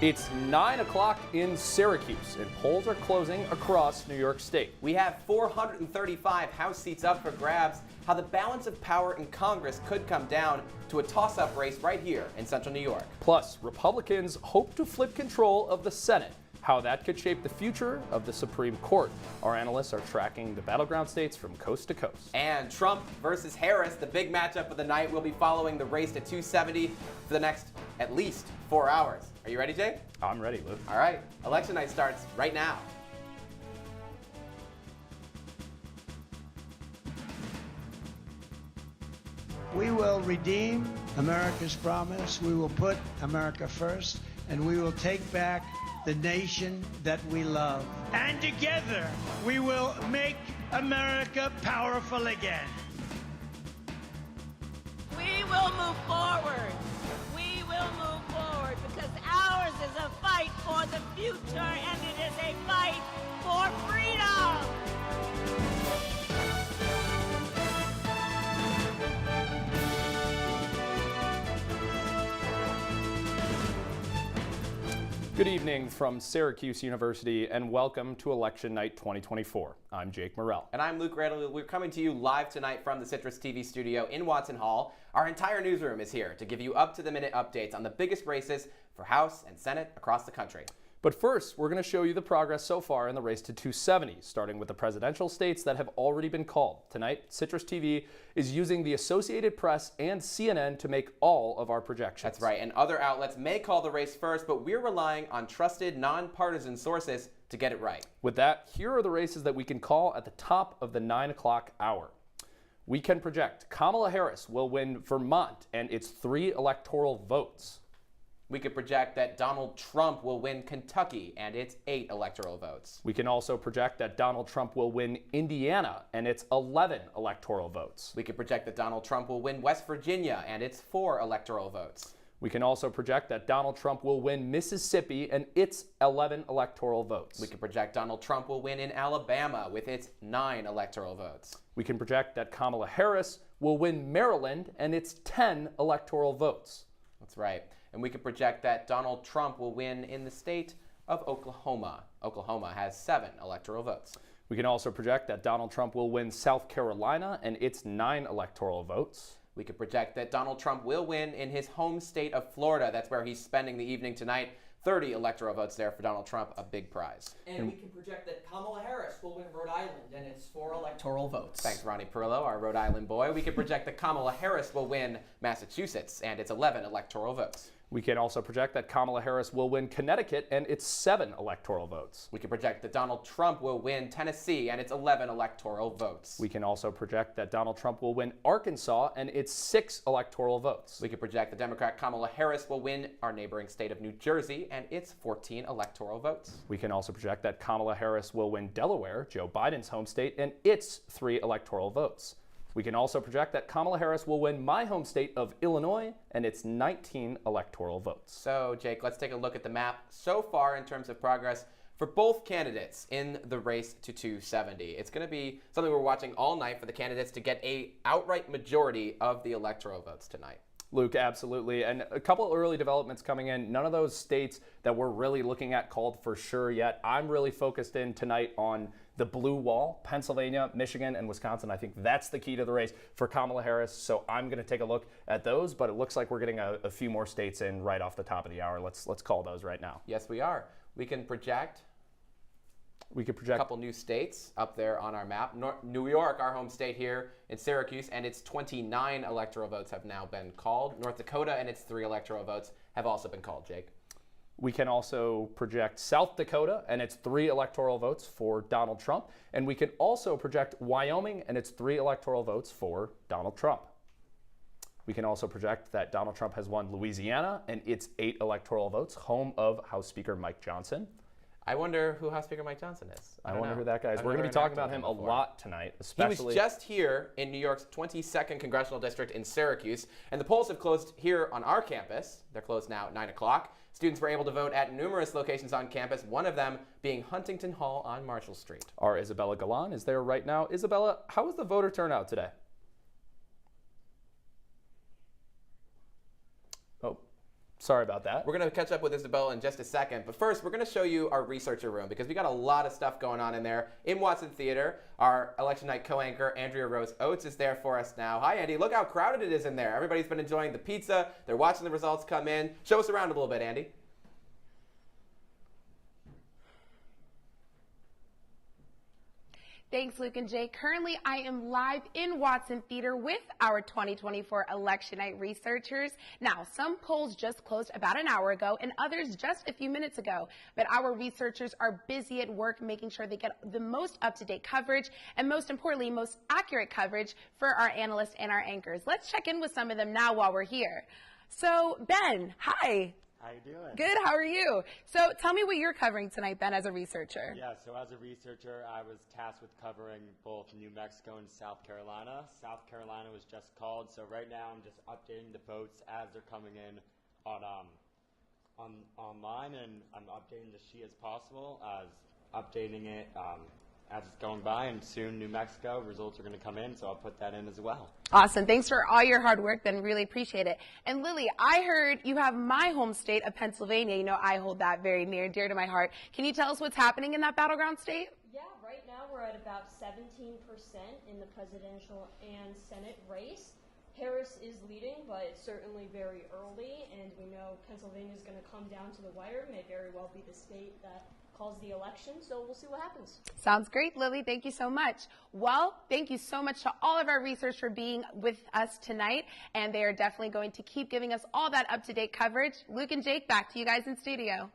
It's 9 o'clock in Syracuse, and polls are closing across New York State. We have 435 House seats up for grabs. How the balance of power in Congress could come down to a toss-up race right here in central New York. Plus, Republicans hope to flip control of the Senate. How that could shape the future of the Supreme Court. Our analysts are tracking the battleground states from coast to coast. And Trump versus Harris, the big matchup of the night. We'll be following the race to 270 for the next at least 4 hours. Are you ready, Jay? I'm ready, Luke. All right, election night starts right now. We will redeem America's promise. We will put America first, and we will take back the nation that we love. And together, we will make America powerful again. We will move forward. We will move forward because ours is a fight for the future and it is a fight for freedom. Good evening from Syracuse University and welcome to Election Night 2024. I'm Jake Morel. And I'm Luke Radel. We're coming to you live tonight from the CitrusTV studio in Watson Hall. Our entire newsroom is here to give you up-to-the-minute updates on the biggest races for House and Senate across the country. But first, we're going to show you the progress so far in the race to 270, starting with the presidential states that have already been called. Tonight, Citrus TV is using the Associated Press and CNN to make all of our projections. That's right, and other outlets may call the race first, but we're relying on trusted, nonpartisan sources to get it right. With that, here are the races that we can call at the top of the 9 o'clock hour. We can project Kamala Harris will win Vermont and its 3 electoral votes. We could project that Donald Trump will win Kentucky and its 8 electoral votes. We can also project that Donald Trump will win Indiana and its 11 electoral votes. We could project that Donald Trump will win West Virginia and its 4 electoral votes. We can also project that Donald Trump will win Mississippi and its 11 electoral votes. We can project Donald Trump will win in Alabama with its 9 electoral votes. We can project that Kamala Harris will win Maryland and its 10 electoral votes. That's right. And we can project that Donald Trump will win in the state of Oklahoma. Oklahoma has 7 electoral votes. We can also project that Donald Trump will win South Carolina and its 9 electoral votes. We could project that Donald Trump will win in his home state of Florida. That's where he's spending the evening tonight. 30 electoral votes there for Donald Trump, a big prize. And we can project that Kamala Harris will win Rhode Island and its 4 electoral votes. Thanks, Ronnie Perillo, our Rhode Island boy. We can project that Kamala Harris will win Massachusetts and its 11 electoral votes. We can also project that Kamala Harris will win Connecticut and its 7 electoral votes. We can project that Donald Trump will win Tennessee and its 11 electoral votes. We can also project that Donald Trump will win Arkansas and its 6 electoral votes. We can project that Democrat Kamala Harris will win our neighboring state of New Jersey and its 14 electoral votes. We can also project that Kamala Harris will win Delaware, Joe Biden's home state, and its 3 electoral votes. We can also project that Kamala Harris will win my home state of Illinois and its 19 electoral votes. So, Jake, let's take a look at the map so far in terms of progress for both candidates in the race to 270. It's going to be something we're watching all night for the candidates to get an outright majority of the electoral votes tonight. Luke, absolutely. And a couple of early developments coming in. None of those states that we're really looking at called for sure yet. I'm really focused in tonight on the blue wall, Pennsylvania, Michigan, and Wisconsin. I think that's the key to the race for Kamala Harris. So I'm going to take a look at those, but it looks like we're getting a few more states in right off the top of the hour. Let's call those right now. Yes, we are. We could project a couple new states up there on our map. New York, our home state here in Syracuse, and its 29 electoral votes have now been called. North Dakota and its 3 electoral votes have also been called, Jake. We can also project South Dakota and its 3 electoral votes for Donald Trump. And we can also project Wyoming and its 3 electoral votes for Donald Trump. We can also project that Donald Trump has won Louisiana and its 8 electoral votes, home of House Speaker Mike Johnson. I wonder who House Speaker Mike Johnson is. I wonder who that guy is. We're going to be talking about him a lot tonight, especially. He was just here in New York's 22nd Congressional District in Syracuse, and the polls have closed here on our campus. They're closed now at 9 o'clock. Students were able to vote at numerous locations on campus, one of them being Huntington Hall on Marshall Street. Our Isabella Galan is there right now. Isabella, how was the voter turnout today? Oh, Sorry about that. We're going to catch up with Isabella in just a second. But first, we're going to show you our researcher room because we got a lot of stuff going on in there. In Watson Theater, our election night co-anchor, Andrea-Rose Oates, is there for us now. Hi, Andy. Look how crowded it is in there. Everybody's been enjoying the pizza. They're watching the results come in. Show us around a little bit, Andy. Thanks, Luke and Jay. Currently, I am live in Watson Theater with our 2024 Election Night researchers. Now, some polls just closed about an hour ago and others just a few minutes ago. But our researchers are busy at work making sure they get the most up-to-date coverage and, most importantly, most accurate coverage for our analysts and our anchors. Let's check in with some of them now while we're here. So, Ben, hi. How you doing? Good, how are you? So tell me what you're covering tonight, Ben, as a researcher. Yeah, so as a researcher, I was tasked with covering both New Mexico and South Carolina. South Carolina was just called, so right now I'm just updating the votes as they're coming in on online, and I'm updating the sheet as possible, updating it as it's going by, and soon New Mexico results are going to come in, so I'll put that in as well. Awesome. Thanks for all your hard work, Ben. Really appreciate it. And Lily, I heard you have my home state of Pennsylvania. You know, I hold that very near and dear to my heart. Can you tell us what's happening in that battleground state? Yeah, right now we're at about 17% in the presidential and Senate race. Harris is leading, but it's certainly very early, and we know Pennsylvania is going to come down to the wire. May very well be the state that calls the election, so we'll see what happens. Sounds great, Lily. Thank you so much. Well, thank you so much to all of our researchers for being with us tonight, and they are definitely going to keep giving us all that up-to-date coverage. Luke and Jake, back to you guys in studio.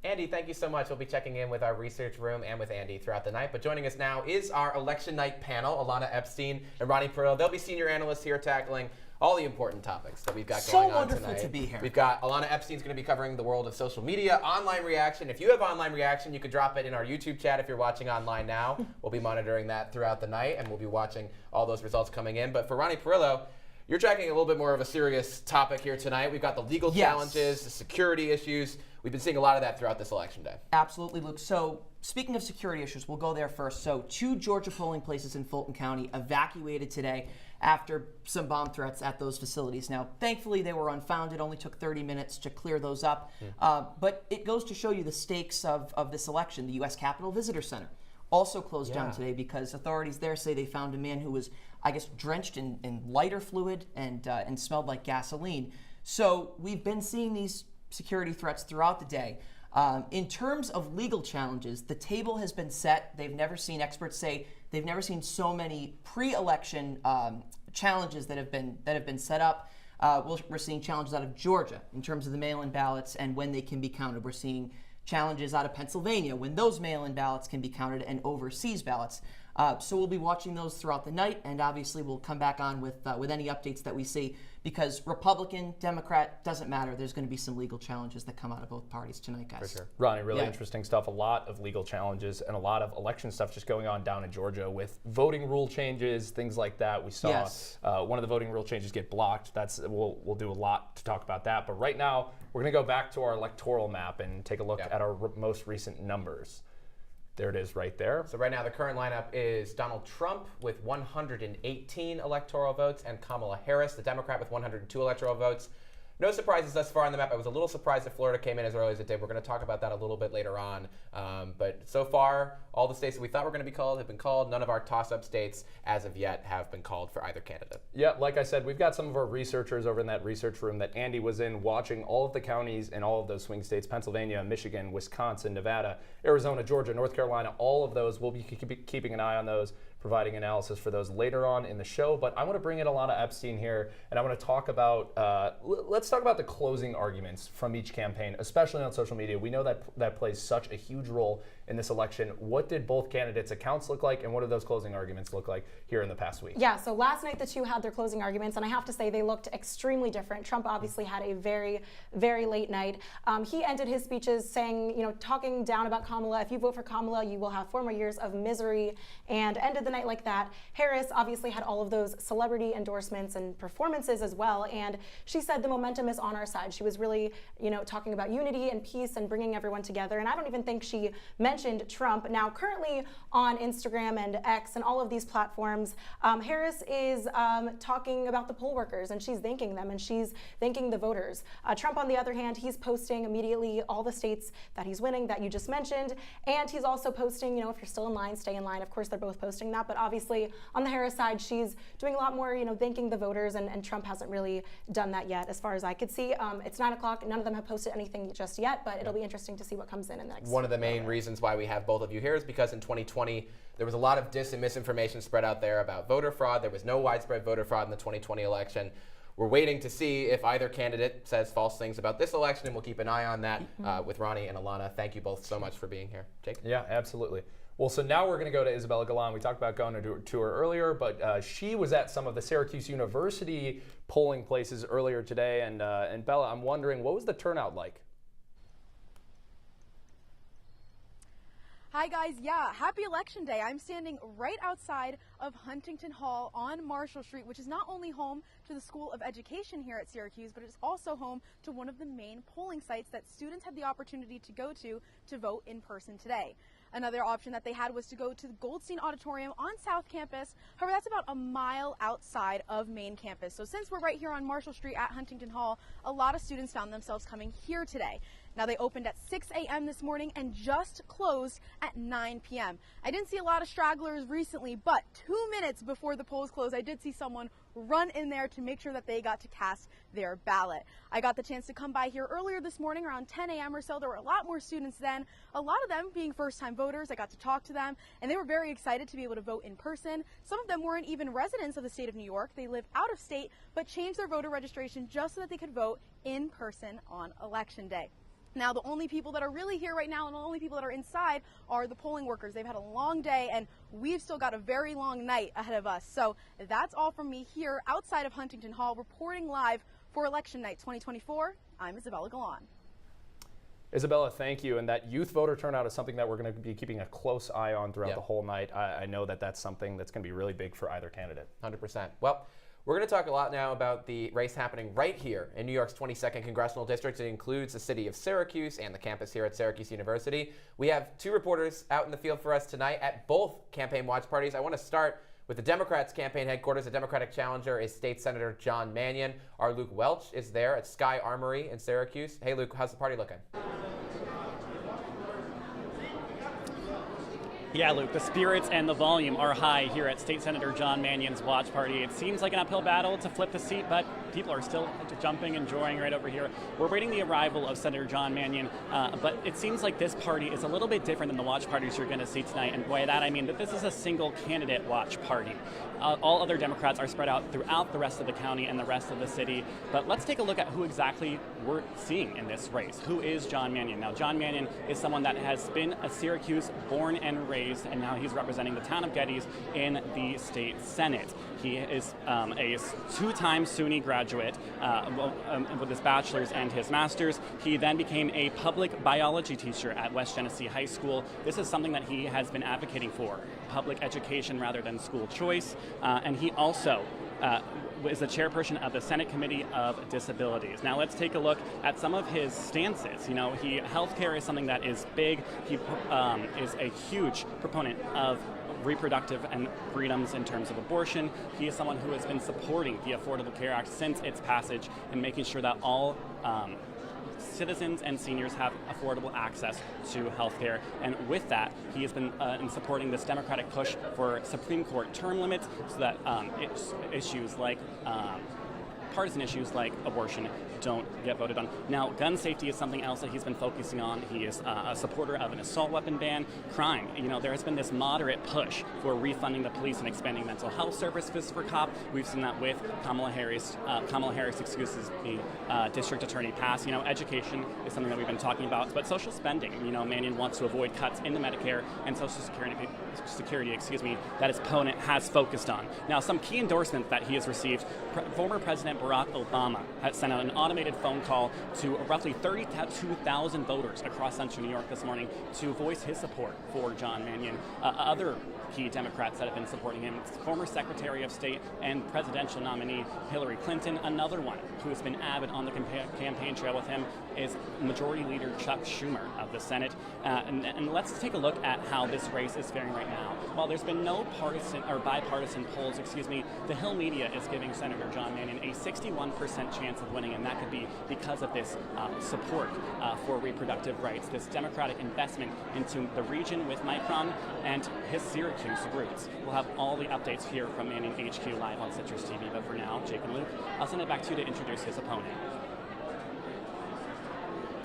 Andy, thank you so much. We'll be checking in with our research room and with Andy throughout the night. But joining us now is our election night panel, Alana Epstein and Ronnie Morel. They'll be senior analysts here tackling all the important topics that we've got going on tonight. So wonderful to be here. We've got Alana Epstein's going to be covering the world of social media, online reaction. If you have online reaction, you could drop it in our YouTube chat if you're watching online now. We'll be monitoring that throughout the night, and we'll be watching all those results coming in. But for Ronnie Perillo, you're tracking a little bit more of a serious topic here tonight. We've got the legal challenges, the security issues. We've been seeing a lot of that throughout this election day. Absolutely, Luke. So speaking of security issues, we'll go there first. So 2 Georgia polling places in Fulton County evacuated today after some bomb threats at those facilities. Now, thankfully, they were unfounded. Only took 30 minutes to clear those up. But it goes to show you the stakes of this election. The U.S. Capitol Visitor Center also closed down today because authorities there say they found a man who was, I guess, drenched in lighter fluid and smelled like gasoline. So we've been seeing these security threats throughout the day. In terms of legal challenges, the table has been set. They've never seen, experts say, they've never seen so many pre-election challenges that have been set up. We're seeing challenges out of Georgia in terms of the mail-in ballots and when they can be counted. We're seeing challenges out of Pennsylvania when those mail-in ballots can be counted and overseas ballots. So we'll be watching those throughout the night, and obviously we'll come back on with any updates that we see, because Republican, Democrat, doesn't matter. There's going to be some legal challenges that come out of both parties tonight, guys. For sure. Ronnie, really interesting stuff. A lot of legal challenges and a lot of election stuff just going on down in Georgia with voting rule changes, things like that. We saw one of the voting rule changes get blocked. We'll do a lot to talk about that. But right now, we're going to go back to our electoral map and take a look at our most recent numbers. There it is right there. So right now the current lineup is Donald Trump with 118 electoral votes and Kamala Harris, the Democrat, with 102 electoral votes. No surprises thus far on the map. I was a little surprised that Florida came in as early as it did. We're going to talk about that a little bit later on. But so far, all the states that we thought were going to be called have been called. None of our toss-up states, as of yet, have been called for either candidate. Yeah, like I said, we've got some of our researchers over in that research room that Andy was in, watching all of the counties and all of those swing states: Pennsylvania, Michigan, Wisconsin, Nevada, Arizona, Georgia, North Carolina. All of those. We'll be keeping an eye on those, providing analysis for those later on in the show. But I want to bring in Alana Epstein here, and I want to talk about, let's talk about the closing arguments from each campaign, especially on social media. We know that plays such a huge role in this election. What did both candidates' accounts look like, and what did those closing arguments look like here in the past week? Yeah, so last night the two had their closing arguments, and I have to say they looked extremely different. Trump obviously had a very, very late night. He ended his speeches saying, talking down about Kamala. If you vote for Kamala, you will have 4 more years of misery, and ended the night like that. Harris obviously had all of those celebrity endorsements and performances as well, and she said the momentum is on our side. She was really, talking about unity and peace and bringing everyone together, and I don't even think she meant mentioned Trump. Now, currently on Instagram and X and all of these platforms, Harris is talking about the poll workers, and she's thanking them, and she's thanking the voters. Trump, on the other hand, he's posting immediately all the states that he's winning that you just mentioned, and he's also posting, if you're still in line, stay in line. Of course, they're both posting that, but obviously on the Harris side, she's doing a lot more, thanking the voters, and Trump hasn't really done that yet, as far as I could see. It's 9 o'clock. None of them have posted anything just yet, but it'll be interesting to see what comes in the next. One of the main reasons why we have both of you here is because in 2020, there was a lot of dis and misinformation spread out there about voter fraud. There was no widespread voter fraud in the 2020 election. We're waiting to see if either candidate says false things about this election, and we'll keep an eye on that with Ronnie and Alana. Thank you both so much for being here. Jake? Yeah, absolutely. Well, so now we're going to go to Isabella Galan. We talked about going to her earlier, but she was at some of the Syracuse University polling places earlier today. And Bella, I'm wondering, what was the turnout like? Hi guys, happy election day. I'm standing right outside of Huntington Hall on Marshall Street, which is not only home to the School of Education here at Syracuse, but it's also home to one of the main polling sites that students had the opportunity to go to vote in person today. Another option that they had was to go to the Goldstein Auditorium on South Campus. However, that's about a mile outside of main campus. So since we're right here on Marshall Street at Huntington Hall, a lot of students found themselves coming here today. Now, they opened at 6 a.m. this morning and just closed at 9 p.m. I didn't see a lot of stragglers recently, but 2 minutes before the polls closed, I did see someone run in there to make sure that they got to cast their ballot. I got the chance to come by here earlier this morning around 10 a.m. or so. There were a lot more students then, a lot of them being first-time voters. I got to talk to them, and they were very excited to be able to vote in person. Some of them weren't even residents of the state of New York. They live out of state, but changed their voter registration just so that they could vote in person on Election Day. Now, the only people that are really here right now and the only people that are inside are the polling workers. They've had a long day, and we've still got a very long night ahead of us. So that's all from me here outside of Huntington Hall, reporting live for Election Night 2024. I'm Isabella Galan. Isabella, thank you. And that youth voter turnout is something that we're going to be keeping a close eye on throughout the whole night. I know that that's something that's going to be really big for either candidate. 100%. Well, we're going to talk a lot now about the race happening right here in New York's 22nd Congressional District. It includes the city of Syracuse and the campus here at Syracuse University. We have two reporters out in the field for us tonight at both campaign watch parties. I want to start with the Democrats' campaign headquarters. The Democratic challenger is State Senator John Mannion. Our Luke Welch is there at Sky Armory in Syracuse. Hey, Luke, how's the party looking? Yeah, Luke, the spirits and the volume are high here at State Senator John Mannion's watch party. It seems like an uphill battle to flip the seat, but people are still jumping and joying right over here. We're waiting the arrival of Senator John Mannion, but it seems like this party is a little bit different than the watch parties you're going to see tonight. And by that I mean that this is a single candidate watch party. All other Democrats are spread out throughout the rest of the county and the rest of the city. But let's take a look at who exactly we're seeing in this race. Who is John Mannion? Now, John Mannion is someone that has been a Syracuse born and raised, and now he's representing the town of Gettys in the state Senate. He is a two-time SUNY graduate with his bachelor's and his master's. He then became a public biology teacher at West Genesee High School. This is something that he has been advocating for, public education rather than school choice. And he also is the chairperson of the Senate Committee of Disabilities. Now let's take a look at some of his stances. You know, healthcare is something that is big. He is a huge proponent of reproductive and freedoms in terms of abortion. He is someone who has been supporting the Affordable Care Act since its passage and making sure that all citizens and seniors have affordable access to health care. And with that, he has been in supporting this Democratic push for Supreme Court term limits so that issues like partisan issues like abortion don't get voted on. Now, gun safety is something else that he's been focusing on. He is a supporter of an assault weapon ban. Crime, you know, there has been this moderate push for refunding the police and expanding mental health services for COP. We've seen that with Kamala Harris, excuses the district attorney pass. You know, education is something that we've been talking about, but social spending, you know, Mannion wants to avoid cuts into Medicare and Social Security, that his opponent has focused on. Now, some key endorsements that he has received, former President Barack Obama had sent out an automated phone call to roughly 32,000 voters across central New York this morning to voice his support for John Mannion. Other key Democrats that have been supporting him, former Secretary of State and presidential nominee Hillary Clinton. Another one who has been avid on the campaign trail with him is Majority Leader Chuck Schumer of the Senate. And let's take a look at how this race is faring right now. While there's been no bipartisan polls, the Hill media is giving Senator John Mannion a 61% chance of winning, and that could be because of this support for reproductive rights, this Democratic investment into the region with Micron and his Syracuse roots. We'll have all the updates here from Mannion HQ live on Citrus TV, but for now, Jake and Luke, I'll send it back to you to introduce his opponent.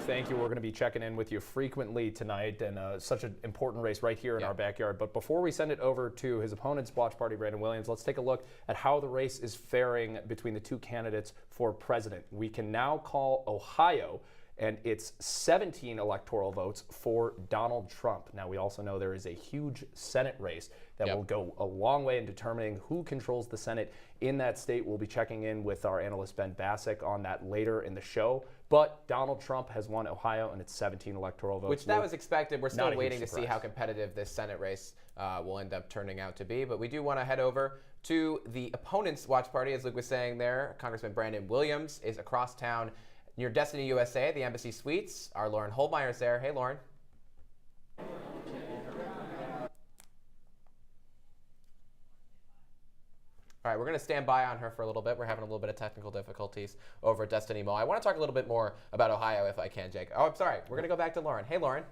Thank you. We're going to be checking in with you frequently tonight, and such an important race right here in our backyard. But before we send it over to his opponent's watch party, Brandon Williams, let's take a look at how the race is faring between the two candidates for president. We can now call Ohio, and it's 17 electoral votes for Donald Trump. Now, we also know there is a huge Senate race that will go a long way in determining who controls the Senate in that state. We'll be checking in with our analyst Ben Bassick on that later in the show. But Donald Trump has won Ohio, and it's 17 electoral votes. Which that was expected. We're still waiting to see how competitive this Senate race will end up turning out to be. But we do want to head over to the opponent's watch party, as Luke was saying there. Congressman Brandon Williams is across town near Destiny USA, the Embassy Suites. Our Lauren Holdmeyer is there. Hey, Lauren. All right, we're going to stand by on her for a little bit. We're having a little bit of technical difficulties over at Destiny Mall. I want to talk a little bit more about Ohio, if I can, Jake. Oh, I'm sorry. We're going to go back to Lauren. Hey, Lauren.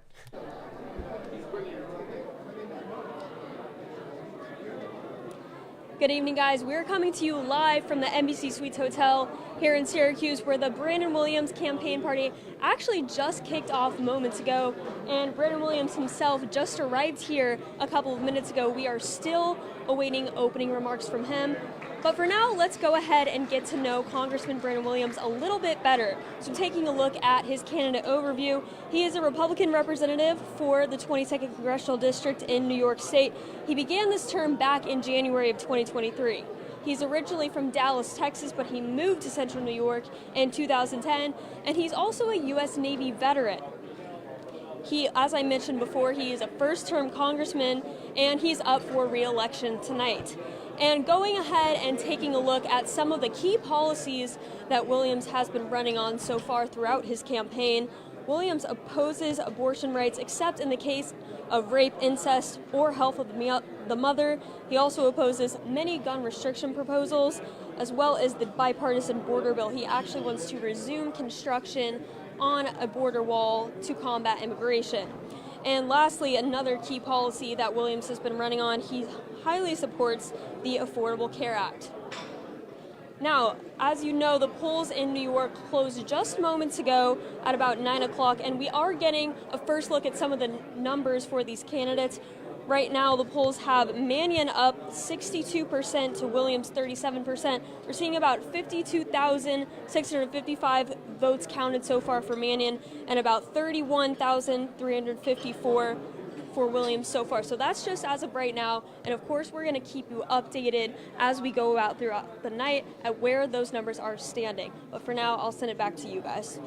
Good evening, guys. We're coming to you live from the Embassy Suites Hotel here in Syracuse, where the Brandon Williams campaign party actually just kicked off moments ago, and Brandon Williams himself just arrived here a couple of minutes ago. We are still awaiting opening remarks from him. But for now, let's go ahead and get to know Congressman Brandon Williams a little bit better. So taking a look at his candidate overview, he is a Republican representative for the 22nd Congressional District in New York State. He began this term back in January of 2023. He's originally from Dallas, Texas, but he moved to Central New York in 2010, and he's also a U.S. Navy veteran. He, as I mentioned before, he is a first-term congressman, and he's up for re-election tonight. And going ahead and taking a look at some of the key policies that Williams has been running on so far throughout his campaign, Williams opposes abortion rights except in the case of rape, incest, or health of the mother. He also opposes many gun restriction proposals, as well as the bipartisan border bill. He actually wants to resume construction on a border wall to combat immigration. And lastly, another key policy that Williams has been running on, he highly supports the Affordable Care Act. Now, as you know, the polls in New York closed just moments ago at about 9 o'clock, and we are getting a first look at some of the numbers for these candidates. Right now, the polls have Mannion up 62% to Williams 37%. We're seeing about 52,655 votes counted so far for Mannion and about 31,354 for Williams so far. So that's just as of right now. And of course, we're going to keep you updated as we go out throughout the night at where those numbers are standing. But for now, I'll send it back to you guys.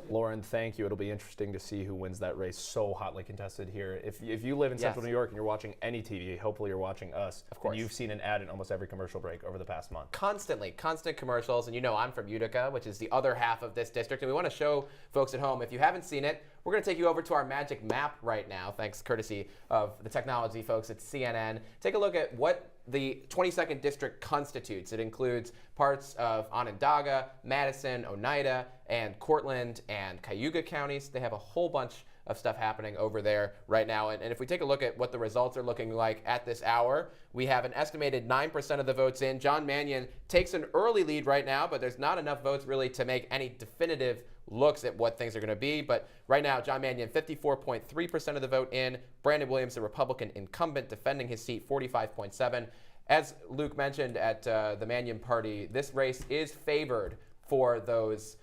Lauren, thank you. It'll be interesting to see who wins that race, so hotly contested here. If you live in Central New York and you're watching any TV, hopefully you're watching us. Of course. And you've seen an ad in almost every commercial break over the past month. Constantly. Constant commercials. And you know I'm from Utica, which is the other half of this district. And we want to show folks at home, if you haven't seen it, we're going to take you over to our magic map right now, thanks courtesy of the technology folks at CNN. Take a look at what the 22nd District constitutes. It includes parts of Onondaga, Madison, Oneida, and Cortland and Cayuga counties. They have a whole bunch of stuff happening over there right now. And if we take a look at what the results are looking like at this hour, we have an estimated 9% of the votes in. John Mannion takes an early lead right now, but there's not enough votes really to make any definitive looks at what things are going to be. But right now, John Mannion, 54.3% of the vote in. Brandon Williams, the Republican incumbent, defending his seat, 45.7%. As Luke mentioned at the Mannion party, this race is favored for those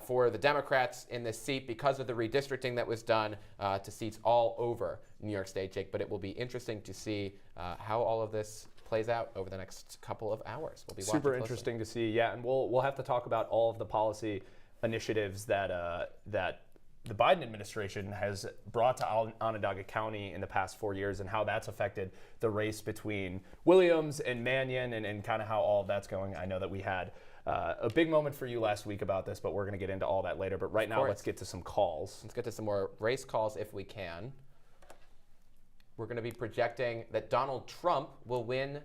for the Democrats in this seat because of the redistricting that was done to seats all over New York State, Jake. But it will be interesting to see how all of this plays out over the next couple of hours. We'll be watching super closely. interesting to see. Yeah, and we'll have to talk about all of the policy initiatives that that the Biden administration has brought to Onondaga County in the past 4 years and how that's affected the race between Williams and Mannion and kind of how all of that's going. I know that we had a big moment for you last week about this, but we're going to get into all that later. But right now, let's get to some calls. Let's get to some more race calls if we can. We're going to be projecting that Donald Trump will win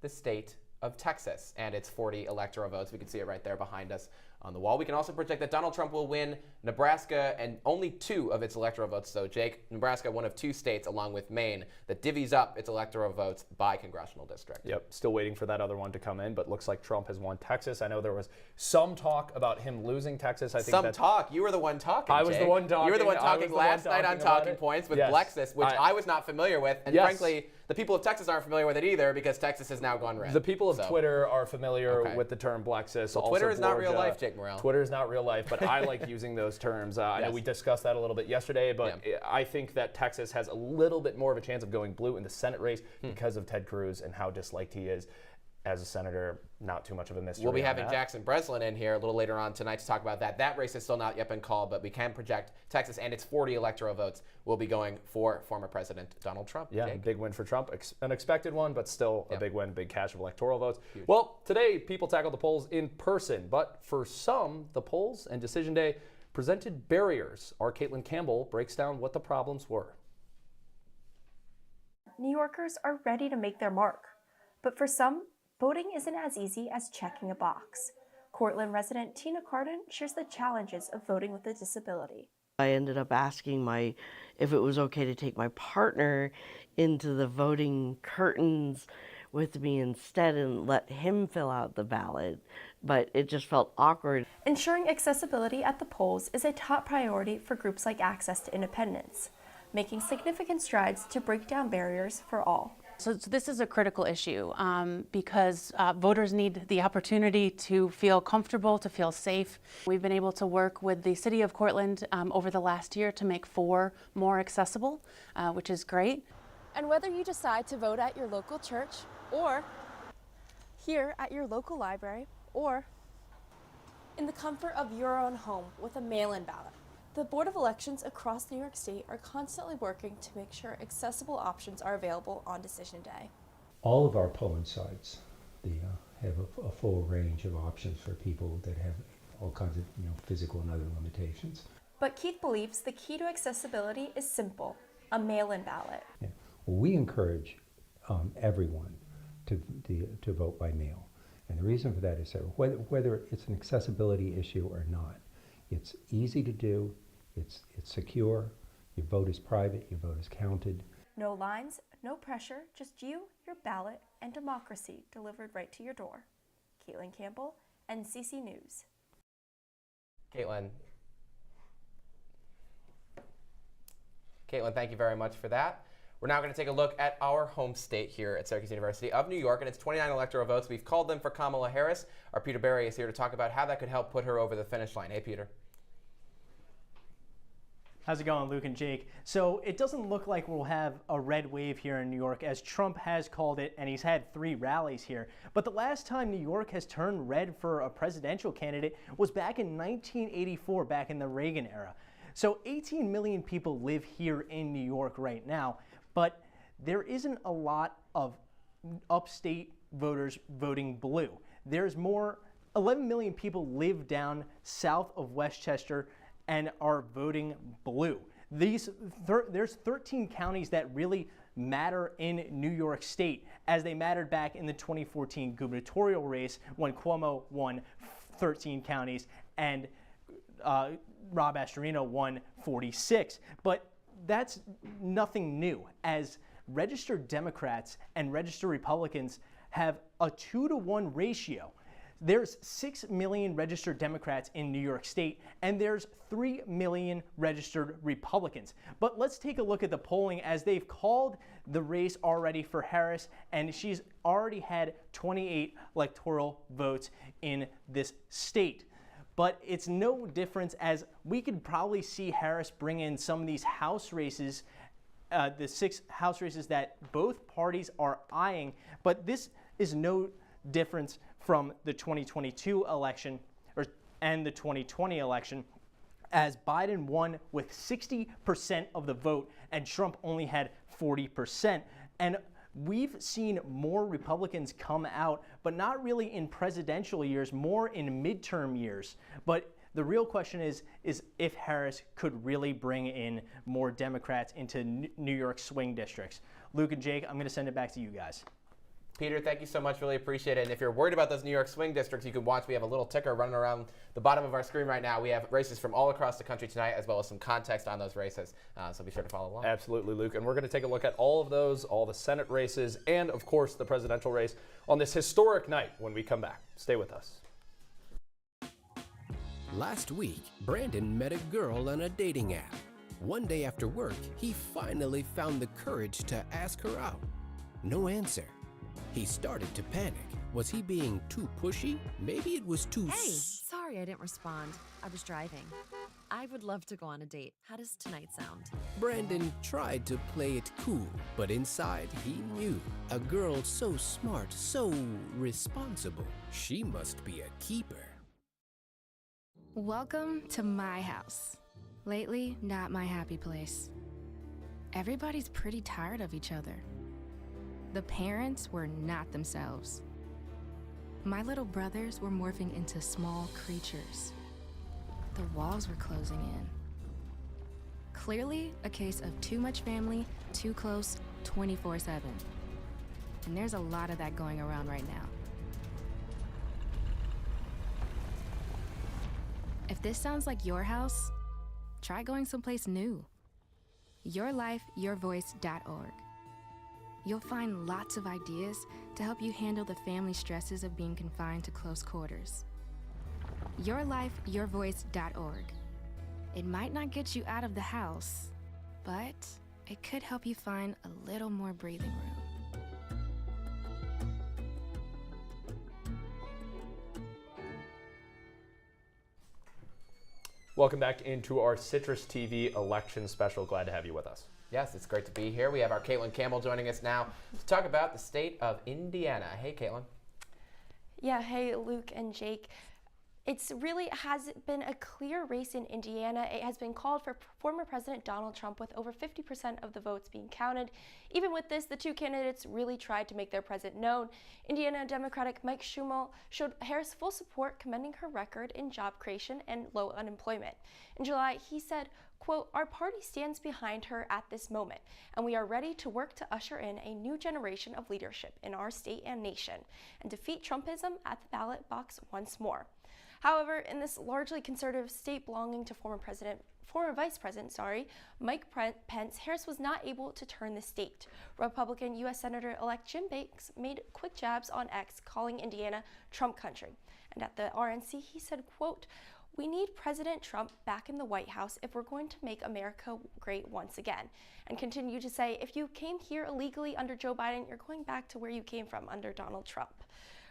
the state of Texas and its 40 electoral votes. We can see it right there behind us on the wall. We can also project that Donald Trump will win Nebraska and only 2 of its electoral votes. So, Jake, Nebraska, one of 2 states, along with Maine, that divvies up its electoral votes by congressional district. Yep, still waiting for that other one to come in, but looks like Trump has won Texas. I know there was some talk about him losing Texas. I think some talk. You were the one talking, I was Jake. the one talking. You were the one talking last night on Talking Points with Blexis, which I was not familiar with. And frankly, the people of Texas aren't familiar with it either because Texas has now gone red. The people of Twitter are familiar with the term Blexis. Well, Twitter is not real life, Jake Morel. Twitter is not real life, but I like using those terms. I know we discussed that a little bit yesterday, but I think that Texas has a little bit more of a chance of going blue in the Senate race because of Ted Cruz and how disliked he is as a senator. Not too much of a mystery. We'll be having Jackson Breslin in here a little later on tonight to talk about that. That race has still not yet been called, but we can project Texas and its 40 electoral votes will be going for former President Donald Trump. Yeah, Jake? big win for Trump. An expected one, but still a big win, big cache of electoral votes. Huge. Well, today people tackled the polls in person, but for some, the polls and Decision Day presented barriers. Our Caitlin Campbell breaks down what the problems were. New Yorkers are ready to make their mark, but for some, voting isn't as easy as checking a box. Cortland resident Tina Cardin shares the challenges of voting with a disability. I ended up asking if it was okay to take my partner into the voting curtains with me instead and let him fill out the ballot, but it just felt awkward. Ensuring accessibility at the polls is a top priority for groups like Access to Independence, making significant strides to break down barriers for all. So this is a critical issue because voters need the opportunity to feel comfortable, to feel safe. We've been able to work with the City of Cortland over the last year to make 4 more accessible, which is great. And whether you decide to vote at your local church or here at your local library or in the comfort of your own home with a mail-in ballot, the Board of Elections across New York State are constantly working to make sure accessible options are available on Decision Day. All of our polling sites have a full range of options for people that have all kinds of physical and other limitations. But Keith believes the key to accessibility is simple: a mail-in ballot. Yeah. Well, we encourage everyone to vote by mail, and the reason for that is that whether it's an accessibility issue or not, it's easy to do. It's secure, your vote is private, your vote is counted. No lines, no pressure, just you, your ballot, and democracy delivered right to your door. Caitlin Campbell, NCC News. Caitlin, thank you very much for that. We're now going to take a look at our home state here at Syracuse University of New York and its 29 electoral votes. We've called them for Kamala Harris. Our Peter Berry is here to talk about how that could help put her over the finish line. Hey, Peter. How's it going, Luke and Jake? So it doesn't look like we'll have a red wave here in New York, as Trump has called it, and he's had 3 rallies here. But the last time New York has turned red for a presidential candidate was back in 1984, back in the Reagan era. So 18 million people live here in New York right now, but there isn't a lot of upstate voters voting blue. There's more, 11 million people live down south of Westchester and are voting blue. There's 13 counties that really matter in New York State, as they mattered back in the 2014 gubernatorial race when Cuomo won 13 counties and Rob Astorino won 46. But that's nothing new, as registered Democrats and registered Republicans have a 2-to-1 ratio. There's 6 million registered Democrats in New York State, and there's 3 million registered Republicans. But let's take a look at the polling, as they've called the race already for Harris, and she's already had 28 electoral votes in this state. But it's no difference, as we could probably see Harris bring in some of these House races the 6 House races that both parties are eyeing, but this is no difference from the 2022 election and the 2020 election, as Biden won with 60% of the vote and Trump only had 40%. And we've seen more Republicans come out, but not really in presidential years, more in midterm years. But the real question is if Harris could really bring in more Democrats into New York swing districts. Luke and Jake, I'm going to send it back to you guys. Peter, thank you so much. Really appreciate it. And if you're worried about those New York swing districts, you can watch. We have a little ticker running around the bottom of our screen right now. We have races from all across the country tonight, as well as some context on those races. So be sure to follow along. Absolutely, Luke. And we're going to take a look at all of those, all the Senate races, and, of course, the presidential race on this historic night when we come back. Stay with us. Last week, Brandon met a girl on a dating app. One day after work, he finally found the courage to ask her out. No answer. He started to panic. Was he being too pushy? Maybe it was too... Hey, sorry I didn't respond. I was driving. I would love to go on a date. How does tonight sound? Brandon tried to play it cool, but inside he knew. A girl so smart, so responsible. She must be a keeper. Welcome to my house. Lately, not my happy place. Everybody's pretty tired of each other. The parents were not themselves. My little brothers were morphing into small creatures. The walls were closing in. Clearly, a case of too much family, too close, 24/7. And there's a lot of that going around right now. If this sounds like your house, try going someplace new. YourLifeYourVoice.org. You'll find lots of ideas to help you handle the family stresses of being confined to close quarters. YourLifeYourVoice.org. It might not get you out of the house, but it could help you find a little more breathing room. Welcome back into our Citrus TV election special. Glad to have you with us. Yes, it's great to be here. We have our Caitlin Campbell joining us now to talk about the state of Indiana. Hey, Caitlin. Yeah, hey, Luke and Jake. It's really has been a clear race in Indiana. It has been called for former President Donald Trump with over 50% of the votes being counted. Even with this, the two candidates really tried to make their presence known. Indiana Democratic Mike Schumer showed Harris full support, commending her record in job creation and low unemployment. In July, he said, quote, "Our party stands behind her at this moment, and we are ready to work to usher in a new generation of leadership in our state and nation and defeat Trumpism at the ballot box once more." However, in this largely conservative state belonging to former Vice President, Mike Pence, Harris was not able to turn the state. Republican U.S. Senator-elect Jim Banks made quick jabs on X, calling Indiana Trump country. And at the RNC, he said, quote, "We need President Trump back in the White House if we're going to make America great once again." And continued to say, if you came here illegally under Joe Biden, you're going back to where you came from under Donald Trump.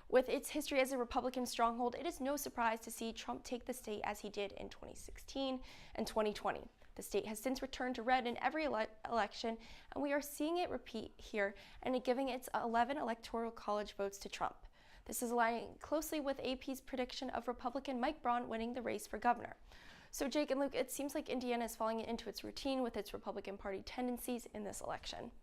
With its history as a Republican stronghold, it is no surprise to see Trump take the state as he did in 2016 and 2020. The state has since returned to red in every election, and we are seeing it repeat here and giving its 11 electoral college votes to Trump. This is aligning closely with AP's prediction of Republican Mike Braun winning the race for governor. So Jake and Luke, it seems like Indiana is falling into its routine with its Republican Party tendencies in this election.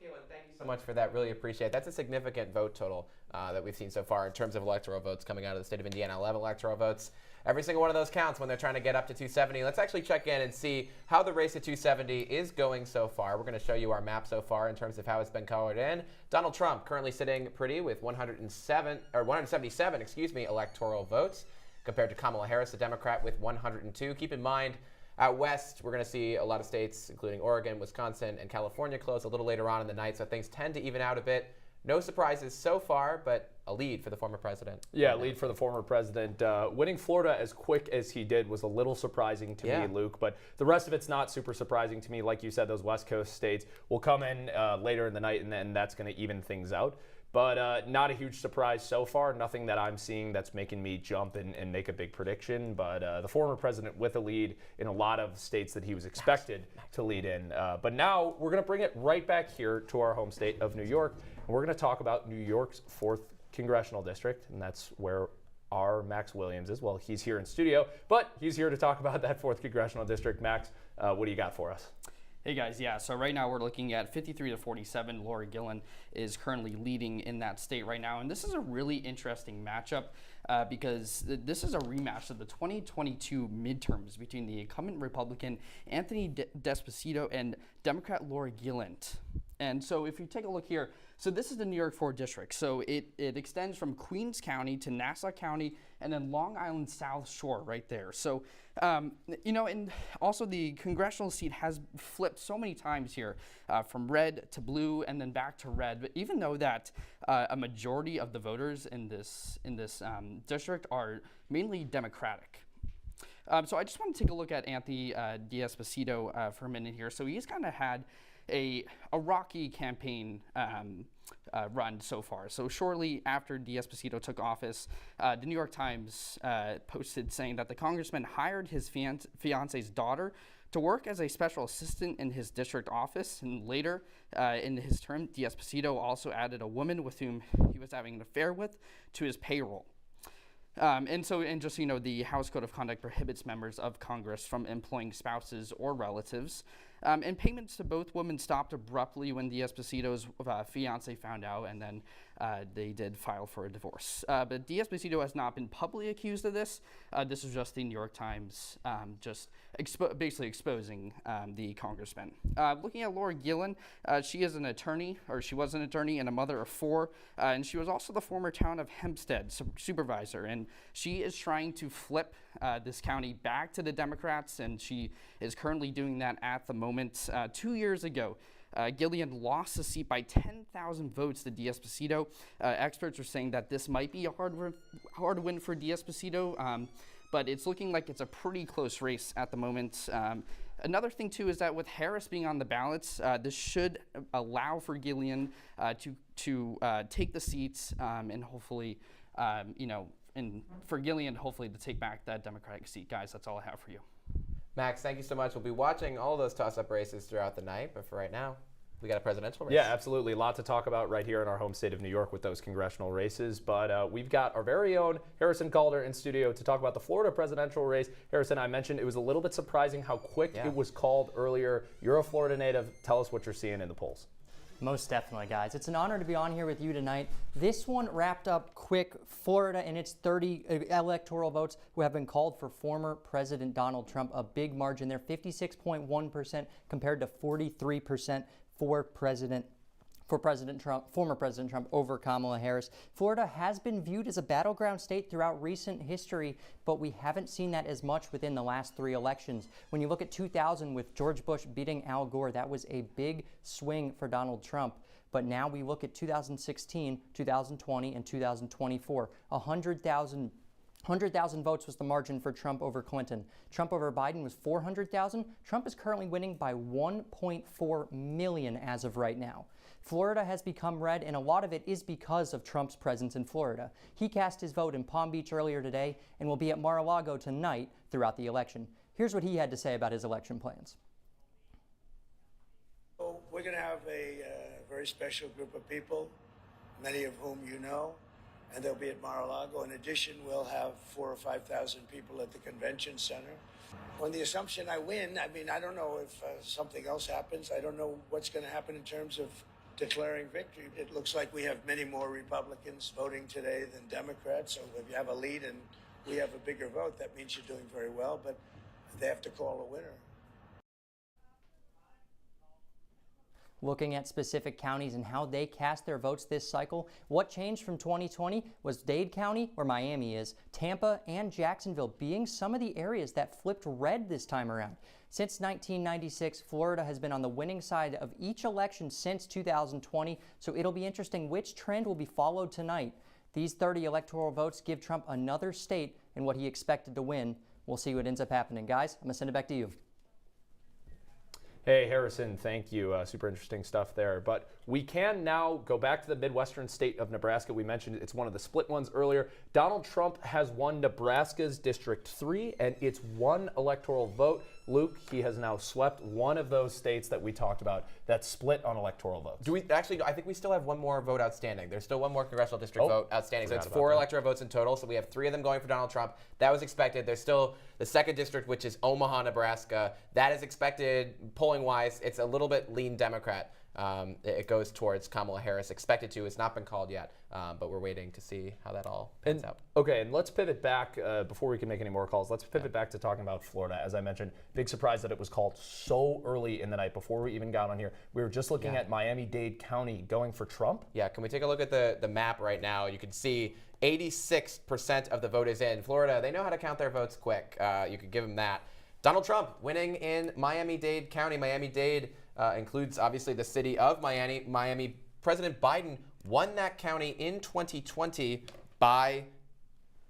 Caitlin, thank you so much for that. Really appreciate it. That's a significant vote total that we've seen so far in terms of electoral votes coming out of the state of Indiana. 11 electoral votes. Every single one of those counts when they're trying to get up to 270. Let's actually check in and see how the race to 270 is going so far. We're going to show you our map so far in terms of how it's been colored in. Donald Trump currently sitting pretty with 177 electoral votes compared to Kamala Harris, the Democrat, with 102. Keep in mind, out west, we're going to see a lot of states, including Oregon, Wisconsin, and California, close a little later on in the night, so things tend to even out a bit. No surprises so far, but a lead for the former president. Yeah, lead for the former president. Winning Florida as quick as he did was a little surprising to me, Luke, but the rest of it's not super surprising to me. Like you said, those West Coast states will come in later in the night, and then that's going to even things out. but not a huge surprise so far. Nothing that I'm seeing that's making me jump and make a big prediction. But the former president with a lead in a lot of states that he was expected to lead in. But now we're going to bring it right back here to our home state of New York. And we're going to talk about New York's 4th congressional district, and that's where our Max Williams is. Well, he's here in studio, but he's here to talk about that 4th congressional district. Max, what do you got for us? Hey guys, yeah, so right now we're looking at 53 to 47. Laura Gillen is currently leading in that state right now, and this is a really interesting matchup because this is a rematch of the 2022 midterms between the incumbent Republican Anthony D'Esposito and Democrat Laura Gillen. And so if you take a look here, so this is the New York 4 district. So it extends from Queens County to Nassau County and then Long Island South Shore right there. So, you know, and also the congressional seat has flipped so many times here from red to blue and then back to red. But even though that a majority of the voters in this district are mainly Democratic. So I just want to take a look at Anthony D'Esposito for a minute here. So he's kind of had a rocky campaign run so far. So shortly after D'Esposito took office, the New York Times posted saying that the congressman hired his fiance's daughter to work as a special assistant in his district office, and later in his term, D'Esposito also added a woman with whom he was having an affair with to his payroll. And just so you know, the House Code of Conduct prohibits members of Congress from employing spouses or relatives. And payments to both women stopped abruptly when D'Esposito's fiance found out, and then they did file for a divorce. But D'Esposito has not been publicly accused of this. This is just the New York Times basically exposing the congressman. Looking at Laura Gillen, she is an attorney, or she was an attorney and a mother of 4, and she was also the former town of Hempstead supervisor, and she is trying to flip this county back to the Democrats, and she is currently doing that at the moment. 2 years ago, Gillian lost the seat by 10,000 votes to D'Esposito. Experts are saying that this might be a hard win for D'Esposito, but it's looking like it's a pretty close race at the moment. Another thing, too, is that with Harris being on the ballots, this should allow for Gillian to take the seats and hopefully, and for Gillian, hopefully, to take back that Democratic seat. Guys, that's all I have for you. Max, thank you so much. We'll be watching all those toss-up races throughout the night, but for right now, we got a presidential race. Yeah, absolutely. A lot to talk about right here in our home state of New York with those congressional races. But we've got our very own Harrison Calder in studio to talk about the Florida presidential race. Harrison, I mentioned it was a little bit surprising how quick it was called earlier. You're a Florida native. Tell us what you're seeing in the polls. Most definitely, guys. It's an honor to be on here with you tonight. This one wrapped up quick. Florida and its 30 electoral votes who have been called for former President Donald Trump. A big margin there, 56.1% compared to 43% for former President Trump over Kamala Harris. Florida has been viewed as a battleground state throughout recent history, but we haven't seen that as much within the last 3 elections. When you look at 2000 with George Bush beating Al Gore, that was a big swing for Donald Trump. But now we look at 2016, 2020, and 2024. 100,000 votes was the margin for Trump over Clinton. Trump over Biden was 400,000. Trump is currently winning by 1.4 million as of right now. Florida has become red, and a lot of it is because of Trump's presence in Florida. He cast his vote in Palm Beach earlier today and will be at Mar-a-Lago tonight throughout the election. Here's what he had to say about his election plans. We're going to have a very special group of people, many of whom you know, and they'll be at Mar-a-Lago. In addition, we'll have 4,000 or 5,000 people at the convention center. On the assumption I win, I mean, I don't know if something else happens. I don't know what's going to happen in terms of declaring victory. It looks like we have many more Republicans voting today than Democrats. So if you have a lead and we have a bigger vote, that means you're doing very well, but they have to call a winner. Looking at specific counties and how they cast their votes this cycle, what changed from 2020 was Dade County, where Miami is, Tampa, and Jacksonville being some of the areas that flipped red this time around. Since 1996, Florida has been on the winning side of each election since 2020, so it'll be interesting which trend will be followed tonight. These 30 electoral votes give Trump another state in what he expected to win. We'll see what ends up happening. Guys, I'm going to send it back to you. Hey, Harrison, thank you. Super interesting stuff there. But we can now go back to the Midwestern state of Nebraska. We mentioned it's one of the split ones earlier. Donald Trump has won Nebraska's District 3, and it's one electoral vote. Luke, he has now swept one of those states that we talked about that split on electoral votes. Do we actually? I think we still have one more vote outstanding. There's still one more congressional district vote outstanding. So it's 4 electoral votes in total. So we have 3 of them going for Donald Trump. That was expected. There's still the 2nd district, which is Omaha, Nebraska. That is expected polling-wise. It's a little bit lean Democrat. It goes towards Kamala Harris. Expected to. It's not been called yet, but we're waiting to see how that all pans out. Okay, and let's pivot back before we can make any more calls. Let's pivot back to talking about Florida. As I mentioned, big surprise that it was called so early in the night before we even got on here. We were just looking at Miami-Dade County going for Trump. Yeah, can we take a look at the map right now? You can see 86% of the vote is in Florida. They know how to count their votes quick. You could give them that. Donald Trump winning in Miami-Dade County. Miami-Dade includes obviously the city of Miami. Miami. President Biden won that county in 2020 by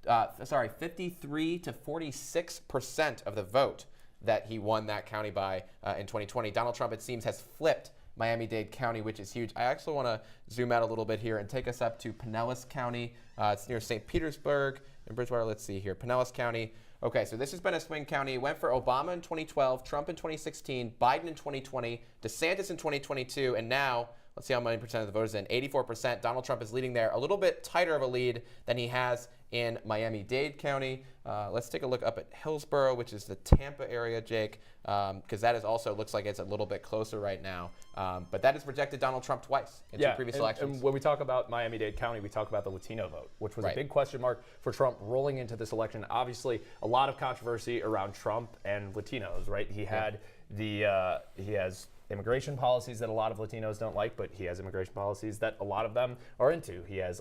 53 to 46% of the vote that he won that county by in 2020. Donald Trump, it seems, has flipped Miami-Dade County, which is huge. I actually want to zoom out a little bit here and take us up to Pinellas County. It's near St. Petersburg and Bridgewater. Let's see here. Pinellas County. Okay, so this has been a swing county. It went for Obama in 2012, Trump in 2016, Biden in 2020, DeSantis in 2022, and now, let's see how many percent of the vote is in. 84%. Donald Trump is leading there. A little bit tighter of a lead than he has in Miami-Dade County. Let's take a look up at Hillsborough, which is the Tampa area, Jake, because that is also looks like it's a little bit closer right now. But that has projected Donald Trump twice in 2 previous elections. And when we talk about Miami-Dade County, we talk about the Latino vote, which was a big question mark for Trump rolling into this election. Obviously, a lot of controversy around Trump and Latinos, right? He had he has immigration policies that a lot of Latinos don't like, but he has immigration policies that a lot of them are into. He had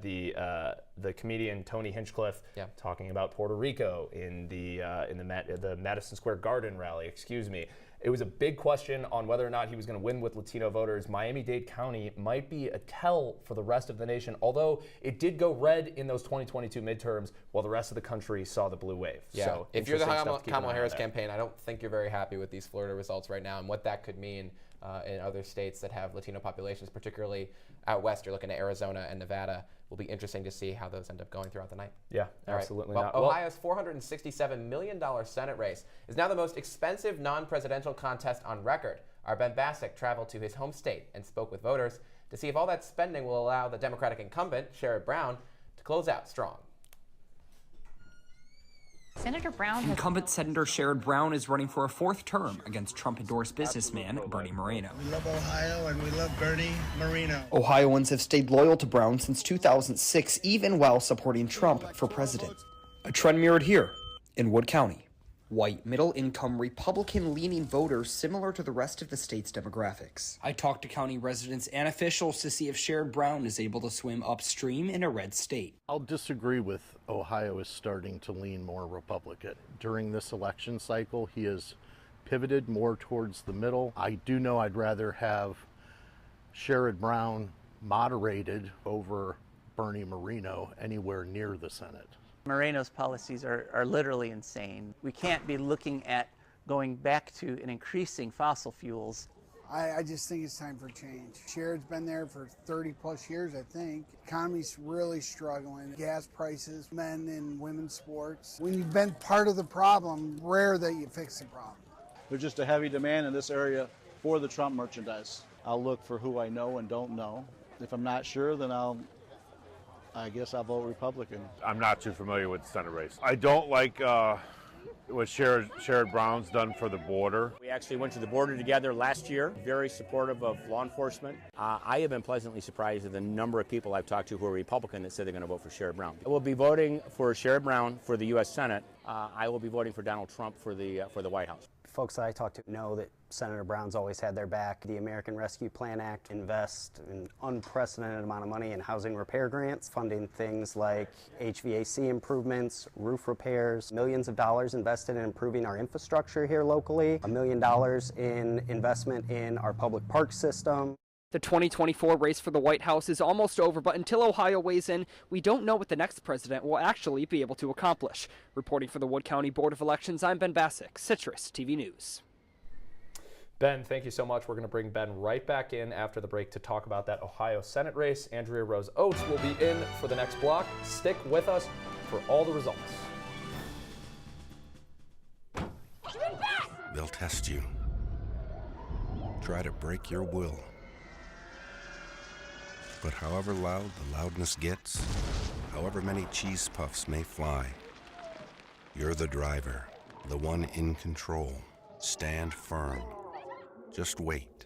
the comedian Tony Hinchcliffe talking about Puerto Rico in the Madison Square Garden rally. Excuse me. It was a big question on whether or not he was going to win with Latino voters. Miami-Dade County might be a tell for the rest of the nation, although it did go red in those 2022 midterms while the rest of the country saw the blue wave. Yeah. So if you're the Kamala Harris campaign, I don't think you're very happy with these Florida results right now and what that could mean in other states that have Latino populations, particularly out west. You're looking at Arizona and Nevada. Will be interesting to see how those end up going throughout the night. Yeah, absolutely not. Ohio's $467 million Senate race is now the most expensive non-presidential contest on record. Our Ben Bassick traveled to his home state and spoke with voters to see if all that spending will allow the Democratic incumbent, Sherrod Brown, to close out strong. Senator Brown Incumbent Senator Sherrod Brown is running for a 4th term against Trump-endorsed businessman Bernie Moreno. We love Ohio and we love Bernie Moreno. Ohioans have stayed loyal to Brown since 2006, even while supporting Trump for president. A trend mirrored here in Wood County. White, middle-income, Republican-leaning voters similar to the rest of the state's demographics. I talked to county residents and officials to see if Sherrod Brown is able to swim upstream in a red state. I'll disagree with Ohio is starting to lean more Republican. During this election cycle, he has pivoted more towards the middle. I do know I'd rather have Sherrod Brown moderated over Bernie Moreno anywhere near the Senate. Moreno's policies are literally insane. We can't be looking at going back to and increasing fossil fuels. I just think it's time for change. Sherrod's been there for 30 plus years, I think. Economy's really struggling. Gas prices, men and women's sports. When you've been part of the problem, rare that you fix the problem. There's just a heavy demand in this area for the Trump merchandise. I'll look for who I know and don't know. If I'm not sure, then I guess I'll vote Republican. I'm not too familiar with the Senate race. I don't like what Sherrod Brown's done for the border. We actually went to the border together last year, very supportive of law enforcement. I have been pleasantly surprised at the number of people I've talked to who are Republican that say they're going to vote for Sherrod Brown. I will be voting for Sherrod Brown for the U.S. Senate. I will be voting for Donald Trump for the White House. Folks that I talk to know that Senator Brown's always had their back. The American Rescue Plan Act invests an unprecedented amount of money in housing repair grants, funding things like HVAC improvements, roof repairs, millions of dollars invested in improving our infrastructure here locally, $1 million in investment in our public park system. The 2024 race for the White House is almost over, but until Ohio weighs in, we don't know what the next president will actually be able to accomplish. Reporting for the Wood County Board of Elections, I'm Ben Bassick, Citrus TV News. Ben, thank you so much. We're going to bring Ben right back in after the break to talk about that Ohio Senate race. Andrea-Rose Oates will be in for the next block. Stick with us for all the results. They'll test you. Try to break your will. But however loud the loudness gets, however many cheese puffs may fly, you're the driver, the one in control. Stand firm. Just wait.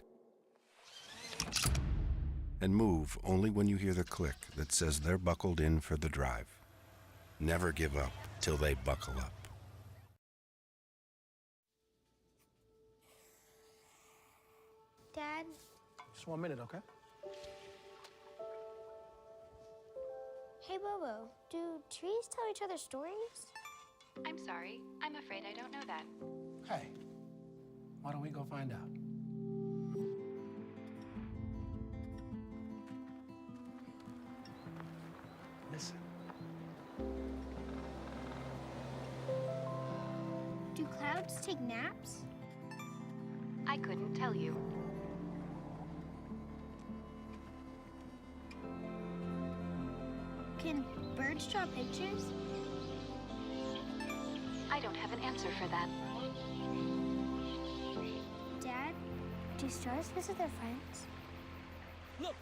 And move only when you hear the click that says they're buckled in for the drive. Never give up till they buckle up. Dad? Just 1 minute, okay? Hey, Bobo, do trees tell each other stories? I'm sorry. I'm afraid I don't know that. Hey, why don't we go find out? Listen. Do clouds take naps? I couldn't tell you. Can birds draw pictures? I don't have an answer for that. Dad, do stars visit their friends? Look!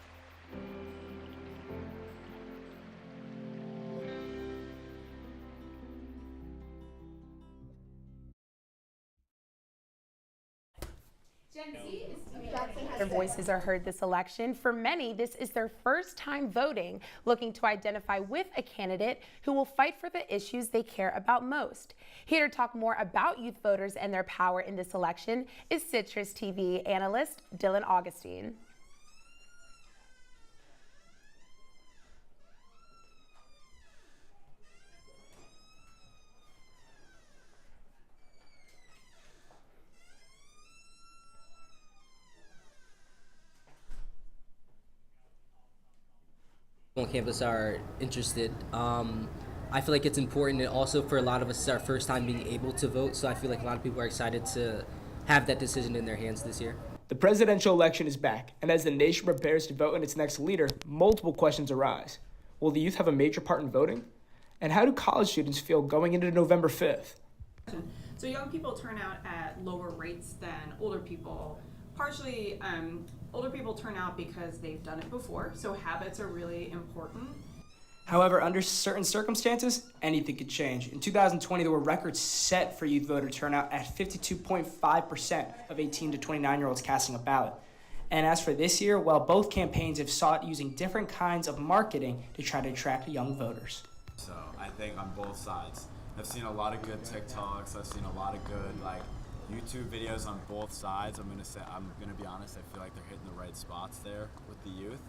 Their voices are heard this election. For many, this is their first time voting, looking to identify with a candidate who will fight for the issues they care about most. Here to talk more about youth voters and their power in this election is CitrusTV analyst Dylan Augustine. On campus are interested. I feel like it's important, and also for a lot of us, it's our first time being able to vote, so I feel like a lot of people are excited to have that decision in their hands this year. The presidential election is back, and as the nation prepares to vote in its next leader, multiple questions arise. Will the youth have a major part in voting? And how do college students feel going into November 5th? So young people turn out at lower rates than older people. Partially, older people turn out because they've done it before, so habits are really important. However, under certain circumstances, anything could change. In 2020, there were records set for youth voter turnout at 52.5% of 18 to 29-year-olds casting a ballot. And as for this year, well, both campaigns have sought using different kinds of marketing to try to attract young voters. So I think on both sides. I've seen a lot of good TikToks. I've seen a lot of good YouTube videos on both sides. I'm gonna be honest, I feel like they're hitting the right spots there with the youth.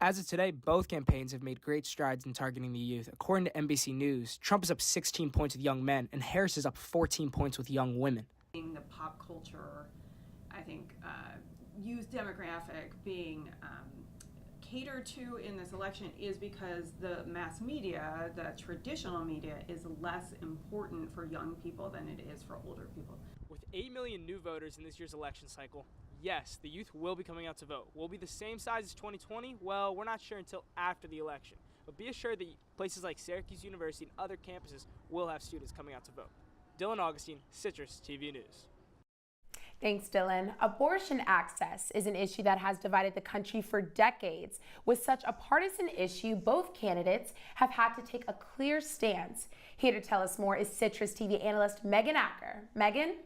As of today, both campaigns have made great strides in targeting the youth. According to NBC News, Trump is up 16 points with young men, and Harris is up 14 points with young women. The pop culture, I think, youth demographic being catered to in this election is because the mass media, the traditional media, is less important for young people than it is for older people. With 8 million new voters in this year's election cycle, yes, the youth will be coming out to vote. Will it be the same size as 2020? Well, we're not sure until after the election. But be assured that places like Syracuse University and other campuses will have students coming out to vote. Dylan Augustine, CitrusTV News. Thanks, Dylan. Abortion access is an issue that has divided the country for decades. With such a partisan issue, both candidates have had to take a clear stance. Here to tell us more is CitrusTV analyst Megan Acker. Megan?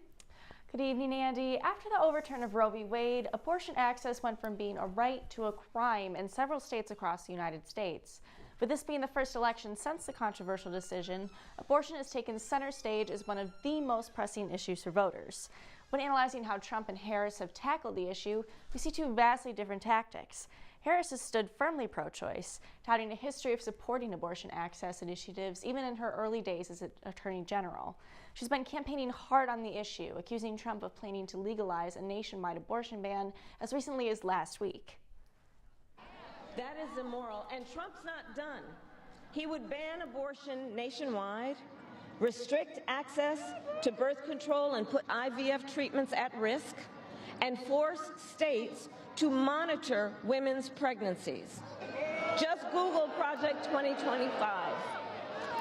Good evening, Andy. After the overturn of Roe v. Wade, abortion access went from being a right to a crime in several states across the United States. With this being the first election since the controversial decision, abortion has taken center stage as one of the most pressing issues for voters. When analyzing how Trump and Harris have tackled the issue, we see two vastly different tactics. Harris has stood firmly pro-choice, touting a history of supporting abortion access initiatives even in her early days as Attorney General. She's been campaigning hard on the issue, accusing Trump of planning to legalize a nationwide abortion ban as recently as last week. That is immoral, and Trump's not done. He would ban abortion nationwide, restrict access to birth control and put IVF treatments at risk, and force states to monitor women's pregnancies. Just Google Project 2025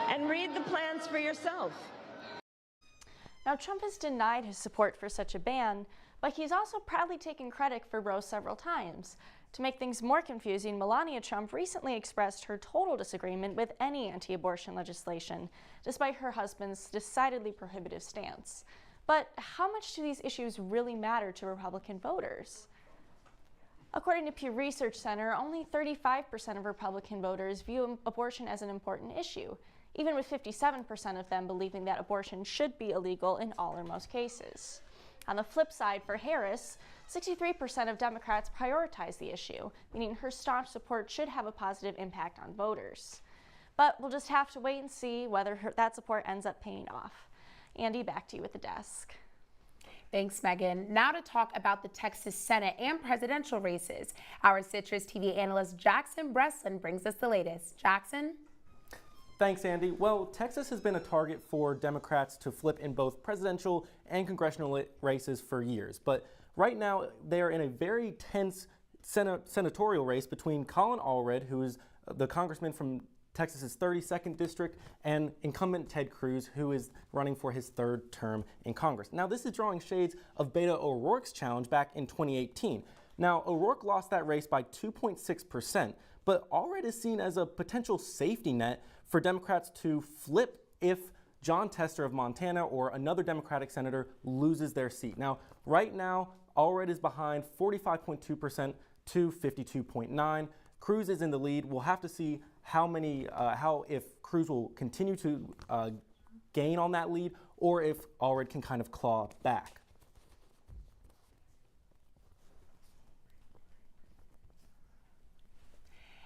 and read the plans for yourself. Now, Trump has denied his support for such a ban, but he's also proudly taken credit for Roe several times. To make things more confusing, Melania Trump recently expressed her total disagreement with any anti-abortion legislation, despite her husband's decidedly prohibitive stance. But how much do these issues really matter to Republican voters? According to Pew Research Center, only 35% of Republican voters view abortion as an important issue, even with 57% of them believing that abortion should be illegal in all or most cases. On the flip side, for Harris, 63% of Democrats prioritize the issue, meaning her staunch support should have a positive impact on voters. But we'll just have to wait and see whether that support ends up paying off. Andy, back to you at the desk. Thanks, Megan. Now to talk about the Texas Senate and presidential races. Our Citrus TV analyst Jackson Breslin brings us the latest. Jackson? Thanks, Andy. Well, Texas has been a target for Democrats to flip in both presidential and congressional races for years. But right now, they are in a very tense senatorial race between Colin Allred, who is the congressman from Texas's 32nd district, and incumbent Ted Cruz, who is running for his third term in Congress. Now, this is drawing shades of Beto O'Rourke's challenge back in 2018. Now, O'Rourke lost that race by 2.6%, but Allred is seen as a potential safety net for Democrats to flip if John Tester of Montana or another Democratic senator loses their seat. Now, right now, Allred is behind 45.2% to 52.9%. Cruz is in the lead. We'll have to see if Cruz will continue to gain on that lead or if Allred can kind of claw back.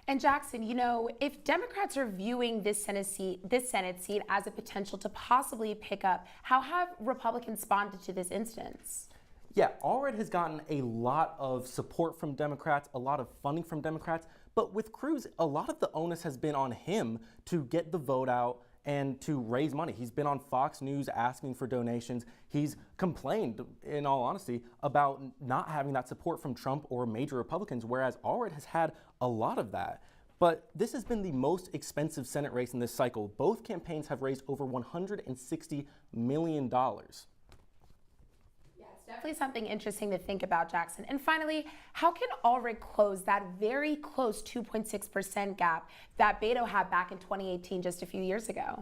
And Jackson, you know, if Democrats are viewing this Senate seat as a potential to possibly pick up, how have Republicans responded to this instance? Yeah, Allred has gotten a lot of support from Democrats, a lot of funding from Democrats, but with Cruz, a lot of the onus has been on him to get the vote out and to raise money. He's been on Fox News asking for donations. He's complained, in all honesty, about not having that support from Trump or major Republicans, whereas Allred has had a lot of that. But this has been the most expensive Senate race in this cycle. Both campaigns have raised over $160 million. Definitely something interesting to think about, Jackson. And finally, how can Allred close that very close 2.6% gap that Beto had back in 2018, just a few years ago?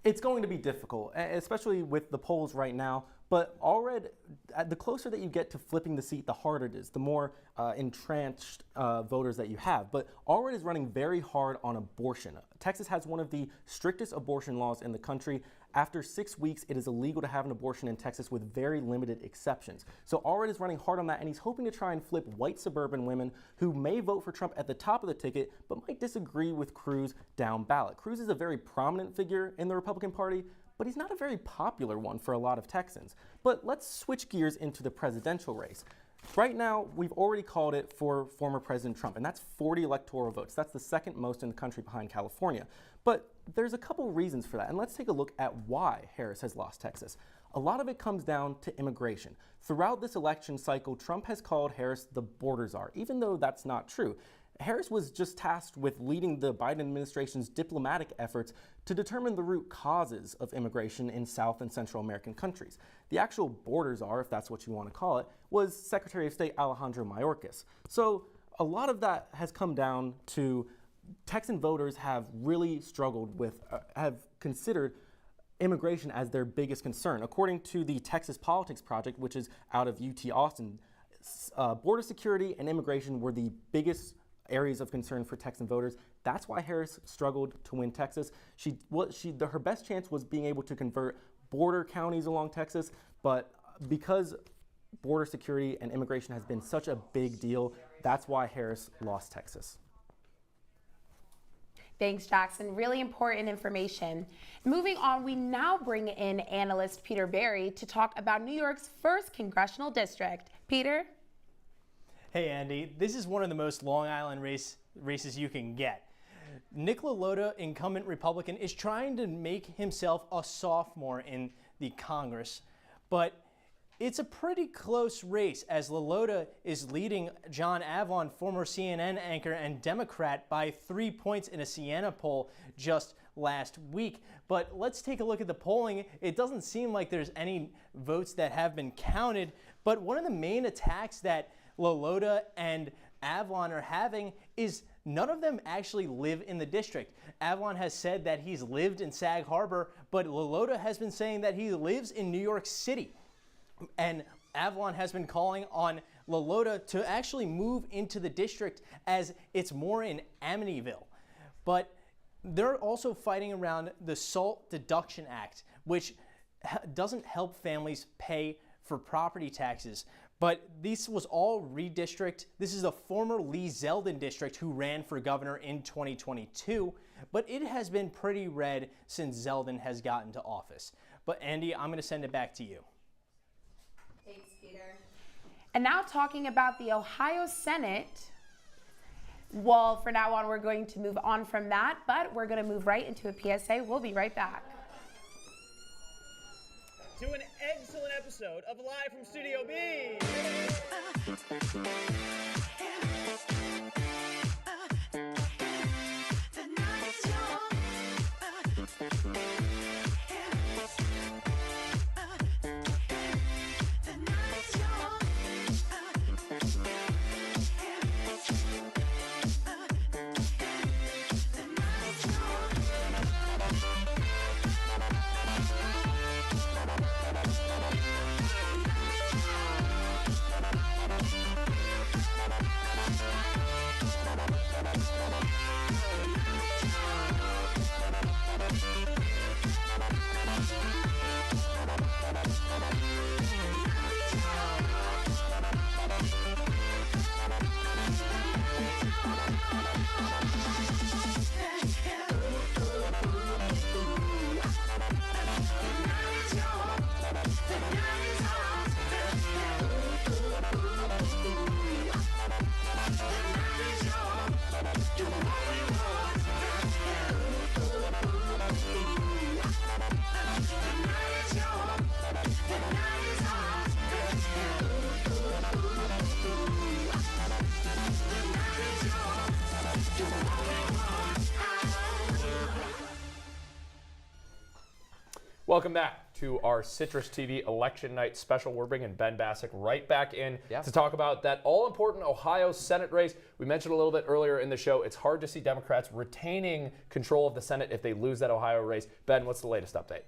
It's going to be difficult, especially with the polls right now. But Allred, the closer that you get to flipping the seat, the harder it is, the more entrenched voters that you have. But Allred is running very hard on abortion. Texas has one of the strictest abortion laws in the country. After 6 weeks, it is illegal to have an abortion in Texas with very limited exceptions. So Allred is running hard on that, and he's hoping to try and flip white suburban women who may vote for Trump at the top of the ticket, but might disagree with Cruz down ballot. Cruz is a very prominent figure in the Republican Party, but he's not a very popular one for a lot of Texans. But let's switch gears into the presidential race. Right now, we've already called it for former President Trump, and that's 40 electoral votes. That's the second most in the country behind California. But there's a couple reasons for that, and let's take a look at why Harris has lost Texas. A lot of it comes down to immigration. Throughout this election cycle, Trump has called Harris the border czar, even though that's not true. Harris was just tasked with leading the Biden administration's diplomatic efforts to determine the root causes of immigration in South and Central American countries. The actual border czar, if that's what you want to call it, was Secretary of State Alejandro Mayorkas. So a lot of that has come down to Texan voters have really struggled with, have considered immigration as their biggest concern. According to the Texas Politics Project, which is out of UT Austin, border security and immigration were the biggest areas of concern for Texan voters. That's why Harris struggled to win Texas. Her best chance was being able to convert border counties along Texas, but because border security and immigration has been such a big deal, that's why Harris lost Texas. Thanks, Jackson. Really important information. Moving on, we now bring in analyst Peter Barry to talk about New York's first congressional district. Peter? Hey, Andy. This is one of the most Long Island races you can get. Nick LaLota, incumbent Republican, is trying to make himself a sophomore in the Congress, but It's a pretty close race as LaLota is leading John Avlon, former CNN anchor and Democrat, by 3 points in a Siena poll just last week. But let's take a look at the polling. It doesn't seem like there's any votes that have been counted, but one of the main attacks that LaLota and Avlon are having is none of them actually live in the district. Avlon has said that he's lived in Sag Harbor, but LaLota has been saying that he lives in New York City. And Avlon has been calling on LaLota to actually move into the district as it's more in Amityville. But they're also fighting around the SALT Deduction Act, which doesn't help families pay for property taxes. But this was all redistrict. This is a former Lee Zeldin district who ran for governor in 2022, but it has been pretty red since Zeldin has gotten to office. But Andy, I'm going to send it back to you. Thanks, Peter. And now talking about the Ohio Senate. Well, for now on, we're going to move on from that, but we're going to move right into a PSA. We'll be right back. To an excellent episode of Live from Studio B. Welcome back to our Citrus TV Election Night special. We're bringing Ben Bassick right back in to talk about that all-important Ohio Senate race. We mentioned a little bit earlier in the show, it's hard to see Democrats retaining control of the Senate if they lose that Ohio race. Ben, what's the latest update?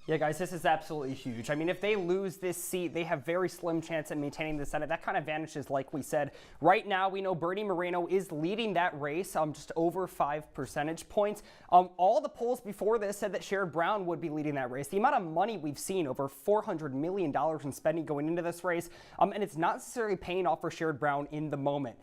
Yeah, guys, this is absolutely huge. I mean, if they lose this seat, they have very slim chance at maintaining the Senate. That kind of vanishes, like we said. Right now, we know Bernie Moreno is leading that race, just over 5 percentage points. All the polls before this said that Sherrod Brown would be leading that race. The amount of money we've seen, over $400 million in spending going into this race, and it's not necessarily paying off for Sherrod Brown in the moment.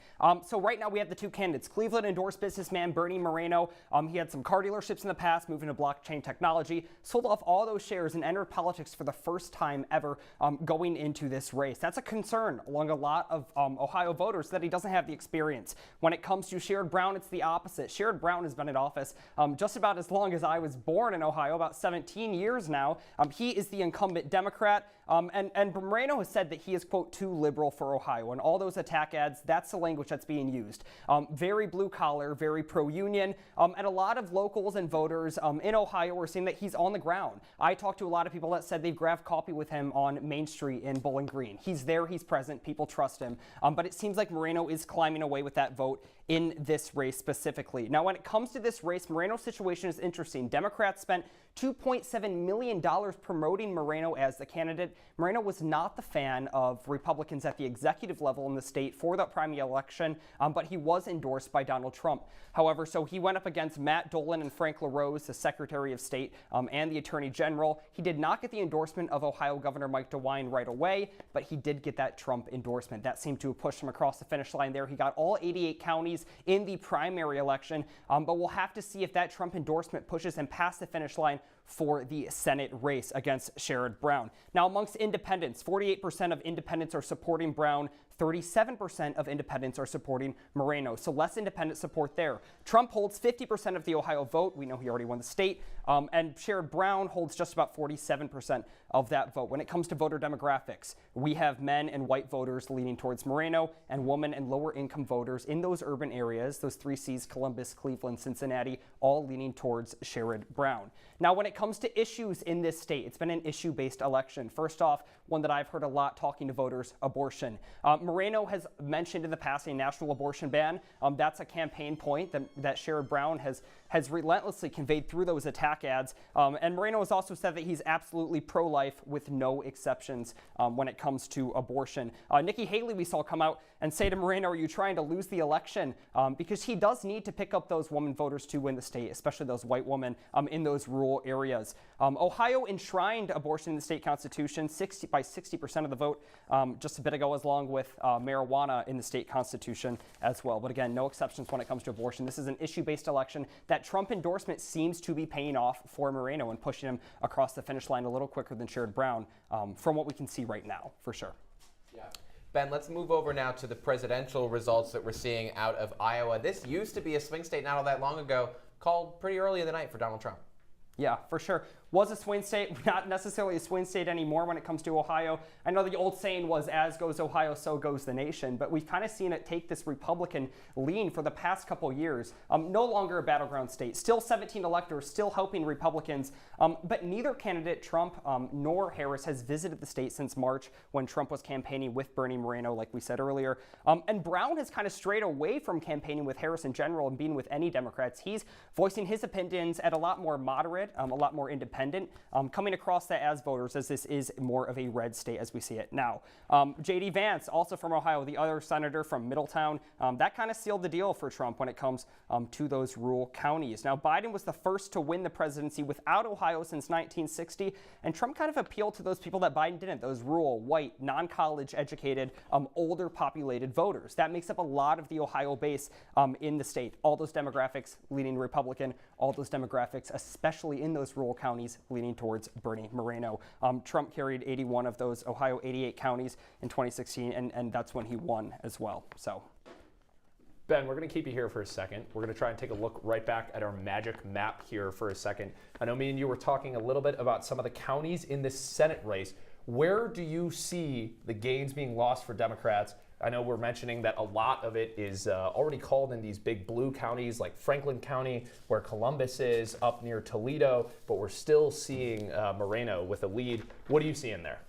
So right now, we have the two candidates. Cleveland endorsed businessman Bernie Moreno. He had some car dealerships in the past, moving to blockchain technology, sold off all those shares and entered politics for the first time ever going into this race. That's a concern along a lot of Ohio voters that he doesn't have the experience. When it comes to Sherrod Brown, it's the opposite. Sherrod Brown has been in office just about as long as I was born in Ohio, about 17 years now. He is the incumbent Democrat. And Moreno has said that he is, quote, too liberal for Ohio. And all those attack ads, that's the language that's being used. Very blue collar, very pro-union. And a lot of locals and voters in Ohio are saying that he's on the ground. I talked to a lot of people that said they've grabbed coffee with him on Main Street in Bowling Green. He's there, he's present, people trust him. But it seems like Moreno is climbing away with that vote in this race specifically. Now, when it comes to this race, Moreno's situation is interesting. Democrats spent $2.7 million promoting Moreno as the candidate. Moreno was not the fan of Republicans at the executive level in the state for that primary election, but he was endorsed by Donald Trump. However, so he went up against Matt Dolan and Frank LaRose, the Secretary of State and the Attorney General. He did not get the endorsement of Ohio Governor Mike DeWine right away, but he did get that Trump endorsement. That seemed to have pushed him across the finish line there. He got all 88 counties in the primary election, but we'll have to see if that Trump endorsement pushes him past the finish line for the Senate race against Sherrod Brown. Now, amongst independents, 48% of independents are supporting Brown, 37% of independents are supporting Moreno, so less independent support there. Trump holds 50% of the Ohio vote. We know he already won the state. And Sherrod Brown holds just about 47% of that vote. When it comes to voter demographics, we have men and white voters leaning towards Moreno, and women and lower income voters in those urban areas, those 3 Cs, Columbus, Cleveland, Cincinnati, all leaning towards Sherrod Brown. Now, when it comes to issues in this state, it's been an issue-based election. First off, one that I've heard a lot talking to voters, abortion. Moreno has mentioned in the past a national abortion ban. That's a campaign point that Sherrod Brown has relentlessly conveyed through those attack ads. And Moreno has also said that he's absolutely pro-life with no exceptions when it comes to abortion. Nikki Haley we saw come out and say to Moreno, are you trying to lose the election? Because he does need to pick up those woman voters to win the state, especially those white women in those rural areas. Ohio enshrined abortion in the state constitution by 60% of the vote just a bit ago, along with marijuana in the state constitution as well. But again, no exceptions when it comes to abortion. This is an issue-based election. That Trump endorsement seems to be paying off for Moreno and pushing him across the finish line a little quicker than Sherrod Brown from what we can see right now, for sure. Yeah. Ben, let's move over now to the presidential results that we're seeing out of Iowa. This used to be a swing state not all that long ago, called pretty early in the night for Donald Trump. Yeah, for sure. Was a swing state, not necessarily a swing state anymore when it comes to Ohio. I know the old saying was, as goes Ohio, so goes the nation, but we've kind of seen it take this Republican lean for the past couple years. No longer a battleground state, still 17 electors, still helping Republicans, but neither candidate, Trump nor Harris, has visited the state since March when Trump was campaigning with Bernie Moreno, like we said earlier. And Brown has kind of strayed away from campaigning with Harris in general and being with any Democrats. He's voicing his opinions at a lot more moderate, a lot more independent, coming across that as voters, as this is more of a red state as we see it now. J.D. Vance, also from Ohio, the other senator from Middletown, that kind of sealed the deal for Trump when it comes to those rural counties. Now, Biden was the first to win the presidency without Ohio since 1960, and Trump kind of appealed to those people that Biden didn't, those rural, white, non-college educated, older populated voters. That makes up a lot of the Ohio base in the state. All those demographics leaning Republican, all those demographics, especially in those rural counties, leaning towards Bernie Moreno. Trump carried 81 of those Ohio 88 counties in 2016, and that's when he won as well. So, Ben, we're going to keep you here for a second. We're going to try and take a look right back at our magic map here for a second. I know me and you were talking a little bit about some of the counties in this Senate race. Where do you see the gains being lost for Democrats? I know we're mentioning that a lot of it is already called in these big blue counties like Franklin County, where Columbus is, up near Toledo, but we're still seeing Moreno with a lead. What do you see in there?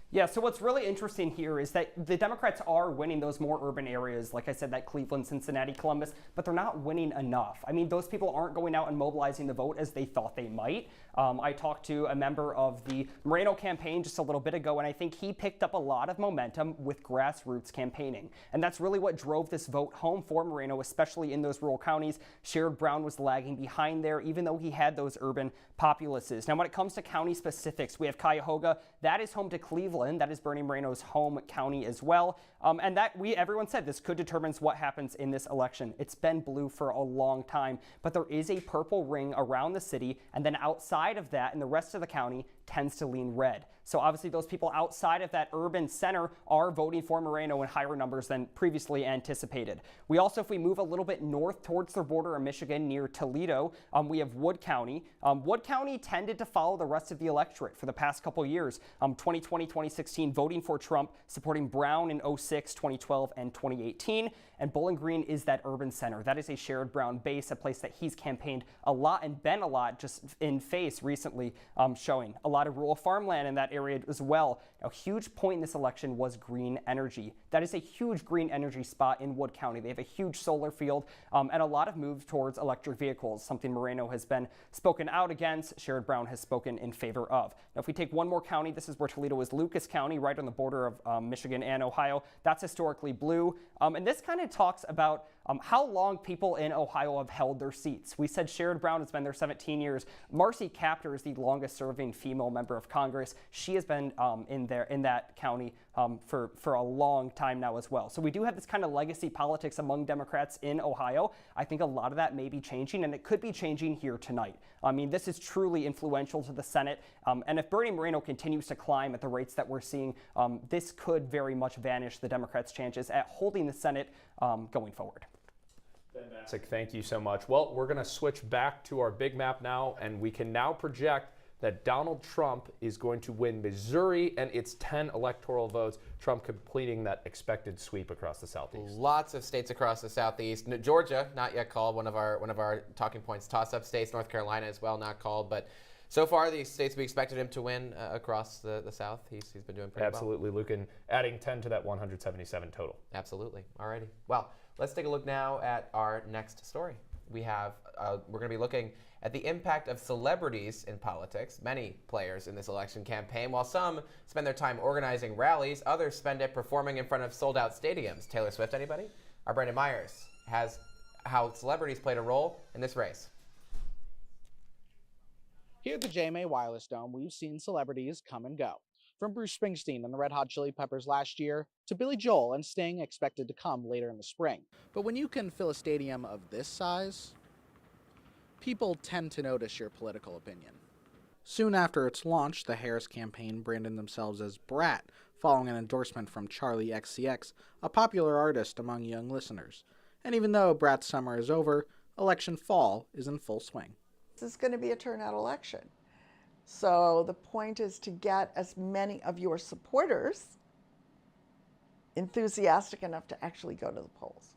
Yeah, so what's really interesting here is that the Democrats are winning those more urban areas, like I said, that Cleveland, Cincinnati, Columbus, but they're not winning enough. I mean, those people aren't going out and mobilizing the vote as they thought they might. I talked to a member of the Moreno campaign just a little bit ago, and I think he picked up a lot of momentum with grassroots campaigning. And that's really what drove this vote home for Moreno, especially in those rural counties. Sherrod Brown was lagging behind there, even though he had those urban populaces. Now, when it comes to county specifics, we have Cuyahoga. That is home to Cleveland. That is Bernie Moreno's home county as well. And that everyone said this could determine what happens in this election. It's been blue for a long time, but there is a purple ring around the city, and then outside of that, and the rest of the county tends to lean red. So obviously those people outside of that urban center are voting for Moreno in higher numbers than previously anticipated. We also, if we move a little bit north towards the border of Michigan near Toledo, we have Wood County. Wood County tended to follow the rest of the electorate for the past couple years. 2020, 2016, voting for Trump, supporting Brown in 06, 2012, and 2018. And Bowling Green is that urban center. That is a Sherrod Brown base, a place that he's campaigned a lot and been a lot just in face recently, showing a lot of rural farmland in that area as well. A huge point in this election was green energy. That is a huge green energy spot in Wood County. They have a huge solar field and a lot of moves towards electric vehicles, something Moreno has been spoken out against, Sherrod Brown has spoken in favor of. Now, if we take one more county, this is where Toledo is, Lucas County, right on the border of Michigan and Ohio. That's historically blue. And this kind of talks about how long people in Ohio have held their seats. We said Sherrod Brown has been there 17 years. Marcy Kaptur is the longest serving female member of Congress. She has been in that county for a long time now as well. So we do have this kind of legacy politics among Democrats in Ohio. I think a lot of that may be changing, and it could be changing here tonight. I mean, this is truly influential to the Senate, and if Bernie Moreno continues to climb at the rates that we're seeing, this could very much vanish the Democrats' chances at holding the Senate going forward. Fantastic. Thank you so much. Well, we're going to switch back to our big map now, and we can now project that Donald Trump is going to win Missouri and its 10 electoral votes, Trump completing that expected sweep across the Southeast. Lots of states across the Southeast. Georgia, not yet called, one of our talking points, toss-up states. North Carolina as well, not called, but so far these states we expected him to win across the South. He's been doing pretty well. Absolutely, Luke, and adding 10 to that 177 total. Absolutely. Alrighty. Well, let's take a look now at our next story. We're going to be looking at the impact of celebrities in politics. Many players in this election campaign. While some spend their time organizing rallies, others spend it performing in front of sold-out stadiums. Taylor Swift, anybody? Our Brandon Myers has how celebrities played a role in this race. Here at the JMA Wireless Dome, we've seen celebrities come and go. From Bruce Springsteen and the Red Hot Chili Peppers last year, to Billy Joel and Sting expected to come later in the spring. But when you can fill a stadium of this size, people tend to notice your political opinion. Soon after its launch, the Harris campaign branded themselves as Brat, following an endorsement from Charlie XCX, a popular artist among young listeners. And even though Brat's summer is over, election fall is in full swing. This is going to be a turnout election. So the point is to get as many of your supporters enthusiastic enough to actually go to the polls.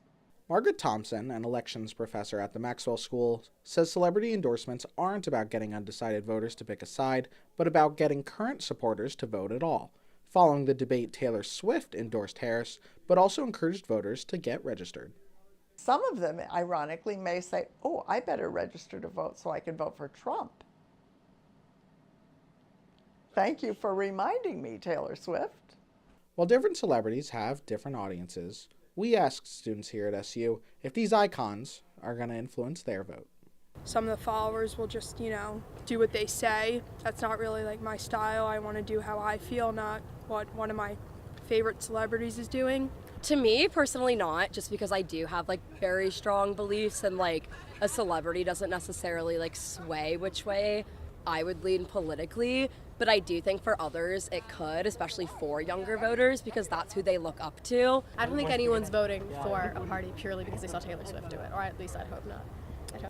Margaret Thompson, an elections professor at the Maxwell School, says celebrity endorsements aren't about getting undecided voters to pick a side, but about getting current supporters to vote at all. Following the debate, Taylor Swift endorsed Harris, but also encouraged voters to get registered. Some of them, ironically, may say, oh, I better register to vote so I can vote for Trump. Thank you for reminding me, Taylor Swift. While different celebrities have different audiences, we asked students here at SU if these icons are going to influence their vote. Some of the followers will just, do what they say. That's not really like my style. I want to do how I feel, not what one of my favorite celebrities is doing. To me, personally not, just because I do have very strong beliefs and a celebrity doesn't necessarily sway which way I would lean politically. But I do think for others it could, especially for younger voters, because that's who they look up to. I don't think anyone's voting for a party purely because they saw Taylor Swift do it, or at least I'd hope not.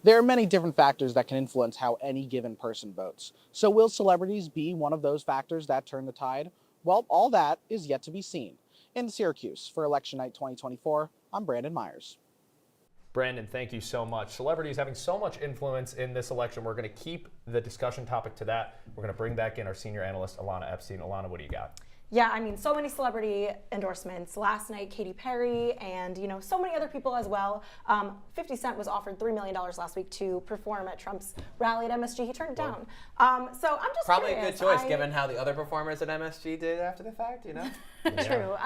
There are many different factors that can influence how any given person votes. So will celebrities be one of those factors that turn the tide? Well, all that is yet to be seen. In Syracuse for Election Night 2024, I'm Brandon Myers. Brandon, thank you so much. Celebrities having so much influence in this election. We're going to keep the discussion topic to that. We're going to bring back in our senior analyst, Alana Epstein. Alana, what do you got? Yeah, so many celebrity endorsements. Last night, Katy Perry and, so many other people as well. 50 Cent was offered $3 million last week to perform at Trump's rally at MSG. He turned it down. So I'm just probably curious. A good choice given how the other performers at MSG did after the fact, True.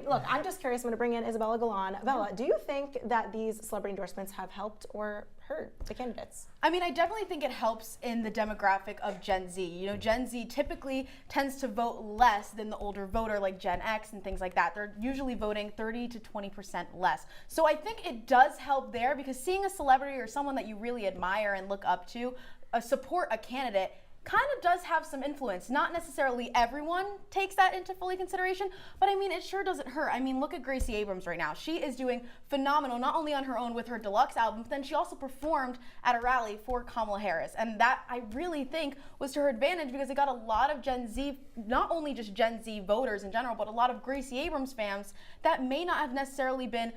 Look, I'm just curious. I'm going to bring in Isabella Galan. Bella, do you think that these celebrity endorsements have helped or hurt the candidates? I definitely think it helps in the demographic of Gen Z. Gen Z typically tends to vote less than the older voter like Gen X and things like that. They're usually voting 30 to 20% less. So I think it does help there because seeing a celebrity or someone that you really admire and look up to support a candidate kind of does have some influence. Not necessarily everyone takes that into fully consideration, but it sure doesn't hurt. Look at Gracie Abrams right now. She is doing phenomenal, not only on her own with her deluxe album, but then she also performed at a rally for Kamala Harris. And that I really think was to her advantage because it got a lot of Gen Z, not only just Gen Z voters in general, but a lot of Gracie Abrams fans that may not have necessarily been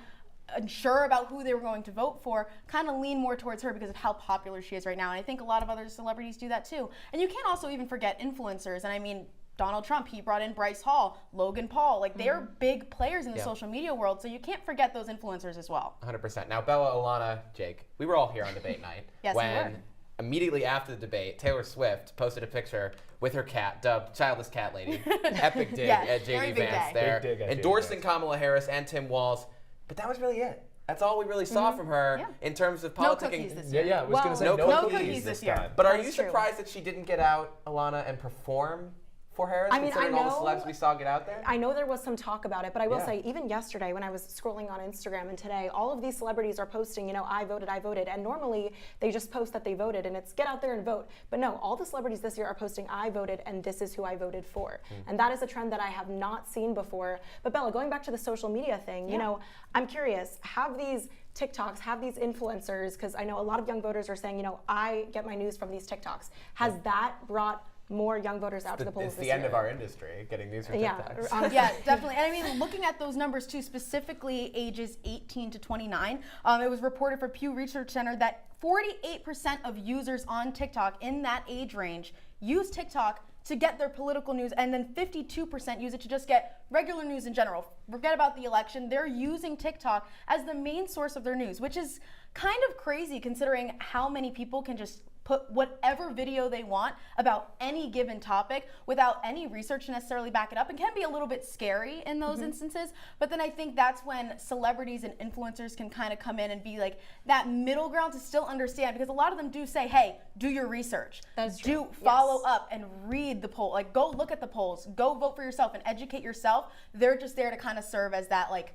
unsure about who they were going to vote for, kind of lean more towards her because of how popular she is right now. And I think a lot of other celebrities do that too. And you can't also even forget influencers. And Donald Trump, he brought in Bryce Hall, Logan Paul. They're big players in the social media world, so you can't forget those influencers as well. 100%. Now, Bella, Alana, Jake, we were all here on debate night. Yes, when we were. Immediately after the debate, Taylor Swift posted a picture with her cat, dubbed Childless Cat Lady. Epic dig at JD Vance there. Big dig at endorsing JD Vance. Kamala Harris and Tim Walz. But that was really it. That's all we really saw from her in terms of politicking. No cookies this year. Yeah, I was going to say no cookies this time. But are you surprised that she didn't get out, Alana, and perform for Harris, considering all the celebs we saw get out there? I know there was some talk about it, but I will say, even yesterday when I was scrolling on Instagram and today, all of these celebrities are posting, you know, I voted, and normally they just post that they voted and it's get out there and vote. But no, all the celebrities this year are posting I voted and this is who I voted for. And that is a trend that I have not seen before. But Bella, going back to the social media thing, you know, I'm curious, have these TikToks, have these influencers, because I know a lot of young voters are saying, you know, I get my news from these TikToks. Has that brought more young voters out to the polls It's this the end year? of our industry, getting news from TikToks. Yeah, definitely. And I mean, looking at those numbers too, specifically ages 18 to 29, it was reported for Pew Research Center that 48% of users on TikTok in that age range use TikTok to get their political news, and then 52% use it to just get regular news in general. Forget about the election. They're using TikTok as the main source of their news, which is kind of crazy considering how many people can just put whatever video they want about any given topic without any research to necessarily back it up, and can be a little bit scary in those instances. But then I think that's when celebrities and influencers can kind of come in and be like that middle ground to still understand, because a lot of them do say, hey, do your research. That's true. Follow up and read the poll. Like, go look at the polls, go vote for yourself and educate yourself. They're just there to kind of serve as that, like,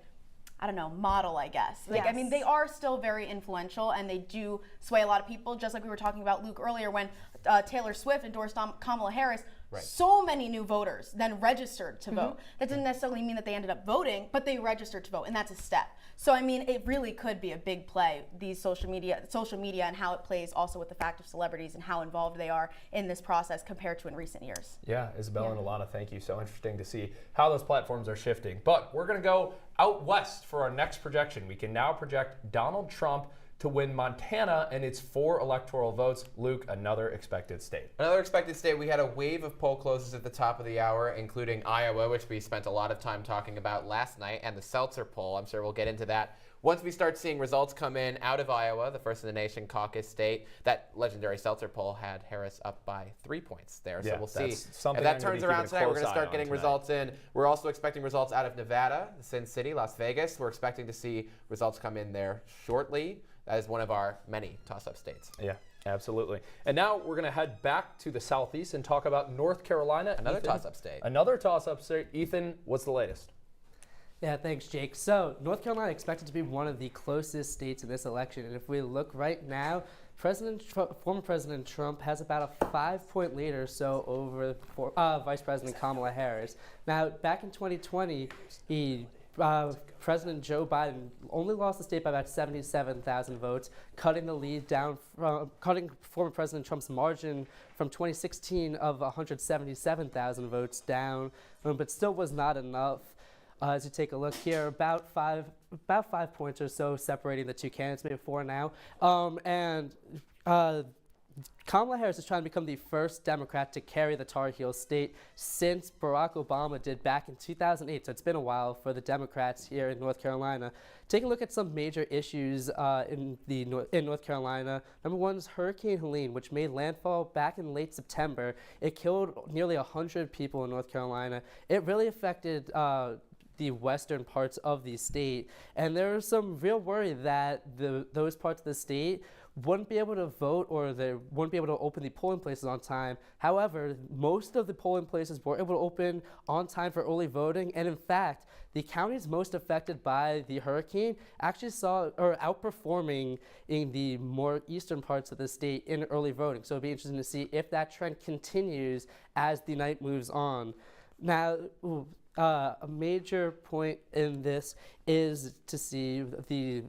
I don't know, model, I guess. Like, I mean, they are still very influential and they do sway a lot of people, just like we were talking about, Luke, earlier when Taylor Swift endorsed Kamala Harris. So many new voters then registered to vote. That didn't necessarily mean that they ended up voting, but they registered to vote, and that's a step. So I mean, it really could be a big play, these social media and how it plays also with the fact of celebrities and how involved they are in this process compared to in recent years. Yeah, Isabella and Alana, thank you. So interesting to see how those platforms are shifting. But we're going to go out west for our next projection. We can now project Donald Trump to win Montana and its 4 electoral votes. Luke, another expected state. Another expected state. We had a wave of poll closes at the top of the hour, including Iowa, which we spent a lot of time talking about last night, and the Seltzer poll. I'm sure we'll get into that once we start seeing results come in out of Iowa, the first in the nation caucus state. That legendary Seltzer poll had Harris up by 3 points there. So we'll see if that turns around tonight. We're going to start getting results in. We're also expecting results out of Nevada, Sin City, Las Vegas. We're expecting to see results come in there shortly. That is one of our many toss-up states. Yeah, absolutely. And now we're going to head back to the southeast and talk about North Carolina. Another toss-up state. Another toss-up state. Ethan, what's the latest? Yeah, thanks, Jake. So North Carolina expected to be one of the closest states in this election. And if we look right now, former President Trump has about a 5-point lead or so over Vice President Kamala Harris. Now, back in 2020, President Joe Biden only lost the state by about 77,000 votes, cutting the lead down from cutting former President Trump's margin from 2016 of 177,000 votes down, but still was not enough. As you take a look here, about five points or so separating the two candidates, maybe 4 now, and Kamala Harris is trying to become the first Democrat to carry the Tar Heel state since Barack Obama did back in 2008. So it's been a while for the Democrats here in North Carolina. Take a look at some major issues in North Carolina. Number one is Hurricane Helene, which made landfall back in late September. It killed nearly 100 people in North Carolina. It really affected the western parts of the state, and there was some real worry that those parts of the state wouldn't be able to vote, or they wouldn't be able to open the polling places on time. However, most of the polling places were able to open on time for early voting, and in fact, the counties most affected by the hurricane actually outperforming in the more eastern parts of the state in early voting. So it'll be interesting to see if that trend continues as the night moves on. Now, a major point in this is to see the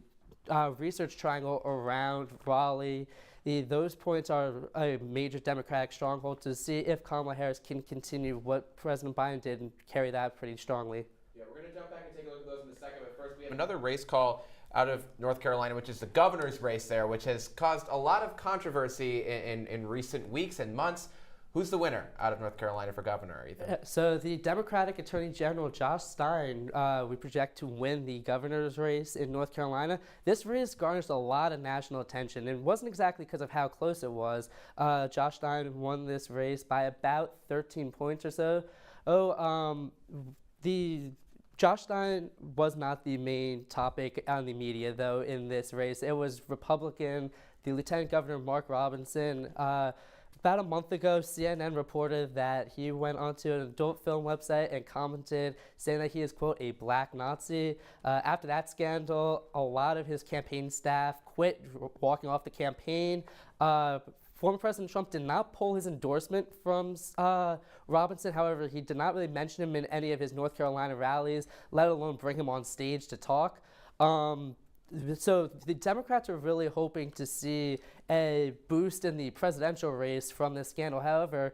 research triangle around Raleigh. Those points are a major Democratic stronghold to see if Kamala Harris can continue what President Biden did and carry that pretty strongly. Yeah, we're going to jump back and take a look at those in a second, but first we have another race call out of North Carolina, which is the governor's race there, which has caused a lot of controversy in recent weeks and months. Who's the winner out of North Carolina for governor, Ethan? So the Democratic Attorney General Josh Stein, we project to win the governor's race in North Carolina. This race garnished a lot of national attention. It wasn't exactly because of how close it was. Josh Stein won this race by about 13 points or so. Josh Stein was not the main topic on the media, though, in this race. It was Republican, the Lieutenant Governor Mark Robinson. About a month ago, CNN reported that he went onto an adult film website and commented saying that he is, quote, a black Nazi. After that scandal, a lot of his campaign staff quit walking off the campaign. Former President Trump did not pull his endorsement from Robinson. However, he did not really mention him in any of his North Carolina rallies, let alone bring him on stage to talk. So the Democrats are really hoping to see a boost in the presidential race from this scandal. However,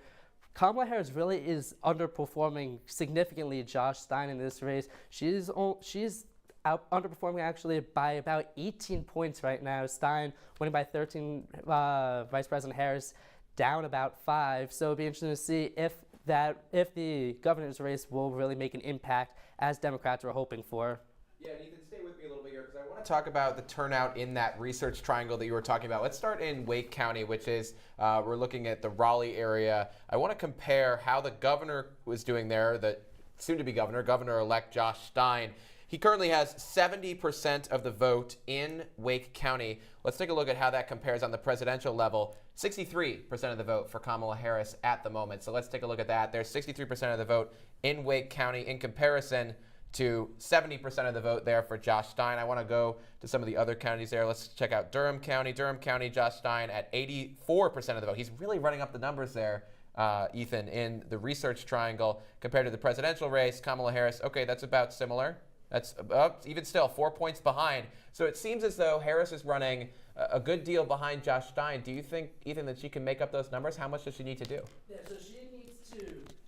Kamala Harris really is underperforming significantly Josh Stein in this race. She's underperforming actually by about 18 points right now. Stein winning by 13, Vice President Harris down about 5. So it'll be interesting to see if the governor's race will really make an impact as Democrats were hoping for. Yeah, Ethan, stay with me a little bit here because I want to talk about the turnout in that research triangle that you were talking about. Let's start in Wake County, which is, we're looking at the Raleigh area. I want to compare how the governor was doing there, the soon-to-be Governor-elect Josh Stein. He currently has 70% of the vote in Wake County. Let's take a look at how that compares on the presidential level. 63% of the vote for Kamala Harris at the moment. So let's take a look at that. There's 63% of the vote in Wake County in comparison to 70% of the vote there for Josh Stein. I want to go to some of the other counties there. Let's check out Durham County. Durham County, Josh Stein at 84% of the vote. He's really running up the numbers there, Ethan, in the research triangle compared to the presidential race. Kamala Harris, okay, that's about similar. That's even still 4 points behind. So it seems as though Harris is running a good deal behind Josh Stein. Do you think, Ethan, that she can make up those numbers? How much does she need to do? Yeah, so she needs to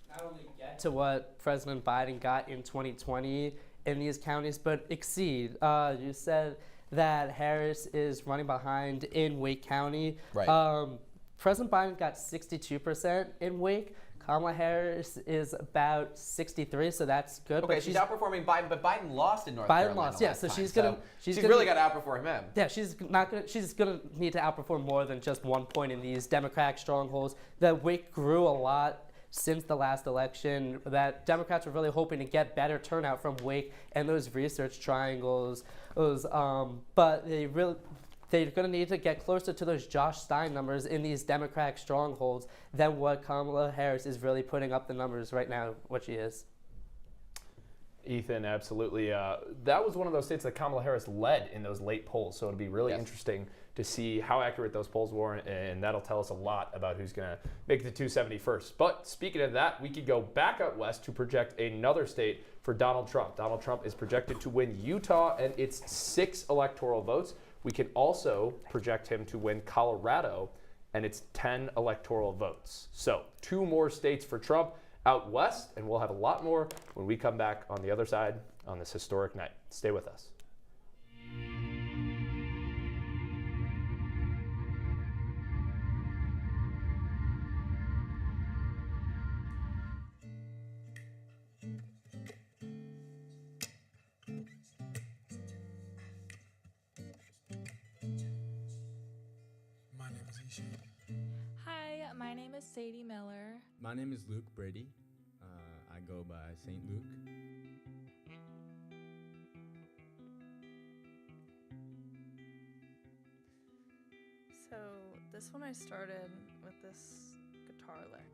not only get to what President Biden got in 2020 in these counties, but exceed. You said that Harris is running behind in Wake County. Right. President Biden got 62% in Wake. Kamala Harris is about 63, so that's good. Okay, but she's outperforming Biden, but Biden lost in North Biden Carolina. lost, yeah. So she's really got to outperform him. Yeah, she's gonna need to outperform more than just 1 point in these Democratic strongholds. The Wake grew a lot since the last election. That Democrats were really hoping to get better turnout from Wake and those research triangles. But they're going to need to get closer to those Josh Stein numbers in these Democratic strongholds than what Kamala Harris is really putting up the numbers right now, what she is. Ethan, absolutely. That was one of those states that Kamala Harris led in those late polls, so it'll be really interesting to see how accurate those polls were, and that'll tell us a lot about who's going to make the 270 first. But speaking of that, we could go back out west to project another state for Donald Trump. Donald Trump is projected to win Utah and its 6 electoral votes. We can also project him to win Colorado and its 10 electoral votes. So 2 more states for Trump out west, and we'll have a lot more when we come back on the other side on this historic night. Stay with us. Hi, my name is Sadie Miller. My name is Luke Brady. I go by St. Luke. So this one I started with this guitar lick.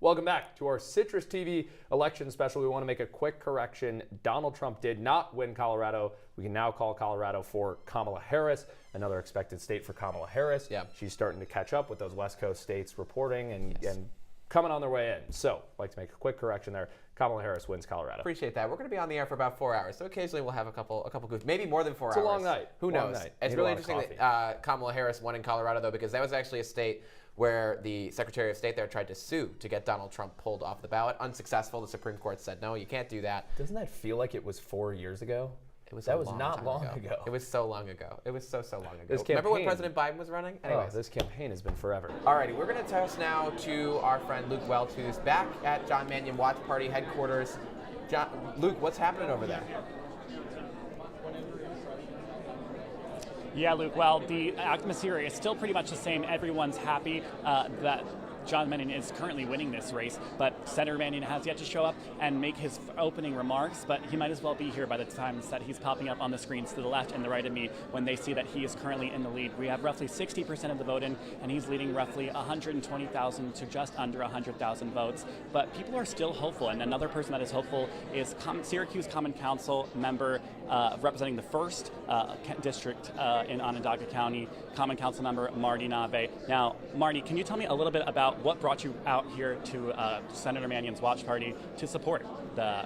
Welcome back to our Citrus TV election special. We want to make a quick correction. Donald Trump did not win Colorado. We can now call Colorado for Kamala Harris, another expected state for Kamala Harris. Yeah. She's starting to catch up with those West Coast states reporting and coming on their way in. So, I'd like to make a quick correction there. Kamala Harris wins Colorado. Appreciate that. We're going to be on the air for about 4 hours, so occasionally we'll have a couple goofs, maybe more than 4 hours. It's a long night. Who Long knows? night. It's Need really a lot of interesting that Kamala Harris won in Colorado, though, because that was actually a state where the Secretary of State there tried to sue to get Donald Trump pulled off the ballot. Unsuccessful. The Supreme Court said, no, you can't do that. Doesn't that feel like it was 4 years ago? That was not long ago. It was so long ago. It was so long ago. This Remember when campaign- President Biden was running? Anyways. Oh, this campaign has been forever. Alrighty, we're going to toss now to our friend Luke Welch, who's back at John Mannion Watch Party headquarters. Luke, what's happening over there? Yeah, Luke, well, the atmosphere is still pretty much the same. Everyone's happy that John Mannion is currently winning this race, but Senator Mannion has yet to show up and make his opening remarks, but he might as well be here by the time that he's popping up on the screens to the left and the right of me when they see that he is currently in the lead. We have roughly 60% of the vote in, and he's leading roughly 120,000 to just under 100,000 votes, but people are still hopeful, and another person that is hopeful is Syracuse Common Council member representing the 1st district in Onondaga County, Common Council member Marty Nave. Now, Marty, can you tell me a little bit about what brought you out here to Senator Mannion's watch party to support the...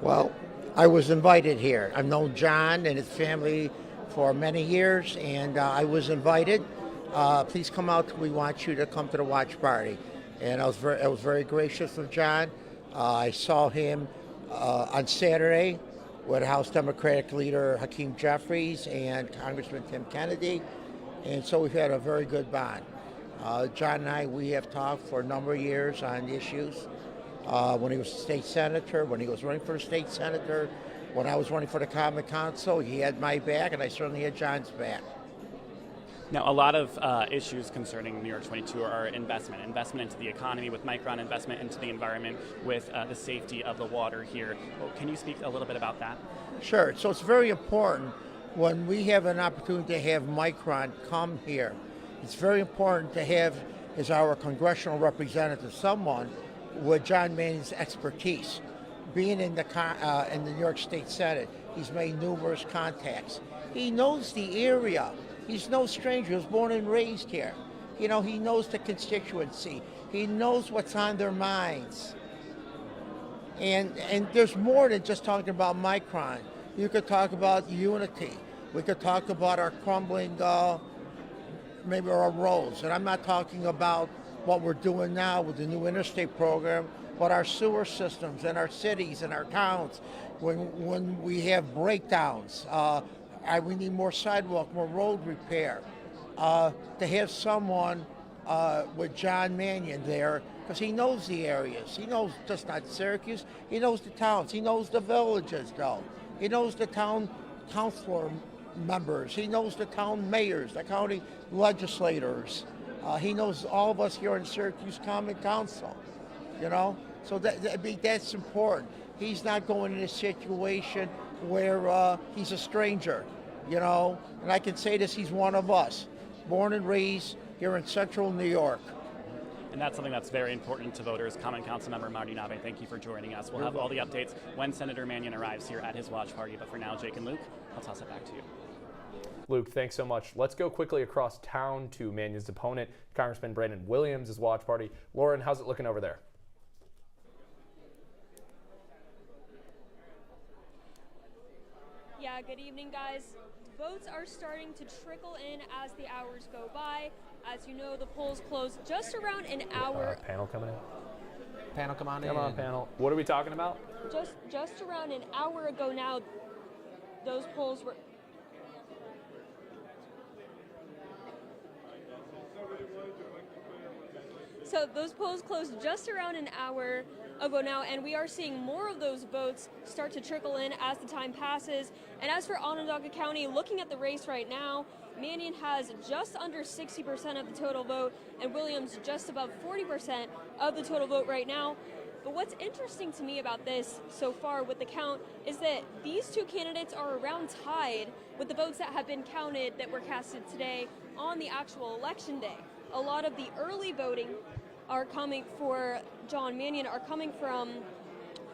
Well, I was invited here. I've known John and his family for many years, and I was invited. Please come out. We want you to come to the watch party. And I was very gracious of John. I saw him on Saturday with House Democratic leader Hakeem Jeffries and Congressman Tim Kennedy, and so we've had a very good bond. John and I, we have talked for a number of years on issues. When he was state senator, when he was running for state senator, when I was running for the Common Council, he had my back, and I certainly had John's back. Now, a lot of issues concerning New York 22 are investment into the economy with Micron, investment into the environment with the safety of the water here. Well, can you speak a little bit about that? Sure. So it's very important when we have an opportunity to have Micron come here. It's very important to have, as our congressional representative, someone with John Mannion's expertise. Being in the New York State Senate, he's made numerous contacts. He knows the area. He's no stranger. He was born and raised here. You know, he knows the constituency. He knows what's on their minds. And there's more than just talking about Micron. You could talk about unity. We could talk about our crumbling, maybe our roads. And I'm not talking about what we're doing now with the new interstate program, but our sewer systems and our cities and our towns. When we have breakdowns, we need more sidewalk, more road repair. To have someone with John Mannion there, because he knows the areas. He knows just not Syracuse, he knows the towns, he knows the villages though. He knows the town councilor members, he knows the town mayors, the county legislators. He knows all of us here in Syracuse Common Council, you know? So that's important. He's not going in a situation where he's a stranger, you know? And I can say this, he's one of us, born and raised here in central New York. And that's something that's very important to voters. Common Council member Marty Nave, thank you for joining us. We'll have all the updates when Senator Mannion arrives here at his watch party. But for now, Jake and Luke, I'll toss it back to you. Luke, thanks so much. Let's go quickly across town to Mannion's opponent, Congressman Brandon Williams' watch party. Lauren, how's it looking over there? Yeah, good evening, guys. Votes are starting to trickle in as the hours go by. As you know, the polls close just around an hour. Panel coming in. Panel, come on in. Come on, panel. What are we talking about? Just around an hour ago now, those polls were. So those polls closed just around an hour ago now, and we are seeing more of those votes start to trickle in as the time passes. And as for Onondaga County, looking at the race right now, Mannion has just under 60% of the total vote, and Williams just above 40% of the total vote right now. But what's interesting to me about this so far with the count is that these two candidates are around tied with the votes that have been counted that were casted today on the actual election day. A lot of the early voting are coming for John Mannion are coming from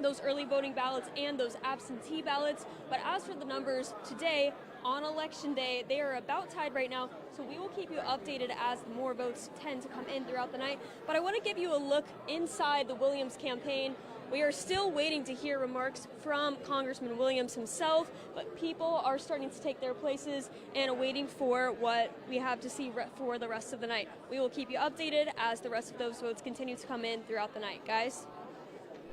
those early voting ballots and those absentee ballots. But as for the numbers today, on Election Day, they are about tied right now, so we will keep you updated as more votes tend to come in throughout the night. But I want to give you a look inside the Williams campaign. We are still waiting to hear remarks from Congressman Williams himself, but people are starting to take their places and waiting for what we have to see for the rest of the night. We will keep you updated as the rest of those votes continue to come in throughout the night, guys.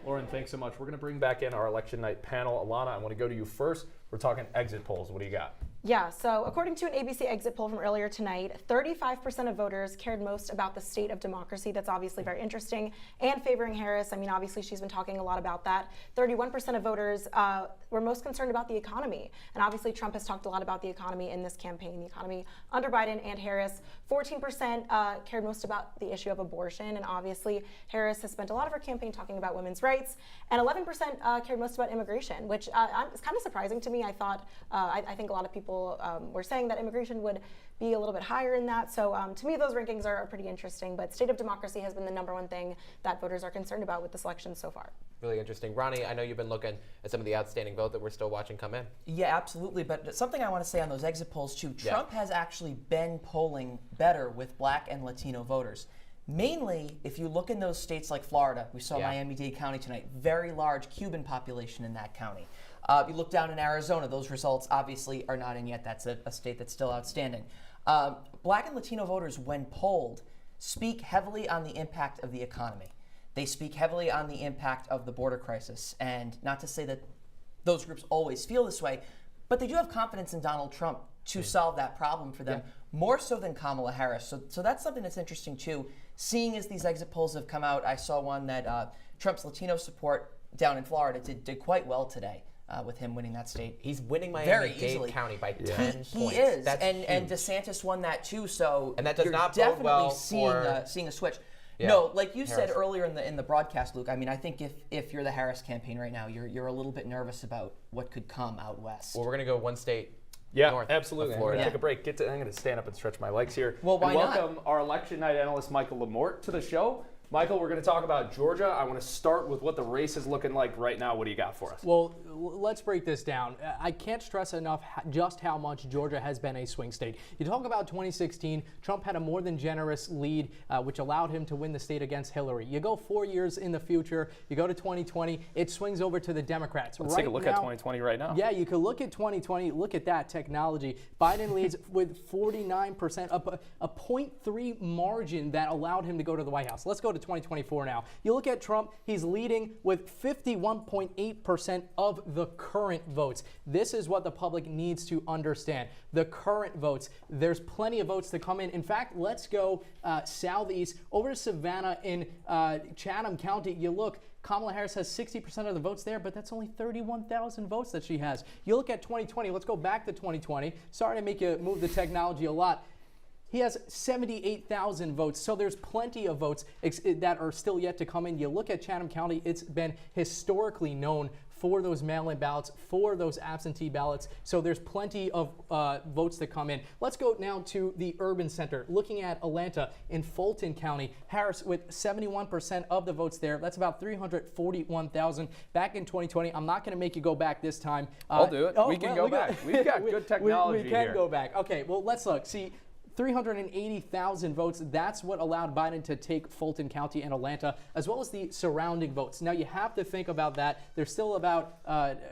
Lauren, thanks so much. We're going to bring back in our election night panel. Alana, I want to go to you first. We're talking exit polls. What do you got? Yeah, so according to an ABC exit poll from earlier tonight, 35% of voters cared most about the state of democracy. That's obviously very interesting. And favoring Harris, I mean, obviously she's been talking a lot about that. 31% of voters were most concerned about the economy. And obviously Trump has talked a lot about the economy in this campaign, the economy under Biden and Harris. 14% cared most about the issue of abortion. And obviously Harris has spent a lot of her campaign talking about women's rights. And 11% cared most about immigration, which is kind of surprising to me. I thought, I think a lot of people were saying that immigration would be a little bit higher in that. So to me, those rankings are pretty interesting. But state of democracy has been the #1 thing that voters are concerned about with this election so far. Really interesting. Ronnie, I know you've been looking at some of the outstanding vote that we're still watching come in. Yeah, absolutely. But something I want to say on those exit polls, too. Trump has actually been polling better with Black and Latino voters. Mainly, if you look in those states like Florida, we saw Miami-Dade County tonight, very large Cuban population in that county. You look down in Arizona, those results obviously are not in yet. That's a state that's still outstanding. Black and Latino voters, when polled, speak heavily on the impact of the economy. They speak heavily on the impact of the border crisis. And not to say that those groups always feel this way, but they do have confidence in Donald Trump to solve that problem for them, more so than Kamala Harris. So that's something that's interesting, too. Seeing as these exit polls have come out, I saw one that Trump's Latino support down in Florida did quite well today. With him winning that state. He's winning Miami-Dade County by 10 points. He is, That's and DeSantis won that too, so and that does you're not bode definitely well seeing a switch. Yeah. No, like you Harris. said earlier in the broadcast, Luke, I mean, I think if you're the Harris campaign right now, you're a little bit nervous about what could come out west. Well, we're going to go one state north absolutely. I'm going to take a break. I'm going to stand up and stretch my legs here. Well, why not? Welcome our election night analyst, Michael Lamort, to the show. Michael, we're going to talk about Georgia. I want to start with what the race is looking like right now. What do you got for us? Well, let's break this down. I can't stress enough just how much Georgia has been a swing state. You talk about 2016, Trump had a more than generous lead, which allowed him to win the state against Hillary. You go 4 years in the future, you go to 2020, it swings over to the Democrats. Let's take a look at 2020 right now. Yeah, you could look at 2020, look at that technology. Biden leads with 49%, a 0.3 margin that allowed him to go to the White House. Let's go to 2024 now. You look at Trump, he's leading with 51.8% of the current votes. This is what the public needs to understand. The current votes. There's plenty of votes to come in. In fact, let's go southeast over to Savannah in Chatham County. You look, Kamala Harris has 60% of the votes there, but that's only 31,000 votes that she has. You look at 2020. Let's go back to 2020. Sorry to make you move the technology a lot. He has 78,000 votes, so there's plenty of votes that are still yet to come in. You look at Chatham County, it's been historically known for those mail-in ballots, for those absentee ballots, so there's plenty of votes that come in. Let's go now to the urban center. Looking at Atlanta in Fulton County, Harris with 71% of the votes there. That's about 341,000 back in 2020. I'm not going to make you go back this time. I'll do it. We can go back. We've got good technology We can here. go back. Okay, well, let's look. See, 380,000 votes. That's what allowed Biden to take Fulton County and Atlanta, as well as the surrounding votes. Now, you have to think about that. There's still about,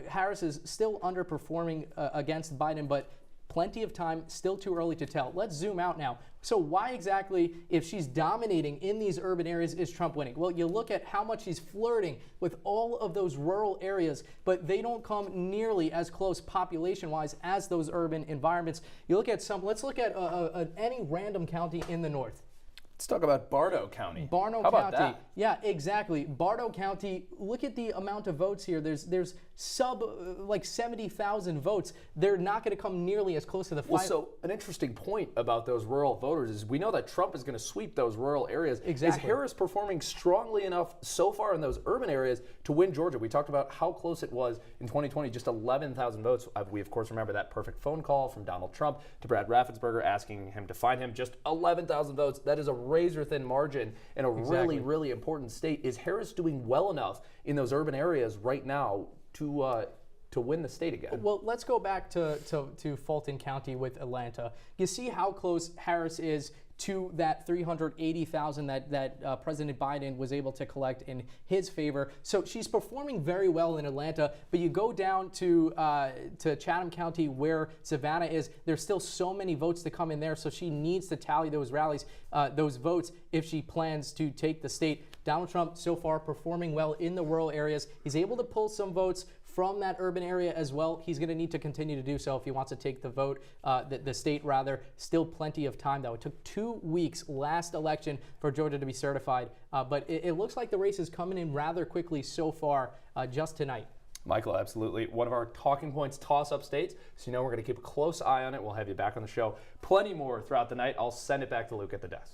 Harris is still underperforming against Biden, but plenty of time, still too early to tell. Let's zoom out now. So why exactly, if she's dominating in these urban areas, is Trump winning? Well, you look at how much he's flirting with all of those rural areas, but they don't come nearly as close population-wise as those urban environments. You look at some, let's look at any random county in the north. Let's talk about Bartow County. Bartow How about County. that? Yeah, exactly. Bartow County, look at the amount of votes here. There's like 70,000 votes, they're not going to come nearly as close to the Well, so an interesting point about those rural voters is we know that Trump is going to sweep those rural areas. Exactly. Is Harris performing strongly enough so far in those urban areas to win Georgia? We talked about how close it was in 2020, just 11,000 votes. We, of course, remember that perfect phone call from Donald Trump to Brad Raffensperger asking him to find him. Just 11,000 votes. That is a razor-thin margin in a really, really important state. Is Harris doing well enough in those urban areas right now to win the state again? Well, let's go back to Fulton County with Atlanta. You see how close Harris is to that 380,000 that President Biden was able to collect in his favor. So she's performing very well in Atlanta, but you go down to Chatham County where Savannah is, there's still so many votes to come in there, so she needs to tally those those votes if she plans to take the state. Donald Trump so far performing well in the rural areas. He's able to pull some votes from that urban area as well. He's going to need to continue to do so if he wants to take the vote, the state rather. Still plenty of time though. It took 2 weeks last election for Georgia to be certified, but it looks like the race is coming in rather quickly so far just tonight. Michael, absolutely. One of our talking points, toss-up states. So you know we're going to keep a close eye on it. We'll have you back on the show. Plenty more throughout the night. I'll send it back to Luke at the desk.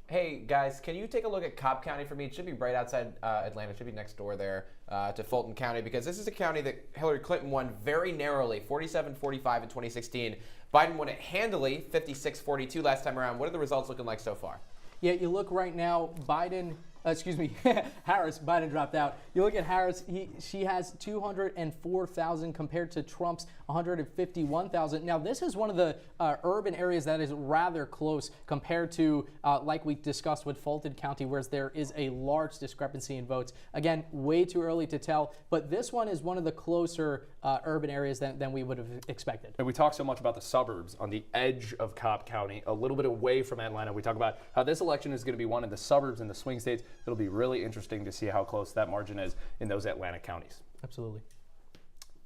Hey guys, can you take a look at Cobb County for me? It should be right outside Atlanta. It should be next door there to Fulton County, because this is a county that Hillary Clinton won very narrowly, 47-45 in 2016. Biden won it handily, 56-42 last time around. What are the results looking like so far? Yeah, you look right now, Harris, Biden dropped out. You look at Harris, she has 204,000 compared to Trump's 151,000. Now, this is one of the urban areas that is rather close compared to, like we discussed with Fulton County, where there is a large discrepancy in votes. Again, way too early to tell, but this one is one of the closer urban areas than we would have expected. And we talk so much about the suburbs on the edge of Cobb County, a little bit away from Atlanta. We talk about how this election is going to be won in the suburbs and the swing states. It'll be really interesting to see how close that margin is in those Atlanta counties. Absolutely.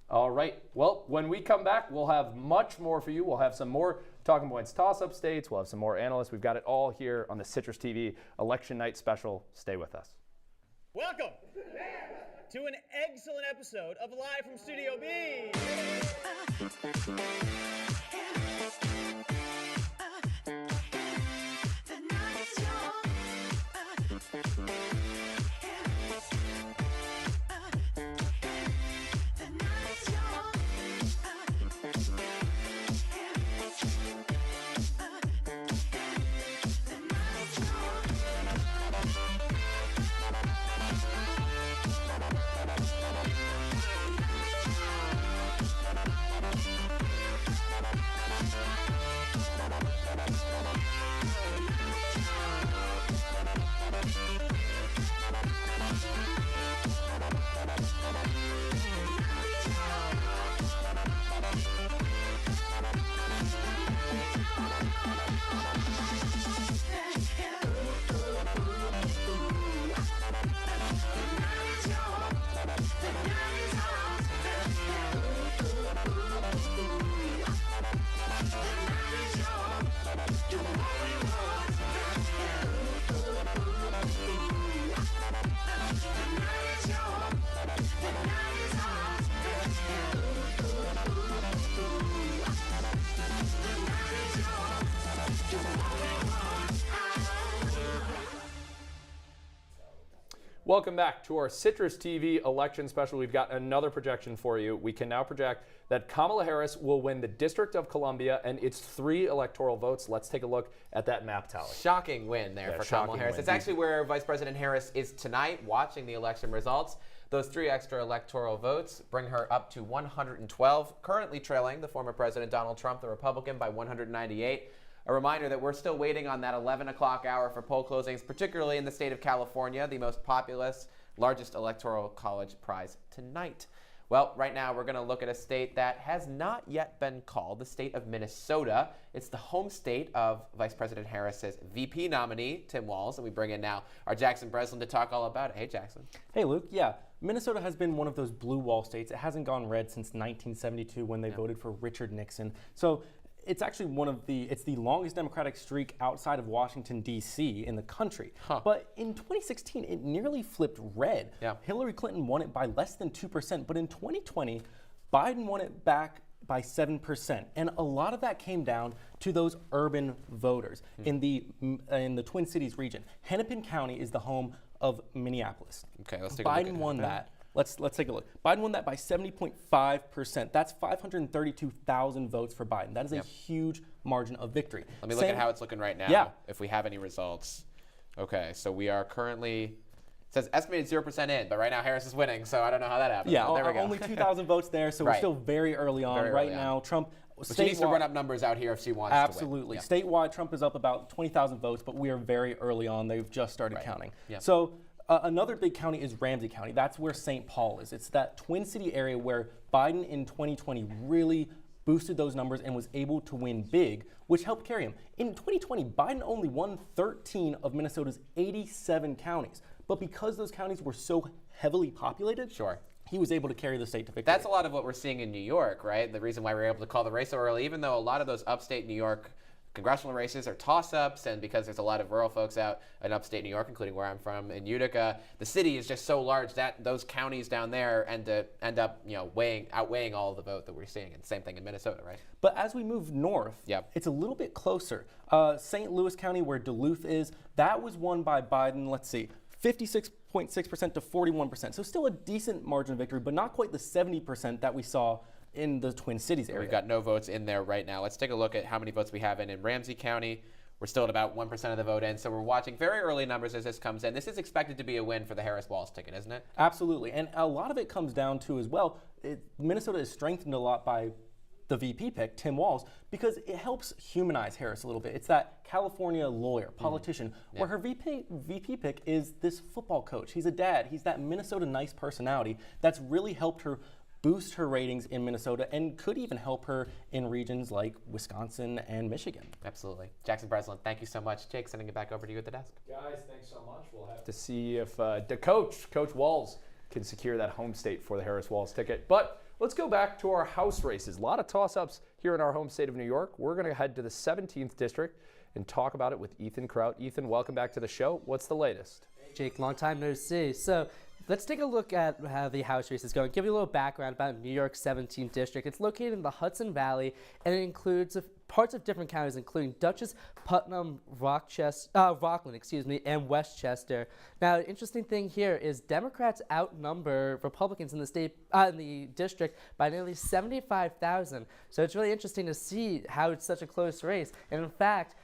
All right. Well, when we come back, we'll have much more for you. We'll have some more talking points, toss-up states. We'll have some more analysts. We've got it all here on the Citrus TV Election Night special. Stay with us. Welcome to an excellent episode of Live from Studio B. Welcome back to our Citrus TV election special. We've got another projection for you. We can now project that Kamala Harris will win the District of Columbia and its 3 electoral votes. Let's take a look at that map tally. Shocking win there for Kamala Harris. It's actually where Vice President Harris is tonight, watching the election results. Those 3 extra electoral votes bring her up to 112, currently trailing the former President Donald Trump, the Republican, by 198. A reminder that we're still waiting on that 11 o'clock hour for poll closings, particularly in the state of California, the most populous, largest electoral college prize tonight. Well, right now we're going to look at a state that has not yet been called, the state of Minnesota. It's the home state of Vice President Harris's VP nominee, Tim Walz, and we bring in now our Jackson Breslin to talk all about it. Hey, Jackson. Hey, Luke. Yeah, Minnesota has been one of those blue wall states. It hasn't gone red since 1972 when they voted for Richard Nixon. So it's actually it's the longest Democratic streak outside of Washington, D.C. in the country. But in 2016, it nearly flipped red. Hillary Clinton won it by less than 2%, but in 2020, Biden won it back by 7%. And a lot of that came down to those urban voters in the Twin Cities region. Hennepin County is the home of Minneapolis. Okay, let's take a look at Biden won Hennepin. that. Let's take a look. Biden won that by 70.5%. That's 532,000 votes for Biden. That is a huge margin of victory. Let me look at how it's looking right now, if we have any results. Okay, so we are currently, it says estimated 0% in, but right now Harris is winning, so I don't know how that happened. Yeah, there we go. only 2,000 votes there, so we're still very early on. Right now, Trump... But she needs to run up numbers out here if she wants to win. Absolutely. Statewide, Trump is up about 20,000 votes, but we are very early on. They've just started counting. So another big county is Ramsey County. That's where St. Paul is. It's that Twin City area where Biden in 2020 really boosted those numbers and was able to win big, which helped carry him. In 2020, Biden only won 13 of Minnesota's 87 counties. But because those counties were so heavily populated, he was able to carry the state to victory. That's a lot of what we're seeing in New York, right? The reason why we're able to call the race so early, even though a lot of those upstate New York congressional races are toss-ups, and because there's a lot of rural folks out in upstate New York, including where I'm from in Utica, the city is just so large that those counties down there end up outweighing all of the vote that we're seeing. And same thing in Minnesota, right? But as we move north, it's a little bit closer. St. Louis County, where Duluth is, that was won by Biden, let's see, 56.6% to 41%. So still a decent margin of victory, but not quite the 70% that we saw in the Twin Cities area. We've got no votes in there right now. Let's take a look at how many votes we have in Ramsey County. We're still at about 1% of the vote in, so we're watching very early numbers as this comes in. This is expected to be a win for the Harris-Walz ticket, isn't it? Absolutely, and a lot of it comes down to as well, Minnesota is strengthened a lot by the VP pick, Tim Walz, because it helps humanize Harris a little bit. It's that California lawyer, politician, where her VP pick is this football coach. He's a dad. He's that Minnesota nice personality that's really helped her boost her ratings in Minnesota and could even help her in regions like Wisconsin and Michigan. Absolutely. Jackson Breslin, thank you so much. Jake, sending it back over to you at the desk. Guys, thanks so much. We'll have to see if the Coach Walz, can secure that home state for the Harris-Walz ticket. But let's go back to our House races. A lot of toss-ups here in our home state of New York. We're going to head to the 17th district and talk about it with Ethan Kraut. Ethan, welcome back to the show. What's the latest? Jake, long time no see. So let's take a look at how the House race is going. Give you a little background about New York's 17th district. It's located in the Hudson Valley, and it includes parts of different counties, including Dutchess, Putnam, Rockland, and Westchester. Now, the interesting thing here is Democrats outnumber Republicans in the district by nearly 75,000. So it's really interesting to see how it's such a close race. And in fact,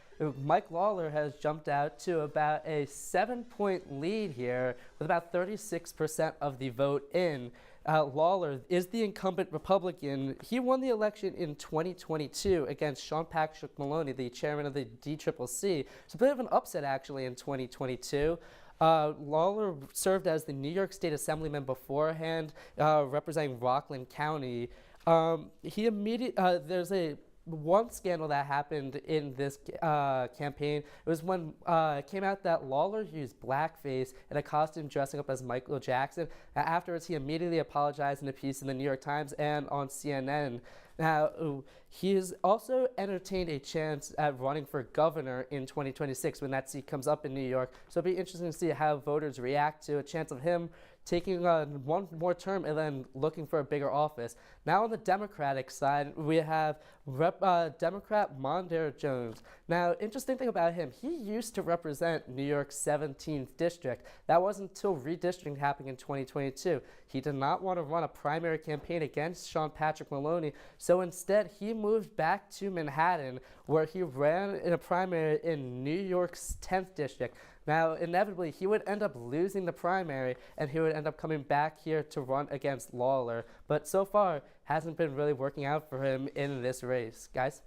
Mike Lawler has jumped out to about a 7-point lead here with about 36% of the vote in. Lawler is the incumbent Republican. He won the election in 2022 against Sean Patrick Maloney, the chairman of the DCCC. It's a bit of an upset, actually, in 2022. Lawler served as the New York State Assemblyman beforehand, representing Rockland County. There's one scandal that happened in this campaign. It was when it came out that Lawler used blackface in a costume dressing up as Michael Jackson. Afterwards, he immediately apologized in a piece in the New York Times and on CNN. Now, he has also entertained a chance at running for governor in 2026 when that seat comes up in New York. So it'll be interesting to see how voters react to a chance of him taking one more term and then looking for a bigger office. Now on the Democratic side, we have Democrat Mondaire Jones. Now, interesting thing about him, he used to represent New York's 17th district. That wasn't until redistricting happened in 2022. He did not want to run a primary campaign against Sean Patrick Maloney, so instead he moved back to Manhattan, where he ran in a primary in New York's 10th district. Now, inevitably, he would end up losing the primary, and he would end up coming back here to run against Lawler. But so far, hasn't been really working out for him in this race. Guys?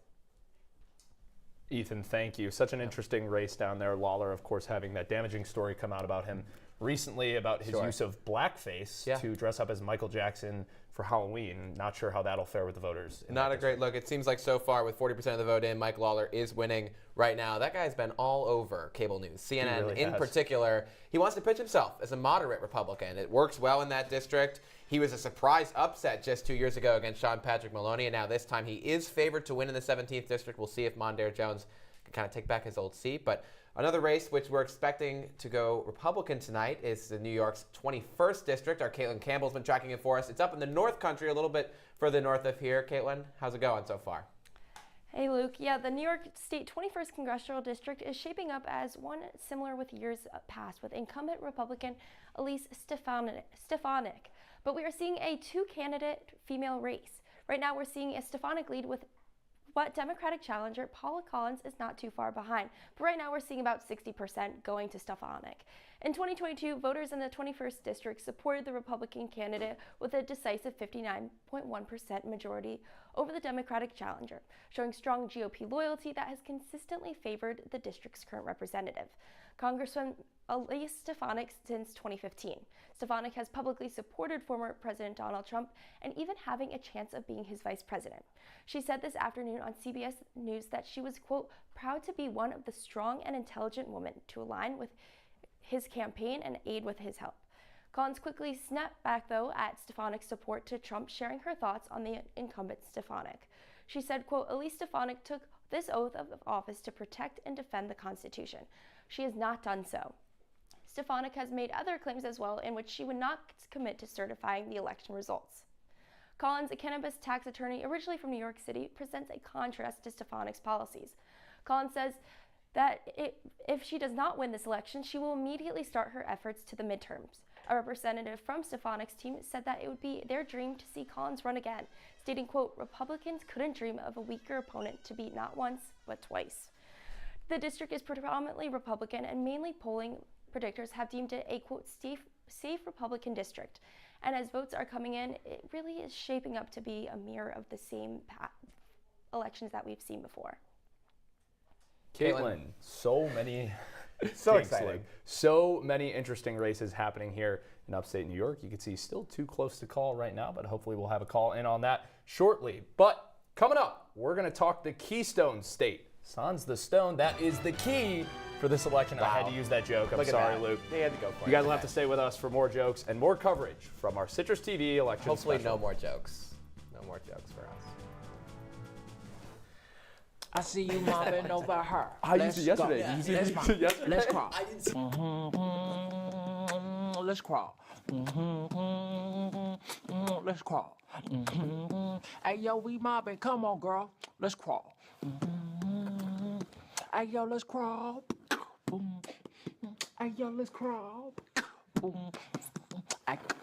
Ethan, thank you. Such an interesting race down there. Lawler, of course, having that damaging story come out about him recently about his use of blackface to dress up as Michael Jackson for Halloween. Not sure how that'll fare with the voters. Not a great look. It seems like so far, with 40% of the vote in, Mike Lawler is winning right now. That guy's been all over cable news, CNN really in has. particular. He wants to pitch himself as a moderate Republican. It works well in that district. He was a surprise upset just 2 years ago against Sean Patrick Maloney, and now this time he is favored to win in the 17th district. We'll see if Mondaire Jones can kind of take back his old seat. But another race which we're expecting to go Republican tonight is the New York's 21st district. Our Caitlin Campbell's been tracking it for us. It's up in the North Country, a little bit further north of here. Caitlin, how's it going so far? Hey Luke, yeah, the New York State 21st Congressional District is shaping up as one similar with years past, with incumbent Republican Elise Stefanik. But we are seeing a two-candidate female race. Right now we're seeing a Stefanik lead with but Democratic challenger Paula Collins is not too far behind. But right now we're seeing about 60% going to Stefanik. In 2022, voters in the 21st district supported the Republican candidate with a decisive 59.1% majority over the Democratic challenger, showing strong GOP loyalty that has consistently favored the district's current representative, Congresswoman Elise Stefanik, since 2015. Stefanik has publicly supported former President Donald Trump and even having a chance of being his vice president. She said this afternoon on CBS News that she was, quote, proud to be one of the strong and intelligent women to align with his campaign and aid with his help. Collins quickly snapped back, though, at Stefanik's support to Trump, sharing her thoughts on the incumbent Stefanik. She said, quote, Elise Stefanik took this oath of office to protect and defend the Constitution. She has not done so. Stefanik has made other claims as well in which she would not commit to certifying the election results. Collins, a cannabis tax attorney originally from New York City, presents a contrast to Stefanik's policies. Collins says that if she does not win this election, she will immediately start her efforts to the midterms. A representative from Stefanik's team said that it would be their dream to see Collins run again, stating, quote, Republicans couldn't dream of a weaker opponent to beat not once, but twice. The district is predominantly Republican, and mainly polling predictors have deemed it a, quote, safe Republican district. And as votes are coming in, it really is shaping up to be a mirror of the same elections that we've seen before. Caitlin, so many, so exciting, so many interesting races happening here in upstate New York. You can see still too close to call right now, but hopefully we'll have a call in on that shortly. But coming up, we're going to talk the Keystone State. Sans the stone, that is the key for this election. Wow. I had to use that joke. I'm sorry, Luke. They had to go for it. You guys will have to stay with us for more jokes and more coverage from our Citrus TV election Hopefully special. no more jokes. No more jokes for us. I see you mobbing over her. I used it yesterday. Let's crawl. Let's crawl. Let's crawl. Hey, yo, we mobbing. Come on, girl. Let's crawl. Hey, yo, let's crawl. Hey, yo, let's crawl.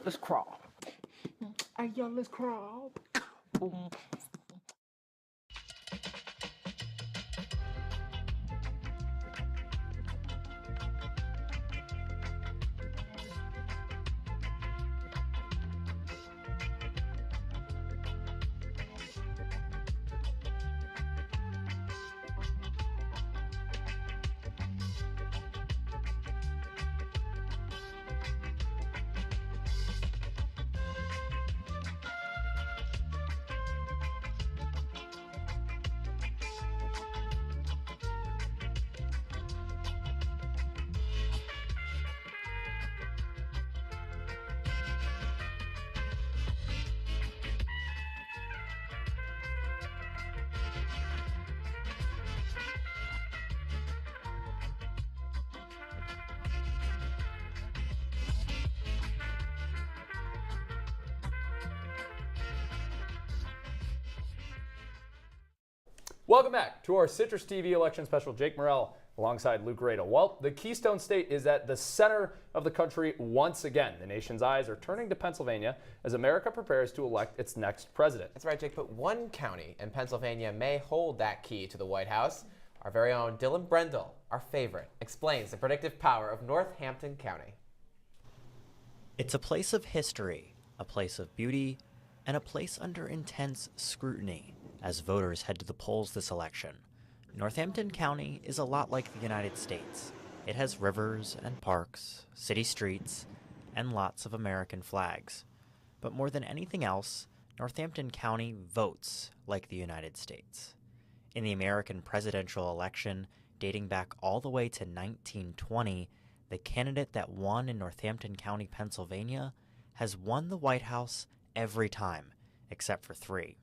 Let's crawl. Hey, yo, let's crawl. Welcome back to our Citrus TV election special. Jake Morel alongside Luke Radel. Well, the Keystone State is at the center of the country once again. The nation's eyes are turning to Pennsylvania as America prepares to elect its next president. That's right, Jake, but one county in Pennsylvania may hold that key to the White House. Our very own Dylan Brendel, our favorite, explains the predictive power of Northampton County. It's a place of history, a place of beauty, and a place under intense scrutiny as voters head to the polls this election. Northampton County is a lot like the United States. It has rivers and parks, city streets, and lots of American flags. But more than anything else, Northampton County votes like the United States. In the American presidential election, dating back all the way to 1920, the candidate that won in Northampton County, Pennsylvania, has won the White House every time, except for 3.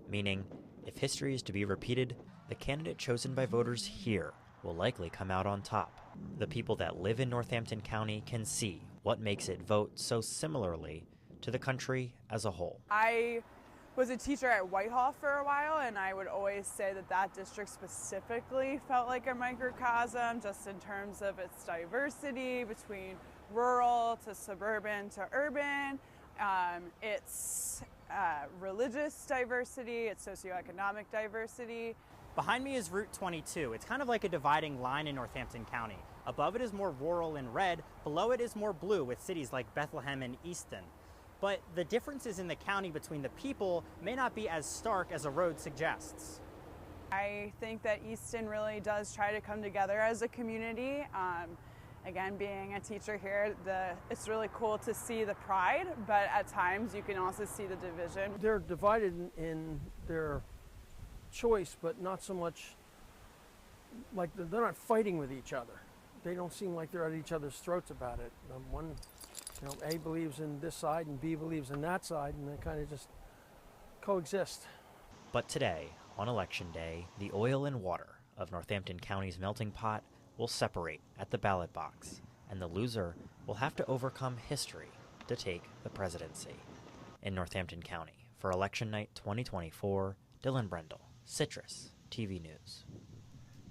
Meaning, if history is to be repeated, the candidate chosen by voters here will likely come out on top. The people that live in Northampton County can see what makes it vote so similarly to the country as a whole. I was a teacher at Whitehall for a while, and I would always say that that district specifically felt like a microcosm, just in terms of its diversity between rural to suburban to urban, its religious diversity, its socioeconomic diversity. Behind me is Route 22. It's kind of like a dividing line in Northampton County. Above it is more rural and red, below it is more blue with cities like Bethlehem and Easton. But the differences in the county between the people may not be as stark as a road suggests. I think that Easton really does try to come together as a community. Again, being a teacher here, it's really cool to see the pride, but at times you can also see the division. They're divided in their choice, but not so much like they're not fighting with each other. They don't seem like they're at each other's throats about it. One, A believes in this side and B believes in that side, and they kind of just coexist. But today, on Election Day, the oil and water of Northampton County's melting pot will separate at the ballot box, and the loser will have to overcome history to take the presidency. In Northampton County, for Election Night 2024, Dylan Brendel, Citrus TV News.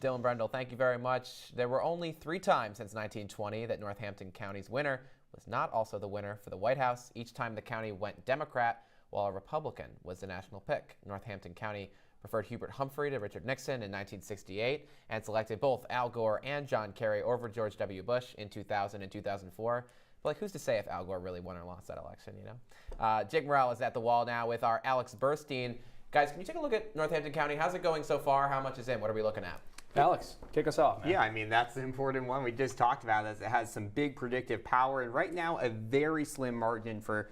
Dylan Brendel, thank you very much. There were only 3 times since 1920 that Northampton County's winner was not also the winner for the White House. Each time the county went Democrat, while a Republican was the national pick. Northampton County preferred Hubert Humphrey to Richard Nixon in 1968 and selected both Al Gore and John Kerry over George W. Bush in 2000 and 2004. But like, who's to say if Al Gore really won or lost that election, you know? Jake Morel is at the wall now with our Alex Burstein. Guys, can you take a look at Northampton County? How's it going so far? How much is in? What are we looking at? Alex, kick us off, man. Yeah, I mean, that's the important one we just talked about, as it has some big predictive power, and right now a very slim margin for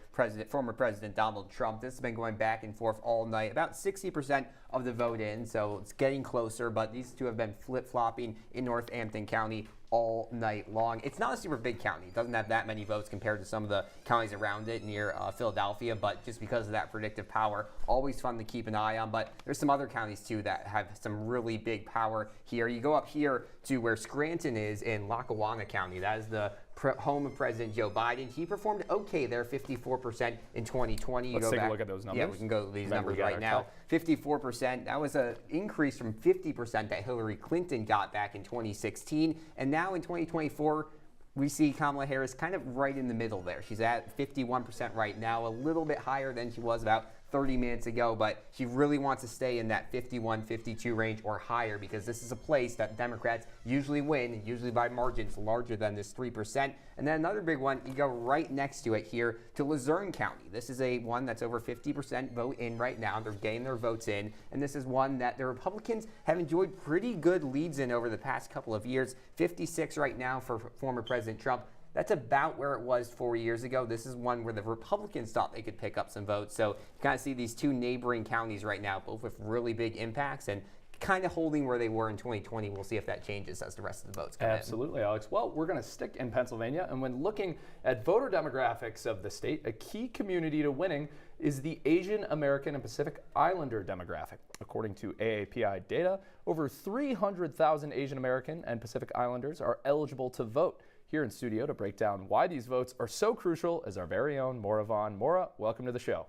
former President Donald Trump. This has been going back and forth all night, about 60% of the vote in, so it's getting closer, but these two have been flip-flopping in Northampton County all night long. It's not a super big county. It doesn't have that many votes compared to some of the counties around it near Philadelphia, but just because of that predictive power, always fun to keep an eye on. But there's some other counties too that have some really big power here. You go up here to where Scranton is in Lackawanna County. That is the home of President Joe Biden. He performed okay there, 54% in 2020. Let's take a look at those numbers. Yeah, we can go to these numbers right now. 54%. That was an increase from 50% that Hillary Clinton got back in 2016. And now in 2024, we see Kamala Harris kind of right in the middle there. She's at 51% right now, a little bit higher than she was about 30 minutes ago, but she really wants to stay in that 51, 52 range or higher, because this is a place that Democrats usually win, usually by margins larger than this 3%. And then another big one, you go right next to it here to Luzerne County. This is a one that's over 50% vote in right now. They're getting their votes in, and this is one that the Republicans have enjoyed pretty good leads in over the past couple of years. 56 right now for former President Trump. That's about where it was 4 years ago. This is one where the Republicans thought they could pick up some votes. So you kind of see these two neighboring counties right now, both with really big impacts and kind of holding where they were in 2020. We'll see if that changes as the rest of the votes come in. Absolutely, Alex. Well, we're going to stick in Pennsylvania, and when looking at voter demographics of the state, a key community to winning is the Asian American and Pacific Islander demographic. According to AAPI data, over 300,000 Asian American and Pacific Islanders are eligible to vote. Here in studio to break down why these votes are so crucial is our very own Maura Vaughn. Maura, welcome to the show.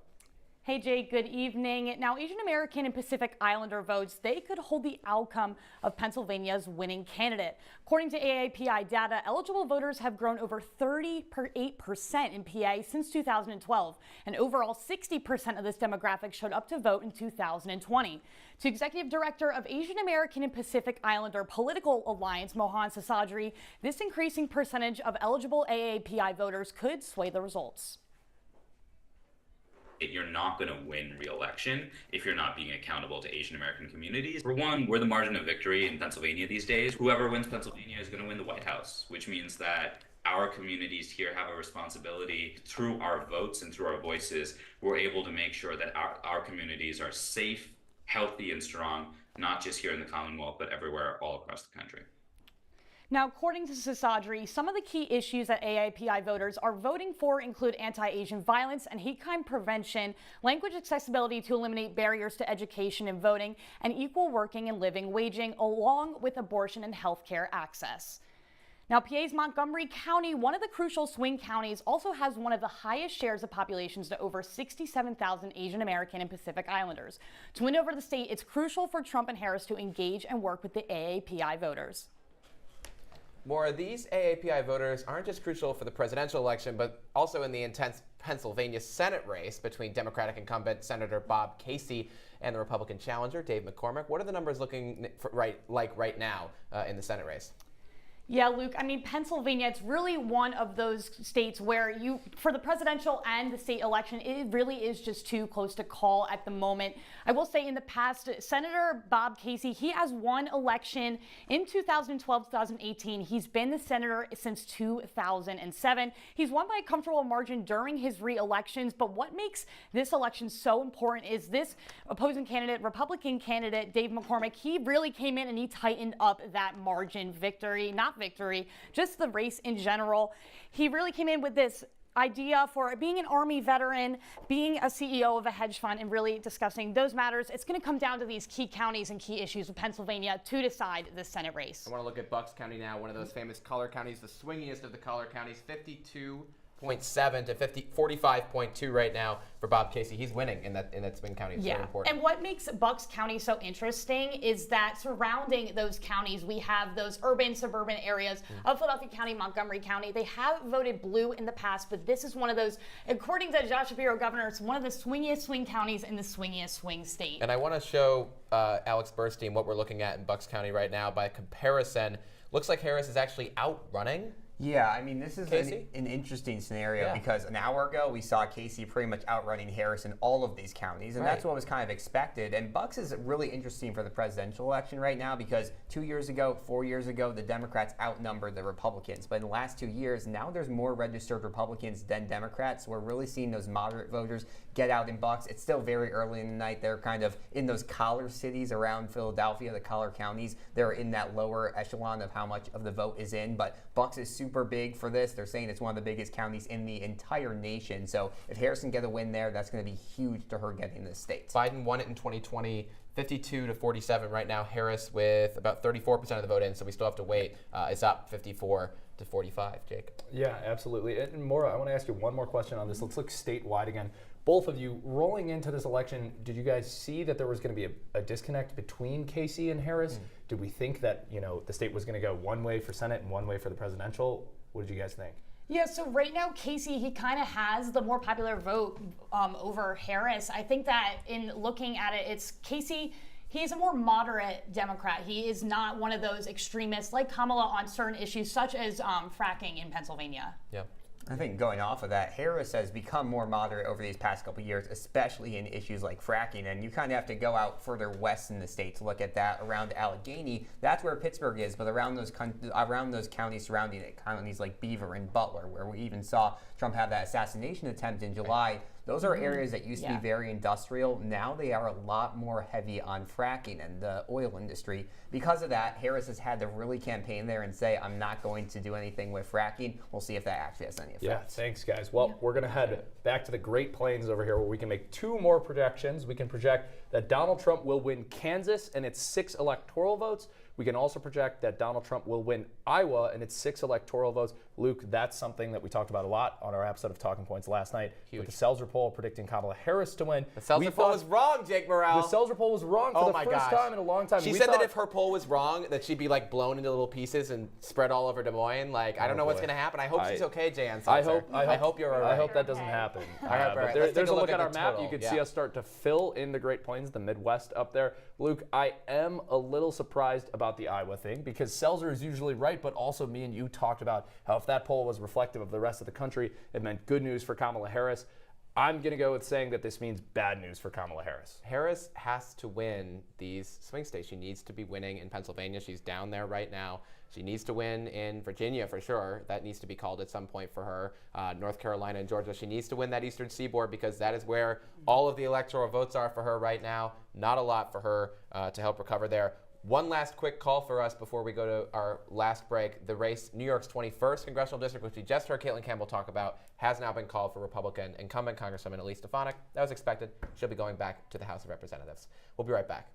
Hey Jake, good evening. Now, Asian American and Pacific Islander votes, they could hold the outcome of Pennsylvania's winning candidate. According to AAPI data, eligible voters have grown over 38% in PA since 2012, and overall 60% of this demographic showed up to vote in 2020. To Executive Director of Asian American and Pacific Islander Political Alliance, Mohan Sasadri, this increasing percentage of eligible AAPI voters could sway the results. You're not going to win re-election if you're not being accountable to Asian American communities. For one, we're the margin of victory in Pennsylvania these days. Whoever wins Pennsylvania is going to win the White House, which means that our communities here have a responsibility. Through our votes and through our voices, we're able to make sure that our communities are safe, healthy, and strong, not just here in the Commonwealth, but everywhere all across the country. Now, according to Sasadri, some of the key issues that AAPI voters are voting for include anti-Asian violence and hate crime prevention, language accessibility to eliminate barriers to education and voting, and equal working and living waging, along with abortion and health care access. Now, PA's Montgomery County, one of the crucial swing counties, also has one of the highest shares of populations to over 67,000 Asian American and Pacific Islanders. To win over the state, it's crucial for Trump and Harris to engage and work with the AAPI voters. More, these AAPI voters aren't just crucial for the presidential election, but also in the intense Pennsylvania Senate race between Democratic incumbent Senator Bob Casey and the Republican challenger, Dave McCormick. What are the numbers looking like right now in the Senate race? Yeah, Luke, I mean, Pennsylvania, it's really one of those states where for the presidential and the state election, it really is just too close to call at the moment. I will say in the past, Senator Bob Casey, he has won election in 2012, 2018. He's been the senator since 2007. He's won by a comfortable margin during his re-elections. But what makes this election so important is this opposing candidate, Republican candidate, Dave McCormick, he really came in and he tightened up that margin victory, just the race in general. He really came in with this idea for being an Army veteran, being a CEO of a hedge fund, and really discussing those matters. It's going to come down to these key counties and key issues of Pennsylvania to decide the Senate race. I want to look at Bucks County now, one of those famous color counties, the swingiest of the color counties, 52.7 to 45.2 right now for Bob Casey. He's winning in that swing county. It's very important. And what makes Bucks County so interesting is that surrounding those counties, we have those urban, suburban areas of Philadelphia County, Montgomery County. They have voted blue in the past, but this is one of those, according to Josh Shapiro, governor, it's one of the swingiest swing counties in the swingiest swing state. And I want to show Alex Burstein what we're looking at in Bucks County right now. By comparison, looks like Harris is actually outrunning. Yeah, I mean, this is an interesting scenario because an hour ago we saw Casey pretty much outrunning Harris in all of these counties, and that's what was kind of expected. And Bucks is really interesting for the presidential election right now because 4 years ago, the Democrats outnumbered the Republicans. But in the last 2 years, now there's more registered Republicans than Democrats. So we're really seeing those moderate voters get out in Bucks. It's still very early in the night. They're kind of in those collar cities around Philadelphia, the collar counties. They're in that lower echelon of how much of the vote is in. But Bucks is super big for this. They're saying it's one of the biggest counties in the entire nation. So if Harris can get a win there, that's going to be huge to her getting this state. Biden won it in 2020. 52 to 47 right now. Harris with about 34% of the vote in, so we still have to wait. It's up 54 to 45. Jake. Yeah, absolutely. And Maura, I want to ask you one more question on this. Let's look statewide again. Both of you, rolling into this election, did you guys see that there was going to be a disconnect between Casey and Harris? Did we think that the state was going to go one way for Senate and one way for the presidential? What did you guys think? Yeah, so right now, Casey, he kind of has the more popular vote over Harris. I think that in looking at it, it's Casey, he's a more moderate Democrat. He is not one of those extremists like Kamala on certain issues, such as fracking in Pennsylvania. Yeah. I think going off of that, Harris has become more moderate over these past couple of years, especially in issues like fracking. And you kind of have to go out further west in the state to look at that. Around Allegheny, that's where Pittsburgh is, but around those counties surrounding it, counties like Beaver and Butler, where we even saw Trump have that assassination attempt in July. Those are areas that used to be very industrial. Now they are a lot more heavy on fracking and the oil industry. Because of that, Harris has had to really campaign there and say, I'm not going to do anything with fracking. We'll see if that actually has any effect. Yeah, thanks, guys. Well, we're going to head back to the Great Plains over here where we can make two more projections. We can project that Donald Trump will win Kansas and its 6 electoral votes. We can also project that Donald Trump will win Iowa and its 6 electoral votes. Luke, that's something that we talked about a lot on our episode of Talking Points last night. With the Seltzer poll predicting Kamala Harris to win. The Seltzer poll was wrong, Jake Morel. The Seltzer poll was wrong for the first time in a long time. She said that if her poll was wrong, that she'd be like blown into little pieces and spread all over Des Moines. Like, I don't know what's going to happen. I hope she's okay, Jan Seltzer. I hope you're all right. I hope that doesn't happen. There's a look at our map. You can see us start to fill in the Great Plains, the Midwest up there. Luke, I am a little surprised about the Iowa thing because Seltzer is usually right, but also me and you talked about how if that poll was reflective of the rest of the country, it meant good news for Kamala Harris. I'm going to go with saying that this means bad news for Kamala Harris. Harris has to win these swing states. She needs to be winning in Pennsylvania. She's down there right now. She needs to win in Virginia for sure. That needs to be called at some point for her. North Carolina and Georgia. She needs to win that Eastern Seaboard because that is where all of the electoral votes are for her right now. Not a lot for her to help recover there. One last quick call for us before we go to our last break. The race, New York's 21st congressional district, which we just heard Caitlin Campbell talk about, has now been called for Republican incumbent Congresswoman Elise Stefanik. That was expected. She'll be going back to the House of Representatives. We'll be right back.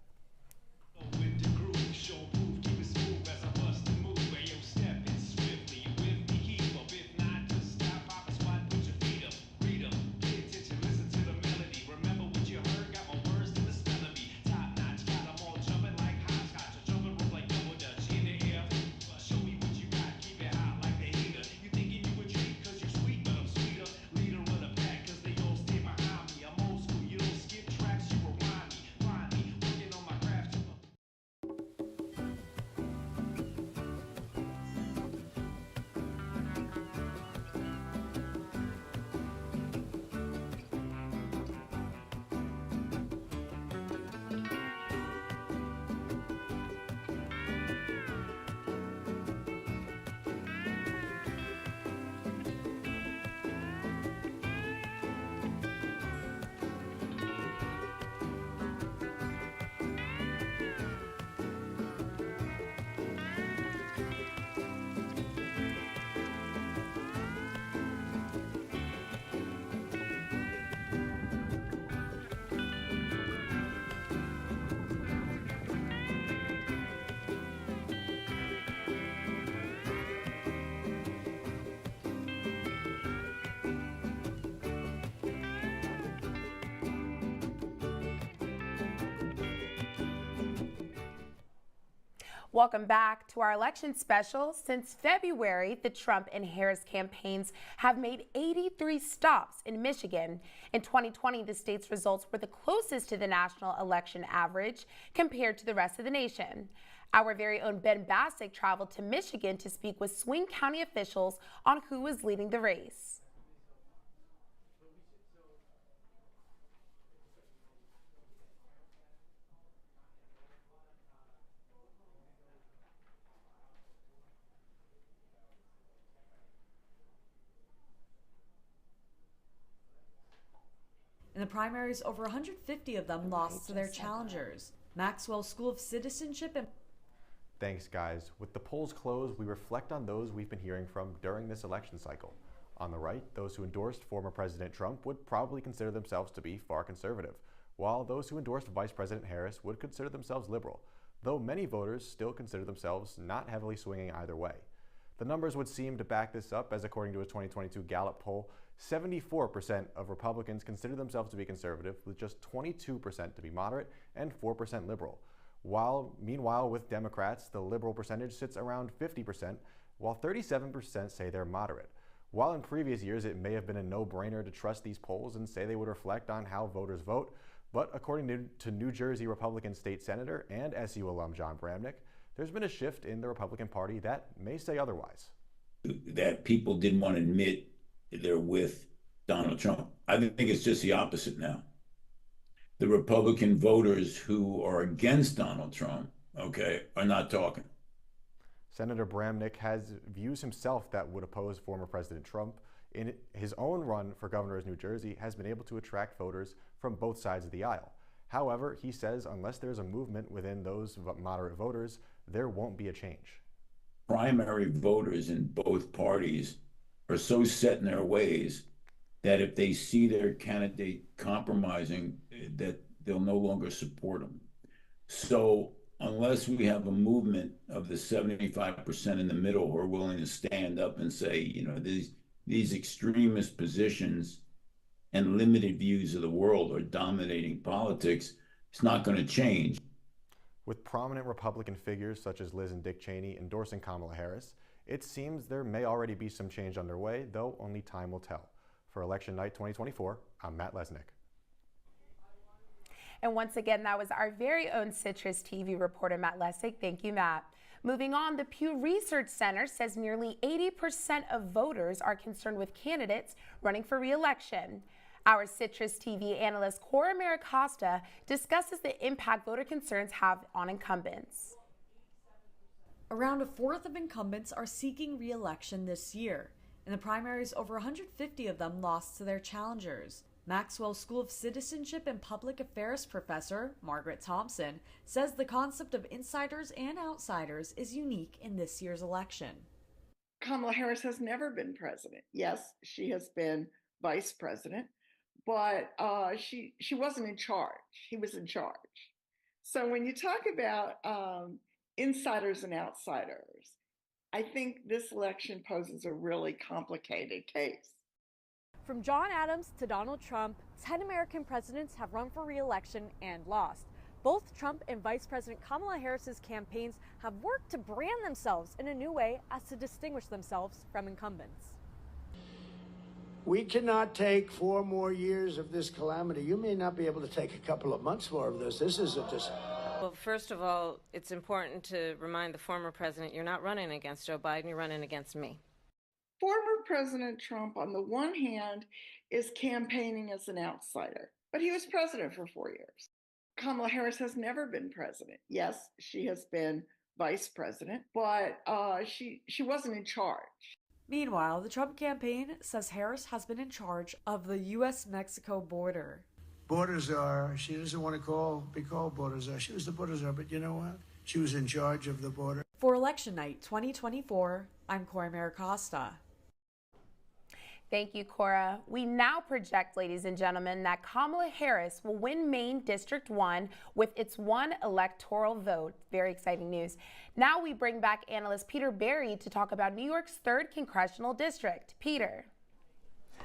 Welcome back to our election special. Since February, the Trump and Harris campaigns have made 83 stops in Michigan. In 2020, the state's results were the closest to the national election average compared to the rest of the nation. Our very own Ben Bassick traveled to Michigan to speak with swing county officials on who was leading the race. In the primaries, over 150 of them lost to their challengers. Maxwell School of Citizenship and Thanks, guys. With the polls closed, we reflect on those we've been hearing from during this election cycle. On the right, those who endorsed former President Trump would probably consider themselves to be far conservative, while those who endorsed Vice President Harris would consider themselves liberal, though many voters still consider themselves not heavily swinging either way. The numbers would seem to back this up, as according to a 2022 Gallup poll, 74% of Republicans consider themselves to be conservative, with just 22% to be moderate and 4% liberal. Meanwhile, with Democrats, the liberal percentage sits around 50%, while 37% say they're moderate. While in previous years it may have been a no-brainer to trust these polls and say they would reflect on how voters vote, but according to New Jersey Republican State Senator and SU alum John Bramnick, there's been a shift in the Republican Party that may say otherwise. That people didn't want to admit they're with Donald Trump. I think it's just the opposite now. The Republican voters who are against Donald Trump, are not talking. Senator Bramnick has views himself that would oppose former President Trump. In his own run for governor of New Jersey, has been able to attract voters from both sides of the aisle. However, he says unless there's a movement within those moderate voters, there won't be a change. Primary voters in both parties are so set in their ways that if they see their candidate compromising, that they'll no longer support them. So unless we have a movement of the 75% in the middle who are willing to stand up and say, these extremist positions and limited views of the world are dominating politics, it's not going to change. With prominent Republican figures such as Liz and Dick Cheney endorsing Kamala Harris, it seems there may already be some change underway, though only time will tell. For Election Night 2024, I'm Matt Lesnick. And once again, that was our very own Citrus TV reporter, Matt Lessig. Thank you, Matt. Moving on, the Pew Research Center says nearly 80% of voters are concerned with candidates running for re-election. Our Citrus TV analyst Cora Maricosta discusses the impact voter concerns have on incumbents. Around a fourth of incumbents are seeking re-election this year. In the primaries, over 150 of them lost to their challengers. Maxwell School of Citizenship and Public Affairs professor Margaret Thompson says the concept of insiders and outsiders is unique in this year's election. Kamala Harris has never been president. Yes, she has been vice president, but she wasn't in charge. He was in charge. So when you talk about insiders and outsiders, I think this election poses a really complicated case. From John Adams to Donald Trump, 10 American presidents have run for re-election and lost. Both Trump and Vice President Kamala Harris's campaigns have worked to brand themselves in a new way as to distinguish themselves from incumbents. We cannot take 4 more years of this calamity. You may not be able to take a couple of months more of this. This isn't just... Well, first of all, it's important to remind the former president you're not running against Joe Biden, you're running against me. Former President Trump, on the one hand, is campaigning as an outsider, but he was president for 4 years. Kamala Harris has never been president. Yes, she has been vice president, but she wasn't in charge. Meanwhile, the Trump campaign says Harris has been in charge of the U.S.-Mexico border. Border czar. She doesn't want to be called border czar. She was the border czar, but you know what? She was in charge of the border. For Election Night 2024, I'm Cora Maricosta. Thank you, Cora. We now project, ladies and gentlemen, that Kamala Harris will win Maine District 1 with its 1 electoral vote. Very exciting news. Now we bring back analyst Peter Berry to talk about New York's 3rd Congressional District. Peter.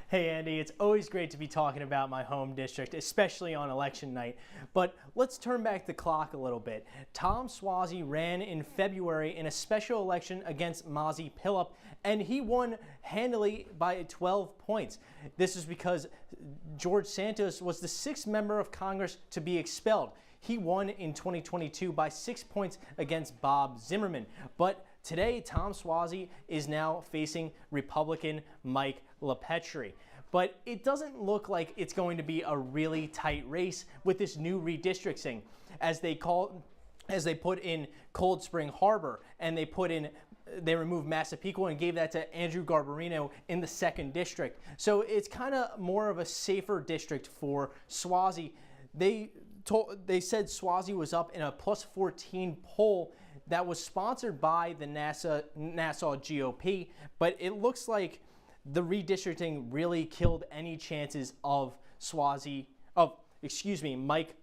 Hey Andy, it's always great to be talking about my home district, especially on election night. But let's turn back the clock a little bit. Tom Suozzi ran in February in a special election against Mazi Pilip, and he won handily by 12 points. This is because George Santos was the 6th member of Congress to be expelled. He won in 2022 by 6 points against Bob Zimmerman. But today, Tom Suozzi is now facing Republican Mike LaPetrie. But it doesn't look like it's going to be a really tight race with this new redistricting, as they put in Cold Spring Harbor, and they removed Massapequa and gave that to Andrew Garbarino in the 2nd district. So it's kind of more of a safer district for Suozzi. They said Suozzi was up in a +14 poll that was sponsored by the Nassau GOP, but it looks like the redistricting really killed any chances of Mike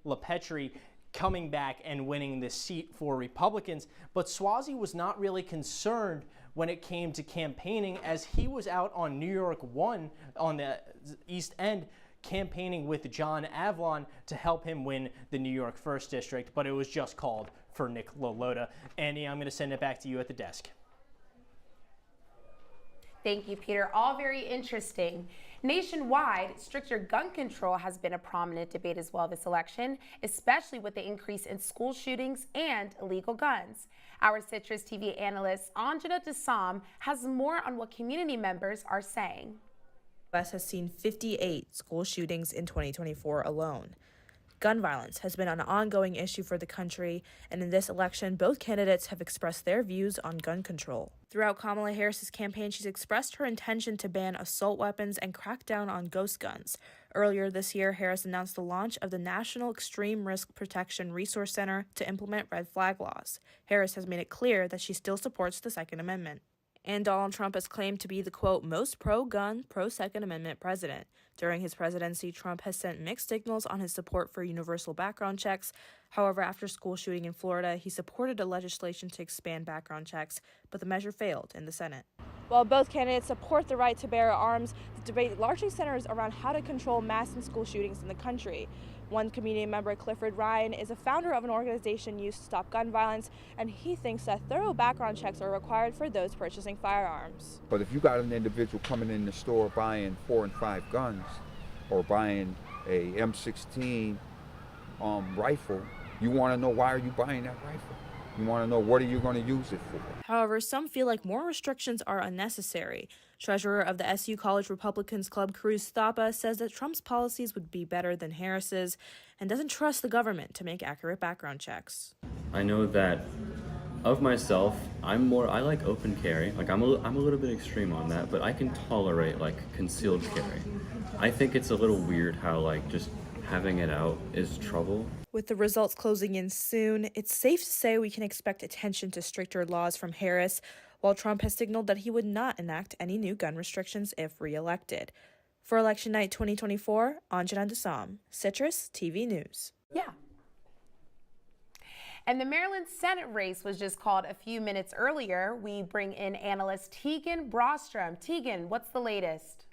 LaPetrie coming back and winning this seat for Republicans. But Suozzi was not really concerned when it came to campaigning, as he was out on New York 1 on the East End campaigning with John Avlon to help him win the New York 1st District, but it was just called for Nick LaLota. Andy, I'm going to send it back to you at the desk. Thank you, Peter. All very interesting. Nationwide, stricter gun control has been a prominent debate as well this election, especially with the increase in school shootings and illegal guns. Our Citrus TV analyst, Anjana Desam, has more on what community members are saying. The U.S. has seen 58 school shootings in 2024 alone. Gun violence has been an ongoing issue for the country, and in this election, both candidates have expressed their views on gun control. Throughout Kamala Harris's campaign, she's expressed her intention to ban assault weapons and crack down on ghost guns. Earlier this year, Harris announced the launch of the National Extreme Risk Protection Resource Center to implement red flag laws. Harris has made it clear that she still supports the Second Amendment. And Donald Trump has claimed to be the, quote, most pro-gun, pro-Second Amendment president. During his presidency, Trump has sent mixed signals on his support for universal background checks. However, after school shooting in Florida, he supported a legislation to expand background checks, but the measure failed in the Senate. While both candidates support the right to bear arms, the debate largely centers around how to control mass and school shootings in the country. One community member, Clifford Ryan, is a founder of an organization used to stop gun violence, and he thinks that thorough background checks are required for those purchasing firearms. But if you got an individual coming in the store buying 4 and 5 guns, or buying a M16 rifle, you want to know, why are you buying that rifle? You want to know what are you going to use it for. However, some feel like more restrictions are unnecessary. Treasurer of the SU College Republicans Club, Cruz Thapa, says that Trump's policies would be better than Harris's and doesn't trust the government to make accurate background checks. I know that of myself, I like open carry. Like I'm a little bit extreme on that, but I can tolerate like concealed carry. I think it's a little weird how like just having it out is trouble. With the results closing in soon, it's safe to say we can expect attention to stricter laws from Harris, while Trump has signaled that he would not enact any new gun restrictions if re-elected. For Election Night 2024, Anjana Dasam, Citrus TV News. Yeah. And the Maryland Senate race was just called a few minutes earlier. We bring in analyst Tegan Brostrom. Tegan, what's the latest?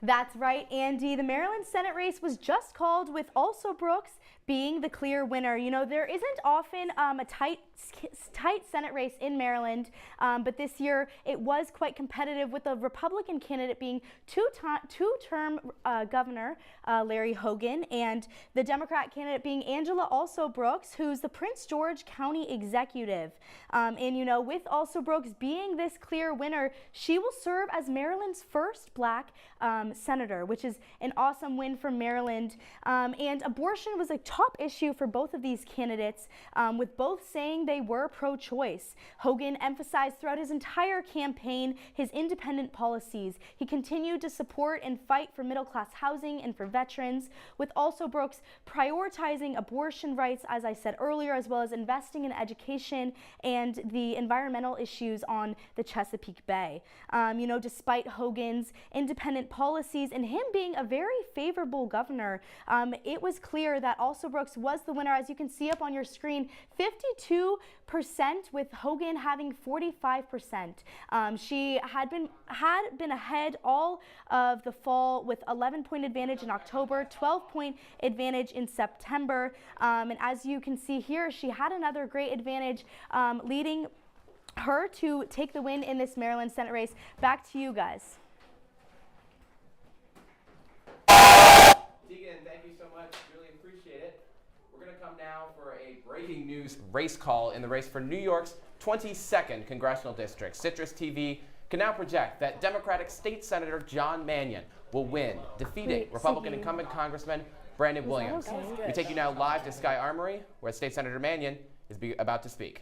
That's right, Andy. The Maryland Senate race was just called, with also Brooks being the clear winner. You know, there isn't often a tight Senate race in Maryland, but this year it was quite competitive, with the Republican candidate being two-term Governor Larry Hogan, and the Democrat candidate being Angela Also Brooks, who's the Prince George County executive. And, you know, with Also Brooks being this clear winner, she will serve as Maryland's first black senator, which is an awesome win for Maryland. And abortion was a top issue for both of these candidates, with both saying they were pro-choice. Hogan emphasized throughout his entire campaign his independent policies. He continued to support and fight for middle-class housing and for veterans, with Also Brooks prioritizing abortion rights, as I said earlier, as well as investing in education and the environmental issues on the Chesapeake Bay. You know, despite Hogan's independent policies and him being a very favorable governor, it was clear that Also Brooks was the winner. As you can see up on your screen, 52%, with Hogan having 45%. She had been ahead all of the fall, with 11-point advantage in October, 12-point advantage in September. And as you can see here, she had another great advantage, leading her to take the win in this Maryland Senate race. Back to you guys. Tegan, thank you so much. Really appreciate it. We're going to come now for a breaking news race call in the race for New York's 22nd congressional district. Citrus TV can now project that Democratic State Senator John Mannion will win, defeating Republican incumbent Congressman Brandon Williams. Okay? We take you now live to Sky Armory, where State Senator Mannion is about to speak.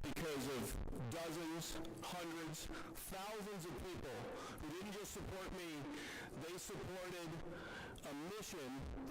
Because of dozens, hundreds, thousands of people who didn't just support me, they supported a mission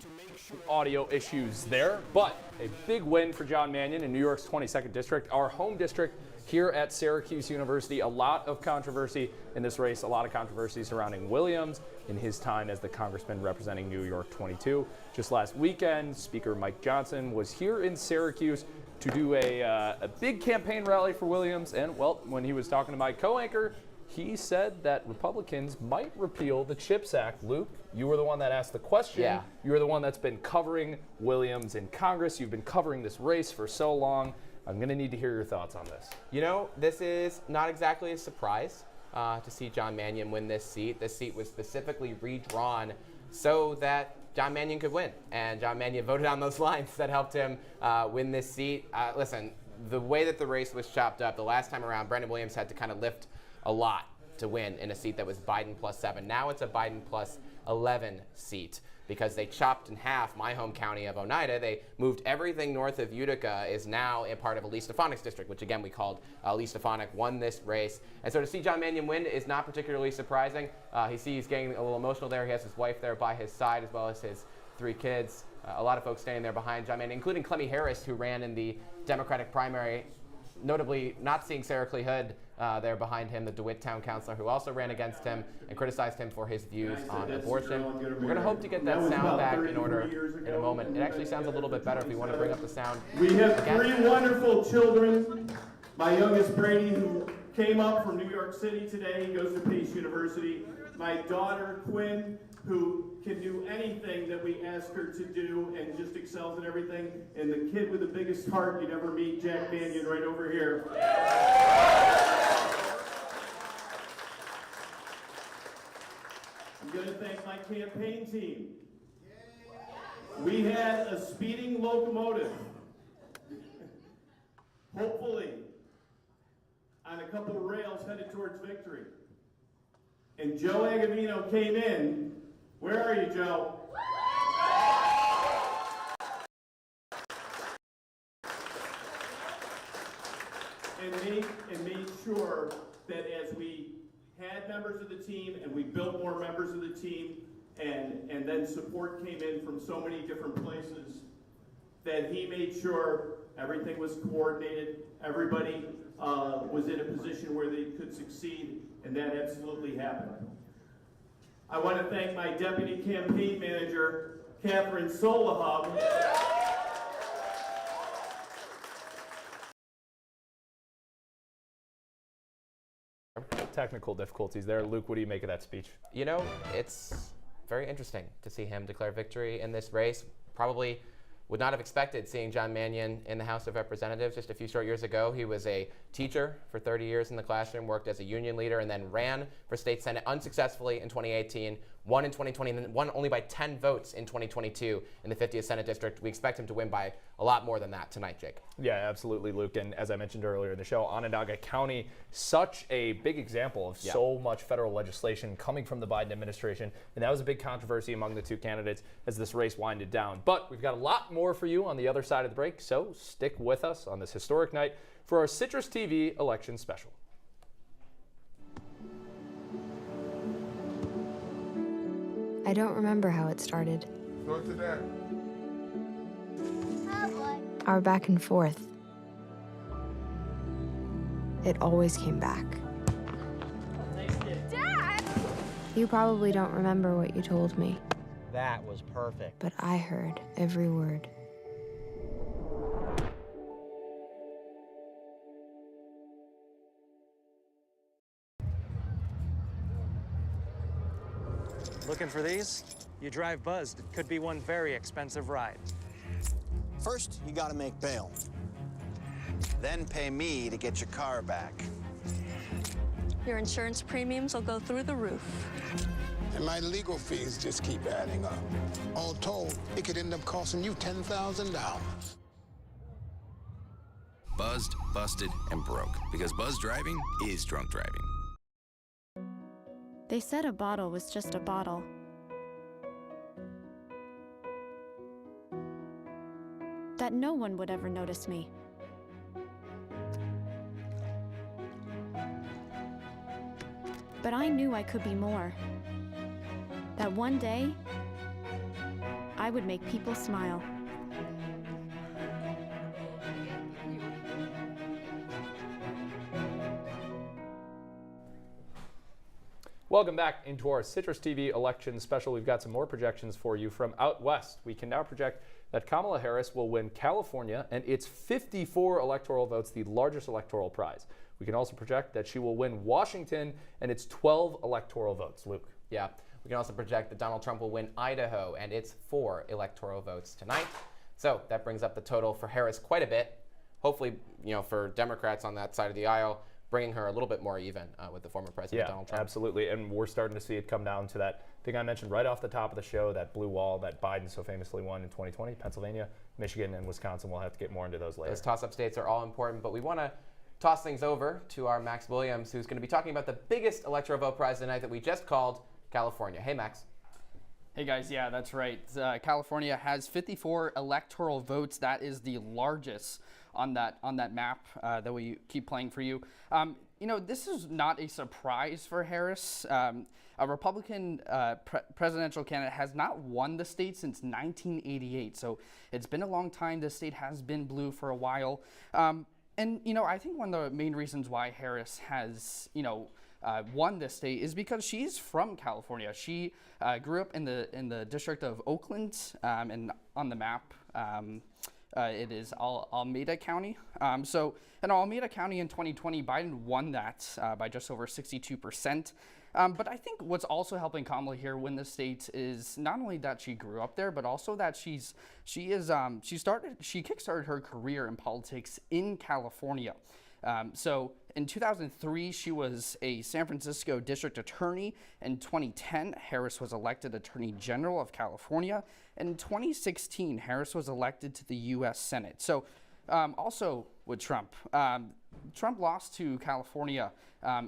to make sure. Audio issues there, but a big win for John Mannion in New York's 22nd district, our home district here at Syracuse University. A lot of controversy in this race, a lot of controversy surrounding Williams in his time as the congressman representing New York 22. Just last weekend, Speaker Mike Johnson was here in Syracuse to do a big campaign rally for Williams, and well, when he was talking to my co-anchor, he said that Republicans might repeal the CHIPS Act. Luke, you were the one that asked the question. Yeah. You're the one that's been covering Williams in Congress. You've been covering this race for so long. I'm going to need to hear your thoughts on this. You know, this is not exactly a surprise to see John Mannion win this seat. This seat was specifically redrawn so that John Mannion could win, and John Mannion voted on those lines that helped him win this seat. Listen, the way that the race was chopped up, the last time around, Brandon Williams had to kind of lift a lot to win in a seat that was Biden plus 7. Now it's a Biden plus 11 seat, because they chopped in half my home county of Oneida. They moved everything north of Utica is now a part of Elise Stephanic's district, which again we called Elise Stefanik won this race. And so to see John Mannion win is not particularly surprising. He's getting a little emotional there. He has his wife there by his side, as well as his 3 kids. A lot of folks standing there behind John Mannion, including Clemmy Harris, who ran in the Democratic primary, notably not seeing Sarah Clay Hood there behind him, the DeWitt town councilor, who also ran against him and criticized him for his views on abortion. We're going to hope to get that sound back in order in a moment. It actually sounds a little bit better if we want to bring up the sound. We have again. 3 wonderful children. My youngest, Brady, who came up from New York City today. He goes to Pace University. My daughter, Quinn, who can do anything that we ask her to do and just excels at everything. And the kid with the biggest heart you'd ever meet, Jack Mannion, right over here. I'm going to thank my campaign team. We had a speeding locomotive, hopefully, on a couple of rails headed towards victory. And Joe Agavino came in. Where are you, Joe? And made sure that as we had members of the team and we built more members of the team and then support came in from so many different places, that he made sure everything was coordinated, everybody was in a position where they could succeed, and that absolutely happened. I want to thank my deputy campaign manager, Catherine Solahub. Technical difficulties there. Luke, what do you make of that speech? You know, it's very interesting to see him declare victory in this race. Probably would not have expected seeing John Mannion in the House of Representatives just a few short years ago. He was a teacher for 30 years in the classroom, worked as a union leader, and then ran for state senate unsuccessfully in 2018, won in 2020, and then won only by 10 votes in 2022 in the 50th Senate District. We expect him to win by a lot more than that tonight, Jake. Yeah, absolutely, Luke. And as I mentioned earlier in the show, Onondaga County, such a big example of so much federal legislation coming from the Biden administration. And that was a big controversy among the two candidates as this race winded down. But we've got a lot more for you on the other side of the break, so stick with us on this historic night for our Citrus TV election special. I don't remember how it started. Go to that. Our back and forth. It always came back. Dad! You probably don't remember what you told me, That was perfect. but I heard every word. Looking for these? You drive buzzed. It could be one very expensive ride. First, you gotta make bail. Then pay me to get your car back. Your insurance premiums will go through the roof. And my legal fees just keep adding up. All told, it could end up costing you $10,000. Buzzed, busted, and broke. Because buzz driving is drunk driving. They said a bottle was just a bottle. That no one would ever notice me. But I knew I could be more. That one day, I would make people smile. Welcome back into our Citrus TV election special. We've got some more projections for you from out west. We can now project that Kamala Harris will win California and its 54 electoral votes, the largest electoral prize. We can also project that she will win Washington and its 12 electoral votes. Luke. Yeah, we can also project that Donald Trump will win Idaho and its 4 electoral votes tonight. So that brings up the total for Harris quite a bit. Hopefully, for Democrats on that side of the aisle, bringing her a little bit more even with the former president, Donald Trump. Absolutely, and we're starting to see it come down to that thing I mentioned right off the top of the show, that blue wall that Biden so famously won in 2020. Pennsylvania, Michigan, and Wisconsin. We'll have to get more into those later. Those toss-up states are all important, but we want to toss things over to our Max Williams, who's going to be talking about the biggest electoral vote prize tonight that we just called California. Hey, Max. Hey guys, yeah, that's right. California has 54 electoral votes. That is the largest on that map that we keep playing for you. This is not a surprise for Harris. A Republican presidential candidate has not won the state since 1988, so it's been a long time. The state has been blue for a while. And I think one of the main reasons why Harris has, won this state is because she's from California. She grew up in the district of Oakland, and on the map, It is Alameda County. So in Alameda County in 2020, Biden won that by just over 62%. But I think what's also helping Kamala here win the state is not only that she grew up there, but also that she kickstarted her career in politics in California. So in 2003, she was a San Francisco district attorney. In 2010, Harris was elected Attorney General of California. And in 2016, Harris was elected to the U.S. Senate. So also with Trump, Trump lost to California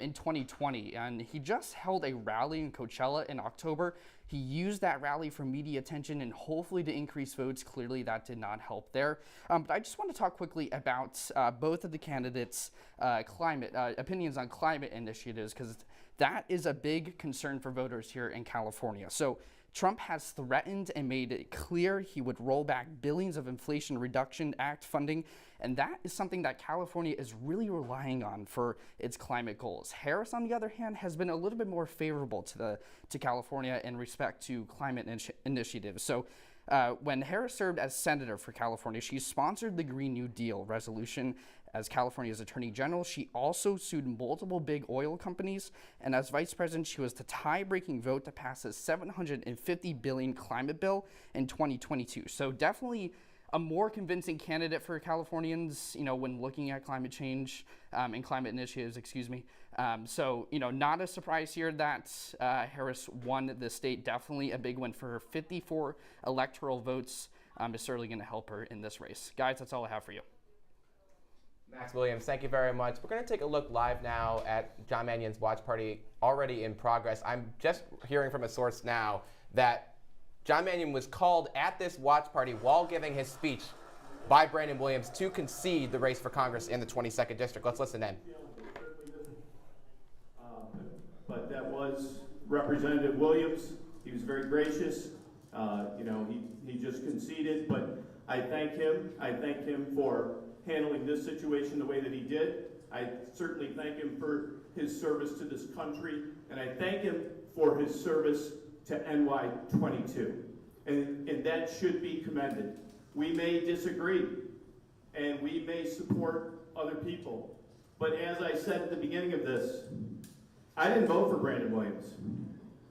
in 2020, and he just held a rally in Coachella in October. He used that rally for media attention and hopefully to increase votes. Clearly, that did not help there. But I just want to talk quickly about both of the candidates' opinions on climate initiatives, because that is a big concern for voters here in California. So Trump has threatened and made it clear he would roll back billions of Inflation Reduction Act funding, and that is something that California is really relying on for its climate goals. Harris, on the other hand, has been a little bit more favorable to California in respect to climate initiatives. So when Harris served as senator for California, she sponsored the Green New Deal resolution. As California's Attorney General, she also sued multiple big oil companies, and as Vice President, she was the tie-breaking vote to pass a $750 billion climate bill in 2022. So definitely a more convincing candidate for Californians, when looking at climate change and climate initiatives, So, not a surprise here that Harris won the state. Definitely a big win for her. 54 electoral votes is certainly going to help her in this race. Guys, that's all I have for you. Max Williams, thank you very much. We're going to take a look live now at John Maynion's watch party already in progress. I'm just hearing from a source now that John Mannion was called at this watch party while giving his speech by Brandon Williams to concede the race for Congress in the 22nd District. Let's listen in. But that was Representative Williams. He was very gracious. He just conceded, but I thank him. I thank him for handling this situation the way that he did. I certainly thank him for his service to this country, and I thank him for his service to NY22. And that should be commended. We may disagree, and we may support other people, but as I said at the beginning of this, I didn't vote for Brandon Williams,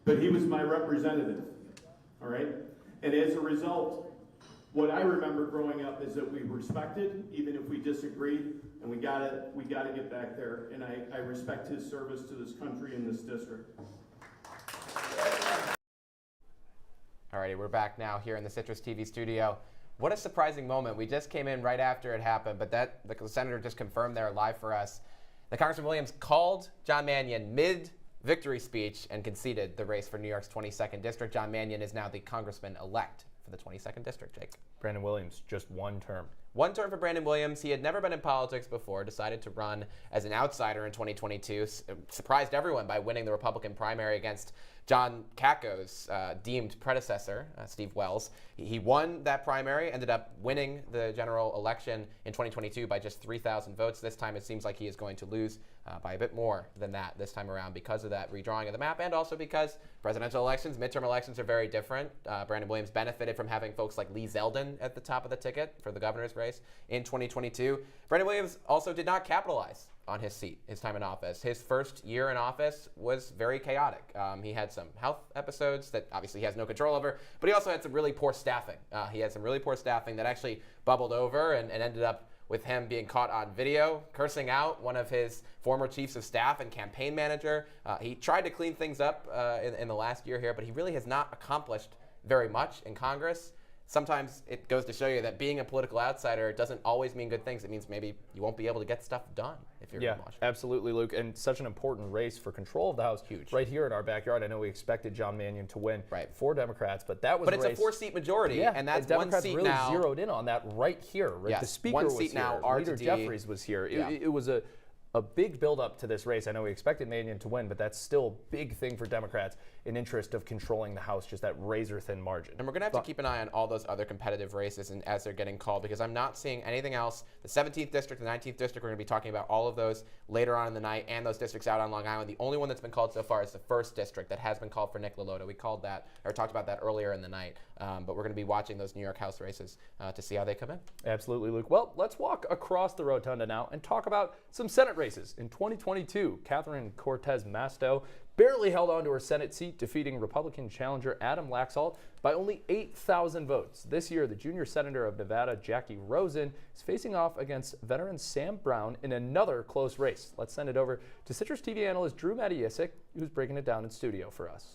but he was my representative, all right? And as a result, what I remember growing up is that we respected, even if we disagreed, and we gotta get back there. And I respect his service to this country and this district. Alrighty, we're back now here in the Citrus TV studio. What a surprising moment. We just came in right after it happened, but the senator just confirmed there live for us. The Congressman Williams called John Mannion mid-victory speech and conceded the race for New York's 22nd District. John Mannion is now the congressman-elect for the 22nd District, Jake. Brandon Williams, just one term. One term for Brandon Williams. He had never been in politics before, decided to run as an outsider in 2022, surprised everyone by winning the Republican primary against John Kako's deemed predecessor, Steve Wells. He won that primary, ended up winning the general election in 2022 by just 3,000 votes. This time it seems like he is going to lose by a bit more than that this time around because of that redrawing of the map, and also because presidential elections, midterm elections are very different. Brandon Williams benefited from having folks like Lee Zeldin at the top of the ticket for the governor's race in 2022. Brandon Williams also did not capitalize on his seat, his time in office. His first year in office was very chaotic. He had some health episodes that obviously he has no control over, but he also had some really poor staffing. He had some really poor staffing that actually bubbled over and ended up with him being caught on video, cursing out one of his former chiefs of staff and campaign manager. He tried to clean things up in the last year here, but he really has not accomplished very much in Congress. Sometimes it goes to show you that being a political outsider doesn't always mean good things. It means maybe you won't be able to get stuff done if you're in Washington. Absolutely, Luke. And such an important race for control of the House. Huge. Right here in our backyard. I know we expected John Mannion to win for Democrats, but that was a race. 4-seat majority, and that's Democrats one seat really now. zeroed in on that right here. Right? Yes, the Speaker one was seat here. now. Leader Jeffries was here. It was a a big buildup to this race. I know we expected Mannion to win, but that's still a big thing for Democrats in interest of controlling the House, just that razor-thin margin. And we're going to have to keep an eye on all those other competitive races and as they're getting called, because I'm not seeing anything else. The 17th district, the 19th district, we're going to be talking about all of those later on in the night, and those districts out on Long Island. The only one that's been called so far is the 1st district that has been called for Nick LaLota. We called that, or talked about that earlier in the night, but we're going to be watching those New York House races to see how they come in. Absolutely, Luke. Well, let's walk across the rotunda now and talk about some Senate races. In 2022, Catherine Cortez Masto barely held on to her Senate seat, defeating Republican challenger Adam Laxalt by only 8,000 votes. This year, the junior senator of Nevada, Jackie Rosen, is facing off against veteran Sam Brown in another close race. Let's send it over to Citrus TV analyst Drew Matijasic, who's breaking it down in studio for us.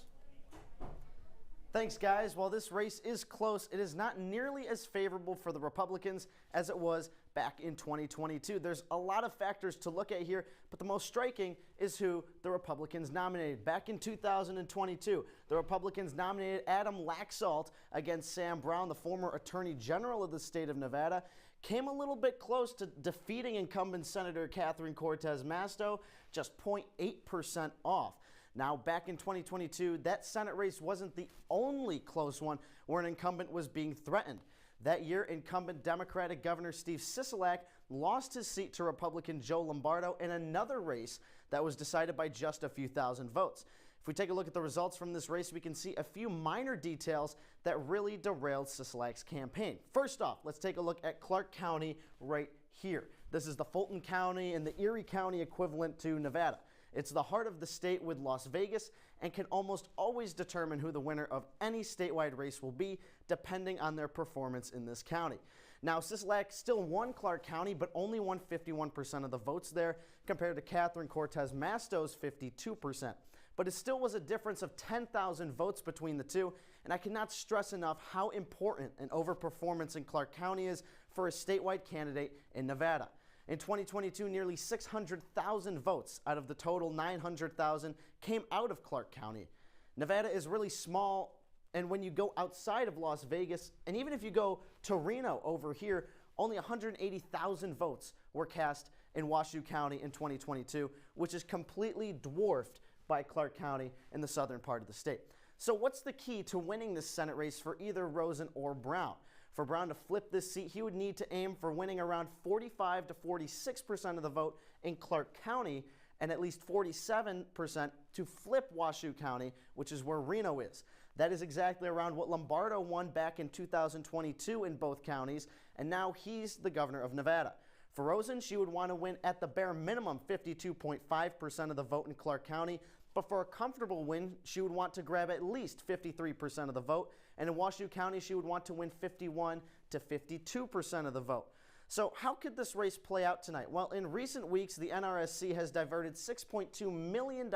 Thanks, guys. While this race is close, it is not nearly as favorable for the Republicans as it was back in 2022. There's a lot of factors to look at here, but the most striking is who the Republicans nominated. Back in 2022, the Republicans nominated Adam Laxalt against Sam Brown, the former Attorney General of the state of Nevada. Came a little bit close to defeating incumbent Senator Catherine Cortez Masto, just 0.8% off. Now, back in 2022, that Senate race wasn't the only close one where an incumbent was being threatened. That year, incumbent Democratic Governor Steve Sisolak lost his seat to Republican Joe Lombardo in another race that was decided by just a few thousand votes. If we take a look at the results from this race, we can see a few minor details that really derailed Sisolak's campaign. First off, let's take a look at Clark County right here. This is the Fulton County and the Erie County equivalent to Nevada. It's the heart of the state with Las Vegas and can almost always determine who the winner of any statewide race will be, depending on their performance in this county. Now, Sisolak still won Clark County, but only won 51% of the votes there, compared to Catherine Cortez Masto's 52%. But it still was a difference of 10,000 votes between the two, and I cannot stress enough how important an overperformance in Clark County is for a statewide candidate in Nevada. In 2022, nearly 600,000 votes out of the total 900,000 came out of Clark County. Nevada is really small, and when you go outside of Las Vegas, and even if you go to Reno over here, only 180,000 votes were cast in Washoe County in 2022, which is completely dwarfed by Clark County in the southern part of the state. So what's the key to winning this Senate race for either Rosen or Brown? For Brown to flip this seat, he would need to aim for winning around 45 to 46% of the vote in Clark County and at least 47% to flip Washoe County, which is where Reno is. That is exactly around what Lombardo won back in 2022 in both counties, and now he's the governor of Nevada. For Rosen, she would want to win at the bare minimum 52.5% of the vote in Clark County, but for a comfortable win, she would want to grab at least 53% of the vote, and in Washoe County, she would want to win 51 to 52% of the vote. So how could this race play out tonight? Well, in recent weeks, the NRSC has diverted $6.2 million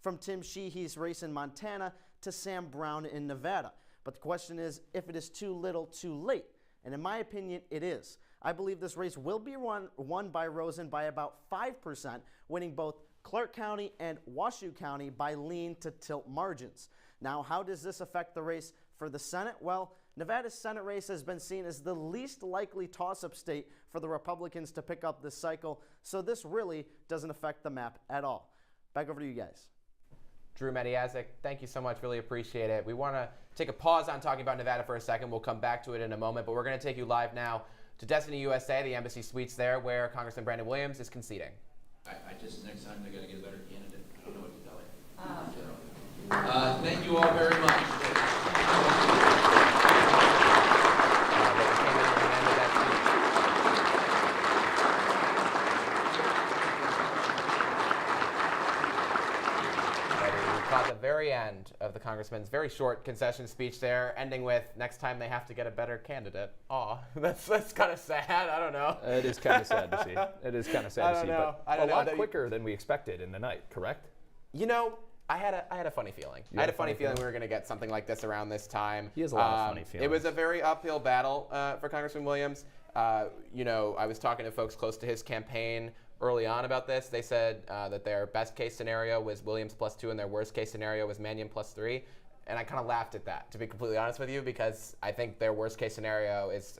from Tim Sheehy's race in Montana to Sam Brown in Nevada. But the question is, if it is too little, too late. And in my opinion, it is. I believe this race will be won by Rosen by about 5%, winning both Clark County and Washoe County by lean to tilt margins. Now, how does this affect the race for the Senate? Well, Nevada's Senate race has been seen as the least likely toss-up state for the Republicans to pick up this cycle, so this really doesn't affect the map at all. Back over to you guys. Drew Matijasic, thank you so much. Really appreciate it. We want to take a pause on talking about Nevada for a second. We'll come back to it in a moment, but we're going to take you live now to Destiny USA, the embassy suites there, where Congressman Brandon Williams is conceding. I just, next time, they got to get a better candidate. I don't know what to tell you. Thank you all very much. At the very end of the congressman's very short concession speech there, ending with, next time they have to get a better candidate. Aw, that's kind of sad. I don't know. It is kind of sad to see. It is kind of sad to see, but a lot quicker than we expected in the night, correct? You know, I had a funny feeling. I had a funny feeling we were going to get something like this around this time. He has a lot of funny feelings. It was a very uphill battle for Congressman Williams. You know, I was talking to folks close to his campaign early on about this. They said that their best case scenario was Williams +2 and their worst case scenario was Mannion +3. And I kind of laughed at that, to be completely honest with you, because I think their worst case scenario is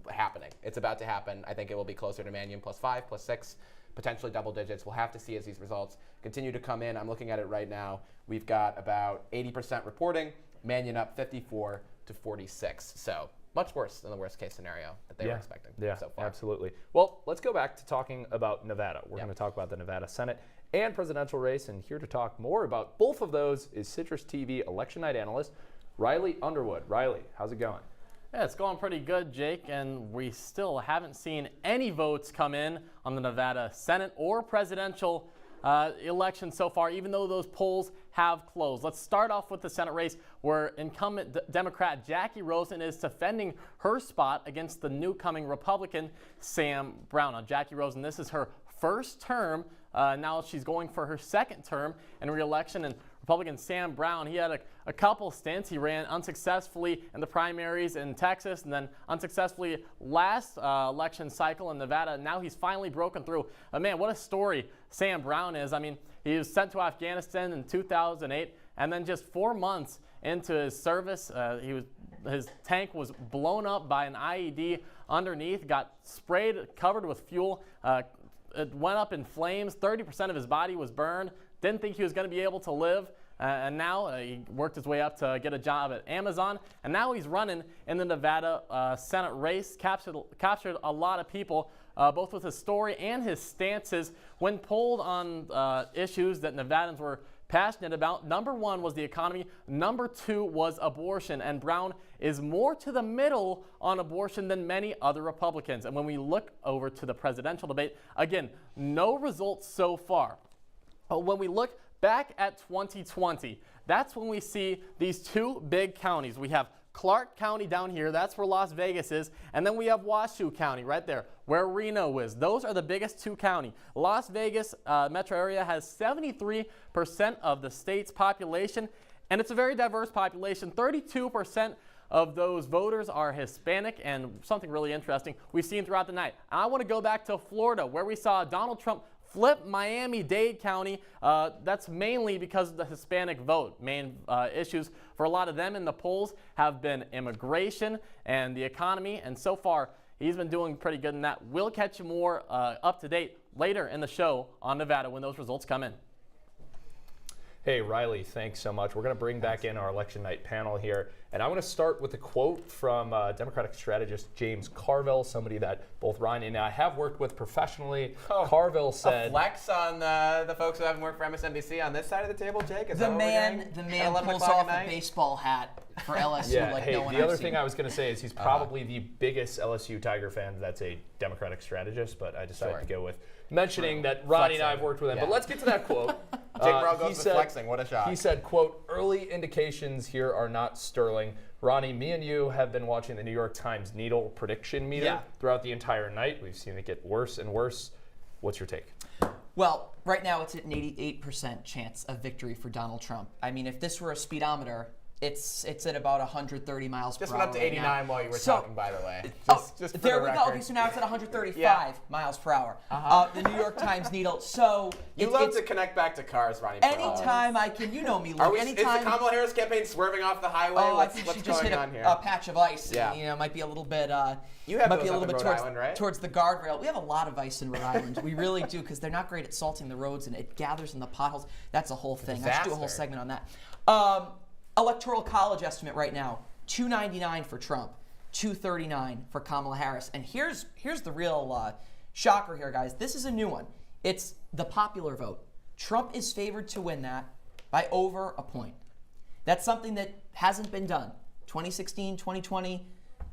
happening. It's about to happen. I think it will be closer to Mannion +5, +6. potentially double digits. We'll have to see as these results continue to come in. I'm looking at it right now. We've got about 80% reporting, Mannion up 54 to 46. So much worse than the worst case scenario that they were expecting so far. Absolutely. Well, let's go back to talking about Nevada. We're going to talk about the Nevada Senate and presidential race, and here to talk more about both of those is Citrus TV Election Night analyst Riley Underwood. Riley, how's it going? Yeah, it's going pretty good, Jake, and we still haven't seen any votes come in on the Nevada Senate or presidential election so far, even though those polls have closed. Let's start off with the Senate race where incumbent Democrat Jackie Rosen is defending her spot against the newcoming Republican Sam Brown. Now, Jackie Rosen, this is her first term. Now she's going for her second term in re-election, and Republican Sam Brown, he had a couple stints. He ran unsuccessfully in the primaries in Texas and then unsuccessfully last election cycle in Nevada. Now he's finally broken through. Man, what a story Sam Brown is. I mean, he was sent to Afghanistan in 2008, and then just 4 months into his service, his tank was blown up by an IED underneath, got sprayed, covered with fuel. It went up in flames. 30% of his body was burned. Didn't think he was going to be able to live. And now he worked his way up to get a job at Amazon. And now he's running in the Nevada Senate race. Captured a lot of people, both with his story and his stances. When polled on issues that Nevadans were passionate about, number 1 was the economy. Number 2 was abortion. And Brown is more to the middle on abortion than many other Republicans. And when we look over to the presidential debate, again, no results so far. But when we look back at 2020, that's when we see these 2 big counties. We have Clark County down here, that's where Las Vegas is, and then we have Washoe County right there, where Reno is. Those are the biggest 2 counties. Las Vegas metro area has 73% of the state's population, and it's a very diverse population. 32% of those voters are Hispanic, and something really interesting we've seen throughout the night. I want to go back to Florida, where we saw Donald Trump flip Miami-Dade County. That's mainly because of the Hispanic vote. Main issues for a lot of them in the polls have been immigration and the economy, and so far he's been doing pretty good in that. We'll catch you more up to date later in the show on Nevada when those results come in. Hey, Riley, thanks so much. We're going to bring back in our election night panel here. And I want to start with a quote from Democratic strategist James Carville, somebody that both Ryan and I have worked with professionally. Carville said... A flex on the folks who haven't worked for MSNBC on this side of the table, Jake? Is the man pulls off a baseball hat for LSU no one the other thing I was going to say is he's probably the biggest LSU Tiger fan that's a Democratic strategist, but I decided to go with mentioning that Ronnie and I have worked with him. Yeah. But let's get to that quote. Jake Morel goes with flexing. What a shot. He said, quote, "Early indications here are not sterling. Ronnie, me and you have been watching the New York Times needle prediction meter throughout the entire night. We've seen it get worse and worse. What's your take?" Well, right now it's at an 88% chance of victory for Donald Trump. I mean, if this were a speedometer, it's at about 130 miles per hour. Just went up to 89 while you were talking, by the way. Just for there the we record. go. Okay, so now it's at 135 miles per hour. The New York Times needle. So you love to connect back to cars, Ronnie. Anytime I can, you know me, Luke. Is the Kamala Harris campaign swerving off the highway? I think what's she just going hit on here? a patch of ice. Yeah. You know, might be a little bit. You have those up in Rhode Island, right? Towards the guardrail. We have a lot of ice in Rhode Island. We really do, because they're not great at salting the roads, and it gathers in the potholes. That's a whole thing. I should do a whole segment on that. Electoral College estimate right now: 299 for Trump, 239 for Kamala Harris. And here's the real shocker here, guys. This is a new one. It's the popular vote. Trump is favored to win that by over a point. That's something that hasn't been done. 2016, 2020.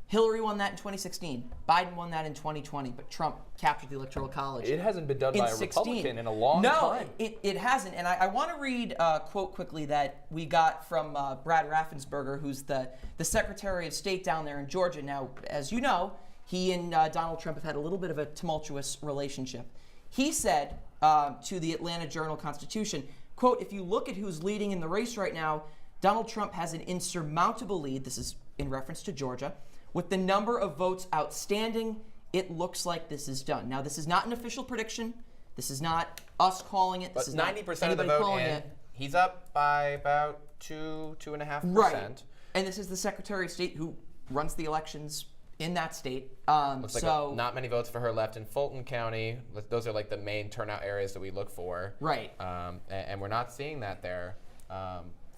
Hillary won that in 2016. Biden won that in 2020, but Trump captured the Electoral College. It hasn't been done by a Republican in a long time. No, it hasn't. And I want to read a quote quickly that we got from Brad Raffensperger, who's the Secretary of State down there in Georgia. Now, as you know, he and Donald Trump have had a little bit of a tumultuous relationship. He said to the Atlanta Journal-Constitution, quote, "If you look at who's leading in the race right now, Donald Trump has an insurmountable lead." This is in reference to Georgia. "With the number of votes outstanding, it looks like this is done." Now, this is not an official prediction. This is not us calling it. This is 90% of the vote in. He's up by about 2.5%. Right. And this is the Secretary of State who runs the elections in that state. Looks like not many votes for her left in Fulton County. Those are like the main turnout areas that we look for. Right. And we're not seeing that there.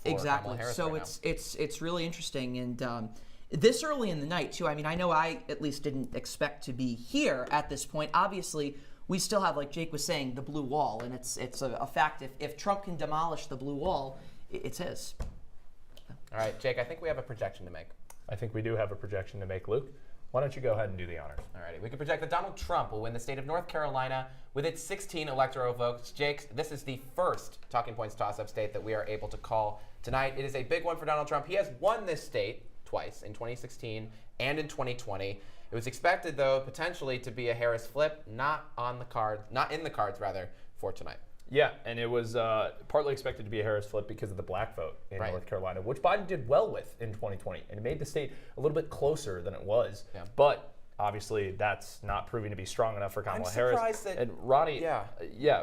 Exactly. So it's really interesting, and this early in the night too. I mean, I know I at least didn't expect to be here at this point. Obviously, we still have, like Jake was saying, the blue wall, and it's a fact. If Trump can demolish the blue wall, it's his. All right, Jake, I think we have a projection to make. I think we do have a projection to make, Luke. Why don't you go ahead and do the honors? All righty. We can project that Donald Trump will win the state of North Carolina with its 16 electoral votes. Jake, this is the first Talking Points toss-up state that we are able to call tonight. It is a big one for Donald Trump. He has won this state twice, in 2016 and in 2020. It was expected, though, potentially to be a Harris flip, not in the cards for tonight. Yeah, and it was partly expected to be a Harris flip because of the black vote in North Carolina, which Biden did well with in 2020, and it made the state a little bit closer than it was. Yeah. But obviously, that's not proving to be strong enough for Kamala Harris. I'm surprised that. And Ronnie,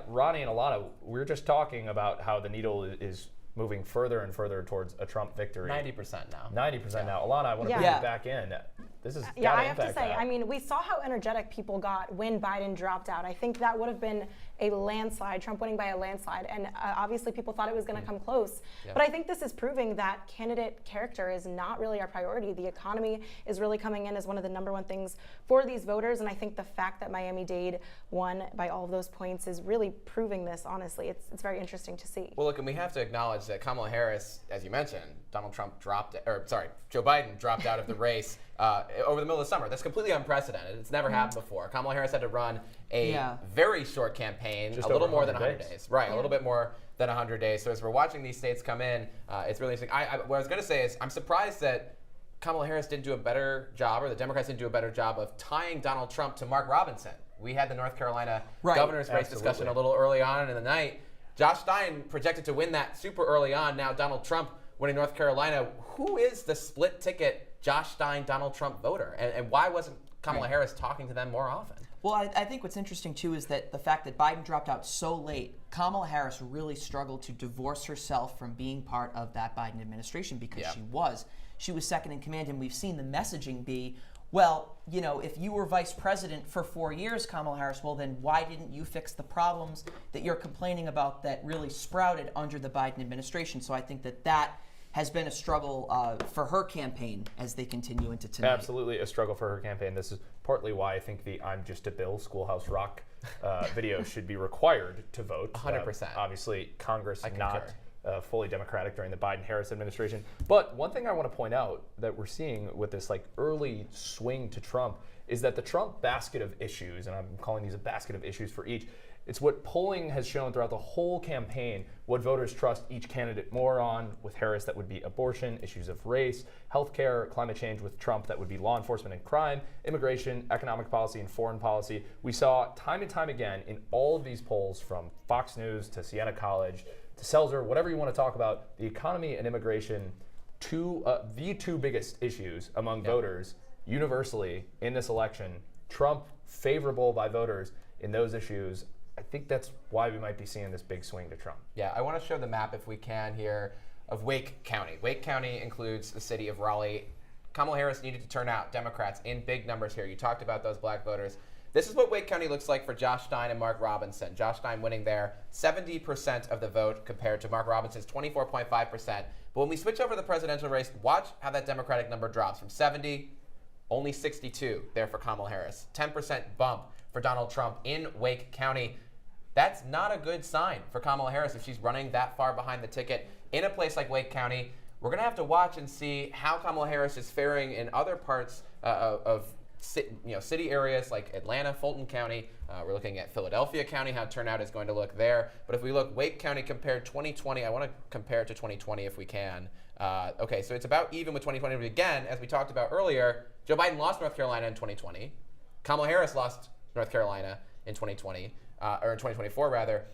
Ronnie and Alana, we were just talking about how the needle is moving further and further towards a Trump victory. 90% now. 90% now. Alana, I want to bring you back in. This is I have to say, I mean, we saw how energetic people got when Biden dropped out. I think that would have been a landslide, Trump winning by a landslide, and obviously people thought it was going to come close. Yeah. But I think this is proving that candidate character is not really our priority. The economy is really coming in as one of the #1 things for these voters, and I think the fact that Miami-Dade won by all of those points is really proving this, honestly. It's very interesting to see. Well, look, and we have to acknowledge that Kamala Harris, as you mentioned, Joe Biden dropped out of the race over the middle of the summer. That's completely unprecedented. It's never happened before. Kamala Harris had to run a very short campaign, just a little more than 100 100 days. Right, a little bit more than 100 days. So as we're watching these states come in, it's really interesting. What I was going to say is I'm surprised that Kamala Harris didn't do a better job, or the Democrats didn't do a better job of tying Donald Trump to Mark Robinson. We had the North Carolina governor's race discussion a little early on in the night. Josh Stein projected to win that super early on. Now Donald Trump winning North Carolina. Who is the split ticket Josh Stein, Donald Trump voter? And why wasn't Kamala Harris talking to them more often? Well, I think what's interesting, too, is that the fact that Biden dropped out so late, Kamala Harris really struggled to divorce herself from being part of that Biden administration because she was second in command, and we've seen the messaging be, well, you know, if you were vice president for 4 years, Kamala Harris, well, then why didn't you fix the problems that you're complaining about that really sprouted under the Biden administration? So I think that has been a struggle for her campaign as they continue into tonight. Absolutely a struggle for her campaign. This is partly why I think the I'm Just a Bill Schoolhouse Rock video should be required to vote. 100%. Obviously, Congress not fully Democratic during the Biden-Harris administration. But one thing I want to point out that we're seeing with this like early swing to Trump is that the Trump basket of issues, and I'm calling these a basket of issues for each, it's what polling has shown throughout the whole campaign, what voters trust each candidate more on. With Harris, that would be abortion, issues of race, healthcare, climate change. With Trump, that would be law enforcement and crime, immigration, economic policy, and foreign policy. We saw time and time again in all of these polls, from Fox News to Siena College to Selzer, whatever you want to talk about, the economy and immigration, the two biggest issues among voters universally in this election. Trump favorable by voters in those issues. I think that's why we might be seeing this big swing to Trump. Yeah, I want to show the map, if we can, here of Wake County. Wake County includes the city of Raleigh. Kamala Harris needed to turn out Democrats in big numbers here. You talked about those black voters. This is what Wake County looks like for Josh Stein and Mark Robinson. Josh Stein winning there, 70% of the vote compared to Mark Robinson's 24.5%. But when we switch over to the presidential race, watch how that Democratic number drops from 70, only 62 there for Kamala Harris. 10% bump for Donald Trump in Wake County. That's not a good sign for Kamala Harris if she's running that far behind the ticket in a place like Wake County. We're going to have to watch and see how Kamala Harris is faring in other parts of city areas like Atlanta, Fulton County. We're looking at Philadelphia County, how turnout is going to look there. But if we look Wake County compared 2020, I want to compare it to 2020 if we can. Okay, so it's about even with 2020. But again, as we talked about earlier, Joe Biden lost North Carolina in 2020. Kamala Harris lost North Carolina in 2020. Or in 2024 rather.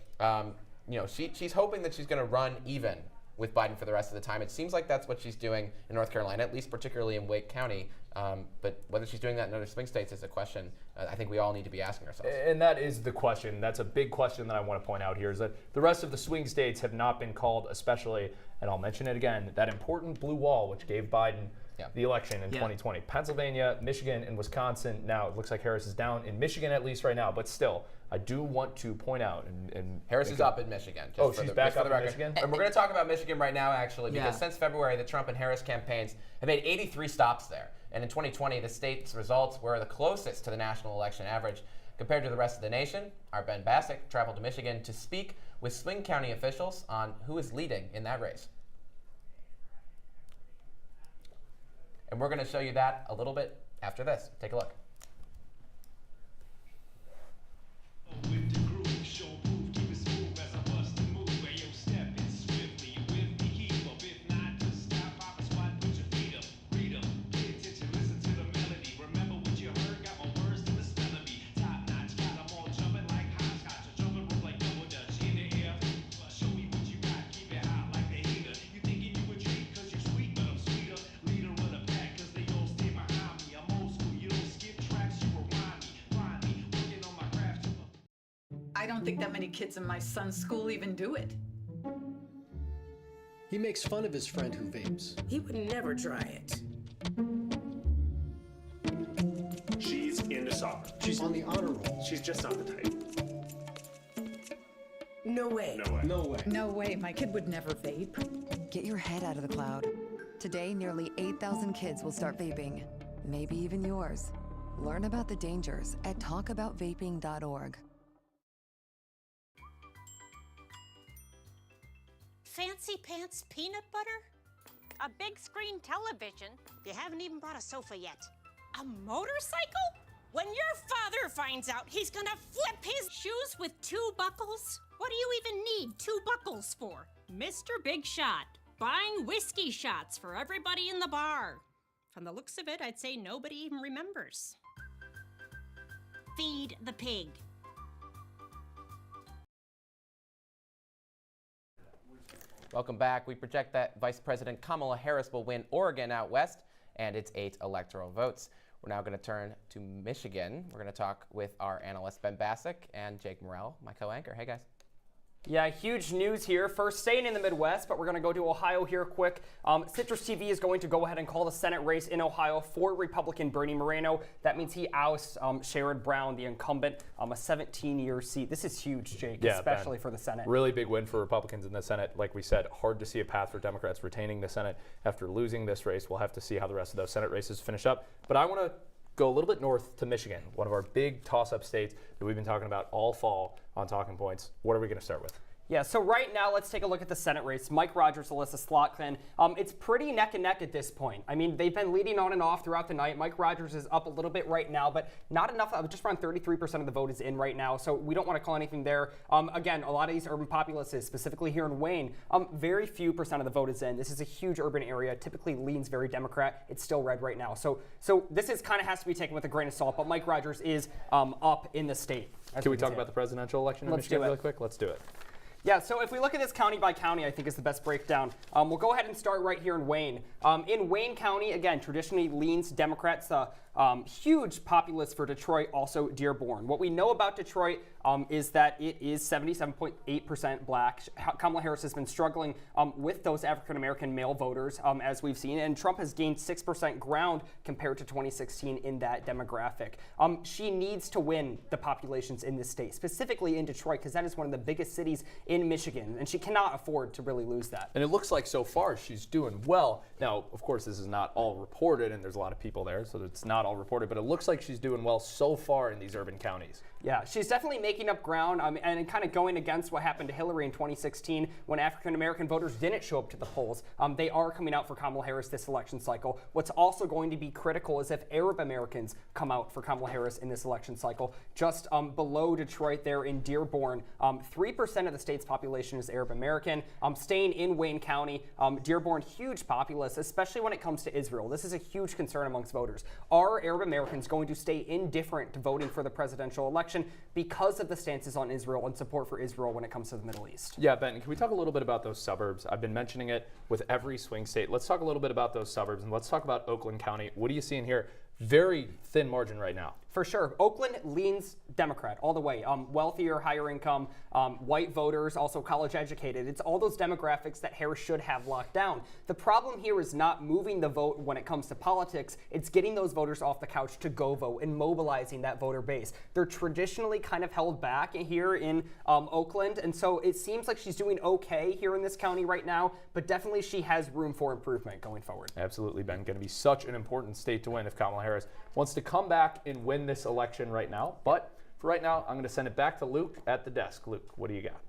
She's hoping that she's going to run even with Biden for the rest of the time. It seems like that's what she's doing in North Carolina, at least particularly in Wake County. But whether she's doing that in other swing states is a question I think we all need to be asking ourselves. And that is the question. That's a big question that I want to point out here, is that the rest of the swing states have not been called, especially, and I'll mention it again, that important blue wall which gave Biden the election in 2020. Pennsylvania, Michigan, and Wisconsin. Now, it looks like Harris is down in Michigan at least right now, but still, I do want to point out. Harris is up in Michigan. She's back up in Michigan? And we're going to talk about Michigan right now, actually, because since February, the Trump and Harris campaigns have made 83 stops there. And in 2020, the state's results were the closest to the national election average. Compared to the rest of the nation, our Ben Bassick traveled to Michigan to speak with swing county officials on who is leading in that race. And we're going to show you that a little bit after this. Take a look. I don't think that many kids in my son's school even do it. He makes fun of his friend who vapes. He would never try it. She's into soccer. She's on the honor roll. She's just not the type. No way. No way. No way. No way, my kid would never vape. Get your head out of the cloud. Today, nearly 8,000 kids will start vaping. Maybe even yours. Learn about the dangers at talkaboutvaping.org. Fancy pants peanut butter? A big screen television? You haven't even bought a sofa yet. A motorcycle? When your father finds out, he's gonna flip his shoes with 2 buckles? What do you even need 2 buckles for? Mr. Big Shot, buying whiskey shots for everybody in the bar. From the looks of it, I'd say nobody even remembers. Feed the pig. Welcome back. We project that Vice President Kamala Harris will win Oregon out west and its 8 electoral votes. We're now going to turn to Michigan. We're going to talk with our analyst Ben Bassick and Jake Morel, my co-anchor. Hey, guys. Yeah, huge news here. First, staying in the Midwest, but we're going to go to Ohio here quick. CitrusTV is going to go ahead and call the Senate race in Ohio for Republican Bernie Moreno. That means he ousts Sherrod Brown, the incumbent, a 17-year seat. This is huge, Jake, especially for the Senate. Really big win for Republicans in the Senate. Like we said, hard to see a path for Democrats retaining the Senate after losing this race. We'll have to see how the rest of those Senate races finish up. But I want to go a little bit north to Michigan, one of our big toss-up states that we've been talking about all fall on Talking Points. What are we going to start with? Yeah, so right now, let's take a look at the Senate race. Mike Rogers, Alyssa Slotkin. It's pretty neck and neck at this point. I mean, they've been leading on and off throughout the night. Mike Rogers is up a little bit right now, but not enough. Just around 33% of the vote is in right now, so we don't want to call anything there. Again, a lot of these urban populaces, specifically here in Wayne, very few percent of the vote is in. This is a huge urban area, typically leans very Democrat. It's still red right now. So this is kind of has to be taken with a grain of salt, but Mike Rogers is up in the state. Can we talk about the presidential election in Michigan really quick? Let's do it. Yeah, so if we look at this county by county, I think is the best breakdown. We'll go ahead and start right here in Wayne. In Wayne County, again, traditionally leans Democrats. Huge populace for Detroit, also Dearborn. What we know about Detroit is that it is 77.8% black. Kamala Harris has been struggling with those African-American male voters, as we've seen, and Trump has gained 6% ground compared to 2016 in that demographic. She needs to win the populations in this state, specifically in Detroit, because that is one of the biggest cities in Michigan, and she cannot afford to really lose that. And it looks like so far she's doing well. Now, of course, this is not all reported, and there's a lot of people there, so it's not all reported, but it looks like she's doing well so far in these urban counties. Yeah, she's definitely making up ground and kind of going against what happened to Hillary in 2016 when African-American voters didn't show up to the polls. They are coming out for Kamala Harris this election cycle. What's also going to be critical is if Arab Americans come out for Kamala Harris in this election cycle. Just below Detroit there in Dearborn, 3% of the state's population is Arab American. Staying in Wayne County, Dearborn, huge populace, especially when it comes to Israel. This is a huge concern amongst voters. Are Arab Americans going to stay indifferent to voting for the presidential election because of the stances on Israel and support for Israel when it comes to the Middle East? Yeah, Ben, can we talk a little bit about those suburbs? I've been mentioning it with every swing state. Let's talk a little bit about those suburbs, and let's talk about Oakland County. What are you seeing here? Very thin margin right now. For sure. Oakland leans Democrat all the way. Wealthier, higher income, white voters, also college educated. It's all those demographics that Harris should have locked down. The problem here is not moving the vote when it comes to politics. It's getting those voters off the couch to go vote and mobilizing that voter base. They're traditionally kind of held back here in Oakland, and so it seems like she's doing okay here in this county right now, but definitely she has room for improvement going forward. Absolutely, Ben. Going to be such an important state to win if Kamala Harris wants to come back and win this election right now. But for right now, I'm going to send it back to Luke at the desk. Luke, what do you got?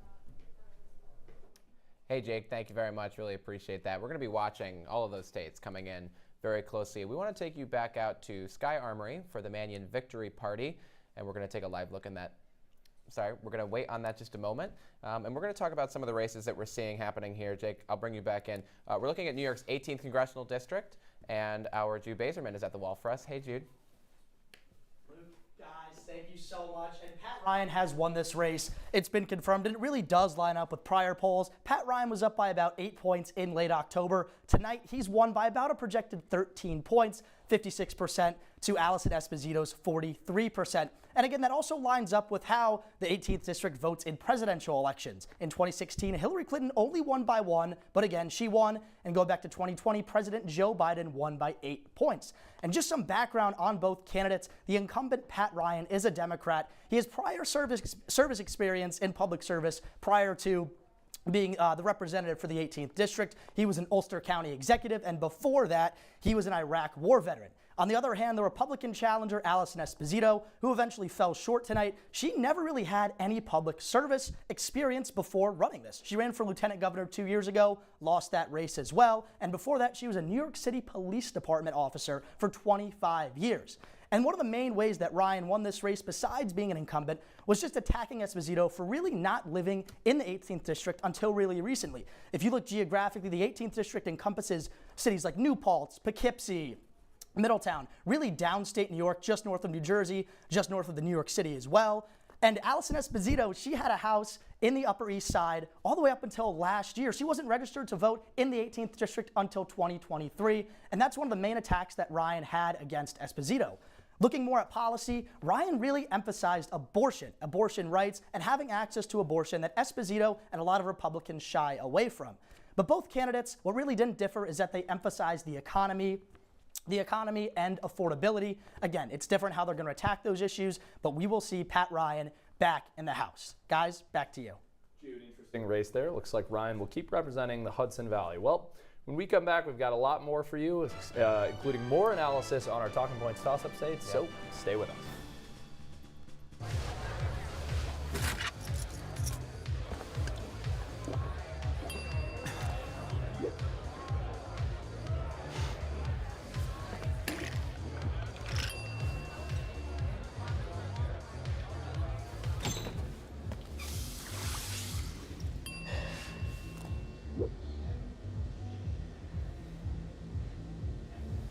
Hey, Jake, thank you very much. Really appreciate that. We're going to be watching all of those states coming in very closely. We want to take you back out to Sky Armory for the Mannion Victory Party, and we're going to take a live look in that. Sorry, we're going to wait on that just a moment, and we're going to talk about some of the races that we're seeing happening here. Jake, I'll bring you back in. We're looking at New York's 18th Congressional District, and our Jude Bazerman is at the wall for us. Hey, Jude. Guys, thank you so much. And Pat Ryan has won this race. It's been confirmed, and it really does line up with prior polls. Pat Ryan was up by about 8 points in late October. Tonight, he's won by about a projected 13 points, 56% to Allison Esposito's 43%. And again, that also lines up with how the 18th district votes in presidential elections. In 2016, Hillary Clinton only won by 1, but again, she won. And going back to 2020, President Joe Biden won by 8 points. And just some background on both candidates. The incumbent Pat Ryan is a Democrat. He has prior service experience in public service prior to being the representative for the 18th district. He was an Ulster County executive, and before that, he was an Iraq war veteran. On the other hand, the Republican challenger, Allison Esposito, who eventually fell short tonight, she never really had any public service experience before running this. She ran for lieutenant governor 2 years ago, lost that race as well, and before that, she was a New York City Police Department officer for 25 years. And one of the main ways that Ryan won this race, besides being an incumbent, was just attacking Esposito for really not living in the 18th district until really recently. If you look geographically, the 18th district encompasses cities like New Paltz, Poughkeepsie, Middletown, really downstate New York, just north of New Jersey, just north of the New York City as well. And Allison Esposito, she had a house in the Upper East Side all the way up until last year. She wasn't registered to vote in the 18th district until 2023, and that's one of the main attacks that Ryan had against Esposito. Looking more at policy, Ryan really emphasized abortion rights, and having access to abortion that Esposito and a lot of Republicans shy away from. But both candidates, what really didn't differ is that they emphasized the economy and affordability. Again, it's different how they're going to attack those issues, but we will see Pat Ryan back in the House. Guys, back to you. Jude, interesting race there. Looks like Ryan will keep representing the Hudson Valley. Well, when we come back, we've got a lot more for you, including more analysis on our Talking Points toss-up states, so stay with us.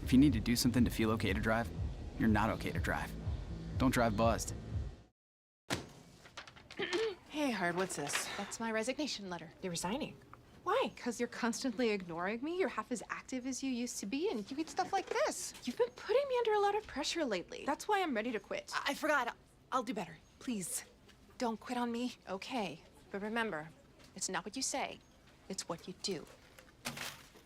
If you need to do something to feel okay to drive, you're not okay to drive. Don't drive buzzed. Hey, Hard, what's this? That's my resignation letter. You're resigning. Why? Because you're constantly ignoring me. You're half as active as you used to be, and you eat stuff like this. You've been putting me under a lot of pressure lately. That's why I'm ready to quit. I forgot. I'll do better. Please. Don't quit on me. Okay. But remember, it's not what you say. It's what you do.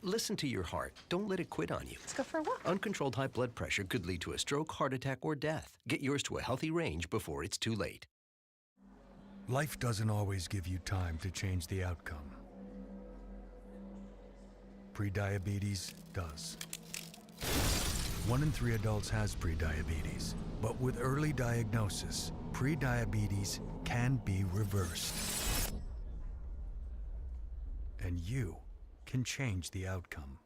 Listen to your heart. Don't let it quit on you. Let's go for a walk. Uncontrolled high blood pressure could lead to a stroke, heart attack, or death. Get yours to a healthy range before it's too late. Life doesn't always give you time to change the outcome. Prediabetes does. 1 in 3 adults has prediabetes, but with early diagnosis, prediabetes can be reversed. And you can change the outcome.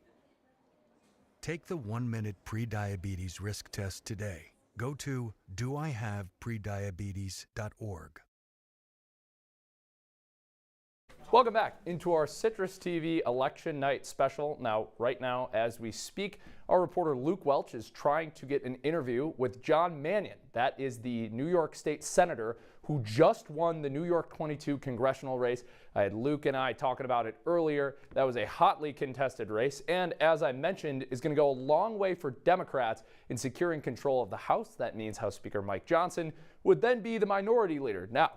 Take the 1-minute prediabetes risk test today. Go to doihaveprediabetes.org. Welcome back into our CitrusTV Election Night special. Now, right now, as we speak, our reporter Luke Welch is trying to get an interview with John Mannion. That is the New York State Senator who who just won the New York 22 congressional race. I had Luke and I talking about it earlier. That was a hotly contested race, and as I mentioned, is going to go a long way for Democrats in securing control of the House. That means House Speaker Mike Johnson would then be the minority leader. Now,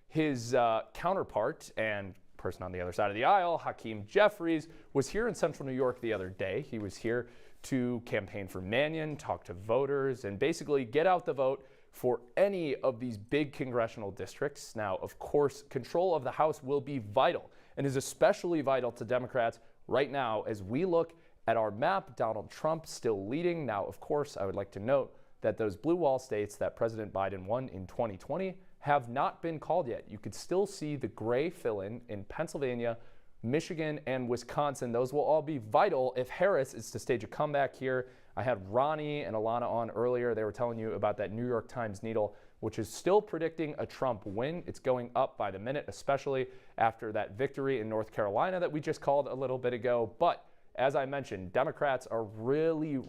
his counterpart and person on the other side of the aisle, Hakeem Jeffries, was here in Central New York the other day. He was here to campaign for Mannion, talk to voters, and basically get out the vote for any of these big congressional districts. Now, of course, control of the House will be vital and is especially vital to Democrats right now as we look at our map. Donald Trump still leading. Now, of course, I would like to note that those blue wall states that President Biden won in 2020 have not been called yet. You could still see the gray fill-in in Pennsylvania, Michigan, and Wisconsin. Those will all be vital if Harris is to stage a comeback here. I had Ronnie and Alana on earlier. They were telling you about that New York Times needle, which is still predicting a Trump win. It's going up by the minute, especially after that victory in North Carolina that we just called a little bit ago. But as I mentioned, Democrats are really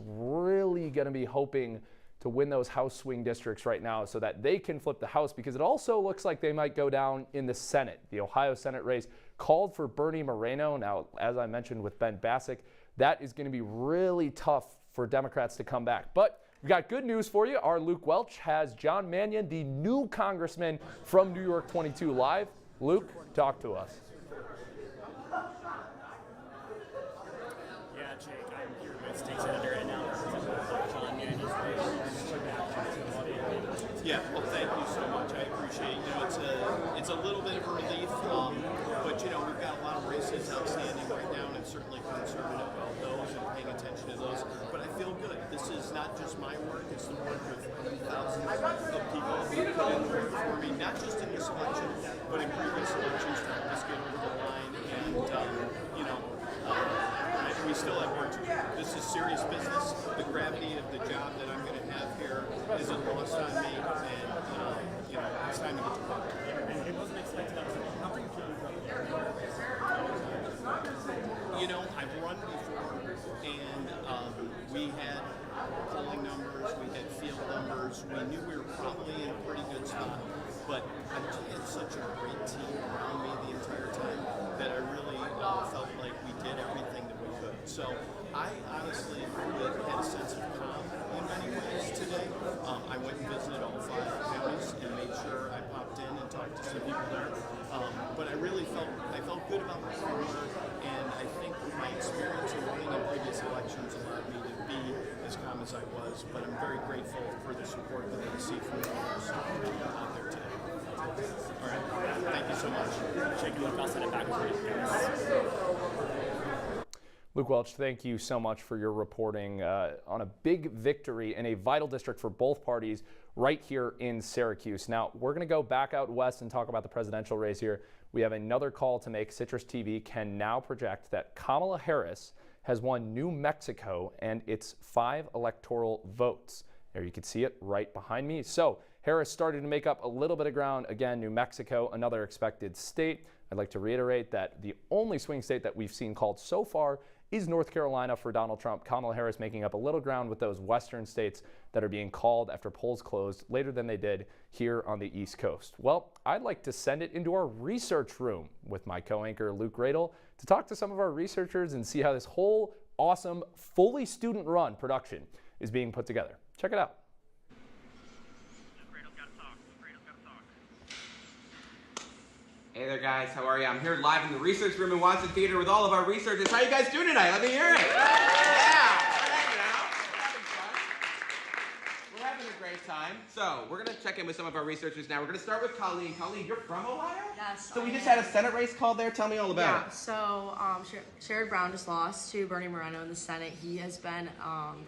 going to be hoping to win those House swing districts right now so that they can flip the House, because it also looks like they might go down in the Senate. The Ohio Senate race called for Bernie Moreno. Now, as I mentioned with Ben Bassick, that is going to be really tough for Democrats to come back. But we got good news for you. Our Luke Welch has John Mannion, the new congressman from New York 22, live. Luke, talk to us. Yeah, Jake, I'm here with State Senator and now John Mannion. Yeah, well, thank you so much. I appreciate it. It's a little bit of a relief, but we've got a lot of races outstanding right now, and I'm certainly concerned about those and paying attention to those. But I feel good. This is not just my work; it's the work of thousands of people who have put in work for me, not just in this election, but in previous elections to help us get over the line. And we still have work to do. This is serious business. The gravity of the job that I'm going to have here isn't lost on me, and it's time to get to work. It wasn't expected. How are you feeling about it? I've run before, and we had polling numbers, we had field numbers. We knew we were probably in a pretty good spot, but I had such a great team around me the entire time that I really felt like we did everything that we could. So I honestly had a sense of calm in many ways today. I went and visited all 5 counties and made sure I popped in and talked to some people there. But I really felt good about my work, and I think my experience in running in previous elections allowed me to be as calm as I was. But I'm very grateful for the support that I received from the voters out there today. All right, thank you so much. Jake, Luke, I'll send it back to you. Luke Welch, thank you so much for your reporting on a big victory in a vital district for both parties right here in Syracuse. Now, we're going to go back out west and talk about the presidential race here. We have another call to make. Citrus TV can now project that Kamala Harris has won New Mexico and its 5 electoral votes. There you can see it right behind me. So Harris started to make up a little bit of ground. Again, New Mexico, another expected state. I'd like to reiterate that the only swing state that we've seen called so far is North Carolina for Donald Trump. Kamala Harris making up a little ground with those western states that are being called after polls closed later than they did here on the East Coast. Well, I'd like to send it into our research room with my co-anchor Luke Radel to talk to some of our researchers and see how this whole awesome, fully student-run production is being put together. Check it out. Hey there, guys. How are you? I'm here live in the research room in Watson Theater with all of our researchers. How you guys doing tonight? Let me hear it. Yeah. We're having a great time. So we're going to check in with some of our researchers now. We're going to start with Colleen. Colleen, you're from Ohio? Yes. So we just had a Senate race called there. Tell me all about Yeah, it. so Sherrod Brown just lost to Bernie Moreno in the Senate. He has been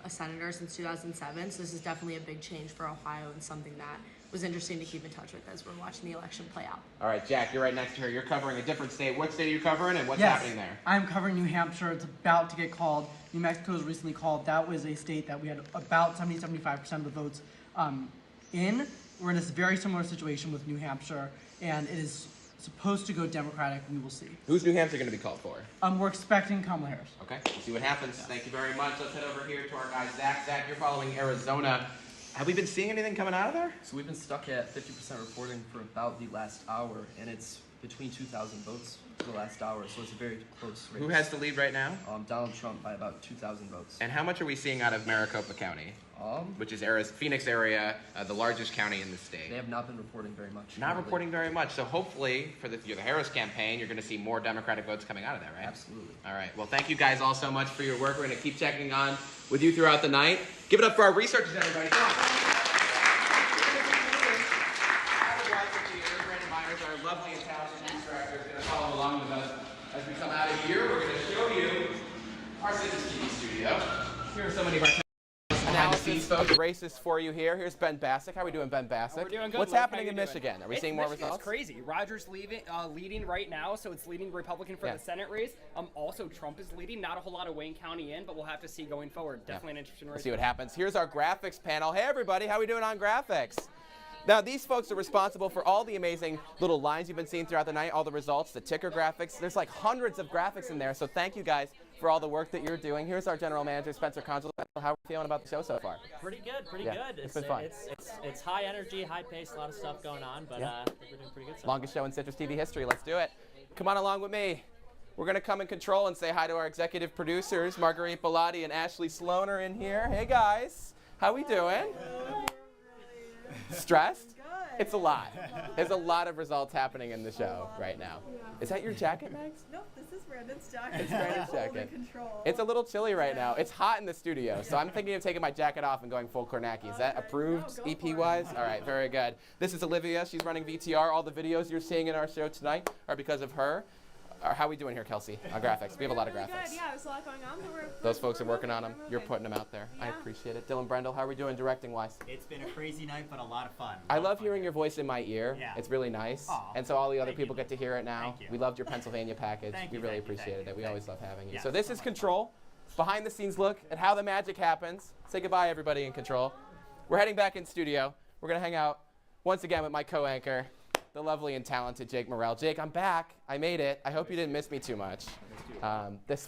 a senator since 2007, so this is definitely a big change for Ohio and something that was interesting to keep in touch with as we're watching the election play out. All right, Jack, you're right next to her. You're covering a different state. What state are you covering, and what's Yes, happening there? I'm covering New Hampshire. It's about to get called. New Mexico was recently called. That was a state that we had about 70-75% of the votes in. We're in a very similar situation with New Hampshire, and it is supposed to go Democratic. We will see. Who's New Hampshire going to be called for? We're expecting Kamala Harris. Okay, we'll see what happens. Thank you very much. Let's head over here to our guy, Zach. Zach, you're following Arizona. Have we been seeing anything coming out of there? So we've been stuck at 50% reporting for about the last hour, and it's between 2,000 votes for the last hour, so it's a very close race. Who has the lead right now? Donald Trump by about 2,000 votes. And how much are we seeing out of Maricopa County, which is Phoenix area, the largest county in the state? They have not been reporting very much. Not reporting very much. So hopefully for the Harris campaign, you're going to see more Democratic votes coming out of that, right? Absolutely. All right. Well, thank you guys all so much for your work. We're going to keep checking on with you throughout the night. Give it up for our researchers, everybody. Come on. Our lovely and talented news director is going to follow along with us as we come out of here. We're going to show you our CitrusTV studio. Here are so many of our analysis folks. Races for you here. Here's Ben Bassick. How are we doing, Ben Bassick? We're doing good. What's Luke. happening How in you Michigan? doing? Are we seeing more results? It's crazy. Rogers leading right now, so it's leading Republican for the Senate race. Also, Trump is leading. Not a whole lot of Wayne County in, but we'll have to see going forward. Definitely an interesting race. We'll see what happens. Here's our graphics panel. Hey, everybody. How are we doing on graphics? Now, these folks are responsible for all the amazing little lines you've been seeing throughout the night, all the results, the ticker graphics. There's like hundreds of graphics in there, so thank you guys for all the work that you're doing. Here's our general manager, Spencer Consul. How are we feeling about the show so far? Pretty good, pretty Yeah, good. it's been fun. It's high energy, high pace, a lot of stuff going on, but Yeah. we're doing pretty good. Longest show in Citrus TV history. Let's do it. Come on along with me. We're going to come in control and say hi to our executive producers. Marguerite Bellotti and Ashley Sloan are in here. Hey, guys. How we doing? Stressed? It's a lot. There's a lot of results happening in the show right now. Is that your jacket, Max? Nope, this is Brandon's jacket. It's Brandon's Hold jacket. in control. It's a little chilly right now. It's hot in the studio, so I'm thinking of taking my jacket off and going full Kornacki. Is that approved EP-wise? All right, very good. This is Olivia. She's running VTR. All the videos you're seeing in our show tonight are because of her. How are we doing here, Kelsey, on graphics? We have a lot of graphics. Good, yeah, there's a lot going on, but Those folks are working on them. You're putting them out there. I appreciate it. Dylan Brendel, how are we doing directing-wise? It's been a crazy night, but a lot of fun. I love hearing your voice in my ear. Yeah. It's really nice. Aw, and so all the other people get to hear it now. Thank you. We loved your Pennsylvania package. Thank We you, really thank you, appreciated thank it. We you, always thank love having you. Yeah, So this is Control, behind the scenes look at how the magic happens. Say goodbye, everybody in Control. We're heading back in studio. We're going to hang out once again with my co-anchor, the lovely and talented Jake Morel. Jake, I'm back. I made it. I hope you didn't miss me too much. This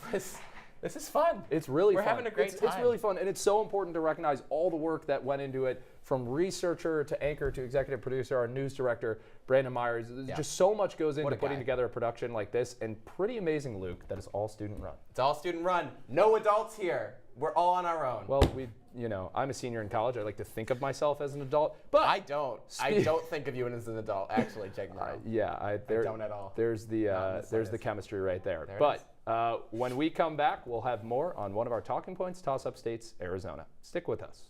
is fun. It's really We're fun. having a great time. It's really fun, and it's so important to recognize all the work that went into it, from researcher to anchor to executive producer, our news director, Brandon Myers. Just so much goes into putting together a production like this, and pretty amazing, Luke, that is all student run. It's all student run. No adults here. We're all on our own. Well, I'm a senior in college. I like to think of myself as an adult, but I don't. I don't think of you as an adult, actually, Jake Morel. I don't at all. There's the chemistry right there. When we come back, we'll have more on one of our talking points, toss-up states, Arizona. Stick with us.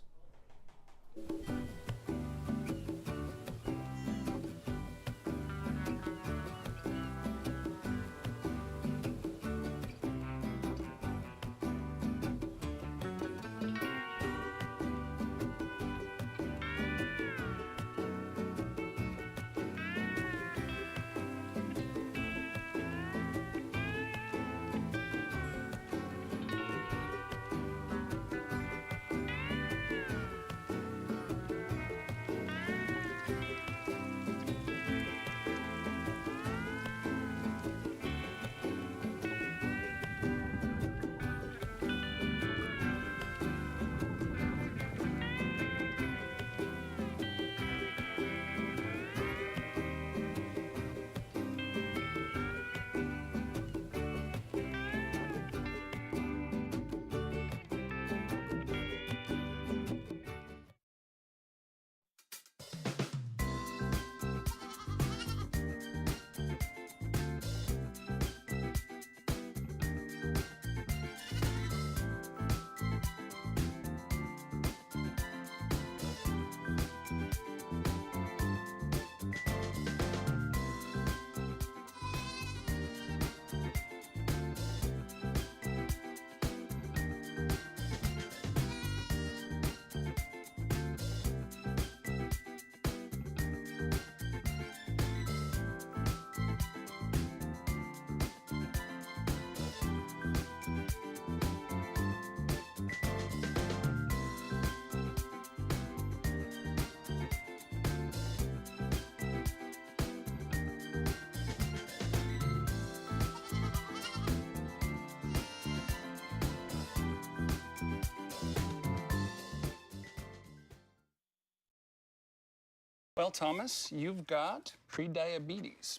Well, Thomas, you've got prediabetes.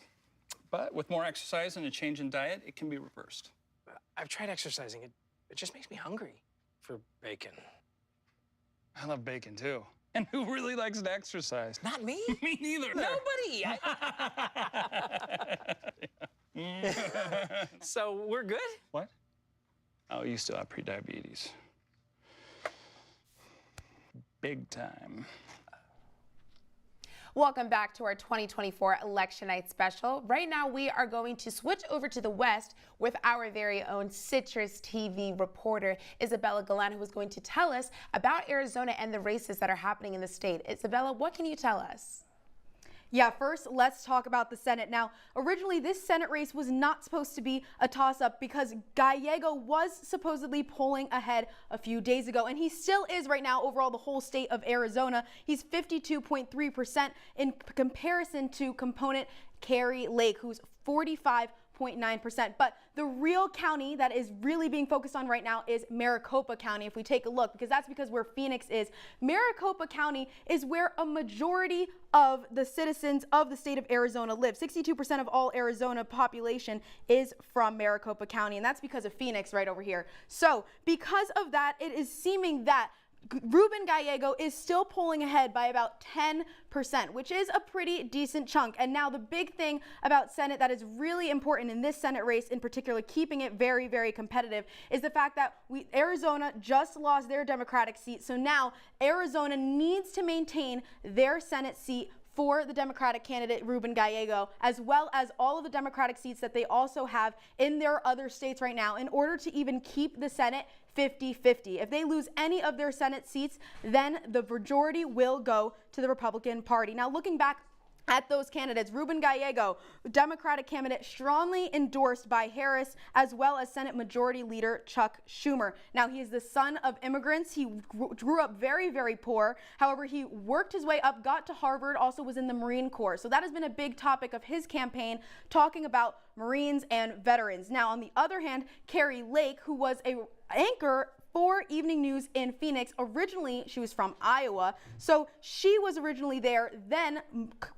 But with more exercise and a change in diet, it can be reversed. I've tried exercising. It just makes me hungry for bacon. I love bacon, too. And who really likes to exercise? Not me. Me neither. Nobody. So we're good? What? Oh, you still have prediabetes. Big time. Welcome back to our 2024 Election Night special. Right now, we are going to switch over to the West with our very own Citrus TV reporter, Isabella Galan, who is going to tell us about Arizona and the races that are happening in the state. Isabella, what can you tell us? Yeah, first, let's talk about the Senate. Now, originally, this Senate race was not supposed to be a toss-up because Gallego was supposedly polling ahead a few days ago, and he still is right now overall the whole state of Arizona. He's 52.3% in comparison to component Kari Lake, who's 45.9%. But the real county that is really being focused on right now is Maricopa County. If we take a look, because that's where Phoenix is. Maricopa County is where a majority of the citizens of the state of Arizona live. 62% of all Arizona population is from Maricopa County, and that's because of Phoenix right over here. So because of that, it is seeming that Ruben Gallego is still pulling ahead by about 10%, which is a pretty decent chunk. And now the big thing about Senate that is really important in this Senate race, in particular, keeping it very, very competitive, is the fact that Arizona just lost their Democratic seat. So now Arizona needs to maintain their Senate seat for the Democratic candidate Ruben Gallego, as well as all of the Democratic seats that they also have in their other states right now in order to even keep the Senate 50-50. If they lose any of their Senate seats, then the majority will go to the Republican Party. Now, looking back at those candidates, Ruben Gallego, Democratic candidate, strongly endorsed by Harris, as well as Senate Majority Leader Chuck Schumer. Now, he is the son of immigrants. He grew up very, very poor. However, he worked his way up, got to Harvard, also was in the Marine Corps. So that has been a big topic of his campaign, talking about Marines and veterans. Now, on the other hand, Kari Lake, who was an anchor for Evening News in Phoenix. Originally, she was from Iowa, so she was originally there, then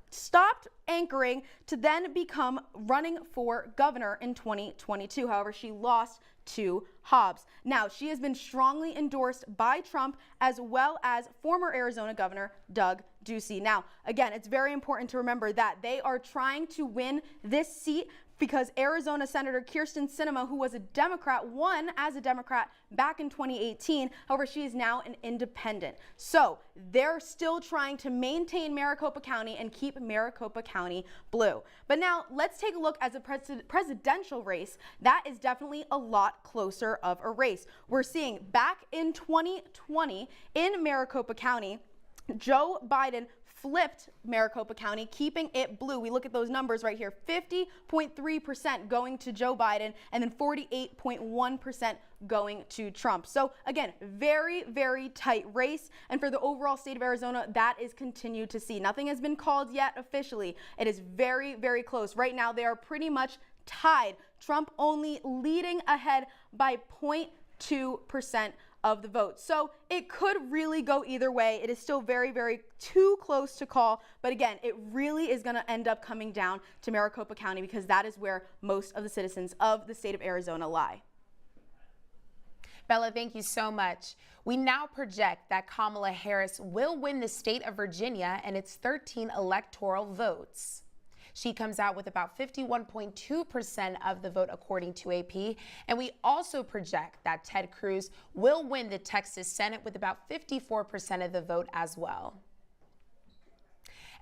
stopped anchoring to then become running for governor in 2022. However, she lost to Hobbs. Now, she has been strongly endorsed by Trump as well as former Arizona Governor Doug Ducey. Now, again, it's very important to remember that they are trying to win this seat because Arizona Senator Kyrsten Sinema, who was a Democrat, won as a Democrat back in 2018. However, she is now an independent. So they're still trying to maintain Maricopa County and keep Maricopa County blue. But now let's take a look at the presidential race. That is definitely a lot closer of a race. We're seeing back in 2020 in Maricopa County, Joe Biden flipped Maricopa County, keeping it blue. We look at those numbers right here, 50.3% going to Joe Biden and then 48.1% going to Trump. So again, very, very tight race. And for the overall state of Arizona, that is continued to see. Nothing has been called yet officially. It is very, very close. Right now, they are pretty much tied. Trump only leading ahead by 0.2% of the vote. So it could really go either way. It is still very, very too close to call. But again, it really is going to end up coming down to Maricopa County because that is where most of the citizens of the state of Arizona lie. Bella, thank you so much. We now project that Kamala Harris will win the state of Virginia and its 13 electoral votes. She comes out with about 51.2% of the vote, according to AP. And we also project that Ted Cruz will win the Texas Senate with about 54% of the vote as well.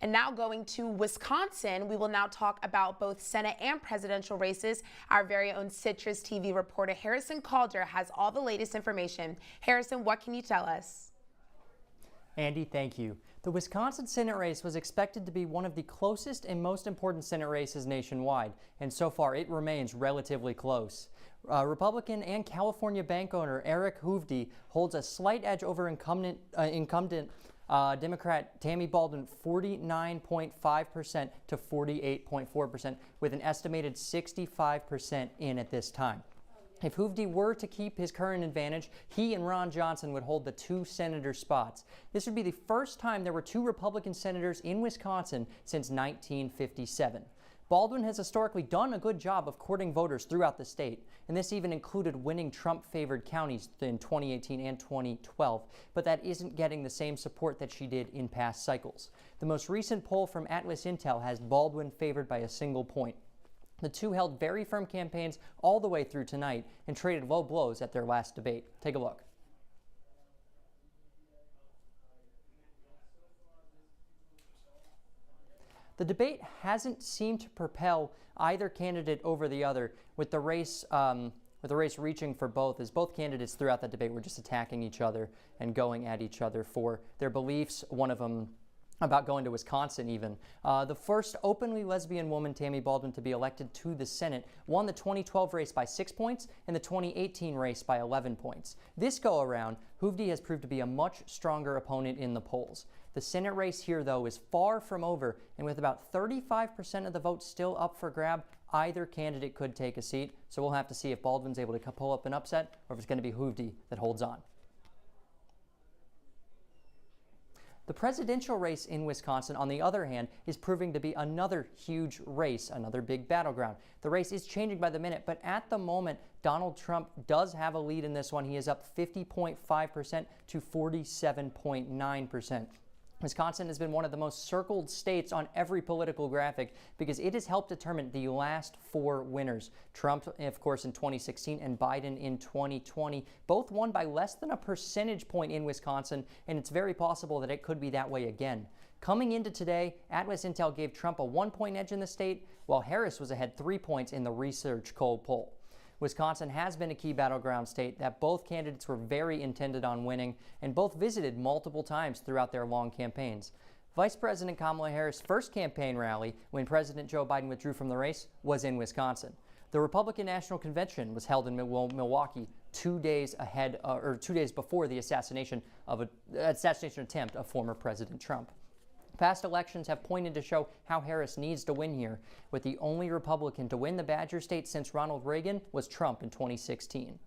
And now going to Wisconsin, we will now talk about both Senate and presidential races. Our very own Citrus TV reporter Harrison Calder has all the latest information. Harrison, what can you tell us? Andy, thank you. The Wisconsin Senate race was expected to be one of the closest and most important Senate races nationwide, and so far it remains relatively close. Republican and California bank owner Eric Hoovdy holds a slight edge over incumbent Democrat Tammy Baldwin, 49.5% to 48.4%, with an estimated 65% in at this time. If Hoovdy were to keep his current advantage, he and Ron Johnson would hold the 2 senator spots. This would be the first time there were 2 Republican senators in Wisconsin since 1957. Baldwin has historically done a good job of courting voters throughout the state, and this even included winning Trump-favored counties in 2018 and 2012, but that isn't getting the same support that she did in past cycles. The most recent poll from Atlas Intel has Baldwin favored by a single point. The 2 held very firm campaigns all the way through tonight and traded low blows at their last debate. Take a look. The debate hasn't seemed to propel either candidate over the other, with the race reaching for both, as both candidates throughout that debate were just attacking each other and going at each other for their beliefs. One of them about going to Wisconsin even. The first openly lesbian woman, Tammy Baldwin, to be elected to the Senate, won the 2012 race by 6 points and the 2018 race by 11 points. This go around, Hoovdy has proved to be a much stronger opponent in the polls. The Senate race here, though, is far from over, and with about 35% of the vote still up for grab, either candidate could take a seat. So we'll have to see if Baldwin's able to pull up an upset or if it's going to be Hoovdy that holds on. The presidential race in Wisconsin, on the other hand, is proving to be another huge race, another big battleground. The race is changing by the minute, but at the moment, Donald Trump does have a lead in this one. He is up 50.5% to 47.9%. Wisconsin has been one of the most circled states on every political graphic because it has helped determine the last 4 winners. Trump, of course, in 2016 and Biden in 2020, both won by less than a percentage point in Wisconsin, and it's very possible that it could be that way again. Coming into today, Atlas Intel gave Trump a 1-point edge in the state, while Harris was ahead 3 points in the Research Cold poll. Wisconsin has been a key battleground state that both candidates were very intended on winning and both visited multiple times throughout their long campaigns. Vice President Kamala Harris' first campaign rally when President Joe Biden withdrew from the race was in Wisconsin. The Republican National Convention was held in Milwaukee 2 days before the assassination attempt of former President Trump. Past elections have pointed to show how Harris needs to win here, with the only Republican to win the Badger State since Ronald Reagan was Trump in 2016.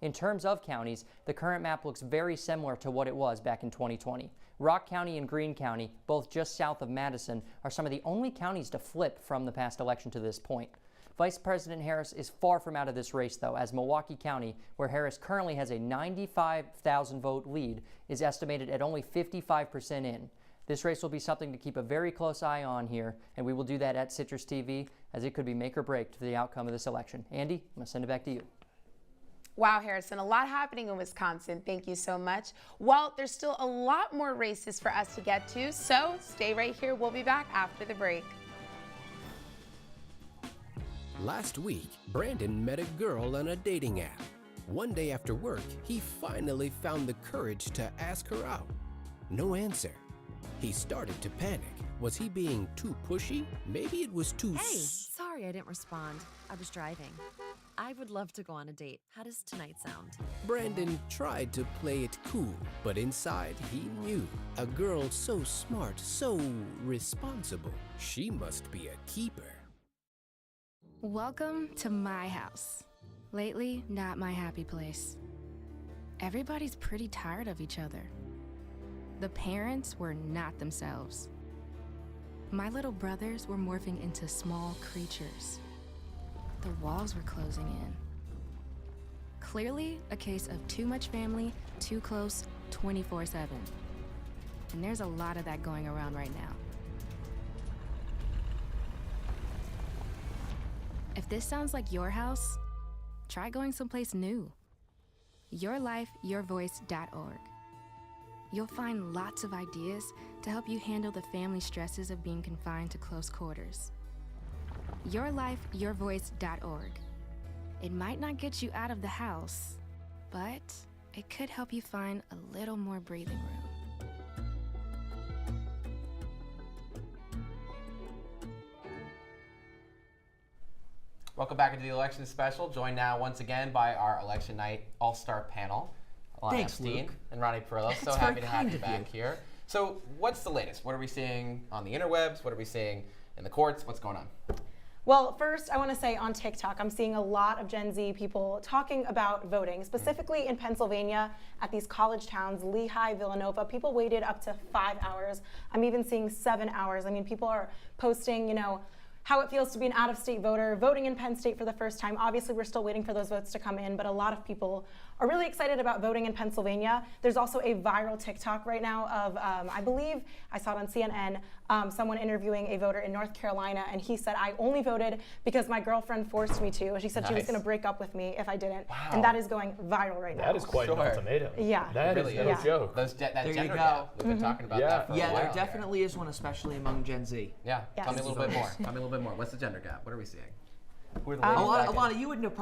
In terms of counties, the current map looks very similar to what it was back in 2020. Rock County and Greene County, both just south of Madison, are some of the only counties to flip from the past election to this point. Vice President Harris is far from out of this race, though, as Milwaukee County, where Harris currently has a 95,000 vote lead, is estimated at only 55% in. This race will be something to keep a very close eye on here, and we will do that at Citrus TV, as it could be make or break to the outcome of this election. Andy, I'm going to send it back to you. Wow, Harrison, a lot happening in Wisconsin. Thank you so much. Well, there's still a lot more races for us to get to, so stay right here. We'll be back after the break. Last week, Brandon met a girl on a dating app. One day after work, he finally found the courage to ask her out. No answer. He started to panic. Was he being too pushy? Maybe it was too Sorry I didn't respond. I was driving. I would love to go on a date. How does tonight sound? Brandon tried to play it cool, but inside he knew. A girl so smart, so responsible. She must be a keeper. Welcome to my house. Lately, not my happy place. Everybody's pretty tired of each other. The parents were not themselves. My little brothers were morphing into small creatures. The walls were closing in. Clearly, a case of too much family, too close, 24/7. And there's a lot of that going around right now. If this sounds like your house, try going someplace new. YourLifeYourVoice.org. You'll find lots of ideas to help you handle the family stresses of being confined to close quarters. YourLifeYourVoice.org. It might not get you out of the house, but it could help you find a little more breathing room. Welcome back into the election special. Joined now once again by our election night all-star panel. Alana Thanks, Epstein Luke. and Ronnie Perillo. So That's happy very to have kind you of back here. So what's the latest? What are we seeing on the interwebs? What are we seeing in the courts? What's going on? Well, first, I want to say on TikTok, I'm seeing a lot of Gen Z people talking about voting, specifically in Pennsylvania at these college towns, Lehigh, Villanova. People waited up to 5 hours. I'm even seeing 7 hours. I mean, people are posting, you know, how it feels to be an out-of-state voter, voting in Penn State for the first time. Obviously, we're still waiting for those votes to come in, but a lot of people are really excited about voting in Pennsylvania. There's also a viral TikTok right now of, I believe, I saw it on CNN, someone interviewing a voter in North Carolina, and he said, I only voted because my girlfriend forced me to. She said she was going to break up with me if I didn't. Wow. And that is going viral right now. That is quite an ultimatum. Yeah. That really is no joke. That There you gender go. gap. We've been talking about that for a while. There definitely is one, especially among Gen Z. Yeah. Tell me a little bit more. Tell me a little bit more. What's the gender gap? What are we seeing? Alana, you would know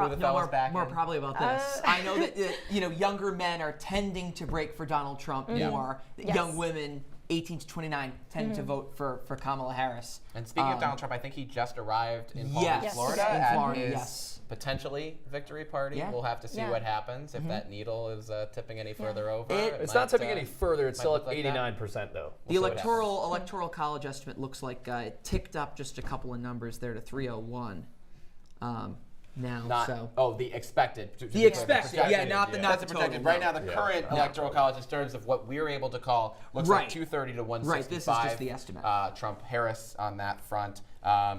more probably about this. I know that you know, younger men are tending to break for Donald Trump more. Yes. Young women, 18 to 29, tend to vote for Kamala Harris. And speaking of Donald Trump, I think he just arrived in Palm, Florida, at his potentially victory party. We'll have to see what happens if that needle is tipping any further over. It's not tipping any further. It's still at 89% though. The electoral college estimate looks like it ticked up just a couple of numbers there to 301. The expected. The expected, not the That's total. projected. Right now, the current electoral college, in terms of what we're able to call, looks like 230 to 165. Right, this is just the estimate. Trump Harris on that front.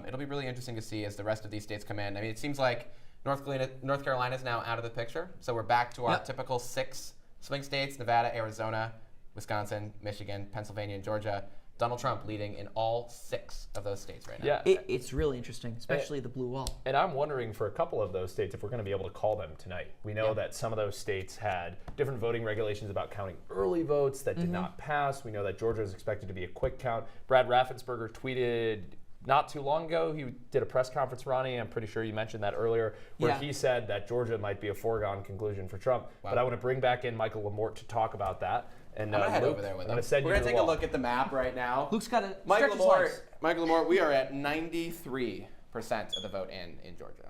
It'll be really interesting to see as the rest of these states come in. I mean, it seems like North Carolina is now out of the picture, so we're back to our typical 6 swing states: Nevada, Arizona, Wisconsin, Michigan, Pennsylvania, and Georgia. Donald Trump leading in all 6 of those states right now. Yeah, it's really interesting, especially the blue wall. And I'm wondering for a couple of those states if we're going to be able to call them tonight. We know that some of those states had different voting regulations about counting early votes that did not pass. We know that Georgia is expected to be a quick count. Brad Raffensperger tweeted not too long ago, he did a press conference, Ronnie, I'm pretty sure you mentioned that earlier, where he said that Georgia might be a foregone conclusion for Trump. Wow. But I want to bring back in Michael Lamort to talk about that. And I'm gonna head Luke, over there with him. We're going to take a look at the map right now. Luke's got to Michael Lamort, we are at 93% of the vote in Georgia.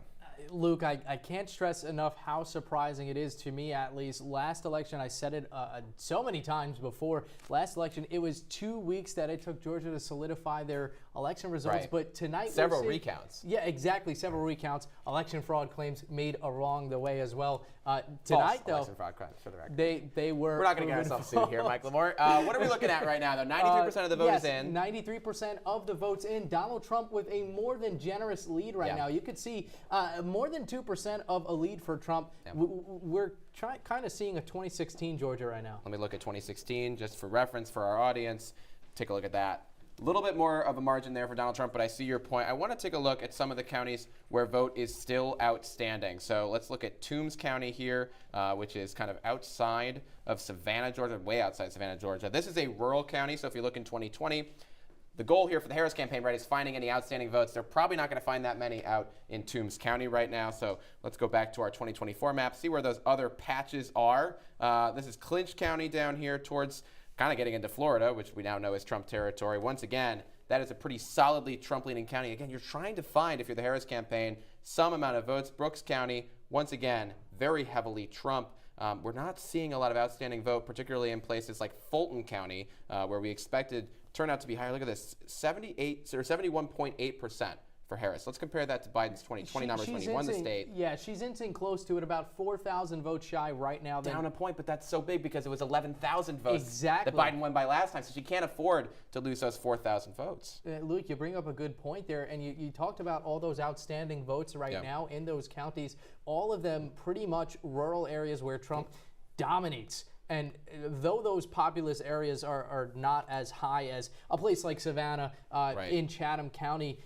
Luke, I can't stress enough how surprising it is to me, at least. Last election, I said it so many times before. Last election, it was 2 weeks that it took Georgia to solidify their election results. Right. But tonight, several recounts. Yeah, exactly. Several recounts. Election fraud claims made along the way as well. Tonight, though, election fraud crimes, for the record. they were. We're not going to get ourselves sued here, Mike Lamort. What are we looking at right now, though? 93% of the vote is in. 93% of the votes in. Donald Trump with a more than generous lead right now. You could see more than 2% of a lead for Trump. Yeah. We're kind of seeing a 2016 Georgia right now. Let me look at 2016 just for reference for our audience. Take a look at that. A little bit more of a margin there for Donald Trump, but I see your point. I want to take a look at some of the counties where vote is still outstanding. So let's look at Toombs County here, which is kind of outside of Savannah, Georgia, way outside Savannah, Georgia. This is a rural county, so if you look in 2020, the goal here for the Harris campaign, right, is finding any outstanding votes. They're probably not going to find that many out in Toombs County right now. So let's go back to our 2024 map, see where those other patches are. This is Clinch County down here towards kind of getting into Florida, which we now know is Trump territory. Once again, that is a pretty solidly Trump-leaning county. Again, you're trying to find, if you're the Harris campaign, some amount of votes. Brooks County, once again, very heavily Trump. We're not seeing a lot of outstanding vote, particularly in places like Fulton County, where we expected turnout to be higher. Look at this, 71.8% for Harris. Let's compare that to Biden's 2020 numbers when he won the state. Yeah, she's inching close to it, about 4,000 votes shy right now. Down a point, but that's so big because it was 11,000 votes exactly that Biden won by last time, so she can't afford to lose those 4,000 votes. Luke, you bring up a good point there, and you talked about all those outstanding votes right now in those counties, all of them pretty much rural areas where Trump dominates. And though those populous areas are not as high as a place like Savannah in Chatham County,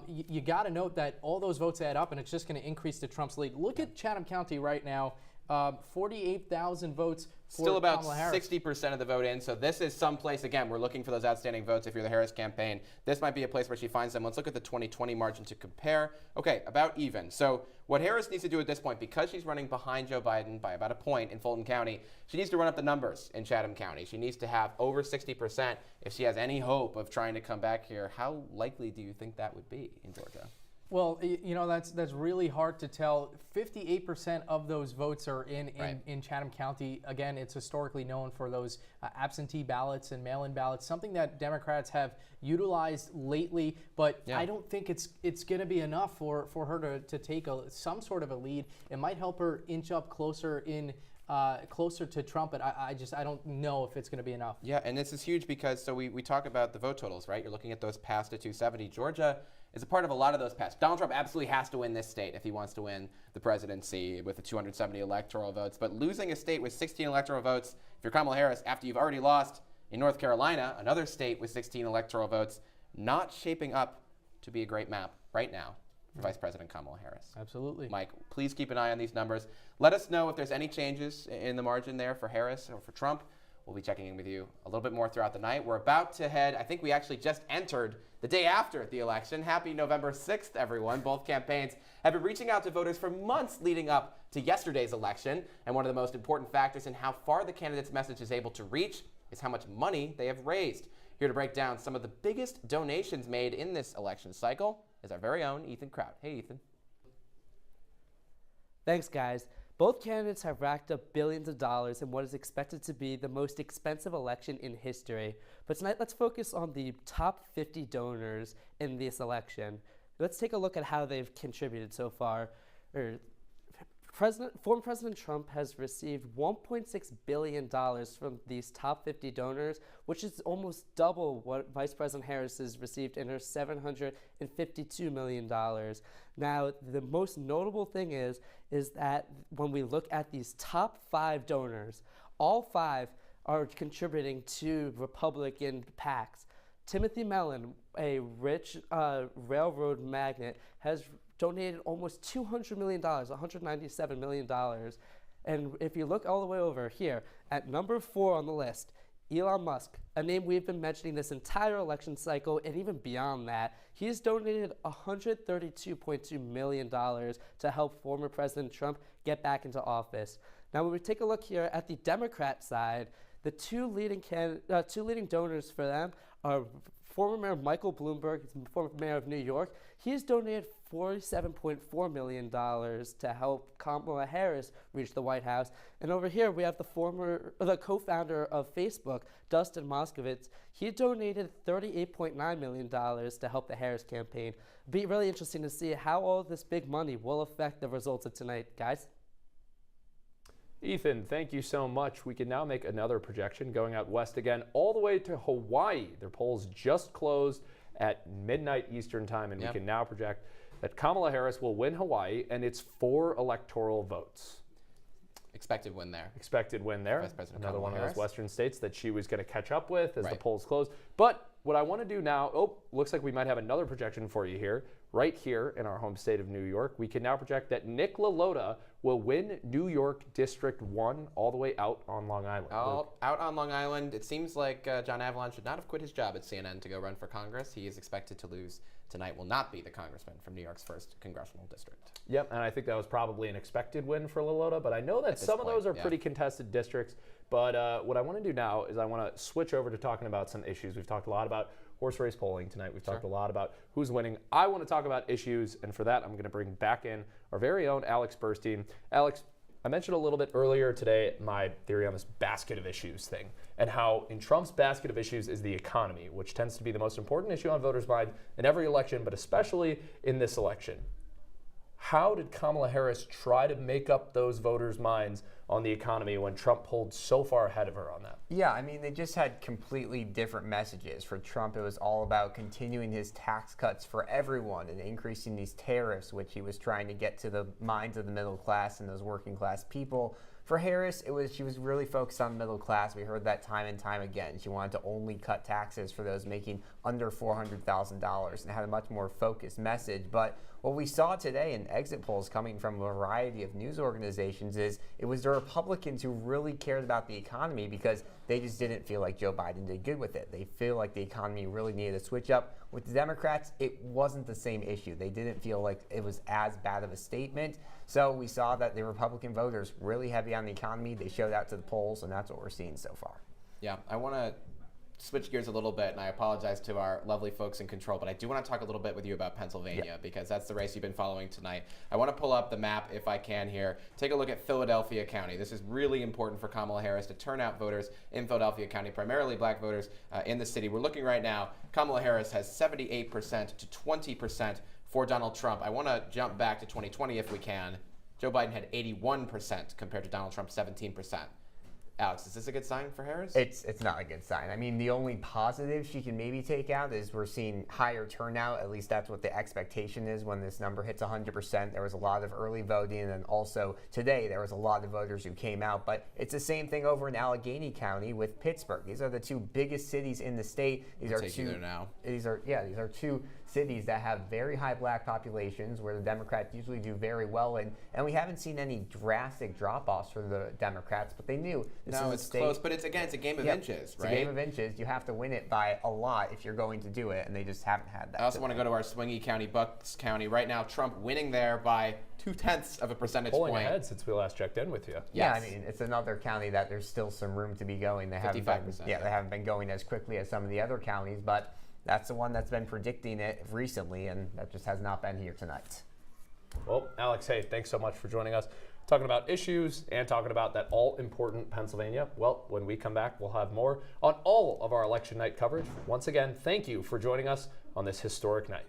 you got to note that all those votes add up, and it's just going to increase the Trump's lead. Look at Chatham County right now, 48,000 votes for Still about Kamala Harris. 60% of the vote in. So this is some place, again, we're looking for those outstanding votes if you're the Harris campaign. This might be a place where she finds them. Let's look at the 2020 margin to compare. Okay, about even. So what Harris needs to do at this point, because she's running behind Joe Biden by about a point in Fulton County, she needs to run up the numbers in Chatham County. She needs to have over 60% if she has any hope of trying to come back here. How likely do you think that would be in Georgia? Well, you know, that's really hard to tell. 58% of those votes are in Chatham County. Again, it's historically known for those absentee ballots and mail-in ballots, something that Democrats have utilized lately. But I don't think it's going to be enough for her to take some sort of a lead. It might help her inch up closer to Trump, but I don't know if it's going to be enough. Yeah, and this is huge because we talk about the vote totals, right? You're looking at those past to 270. Georgia is a part of a lot of those past. Donald Trump absolutely has to win this state if he wants to win the presidency with the 270 electoral votes. But losing a state with 16 electoral votes, if you're Kamala Harris, after you've already lost in North Carolina, another state with 16 electoral votes, not shaping up to be a great map right now for Vice President Kamala Harris. Absolutely. Mike, please keep an eye on these numbers. Let us know if there's any changes in the margin there for Harris or for Trump. We'll be checking in with you a little bit more throughout the night. We're about to head, I think we actually just entered the day after the election. Happy November 6th, everyone. Both campaigns have been reaching out to voters for months leading up to yesterday's election. And one of the most important factors in how far the candidate's message is able to reach is how much money they have raised. Here to break down some of the biggest donations made in this election cycle is our very own Ethan Kraut. Hey, Ethan. Thanks, guys. Both candidates have racked up billions of dollars in what is expected to be the most expensive election in history. But tonight, let's focus on the top 50 donors in this election. Let's take a look at how they've contributed so far. Former President Trump has received $1.6 billion from these top 50 donors, which is almost double what Vice President Harris has received in her $752 million. Now, the most notable thing is that when we look at these top 5 donors, all 5 are contributing to Republican PACs. Timothy Mellon, a rich railroad magnate, has donated almost $200 million, $197 million. And if you look all the way over here, at number 4 on the list, Elon Musk, a name we've been mentioning this entire election cycle and even beyond that, he's donated $132.2 million to help former President Trump get back into office. Now, when we take a look here at the Democrat side, the two leading donors for them are former Mayor Michael Bloomberg, former mayor of New York. He's donated $47.4 million to help Kamala Harris reach the White House. And over here, we have the co-founder of Facebook, Dustin Moskovitz. He donated $38.9 million to help the Harris campaign. It'll be really interesting to see how all this big money will affect the results of tonight, guys. Ethan, thank you so much. We can now make another projection going out west again, all the way to Hawaii. Their polls just closed at midnight Eastern time, and we can now project that Kamala Harris will win Hawaii, and it's 4 electoral votes. Expected win there. Expected win there. Vice President Another Kamala one Harris. of those western states that she was going to catch up with as the polls close. But what I want to do now, looks like we might have another projection for you here. Right here in our home state of New York, we can now project that Nick LaLota will win New York District 1 all the way out on Long Island. Out on Long Island. It seems like John Avalon should not have quit his job at CNN to go run for Congress. He is expected to lose tonight, will not be the congressman from New York's 1st congressional district. Yep, and I think that was probably an expected win for LaLota, but I know that some of those are pretty contested districts. But what I want to do now is I want to switch over to talking about some issues. We've talked a lot about horse race polling tonight. We've talked a lot about who's winning. I want to talk about issues, and for that, I'm going to bring back in our very own Alex Burstein. Alex, I mentioned a little bit earlier today my theory on this basket of issues thing, and how in Trump's basket of issues is the economy, which tends to be the most important issue on voters' minds in every election, but especially in this election. How did Kamala Harris try to make up those voters' minds on the economy when Trump pulled so far ahead of her on that? Yeah, I mean, they just had completely different messages. For Trump, it was all about continuing his tax cuts for everyone and increasing these tariffs, which he was trying to get to the minds of the middle class and those working class people. For Harris, she was really focused on the middle class. We heard that time and time again. She wanted to only cut taxes for those making under $400,000 and had a much more focused message. But what we saw today in exit polls coming from a variety of news organizations is it was the Republicans who really cared about the economy because they just didn't feel like Joe Biden did good with it. They feel like the economy really needed to switch up. With the Democrats, it wasn't the same issue. They didn't feel like it was as bad of a statement. So we saw that the Republican voters really heavy on the economy. They showed out to the polls, and that's what we're seeing so far. Yeah, I want to switch gears a little bit, and I apologize to our lovely folks in control, but I do want to talk a little bit with you about Pennsylvania because that's the race you've been following tonight. I want to pull up the map if I can here. Take a look at Philadelphia County. This is really important for Kamala Harris to turn out voters in Philadelphia County, primarily black voters in the city. We're looking right now, Kamala Harris has 78% to 20% for Donald Trump. I want to jump back to 2020 if we can. Joe Biden had 81% compared to Donald Trump's 17%. Alex, is this a good sign for Harris? It's not a good sign. I mean, the only positive she can maybe take out is we're seeing higher turnout. At least that's what the expectation is when this number hits 100%. There was a lot of early voting, and then also today there was a lot of voters who came out. But it's the same thing over in Allegheny County with Pittsburgh. These are the two biggest cities in the state. These are two cities that have very high black populations where the Democrats usually do very well in, and we haven't seen any drastic drop-offs for the Democrats, but they knew this is it's close, but it's a game of inches, right? It's a game of inches. You have to win it by a lot if you're going to do it, and they just haven't had that. I also want to go to our swingy county, Bucks County. Right now, Trump winning there by 0.2 of a percentage point. Pulling ahead since we last checked in with you. Yeah, I mean, it's another county that there's still some room to be going. They haven't been, they haven't been going as quickly as some of the other counties, but that's the one that's been predicting it recently, and that just has not been here tonight. Well, Alex, hey, thanks so much for joining us, talking about issues and talking about that all-important Pennsylvania. Well, when we come back, we'll have more on all of our election night coverage. Once again, thank you for joining us on this historic night.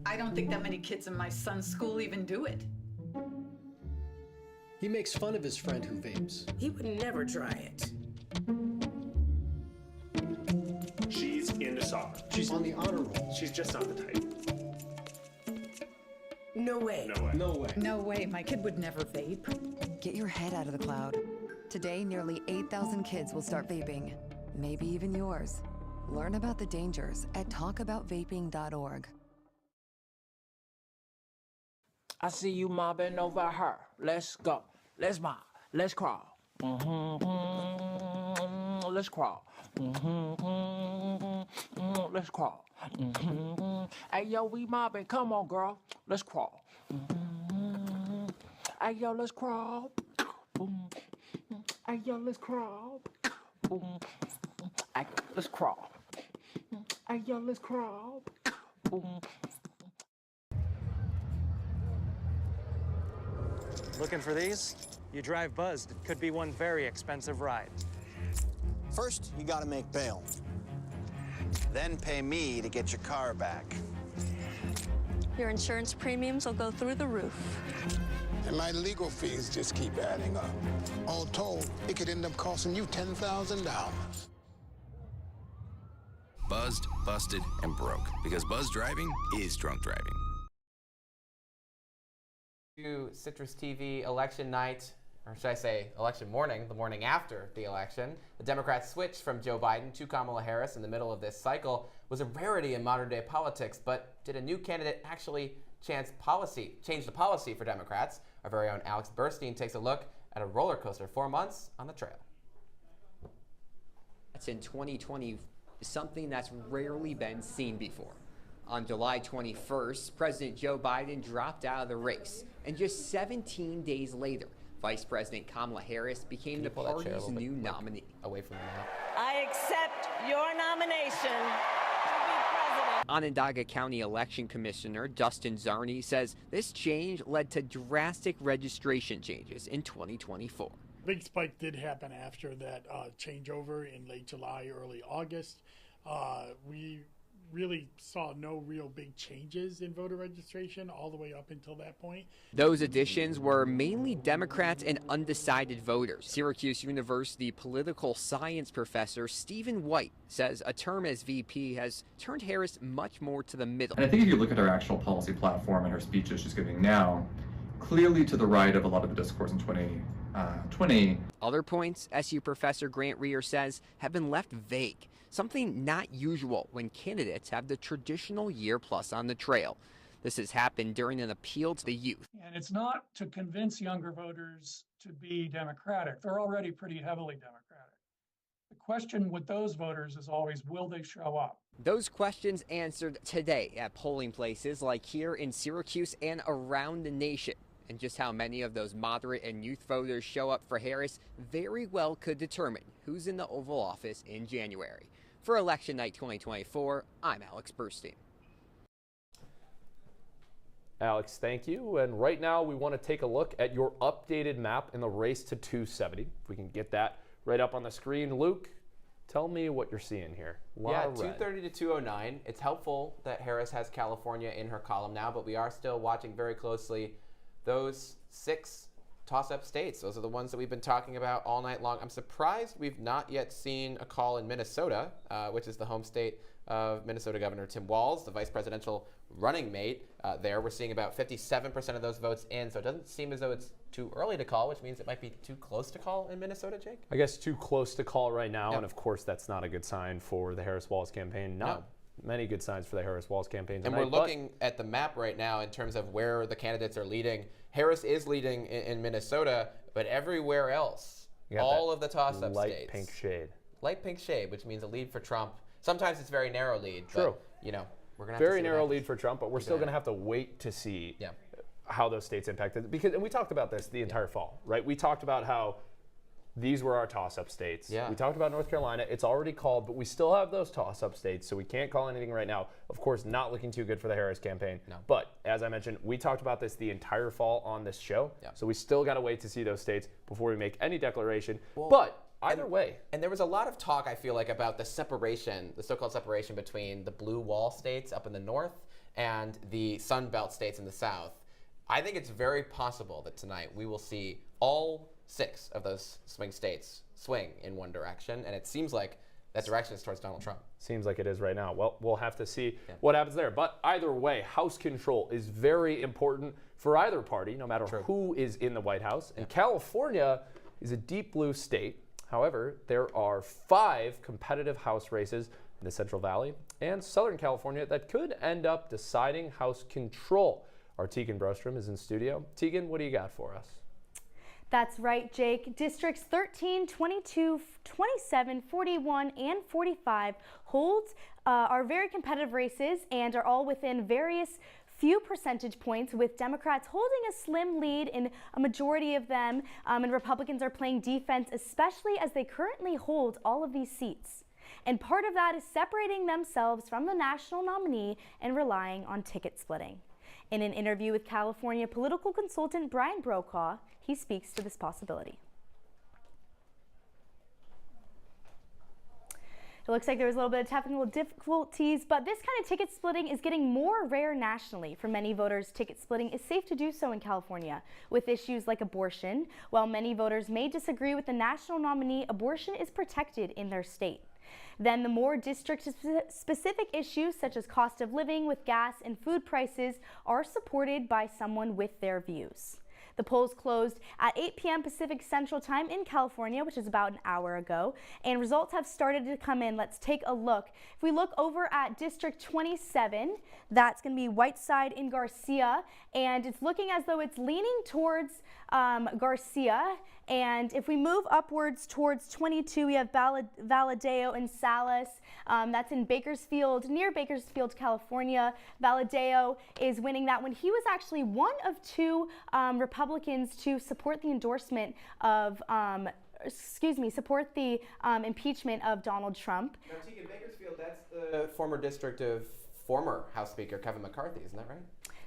I don't think that many kids in my son's school even do it. He makes fun of his friend who vapes. He would never try it. She's into soccer. She's on the honor roll. She's just not the type. No way. No way. No way. No way. My kid would never vape. Get your head out of the cloud. Today, nearly 8,000 kids will start vaping. Maybe even yours. Learn about the dangers at talkaboutvaping.org. I see you mobbing over her. Let's go. Let's mob. Let's crawl. Let's crawl. Let's crawl. Hey, yo, we mobbing. Come on, girl. Let's crawl. Hey, yo, let's crawl. Hey, yo, let's crawl. Hey, let's crawl. Hey, yo, let's crawl. Looking for these? You drive buzzed. It could be one very expensive ride. First, you gotta make bail. Then pay me to get your car back. Your insurance premiums will go through the roof. And my legal fees just keep adding up. All told, it could end up costing you $10,000. Buzzed, busted, and broke. Because buzz driving is drunk driving. To Citrus TV Election Night, or should I say election morning, the morning after the election. The Democrats switched from Joe Biden to Kamala Harris in the middle of this cycle was a rarity in modern day politics, but did a new candidate actually change the policy for Democrats? Our very own Alex Burstein takes a look at a roller coaster 4 months on the trail. That's in 2020, something that's rarely been seen before. On July 21st, President Joe Biden dropped out of the race, and just 17 days later, Vice President Kamala Harris became the party's new nominee. Away from the map. I accept your nomination to be president. Onondaga County Election Commissioner Dustin Zarni says this change led to drastic registration changes in 2024. Big spike did happen after that changeover in late July, early August. We really saw no real big changes in voter registration all the way up until that point. Those additions were mainly Democrats and undecided voters. Syracuse University political science professor Stephen White says a term as VP has turned Harris much more to the middle. And I think if you look at her actual policy platform and her speeches she's giving now, clearly to the right of a lot of the discourse in 2020. Other points, SU professor Grant Rear says, have been left vague. Something not usual when candidates have the traditional year plus on the trail. This has happened during an appeal to the youth. And it's not to convince younger voters to be Democratic. They're already pretty heavily Democratic. The question with those voters is always, will they show up? Those questions answered today at polling places like here in Syracuse and around the nation. And just how many of those moderate and youth voters show up for Harris very well could determine who's in the Oval Office in January. For Election Night 2024, I'm Alex Burstein. Alex, thank you. And right now we want to take a look at your updated map in the race to 270. If we can get that right up on the screen. Luke, tell me what you're seeing here. Yeah, 230 to 209. It's helpful that Harris has California in her column now, but we are still watching very closely those 6 toss-up states. Those are the ones that we've been talking about all night long. I'm surprised we've not yet seen a call in Minnesota, which is the home state of Minnesota Governor Tim Walz, the vice presidential running mate there. We're seeing about 57% of those votes in, so it doesn't seem as though it's too early to call, which means it might be too close to call in Minnesota, Jake? I guess too close to call right now, and of course that's not a good sign for the Harris-Walz campaign. Not many good signs for the Harris-Walz campaign tonight. And we're looking at the map right now in terms of where the candidates are leading. Harris is leading in Minnesota, but everywhere else, all of the toss-up states. Light pink shade. Light pink shade, which means a lead for Trump. Sometimes it's very narrow lead. True. But, you know, we're going to have very to see narrow lead for Trump, but we're still going to have to wait to see how those states impacted. Because, and we talked about this the entire fall, right? We talked about how these were our toss-up states. Yeah. We talked about North Carolina. It's already called, but we still have those toss-up states, so we can't call anything right now. Of course, not looking too good for the Harris campaign. No. But as I mentioned, we talked about this the entire fall on this show. Yeah. So we still got to wait to see those states before we make any declaration. But either way. And there was a lot of talk, I feel like, about the separation, the so-called separation between the blue wall states up in the north and the Sun Belt states in the south. I think it's very possible that tonight we will see all 6 of those swing states swing in one direction, and it seems like that direction is towards Donald Trump. Seems like it is right now. Well, we'll have to see what happens there. But either way, House control is very important for either party, no matter who is in the White House. And California is a deep blue state. However, there are 5 competitive House races in the Central Valley and Southern California that could end up deciding House control. Our Tegan Brostrom is in studio. Tegan, what do you got for us? That's right, Jake. Districts 13, 22, 27, 41, and 45 are very competitive races and are all within various few percentage points, with Democrats holding a slim lead in a majority of them, and Republicans are playing defense, especially as they currently hold all of these seats. And part of that is separating themselves from the national nominee and relying on ticket splitting. In an interview with California political consultant Brian Brokaw, he speaks to this possibility. It looks like there was a little bit of technical difficulties, but this kind of ticket splitting is getting more rare nationally. For many voters, ticket splitting is safe to do so in California. With issues like abortion, while many voters may disagree with the national nominee, abortion is protected in their state. Then the more district-specific issues, such as cost of living with gas and food prices, are supported by someone with their views. The polls closed at 8 p.m. Pacific Central Time in California, which is about an hour ago, and results have started to come in. Let's take a look. If we look over at District 27, that's going to be Whiteside in Garcia, and it's looking as though it's leaning towards Garcia. And if we move upwards towards 22, we have Valadeo and Salas. That's in Bakersfield, near Bakersfield, California. Valadeo is winning that one. He was actually one of 2 Republicans to support the endorsement of, support the impeachment of Donald Trump. Now, Tegan, Bakersfield, that's the former district of former House Speaker Kevin McCarthy, isn't that right?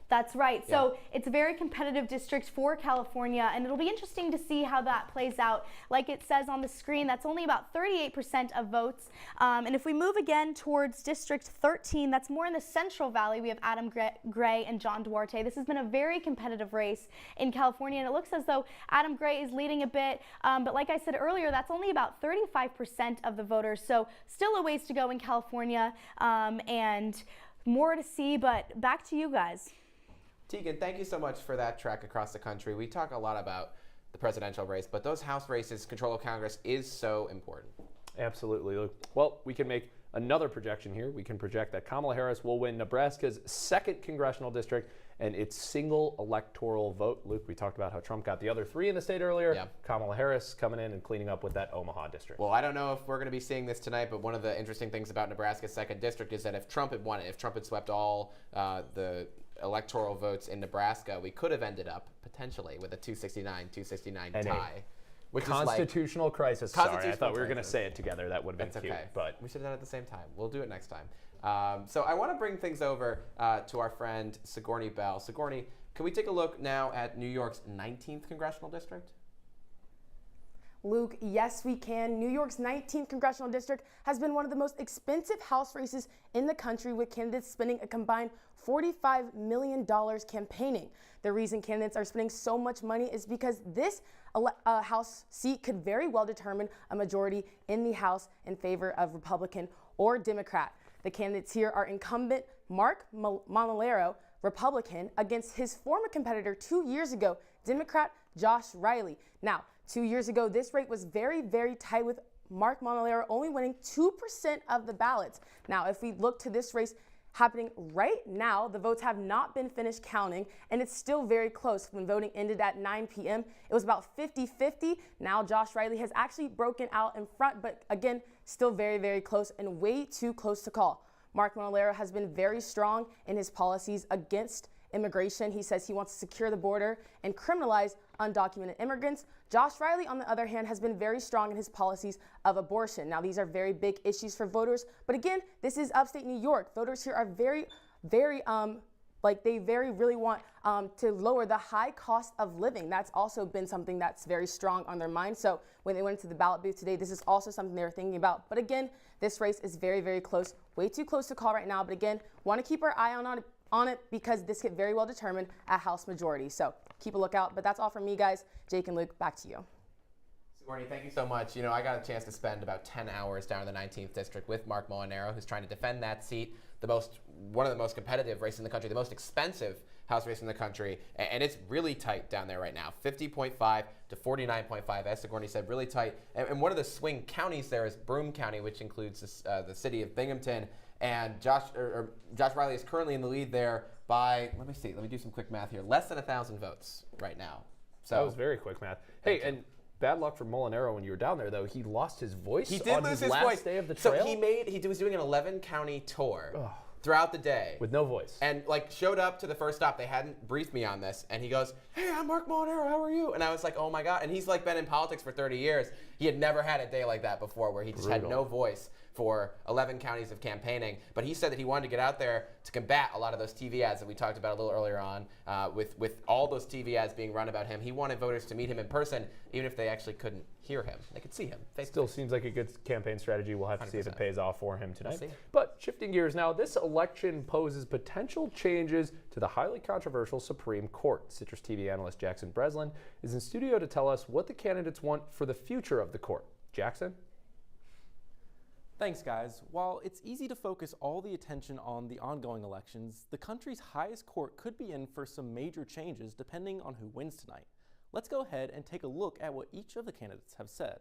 That's right. So it's a very competitive district for California, and it'll be interesting to see how that plays out. Like it says on the screen, that's only about 38% of votes. And if we move again towards District 13, that's more in the Central Valley. We have Adam Gray and John Duarte. This has been a very competitive race in California, and it looks as though Adam Gray is leading a bit. But like I said earlier, that's only about 35% of the voters. So still a ways to go in California, and more to see. But back to you guys. Tegan, thank you so much for that trek across the country. We talk a lot about the presidential race, but those House races, control of Congress, is so important. Absolutely. Well, we can make another projection here. We can project that Kamala Harris will win Nebraska's 2nd congressional district and its single electoral vote. Luke, we talked about how Trump got the other 3 in the state earlier. Yeah. Kamala Harris coming in and cleaning up with that Omaha district. Well, I don't know if we're going to be seeing this tonight, but one of the interesting things about Nebraska's 2nd district is that if Trump had won it, if Trump had swept all the electoral votes in Nebraska, we could have ended up potentially with a 269 tie. Which constitutional is like, crisis. Sorry, I thought we were going to say it together. That would have been That's cute. okay. But we should have done it at the same time. We'll do it next time. So I want to bring things over to our friend Sigourney Bell. Sigourney, can we take a look now at New York's 19th congressional district? Luke, yes, we can. New York's 19th congressional district has been one of the most expensive House races in the country, with candidates spending a combined $45 million campaigning. The reason candidates are spending so much money is because this House seat could very well determine a majority in the House in favor of Republican or Democrat. The candidates here are incumbent Mark Monalero, Republican, against his former competitor 2 years ago, Democrat Josh Riley. Now, 2 years ago, this race was very, very tight, with Mark Monalero only winning 2% of the ballots. Now, if we look to this race happening right now, the votes have not been finished counting, and it's still very close. When voting ended at 9 p.m., it was about 50-50. Now, Josh Riley has actually broken out in front, but again, still very, very close and way too close to call. Mark Monalero has been very strong in his policies against immigration. He says he wants to secure the border and criminalize undocumented immigrants. Josh Riley, on the other hand, has been very strong in his policies of abortion. Now, these are very big issues for voters, but again, this is upstate New York. Voters here are very, very, they really want to lower the high cost of living. That's also been something that's very strong on their mind. So when they went to the ballot booth today, this is also something they were thinking about. But again, this race is very, very close, way too close to call right now. But again, want to keep our eye on it because this could very well determine a House majority. So keep a lookout. But that's all from me, guys. Jake and Luke, back to you. Sigourney, thank you so much. You know, I got a chance to spend about 10 hours down in the 19th district with Mark Molinaro, who's trying to defend that seat, one of the most competitive races in the country, the most expensive House race in the country, and it's really tight down there right now, 50.5 to 49.5, as Sigourney said, really tight. And one of the swing counties there is Broome County, which includes the city of Binghamton. And Josh Riley is currently in the lead there by, let me do some quick math here, less than 1,000 votes right now. So that was very quick math. Hey, and bad luck for Molinaro when you were down there, though. He lost his voice. He did lose his last voice. Day of the trail. So he was doing an 11-county tour throughout the day with no voice, and showed up to the first stop. They hadn't briefed me on this, and he goes, "Hey, I'm Mark Molinaro. How are you?" And I was like, "Oh my God!" And he's been in politics for 30 years. He had never had a day like that before, where he just had no voice for 11 counties of campaigning. But he said that he wanted to get out there to combat a lot of those TV ads that we talked about a little earlier on, with all those TV ads being run about him. He wanted voters to meet him in person, even if they actually couldn't hear him. They could see him face to Still face. seems like a good campaign strategy. We'll have to see if it pays off for him tonight. We'll see. But shifting gears now, this election poses potential changes to the highly controversial Supreme Court. Citrus TV analyst Jackson Breslin is in studio to tell us what the candidates want for the future of the court. Jackson? Thanks, guys. While it's easy to focus all the attention on the ongoing elections, the country's highest court could be in for some major changes depending on who wins tonight. Let's go ahead and take a look at what each of the candidates have said.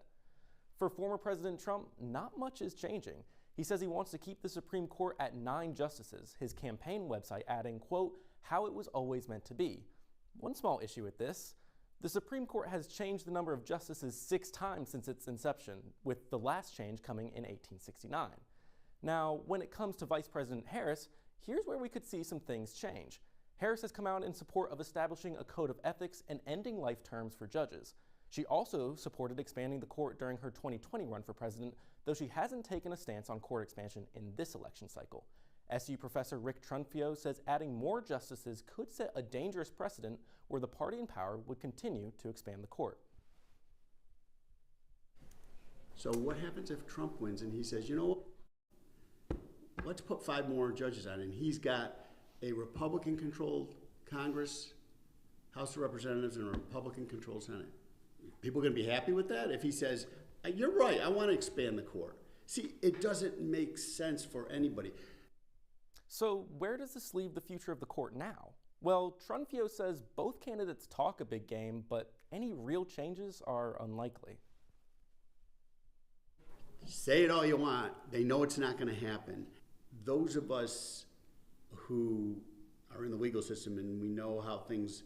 For former President Trump, not much is changing. He says he wants to keep the Supreme Court at 9 justices, his campaign website adding, quote, "how it was always meant to be." One small issue with this: the Supreme Court has changed the number of justices 6 times since its inception, with the last change coming in 1869. Now, when it comes to Vice President Harris, here's where we could see some things change. Harris has come out in support of establishing a code of ethics and ending life terms for judges. She also supported expanding the court during her 2020 run for president, though she hasn't taken a stance on court expansion in this election cycle. SU professor Rick Trunfio says adding more justices could set a dangerous precedent where the party in power would continue to expand the court. So what happens if Trump wins and he says, you know what, let's put 5 more judges on, and he's got a Republican-controlled Congress, House of Representatives, and a Republican-controlled Senate? People going to be happy with that? If he says, you're right, I want to expand the court. See, it doesn't make sense for anybody. So where does this leave the future of the court now? Well, Trunfio says both candidates talk a big game, but any real changes are unlikely. Say it all you want. They know it's not going to happen. Those of us who are in the legal system and we know how things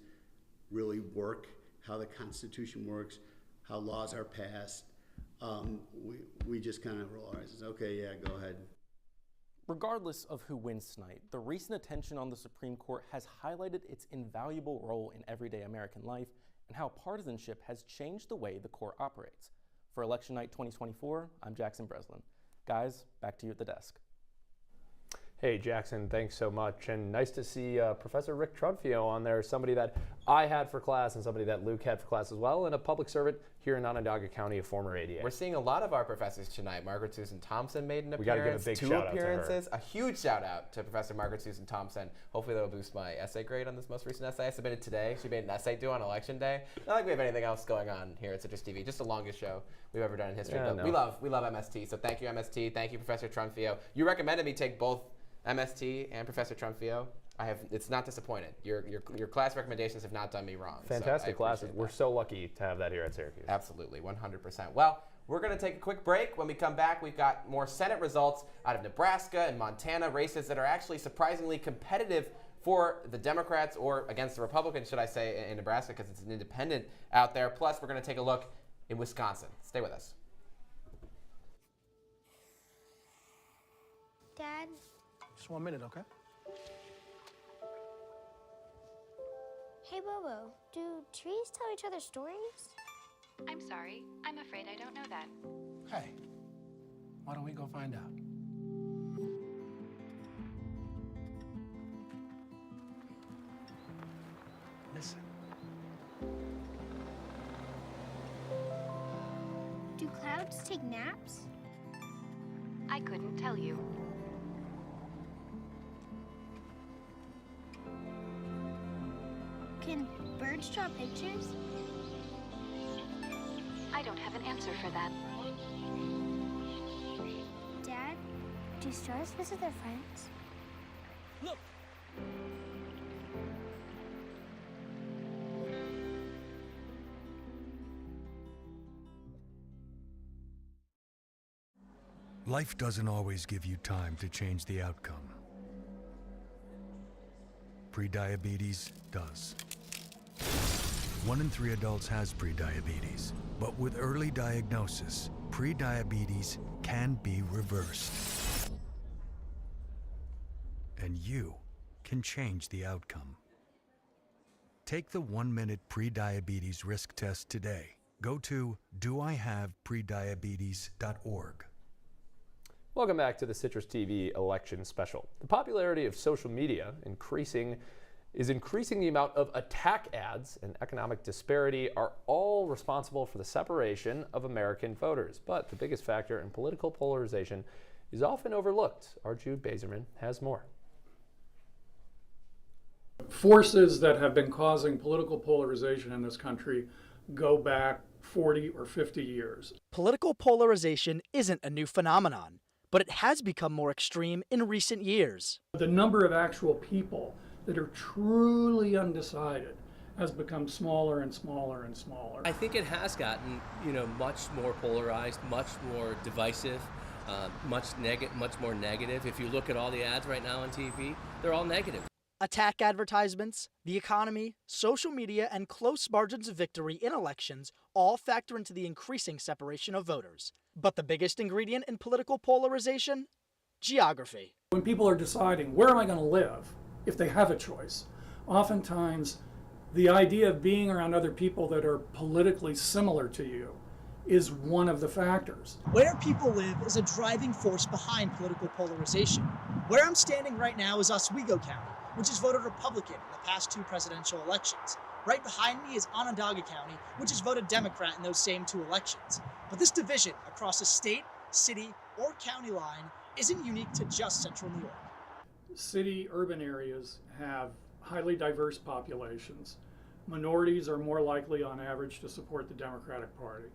really work, how the Constitution works, how laws are passed, we just kind of roll our eyes and say, okay, yeah, go ahead. Regardless of who wins tonight, the recent attention on the Supreme Court has highlighted its invaluable role in everyday American life and how partisanship has changed the way the court operates. For Election Night 2024, I'm Jackson Breslin. Guys, back to you at the desk. Hey, Jackson, thanks so much. And nice to see Professor Rick Trudfio on there, somebody that I had for class and somebody that Luke had for class as well, and a public servant here in Onondaga County, a former ADA. We're seeing a lot of our professors tonight. Margaret Susan Thompson made an appearance. We got to give a big shout out to her. A huge shout out to Professor Margaret Susan Thompson. Hopefully that'll boost my essay grade on this most recent essay I submitted today. She made an essay due on Election Day. Not like we have anything else going on here at Citrus TV. Just the longest show we've ever done in history. Yeah, but we love MST. So thank you, MST. Thank you, Professor Trudfio. You recommended me take both MST and Professor Trudfio. It's not disappointed. Your class recommendations have not done me wrong. Fantastic classes. We're so lucky to have that here at Syracuse. Absolutely, 100%. Well, we're going to take a quick break. When we come back, we've got more Senate results out of Nebraska and Montana, races that are actually surprisingly competitive for the Democrats, or against the Republicans, should I say, in Nebraska, because it's an independent out there. Plus, we're going to take a look in Wisconsin. Stay with us. Dad? Just 1 minute, okay? Hey, Bobo, do trees tell each other stories? I'm sorry. I'm afraid I don't know that. Hey, why don't we go find out? Listen. Do clouds take naps? I couldn't tell you. Can birds draw pictures? I don't have an answer for that. Dad, do stars visit their friends? Look! Life doesn't always give you time to change the outcome. Prediabetes does. 1 in 3 adults has prediabetes, but with early diagnosis, prediabetes can be reversed. And you can change the outcome. Take the 1-minute prediabetes risk test today. Go to doihaveprediabetes.org. Welcome back to the Citrus TV election special. The popularity of social media is increasing the amount of attack ads, and economic disparity are all responsible for the separation of American voters. But the biggest factor in political polarization is often overlooked. Our Jude Bazerman has more. Forces that have been causing political polarization in this country go back 40 or 50 years. Political polarization isn't a new phenomenon, but it has become more extreme in recent years. The number of actual people that are truly undecided has become smaller and smaller and smaller. I think it has gotten, much more polarized, much more divisive, much more negative. If you look at all the ads right now on TV, they're all negative. Attack advertisements, the economy, social media, and close margins of victory in elections all factor into the increasing separation of voters. But the biggest ingredient in political polarization? Geography. When people are deciding, where am I going to live, if they have a choice, oftentimes the idea of being around other people that are politically similar to you is one of the factors. Where people live is a driving force behind political polarization. Where I'm standing right now is Oswego County, which has voted Republican in the past 2 presidential elections. Right behind me is Onondaga County, which has voted Democrat in those same 2 elections. But this division across a state, city, or county line isn't unique to just central New York. City, urban areas have highly diverse populations. Minorities are more likely on average to support the Democratic Party.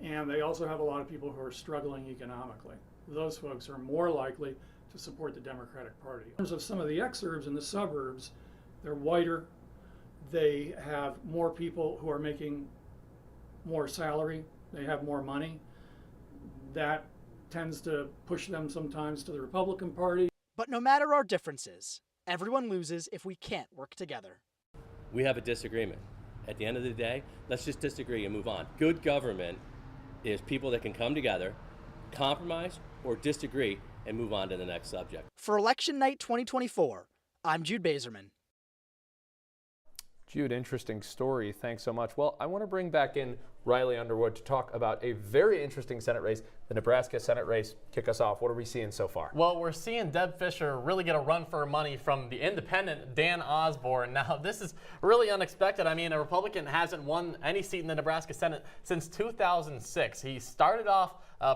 And they also have a lot of people who are struggling economically. Those folks are more likely to support the Democratic Party. In terms of some of the exurbs and the suburbs, they're whiter. They have more people who are making more salary. They have more money. That tends to push them sometimes to the Republican Party. But no matter our differences, everyone loses if we can't work together. We have a disagreement. At the end of the day, let's just disagree and move on. Good government is people that can come together, compromise or disagree, and move on to the next subject. For Election Night 2024, I'm Jude Bazerman. Jude, interesting story. Thanks so much. Well, I want to bring back in Riley Underwood to talk about a very interesting Senate race, the Nebraska Senate race. Kick us off. What are we seeing so far? Well, we're seeing Deb Fischer really get a run for her money from the independent Dan Osborne. Now, this is really unexpected. I mean, a Republican hasn't won any seat in the Nebraska Senate since 2006. He started off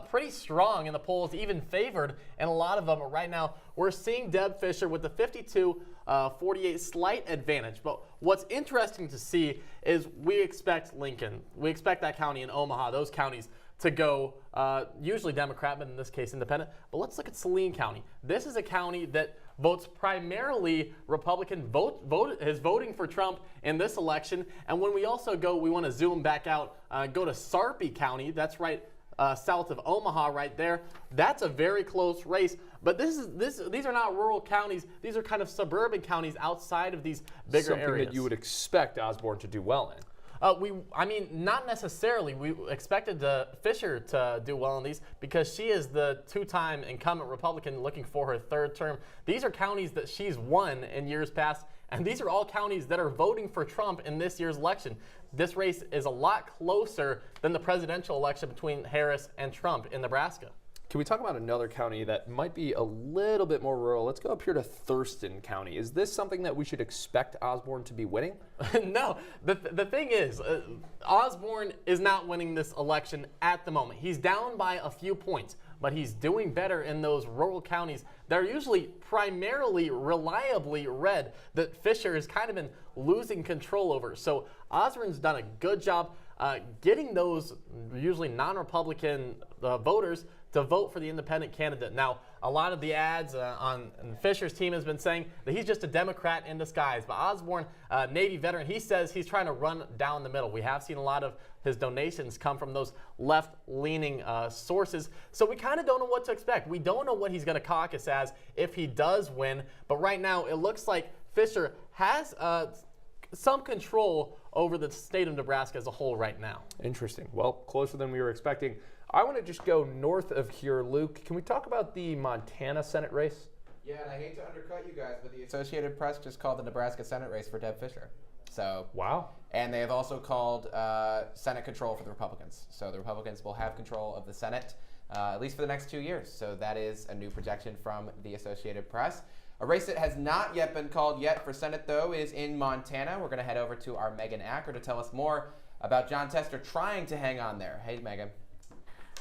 pretty strong in the polls, even favored in a lot of them. But right now, we're seeing Deb Fischer with the 52-48 slight advantage. But what's interesting to see is we expect Lincoln, we expect that county in Omaha, those counties to go usually Democrat, but in this case independent. But let's look at Saline County. This is a county that votes primarily Republican, is voting for Trump in this election. And when we also go, we want to zoom back out, go to Sarpy County. That's right south of Omaha right there. That's a very close race. But these are not rural counties. These are kind of suburban counties outside of these bigger areas. Something that you would expect Osborne to do well in. I mean, not necessarily. We expected Fischer to do well in these because she is the two-time incumbent Republican looking for her third term. These are counties that she's won in years past, and these are all counties that are voting for Trump in this year's election. This race is a lot closer than the presidential election between Harris and Trump in Nebraska. Can we talk about another county that might be a little bit more rural? Let's go up here to Thurston County. Is this something that we should expect Osborne to be winning? No. The thing is, Osborne is not winning this election at the moment. He's down by a few points, but he's doing better in those rural counties that are usually primarily reliably red that Fischer has kind of been losing control over. So Osborne's done a good job getting those usually non-Republican voters to vote for the independent candidate. Now, a lot of the ads on Fischer's team has been saying that he's just a Democrat in disguise. But Osborne, Navy veteran, he says he's trying to run down the middle. We have seen a lot of his donations come from those left-leaning sources. So we kind of don't know what to expect. We don't know what he's going to caucus as if he does win. But right now, it looks like Fischer has some control over the state of Nebraska as a whole right now. Interesting. Well, closer than we were expecting. I want to just go north of here, Luke. Can we talk about the Montana Senate race? Yeah, and I hate to undercut you guys, but the Associated Press just called the Nebraska Senate race for Deb Fischer. So wow. And they have also called Senate control for the Republicans. So the Republicans will have control of the Senate at least for the next 2 years. So that is a new projection from the Associated Press. A race that has not yet been called yet for Senate, though, is in Montana. We're going to head over to our Megan Acker to tell us more about Jon Tester trying to hang on there. Hey, Megan.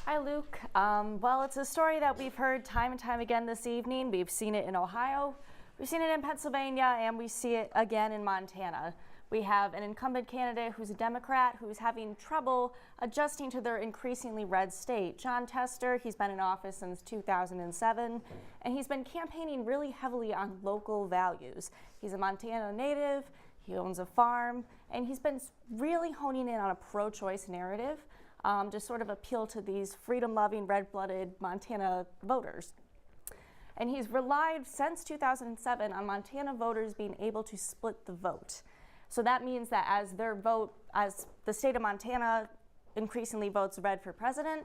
Hi, Luke. Well, it's a story that we've heard time and time again this evening. We've seen it in Ohio, we've seen it in Pennsylvania, and we see it again in Montana. We have an incumbent candidate who's a Democrat who's having trouble adjusting to their increasingly red state. Jon Tester, he's been in office since 2007, and he's been campaigning really heavily on local values. He's a Montana native, he owns a farm, and he's been really honing in on a pro-choice narrative to sort of appeal to these freedom-loving, red-blooded Montana voters. And he's relied since 2007 on Montana voters being able to split the vote. So that means that as the state of Montana increasingly votes red for president,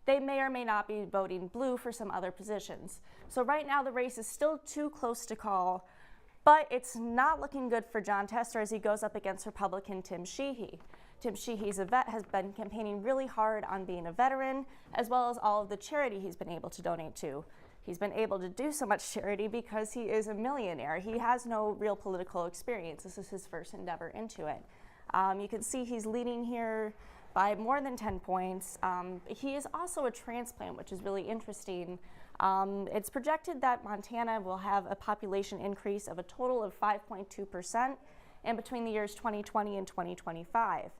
they may or may not be voting blue for some other positions. So right now the race is still too close to call, but it's not looking good for Jon Tester as he goes up against Republican Tim Sheehy. Tim Sheehy's a vet, has been campaigning really hard on being a veteran, as well as all of the charity he's been able to donate to. He's been able to do so much charity because he is a millionaire. He has no real political experience. This is his first endeavor into it. You can see he's leading here by more than 10 points. He is also a transplant, which is really interesting. It's projected that Montana will have a population increase of a total of 5.2% in between the years 2020 and 2025.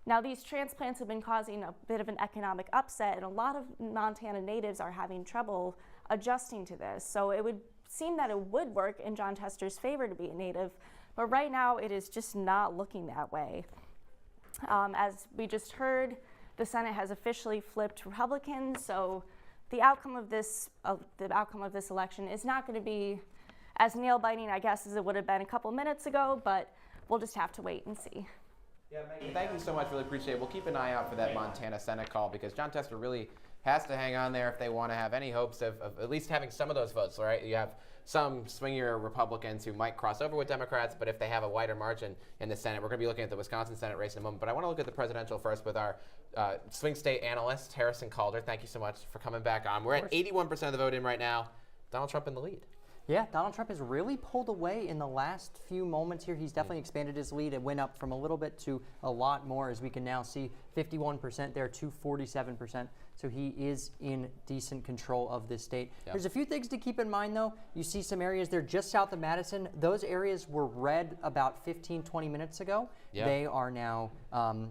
Now, these transplants have been causing a bit of an economic upset, and a lot of Montana natives are having trouble adjusting to this. So it would seem that it would work in Jon Tester's favor to be a native, but right now it is just not looking that way. As we just heard, the Senate has officially flipped Republican, so the outcome of this election is not going to be as nail-biting, I guess, as it would have been a couple minutes ago, but we'll just have to wait and see. Yeah, Megan, thank you so much. Really appreciate it. We'll keep an eye out for that Montana Senate call because John Tester really has to hang on there if they want to have any hopes of at least having some of those votes, right? You have some swingier Republicans who might cross over with Democrats, but if they have a wider margin in the Senate, we're going to be looking at the Wisconsin Senate race in a moment. But I want to look at the presidential first with our swing state analyst, Harrison Calder. Thank you so much for coming back on. We're at 81% of the vote in right now. Donald Trump in the lead. Yeah, Donald Trump has really pulled away in the last few moments here. He's definitely expanded his lead. It went up from a little bit to a lot more, as we can now see 51% there to 47%. So he is in decent control of this state. Yep. There's a few things to keep in mind, though. You see some areas there just south of Madison. Those areas were red about 15, 20 minutes ago. Yep. They are now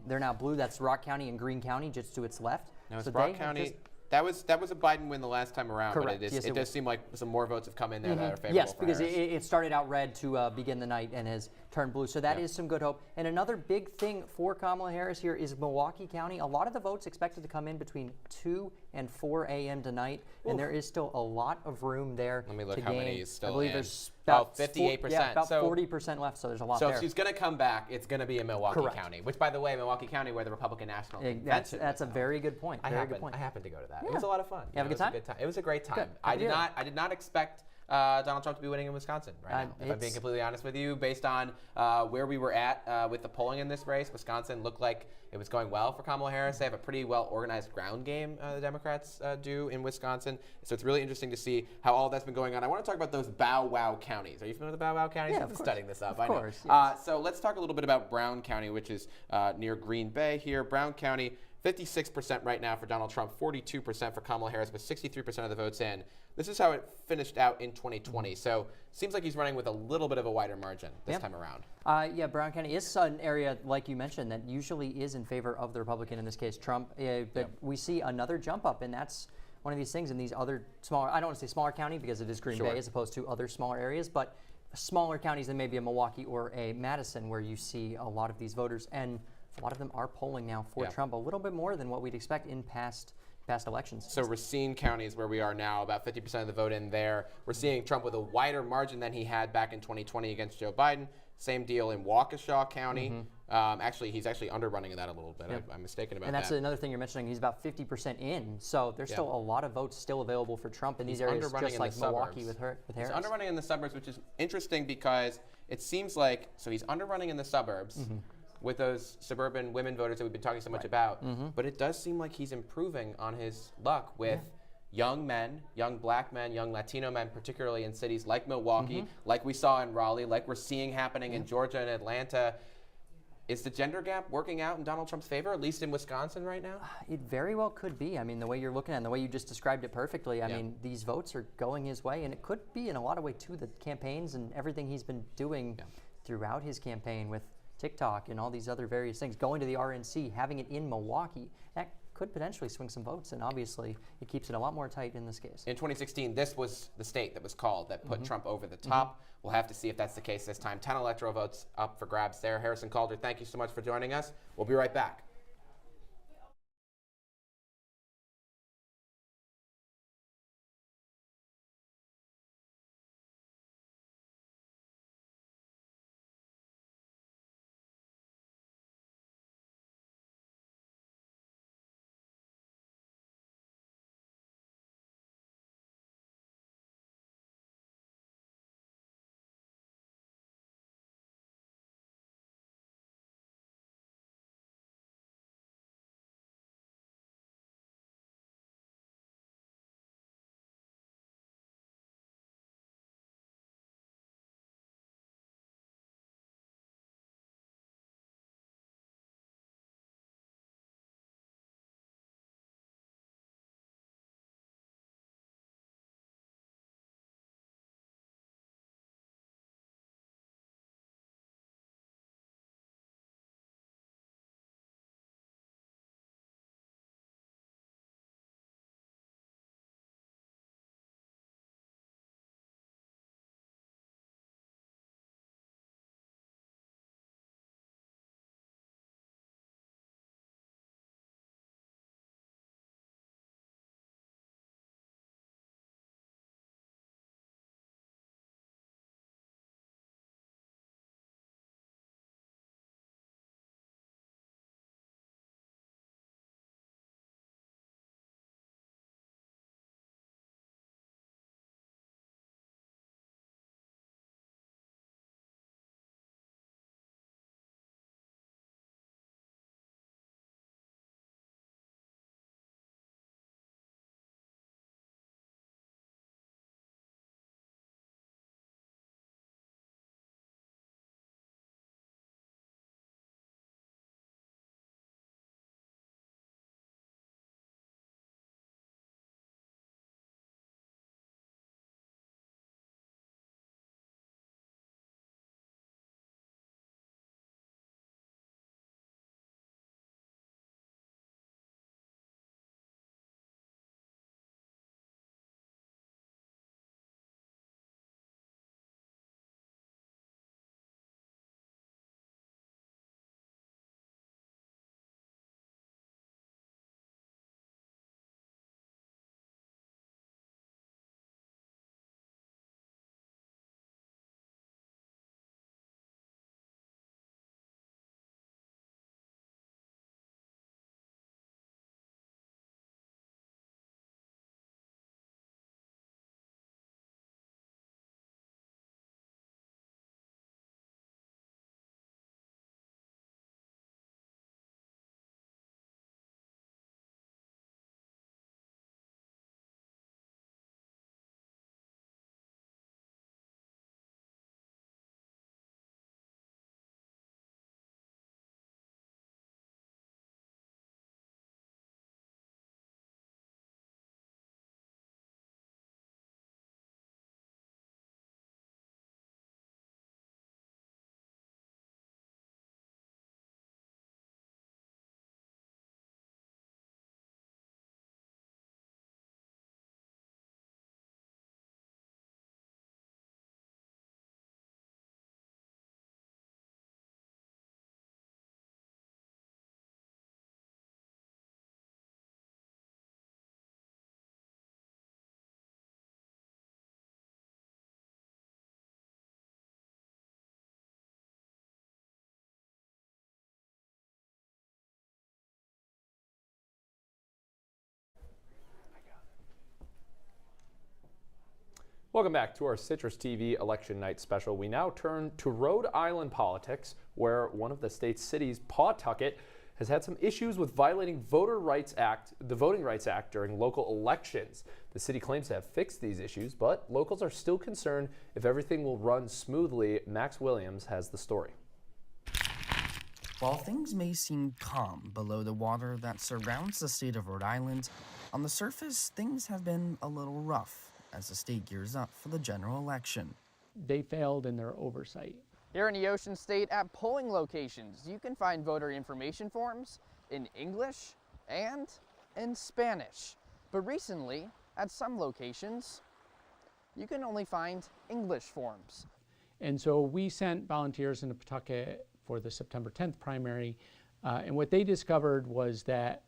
they're now blue. That's Rock County and Greene County just to its left. No, it's so Rock County. That was a Biden win the last time around, correct. But Yes, it does seem like some more votes have come in there that are favorable. Yes, for because Harris. it started out red to begin the night and has turned blue. So that is some good hope. And another big thing for Kamala Harris here is Milwaukee County. A lot of the votes expected to come in between 2 and 4 a.m. tonight, and there is still a lot of room there. Let me look to how gain. many is still I believe in. there's about 58%. Yeah, about 40% left. So there's a lot there. So if she's going to come back, it's going to be in Milwaukee Correct. County, which, by the way, Milwaukee County, where the Republican National Convention. That's a very good point. I happened to go to that. Yeah. It was a lot of fun. You have a good time? It was a great time. Good. I did not expect Donald Trump to be winning in Wisconsin right now. If I'm being completely honest with you, based on where we were at with the polling in this race, Wisconsin looked like it was going well for Kamala Harris. They have a pretty well-organized ground game, the Democrats do in Wisconsin. So it's really interesting to see how all that's been going on. I want to talk about those Bow Wow counties. Are you familiar with the Bow Wow counties? Yeah, I've been studying this up. Of course. Yes. So let's talk a little bit about Brown County, which is near Green Bay here. Brown County, 56% right now for Donald Trump, 42% for Kamala Harris, with 63% of the votes in. This is how it finished out in 2020. So seems like he's running with a little bit of a wider margin this time around. Yeah, Brown County is an area, like you mentioned, that usually is in favor of the Republican, in this case Trump. But we see another jump up, and that's one of these things in these other smaller, I don't want to say smaller county because it is Green Bay as opposed to other smaller areas, but smaller counties than maybe a Milwaukee or a Madison, where you see a lot of these voters. And a lot of them are polling now for Trump a little bit more than what we'd expect in past elections. So Racine County is where we are now, about 50% of the vote in there. We're seeing Trump with a wider margin than he had back in 2020 against Joe Biden. Same deal in Waukesha County. He's actually underrunning that a little bit. I'm mistaken about that. And that's another thing you're mentioning. He's about 50% in, so there's still a lot of votes still available for Trump in these areas, just like Milwaukee with Harris. He's underrunning in the suburbs, which is interesting because it seems like, so he's underrunning in the suburbs with those suburban women voters that we've been talking so much about, but it does seem like he's improving on his luck with young men, young black men, young Latino men, particularly in cities like Milwaukee, like we saw in Raleigh, like we're seeing happening in Georgia and Atlanta. Is the gender gap working out in Donald Trump's favor, at least in Wisconsin right now? It very well could be. I mean, the way you're looking at it, and the way you just described it perfectly, I mean, these votes are going his way, and it could be in a lot of way to the campaigns and everything he's been doing throughout his campaign with TikTok and all these other various things, going to the RNC, having it in Milwaukee, that could potentially swing some votes, and obviously it keeps it a lot more tight in this case. In 2016, this was the state that was called that put Trump over the top. We'll have to see if that's the case this time. 10 electoral votes up for grabs there. Harrison Calder, thank you so much for joining us. We'll be right back. Welcome back to our Citrus TV Election Night special. We now turn to Rhode Island politics, where one of the state's cities, Pawtucket, has had some issues with violating the Voting Rights Act during local elections. The city claims to have fixed these issues, but locals are still concerned if everything will run smoothly. Max Williams has the story. While things may seem calm below the water that surrounds the state of Rhode Island, on the surface, things have been a little rough as the state gears up for the general election. They failed in their oversight. Here in the Ocean State, at polling locations, you can find voter information forms in English and in Spanish. But recently, at some locations, you can only find English forms. And so we sent volunteers into Pawtucket for the September 10th primary, and what they discovered was that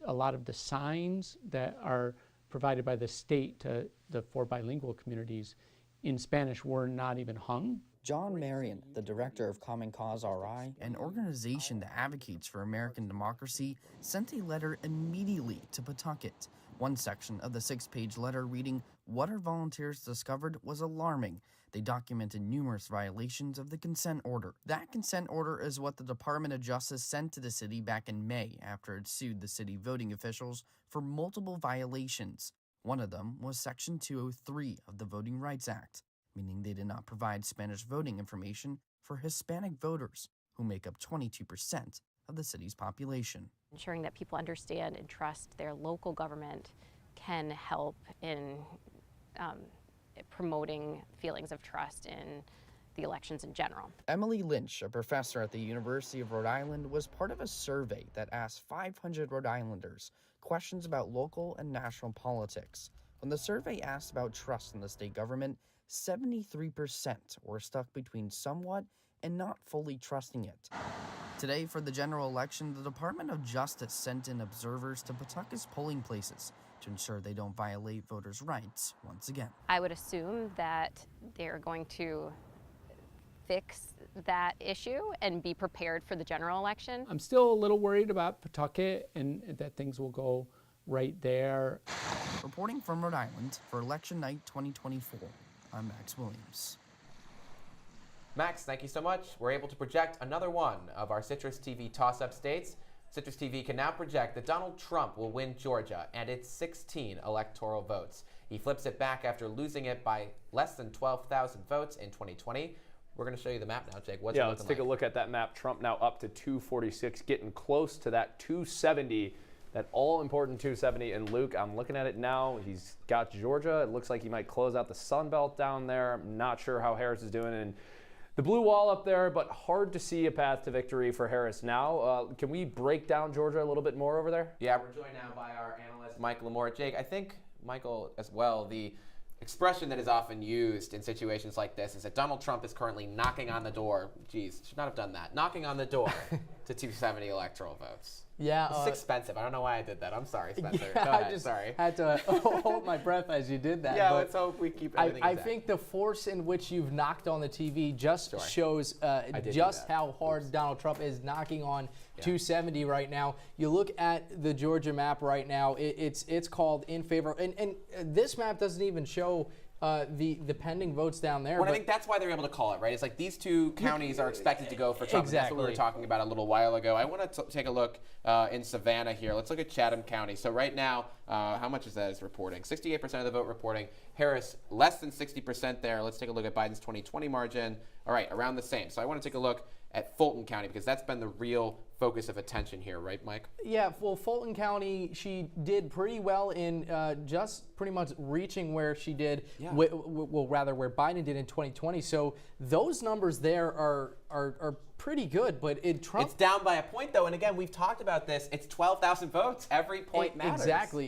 a lot of the signs that are provided by the state to the 4 bilingual communities in Spanish were not even hung. John Marion, the director of Common Cause RI, an organization that advocates for American democracy, sent a letter immediately to Pawtucket. One section of the 6-page letter reading, "What our volunteers discovered was alarming. They documented numerous violations of the consent order." That consent order is what the Department of Justice sent to the city back in May after it sued the city voting officials for multiple violations. One of them was Section 203 of the Voting Rights Act, meaning they did not provide Spanish voting information for Hispanic voters, who make up 22% of the city's population. Ensuring that people understand and trust their local government can help in promoting feelings of trust in the elections in general. Emily Lynch, a professor at the University of Rhode Island, was part of a survey that asked 500 Rhode Islanders questions about local and national politics. When the survey asked about trust in the state government, 73% were stuck between somewhat and not fully trusting it. Today, for the general election, the Department of Justice sent in observers to Pawtucket's polling places to ensure they don't violate voters' rights once again. I would assume that they're going to fix that issue and be prepared for the general election. I'm still a little worried about Pawtucket and that things will go right there. Reporting from Rhode Island for Election Night 2024, I'm Max Williams. Max, thank you so much. We're able to project another one of our Citrus TV toss-up states. Citrus TV can now project that Donald Trump will win Georgia and its 16 electoral votes. He flips it back after losing it by less than 12,000 votes in 2020. We're going to show you the map now, Jake. What's it looking let's take a look at that map. Trump now up to 246, getting close to that 270, that all-important 270. And Luke, I'm looking at it now. He's got Georgia. It looks like he might close out the Sun Belt down there. I'm not sure how Harris is doing. And the blue wall up there, but hard to see a path to victory for Harris now. Can we break down Georgia a little bit more over there? Yeah, we're joined now by our analyst, Mike Lamore. Jake, I think, Michael, as well, the expression that is often used in situations like this is that Donald Trump is currently knocking on the door. Geez, should not have done that. Knocking on the door to 270 electoral votes. Yeah, it's expensive. I don't know why I did that. I'm sorry, Spencer. Yeah, Go ahead. I just Sorry. had to hold my breath as you did that. Yeah, but let's hope we keep everything I exact. think the force in which you've knocked on the TV just shows just how hard Donald Trump is knocking on 270 right now. You look at the Georgia map right now. It's called in favor, and this map doesn't even show the pending votes down there. Well, I think that's why they're able to call it, right? It's like these two counties are expected to go for Trump. Exactly. That's what we were talking about a little while ago. I want to take a look in Savannah here. Let's look at Chatham County. So right now, how much is that is reporting? 68% of the vote reporting. Harris, less than 60% there. Let's take a look at Biden's 2020 margin. All right, around the same. So I want to take a look at Fulton County because that's been the real focus of attention here, right, Mike? Yeah, well, Fulton County, she did pretty well in just pretty much reaching where she did, well, rather where Biden did in 2020. So those numbers there are pretty good, but Trump... It's down by a point, though, and again, we've talked about this. It's 12,000 votes. Every point matters.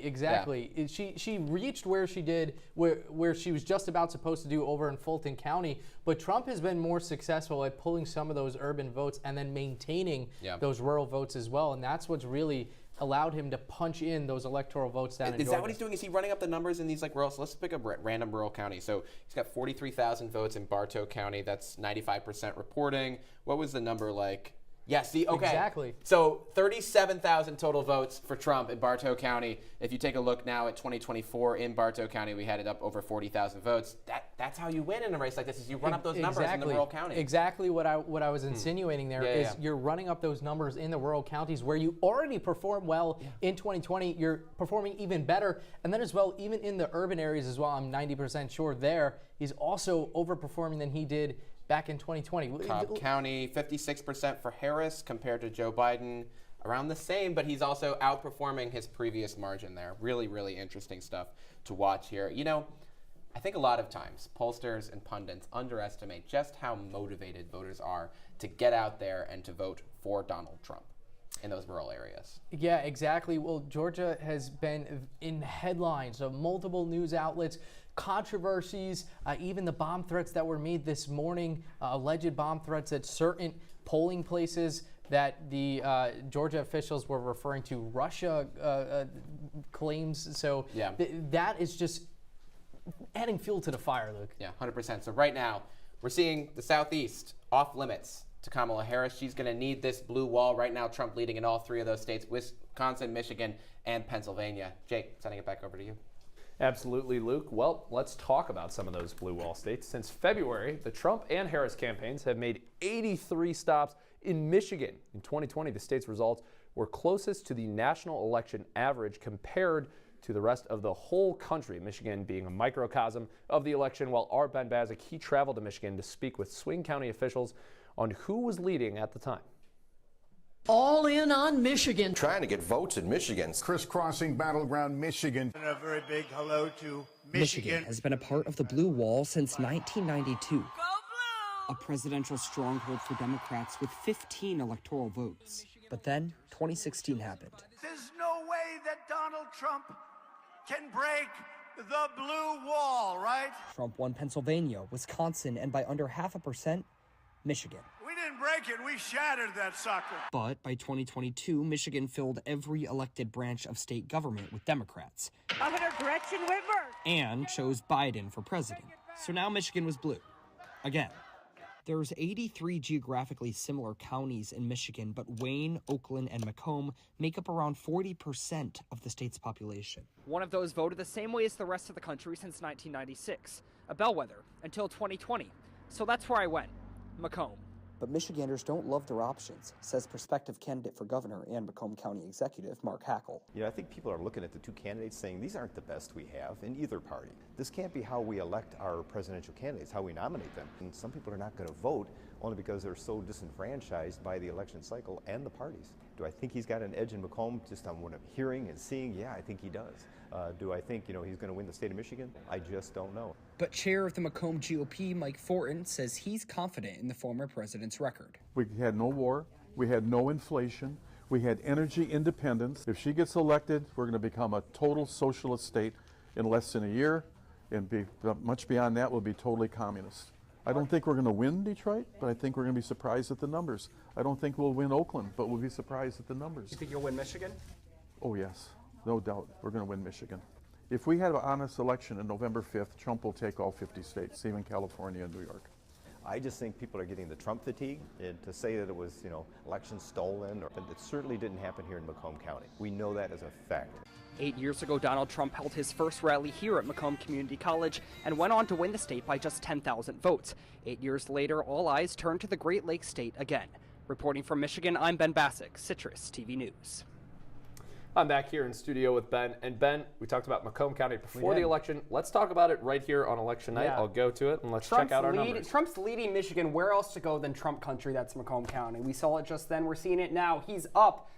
Exactly. Yeah. She reached where she did, where she was just about supposed to do over in Fulton County, but Trump has been more successful at pulling some of those urban votes and then maintaining those rural votes as well, and that's what's really allowed him to punch in those electoral votes down in Georgia. Is that what he's doing? Is he running up the numbers in these like rural? So let's pick a random rural county. So he's got 43,000 votes in Bartow County. That's 95% reporting. What was the number like Yeah, see, okay. Exactly. So 37,000 total votes for Trump in Bartow County. If you take a look now at 2024 in Bartow County, we had it up over 40,000 votes. That's how you win in a race like this, is you run up those numbers in the rural county. Exactly what I was insinuating there is you're running up those numbers in the rural counties where you already performed well in 2020. You're performing even better. And then as well, even in the urban areas as well, I'm 90% sure there, he's also overperforming than he did back in 2020. Cobb County, 56% for Harris compared to Joe Biden. Around the same, but he's also outperforming his previous margin there. Really, really interesting stuff to watch here. You know, I think a lot of times pollsters and pundits underestimate just how motivated voters are to get out there and to vote for Donald Trump in those rural areas. Yeah, exactly. Well, Georgia has been in headlines of multiple news outlets, controversies, even the bomb threats that were made this morning, alleged bomb threats at certain polling places that the Georgia officials were referring to Russia claims. So that is just adding fuel to the fire, Luke. Yeah, 100%. So right now, we're seeing the Southeast off limits to Kamala Harris. She's going to need this blue wall. Right now, Trump leading in all three of those states, Wisconsin, Michigan, and Pennsylvania. Jake, sending it back over to you. Absolutely, Luke. Well, let's talk about some of those blue wall states. Since February, the Trump and Harris campaigns have made 83 stops in Michigan. In 2020, the state's results were closest to the national election average compared to the rest of the whole country, Michigan being a microcosm of the election. While our Ben Bazick, he traveled to Michigan to speak with swing county officials on who was leading at the time. All in on Michigan. Trying to get votes in Michigan. Crisscrossing battleground Michigan. And a very big hello to Michigan has been a part of the blue wall since 1992. Go blue! A presidential stronghold for Democrats with 15 electoral votes. But then 2016 happened. There's no way that Donald Trump can break the blue wall, right? Trump won Pennsylvania, Wisconsin, and by under 0.5%, Michigan. We didn't break it, we shattered that sucker. But by 2022, Michigan filled every elected branch of state government with Democrats. Governor Gretchen Whitmer. And chose Biden for president. So now Michigan was blue. Again. There's 83 geographically similar counties in Michigan, but Wayne, Oakland, and Macomb make up around 40% of the state's population. One of those voted the same way as the rest of the country since 1996, a bellwether until 2020. So that's where I went. Macomb. But Michiganders don't love their options, says prospective candidate for governor and Macomb County executive Mark Hackle. I think people are looking at the two candidates saying these aren't the best we have in either party. This can't be how we elect our presidential candidates, how we nominate them. And some people are not going to vote only because they're so disenfranchised by the election cycle and the parties. Do I think he's got an edge in Macomb just on what I'm hearing and seeing? Yeah, I think he does. Do I think he's going to win the state of Michigan? I just don't know. But chair of the Macomb GOP, Mike Fortin, says he's confident in the former president's record. We had no war. We had no inflation. We had energy independence. If she gets elected, we're going to become a total socialist state in less than a year. And much beyond that, we'll be totally communist. I don't think we're going to win Detroit, but I think we're going to be surprised at the numbers. I don't think we'll win Oakland, but we'll be surprised at the numbers. You think you'll win Michigan? Oh, yes. No doubt. We're going to win Michigan. If we have an honest election on November 5th, Trump will take all 50 states, even California and New York. I just think people are getting the Trump fatigue, and to say that it was, election stolen, but it certainly didn't happen here in Macomb County. We know that as a fact. 8 years ago, Donald Trump held his first rally here at Macomb Community College and went on to win the state by just 10,000 votes. 8 years later, all eyes turned to the Great Lakes state again. Reporting from Michigan, I'm Ben Bassick, Citrus TV News. I'm back here in studio with Ben. And Ben, we talked about Macomb County before the election. Let's talk about it right here on election night. I'll go to it and let's check out our numbers. Trump's leading Michigan. Where else to go than Trump country? That's Macomb County. We saw it just then. We're seeing it now. He's up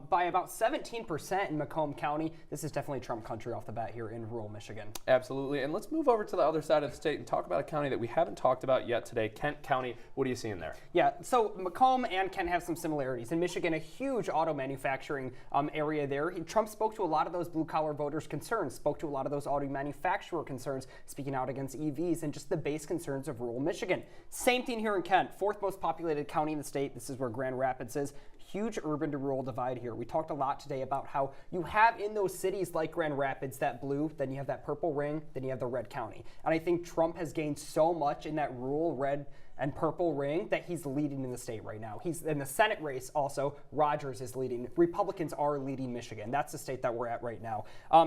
by about 17% in Macomb County. This is definitely Trump country off the bat here in rural Michigan. Absolutely. And let's move over to the other side of the state and talk about a county that we haven't talked about yet today, Kent County. What are you seeing there? Yeah, so Macomb and Kent have some similarities. In Michigan, a huge auto manufacturing area there. Trump spoke to a lot of those blue-collar voters' concerns, spoke to a lot of those auto manufacturer concerns, speaking out against EVs and just the base concerns of rural Michigan. Same thing here in Kent, fourth most populated county in the state. This is where Grand Rapids is. Huge urban to rural divide here. We talked a lot today about how you have in those cities like Grand Rapids that blue, then you have that purple ring, then you have the red county. And I think Trump has gained so much in that rural red and purple ring that he's leading in the state right now. He's in the Senate race also. Rogers is leading. Republicans are leading Michigan. That's the state that we're at right now.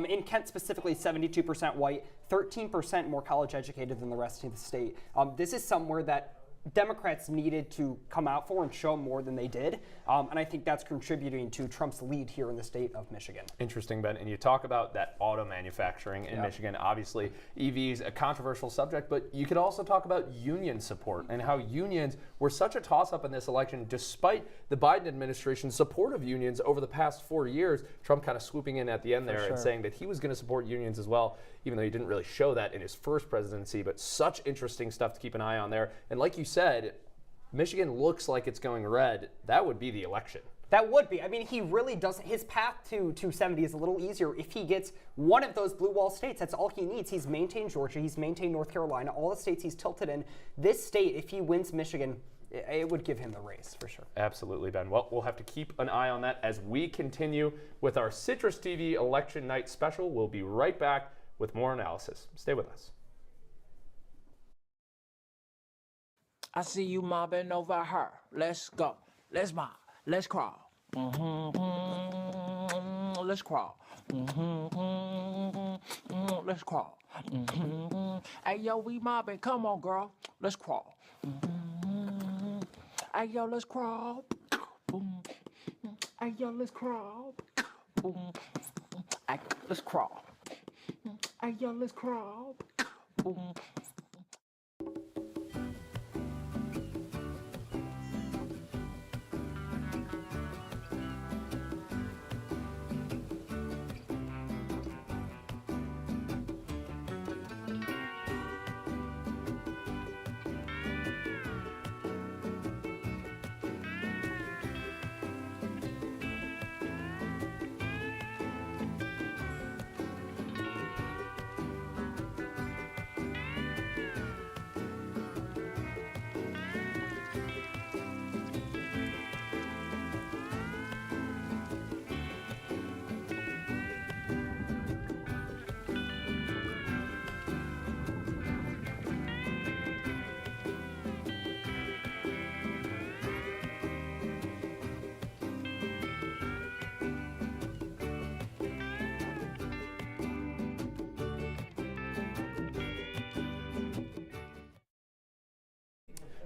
In Kent specifically, 72% white, 13% more college educated than the rest of the state. This is somewhere that Democrats needed to come out for and show more than they did. And I think that's contributing to Trump's lead here in the state of Michigan. Interesting, Ben. And you talk about that auto manufacturing in Michigan. Obviously, EVs, a controversial subject, but you could also talk about union support and how unions were such a toss-up in this election, despite the Biden administration's support of unions over the past 4 years. Trump kind of swooping in at the end there and saying that he was going to support unions as well, even though he didn't really show that in his first presidency. But such interesting stuff to keep an eye on there. And like you said, Michigan looks like it's going red. That would be the election. That would be. I mean, he really doesn't. His path to 270 is a little easier if he gets one of those blue wall states. That's all he needs. He's maintained Georgia. He's maintained North Carolina. All the states he's tilted in. This state, if he wins Michigan, it would give him the race for sure. Absolutely, Ben. Well, we'll have to keep an eye on that as we continue with our Citrus TV Election Night special. We'll be right back with more analysis. Stay with us. I see you mobbing over her. Let's go. Let's mob. Let's crawl. Let's crawl. Let's crawl. Hey, yo, we mobbing. Come on, girl. Let's crawl. Hey, yo, let's crawl. Hey, yo, let's crawl. Hey, let's crawl. Hey, yo, let's crawl.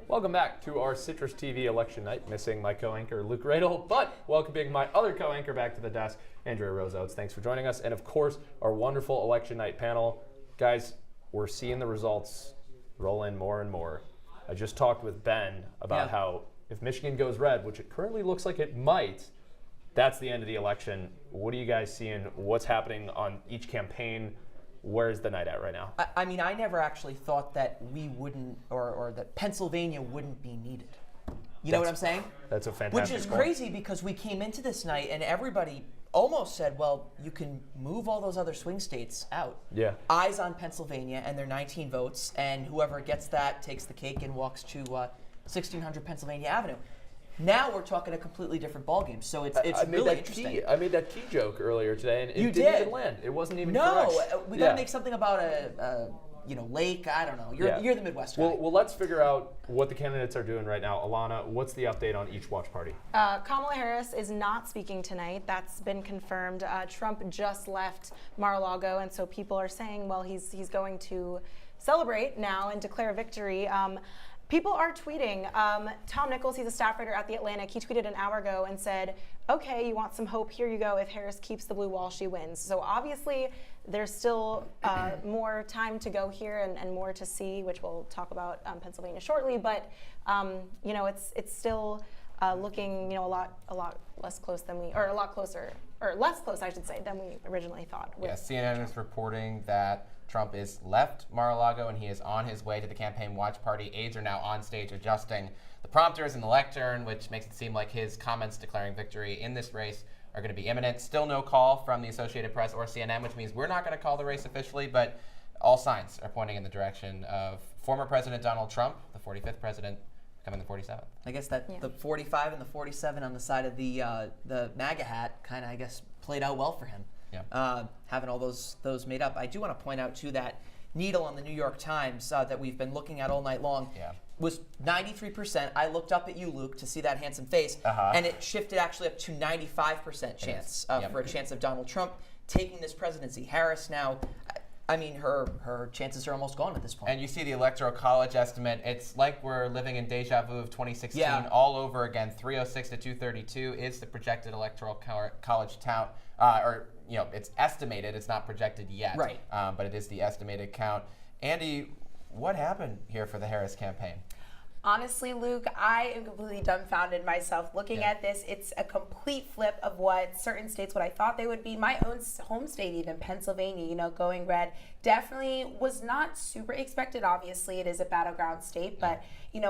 Welcome back to our Citrus TV Election Night. Missing my co-anchor Luke Radel, but welcoming my other co-anchor back to the desk, Andrea-Rose Oates. Thanks for joining us. And of course, our wonderful Election Night panel. Guys, we're seeing the results roll in more and more. I just talked with Ben about how if Michigan goes red, which it currently looks like it might, that's the end of the election. What are you guys seeing? What's happening on each campaign? Where's the night at right now? I mean, I never actually thought that we wouldn't, or that Pennsylvania wouldn't be needed. You know what I'm saying? That's a fantastic Which is point. crazy because we came into this night and everybody almost said, well, you can move all those other swing states out. Yeah. Eyes on Pennsylvania and their 19 votes, and whoever gets that takes the cake and walks to 1600 Pennsylvania Avenue. Now we're talking a completely different ballgame, so it's really interesting. I made that key joke earlier today, and it didn't even land. It wasn't even correct. correct. We got to make something about a lake. I don't know. You're the Midwest guy. Well, let's figure out what the candidates are doing right now. Alana, what's the update on each watch party? Kamala Harris is not speaking tonight. That's been confirmed. Trump just left Mar-a-Lago, and so people are saying, well, he's going to celebrate now and declare victory. People are tweeting. Tom Nichols, he's a staff writer at The Atlantic, he tweeted an hour ago and said, okay, you want some hope, here you go. If Harris keeps the blue wall, she wins. So obviously there's still more time to go here and more to see, which we'll talk about Pennsylvania shortly. But it's still looking a lot less close than we, or a lot closer, or less close, I should say, than we originally thought. Yes, CNN is reporting that Trump is left Mar-a-Lago and he is on his way to the campaign watch party. Aides are now on stage adjusting the prompters and the lectern, which makes it seem like his comments declaring victory in this race are going to be imminent. Still no call from the Associated Press or CNN, which means we're not going to call the race officially, but all signs are pointing in the direction of former President Donald Trump, the 45th president, becoming the 47th. I guess that the 45 and the 47 on the side of the MAGA hat kind of, I guess, played out well for him. Yeah. Having all those made up. I do want to point out, too, that needle on the New York Times that we've been looking at all night long was 93%. I looked up at you, Luke, to see that handsome face, and it shifted actually up to 95% chance for a chance of Donald Trump taking this presidency. Harris now, I mean, her chances are almost gone at this point. And you see the Electoral College estimate. It's like we're living in deja vu of 2016 all over again. 306 to 232 is the projected Electoral College count, or it's estimated. It's not projected yet, right? But it is the estimated count. Andy, what happened here for the Harris campaign? Honestly, Luke, I am completely dumbfounded myself looking at this. It's a complete flip of what certain states, what I thought they would be. My own home state, even Pennsylvania, going red, definitely was not super expected. Obviously, it is a battleground state, but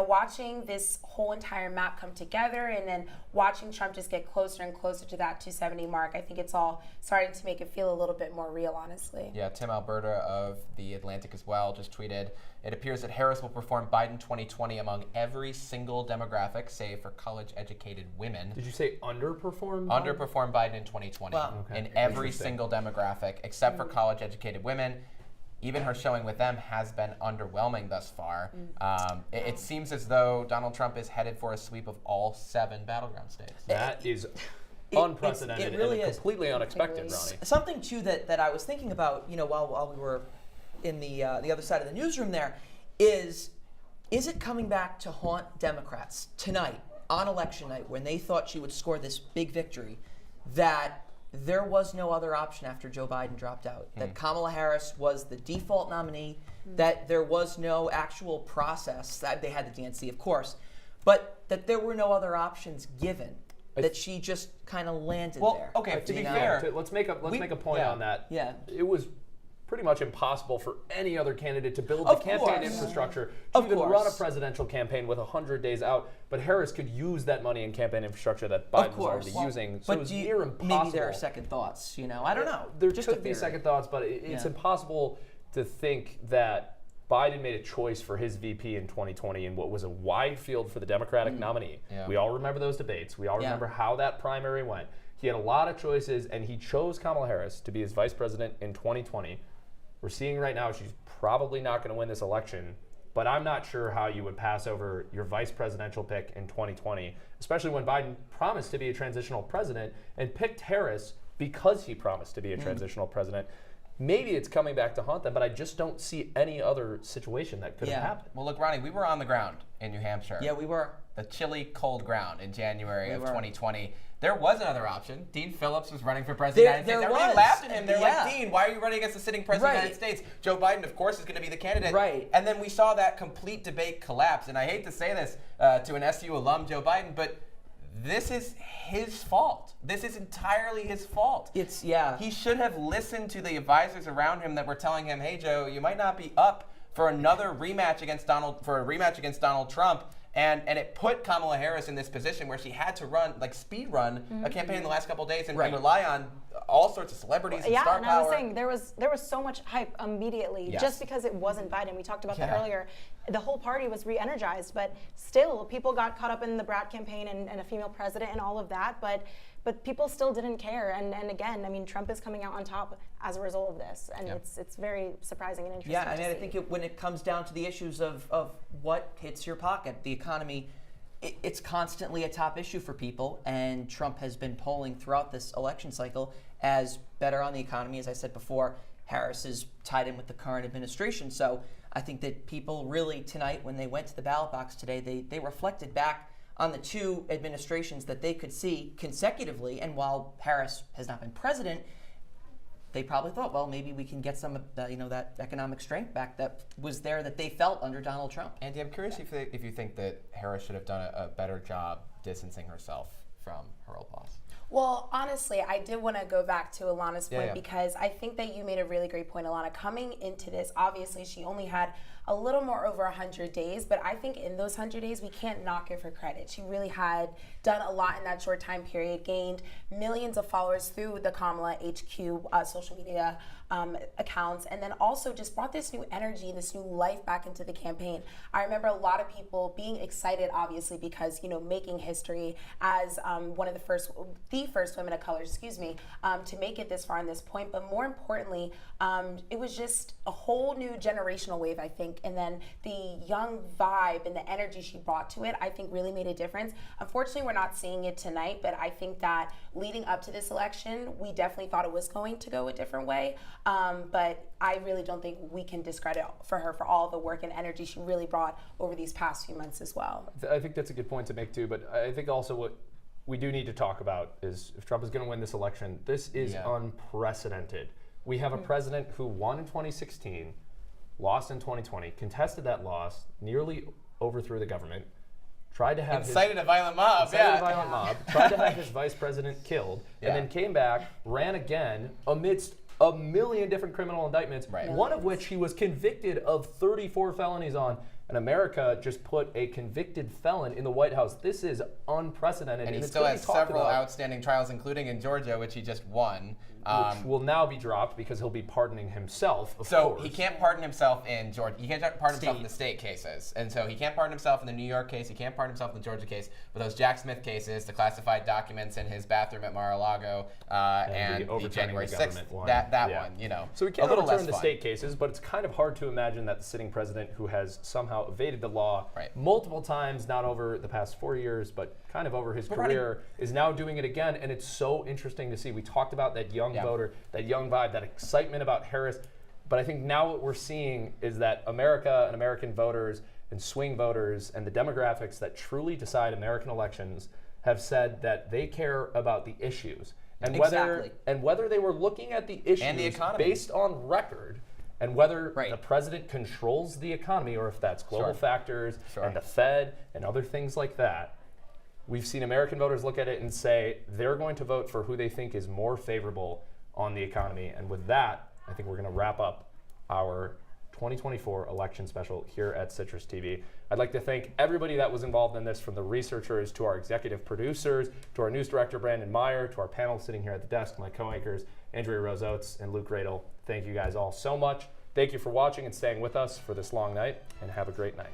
watching this whole entire map come together and then watching Trump just get closer and closer to that 270 mark, I think it's all starting to make it feel a little bit more real, honestly. Yeah, Tim Alberta of The Atlantic as well just tweeted, it appears that Harris will perform Biden 2020 among every single demographic, save for college-educated women. Did you say underperform? Underperform Biden in 2020 in every single demographic, except for college-educated women. Even her showing with them has been underwhelming thus far. It seems as though Donald Trump is headed for a sweep of all 7 battleground states. That is unprecedented it really and is. Completely unexpected, Ronnie. Something too that I was thinking about, while we were in the other side of the newsroom there, is it coming back to haunt Democrats tonight on election night when they thought she would score this big victory, that there was no other option after Joe Biden dropped out, that Kamala Harris was the default nominee, that there was no actual process, that they had the DNC, of course, but that there were no other options given, that she just kind of landed there. Okay, to be fair, let's make a point on that. Yeah. It was pretty much impossible for any other candidate to build the campaign infrastructure to even run a presidential campaign with 100 days out. But Harris could use that money in campaign infrastructure that Biden was already using. So it was near impossible. Maybe there are second thoughts, I don't know. There could be second thoughts, but it's impossible to think that Biden made a choice for his VP in 2020 in what was a wide field for the Democratic nominee. We all remember those debates. We all remember how that primary went. He had a lot of choices, and he chose Kamala Harris to be his vice president in 2020. We're seeing right now she's probably not going to win this election, but I'm not sure how you would pass over your vice presidential pick in 2020, especially when Biden promised to be a transitional president and picked Harris because he promised to be a transitional president. Maybe it's coming back to haunt them, but I just don't see any other situation that could have happened. Well, look, Ronnie, we were on the ground in New Hampshire. Yeah, we were. The chilly, cold ground in January of 2020. There was another option. Dean Phillips was running for president of the United States. Everybody laughed at him. They're like, Dean, why are you running against the sitting president of the United States? Joe Biden, of course, is going to be the candidate. Right. And then we saw that complete debate collapse. And I hate to say this to an SU alum, Joe Biden, but this is his fault. This is entirely his fault. He should have listened to the advisors around him that were telling him, hey, Joe, you might not be up for another rematch against Donald Trump. And it put Kamala Harris in this position where she had to speed run a campaign in the last couple of days and rely on all sorts of celebrities and star power. I was saying there was so much hype immediately just because it wasn't Biden. We talked about that earlier. The whole party was re-energized, but still people got caught up in the Brat campaign and a female president and all of that, but people still didn't care. And again, I mean, Trump is coming out on top as a result of this, and it's very surprising and interesting. Yeah, I mean, I think when it comes down to the issues of what hits your pocket, the economy, it's constantly a top issue for people, and Trump has been polling throughout this election cycle as better on the economy. As I said before, Harris is tied in with the current administration, so I think that people really tonight, when they went to the ballot box today, they reflected back on the 2 administrations that they could see consecutively, and while Harris has not been president, they probably thought, well, maybe we can get some of that economic strength back that was there that they felt under Donald Trump. Andy, I'm curious if you think that Harris should have done a better job distancing herself from her old boss. Well, honestly, I did want to go back to Alana's point because I think that you made a really great point, Alana. Coming into this, obviously, she only had a little more over 100 days, but I think in those 100 days, we can't knock her for credit. She really had done a lot in that short time period, gained millions of followers through the Kamala HQ social media accounts, and then also just brought this new energy, this new life back into the campaign. I remember a lot of people being excited, obviously, because, you know, making history as one of the first women of color, to make it this far in this point. But more importantly, it was just a whole new generational wave, I think. And then the young vibe and the energy she brought to it, I think really made a difference. Unfortunately, we're not seeing it tonight, but I think that leading up to this election, we definitely thought it was going to go a different way. But I really don't think we can discredit for her for all the work and energy she really brought over these past few months as well. I think that's a good point to make too, but I think also what we do need to talk about is if Trump is going to win this election, this is unprecedented. We have a president who won in 2016, lost in 2020, contested that loss, nearly overthrew the government, tried to have incited a violent mob, tried to have his vice president killed, and then came back, ran again amidst a million different criminal indictments, one of which he was convicted of 34 felonies on. And America just put a convicted felon in the White House. This is unprecedented. And he still has several outstanding trials, including in Georgia, which he just won. Which will now be dropped because he'll be pardoning himself, of so course. He can't pardon himself in Georgia. He can't pardon himself in the state cases. And so he can't pardon himself in the New York case. He can't pardon himself in the Georgia case. But those Jack Smith cases, the classified documents in his bathroom at Mar-a-Lago, and the January 6th one. That one, you know. So we can't a little overturn less the fun. state cases, but it's kind of hard to imagine that the sitting president, who has somehow evaded the law multiple times, not over the past 4 years, but kind of over his career, is now doing it again. And it's so interesting to see. We talked about that young voter, that young vibe, that excitement about Harris. But I think now what we're seeing is that America and American voters and swing voters and the demographics that truly decide American elections have said that they care about the issues. And whether they were looking at the issues and the economy based on record, and whether the president controls the economy, or if that's global factors and the Fed and other things like that, we've seen American voters look at it and say they're going to vote for who they think is more favorable on the economy. And with that, I think we're going to wrap up our 2024 election special here at Citrus TV. I'd like to thank everybody that was involved in this, from the researchers to our executive producers, to our news director, Brandon Meyer, to our panel sitting here at the desk, my co-anchors, Andrea-Rose Oates and Luke Radel. Thank you guys all so much. Thank you for watching and staying with us for this long night, and have a great night.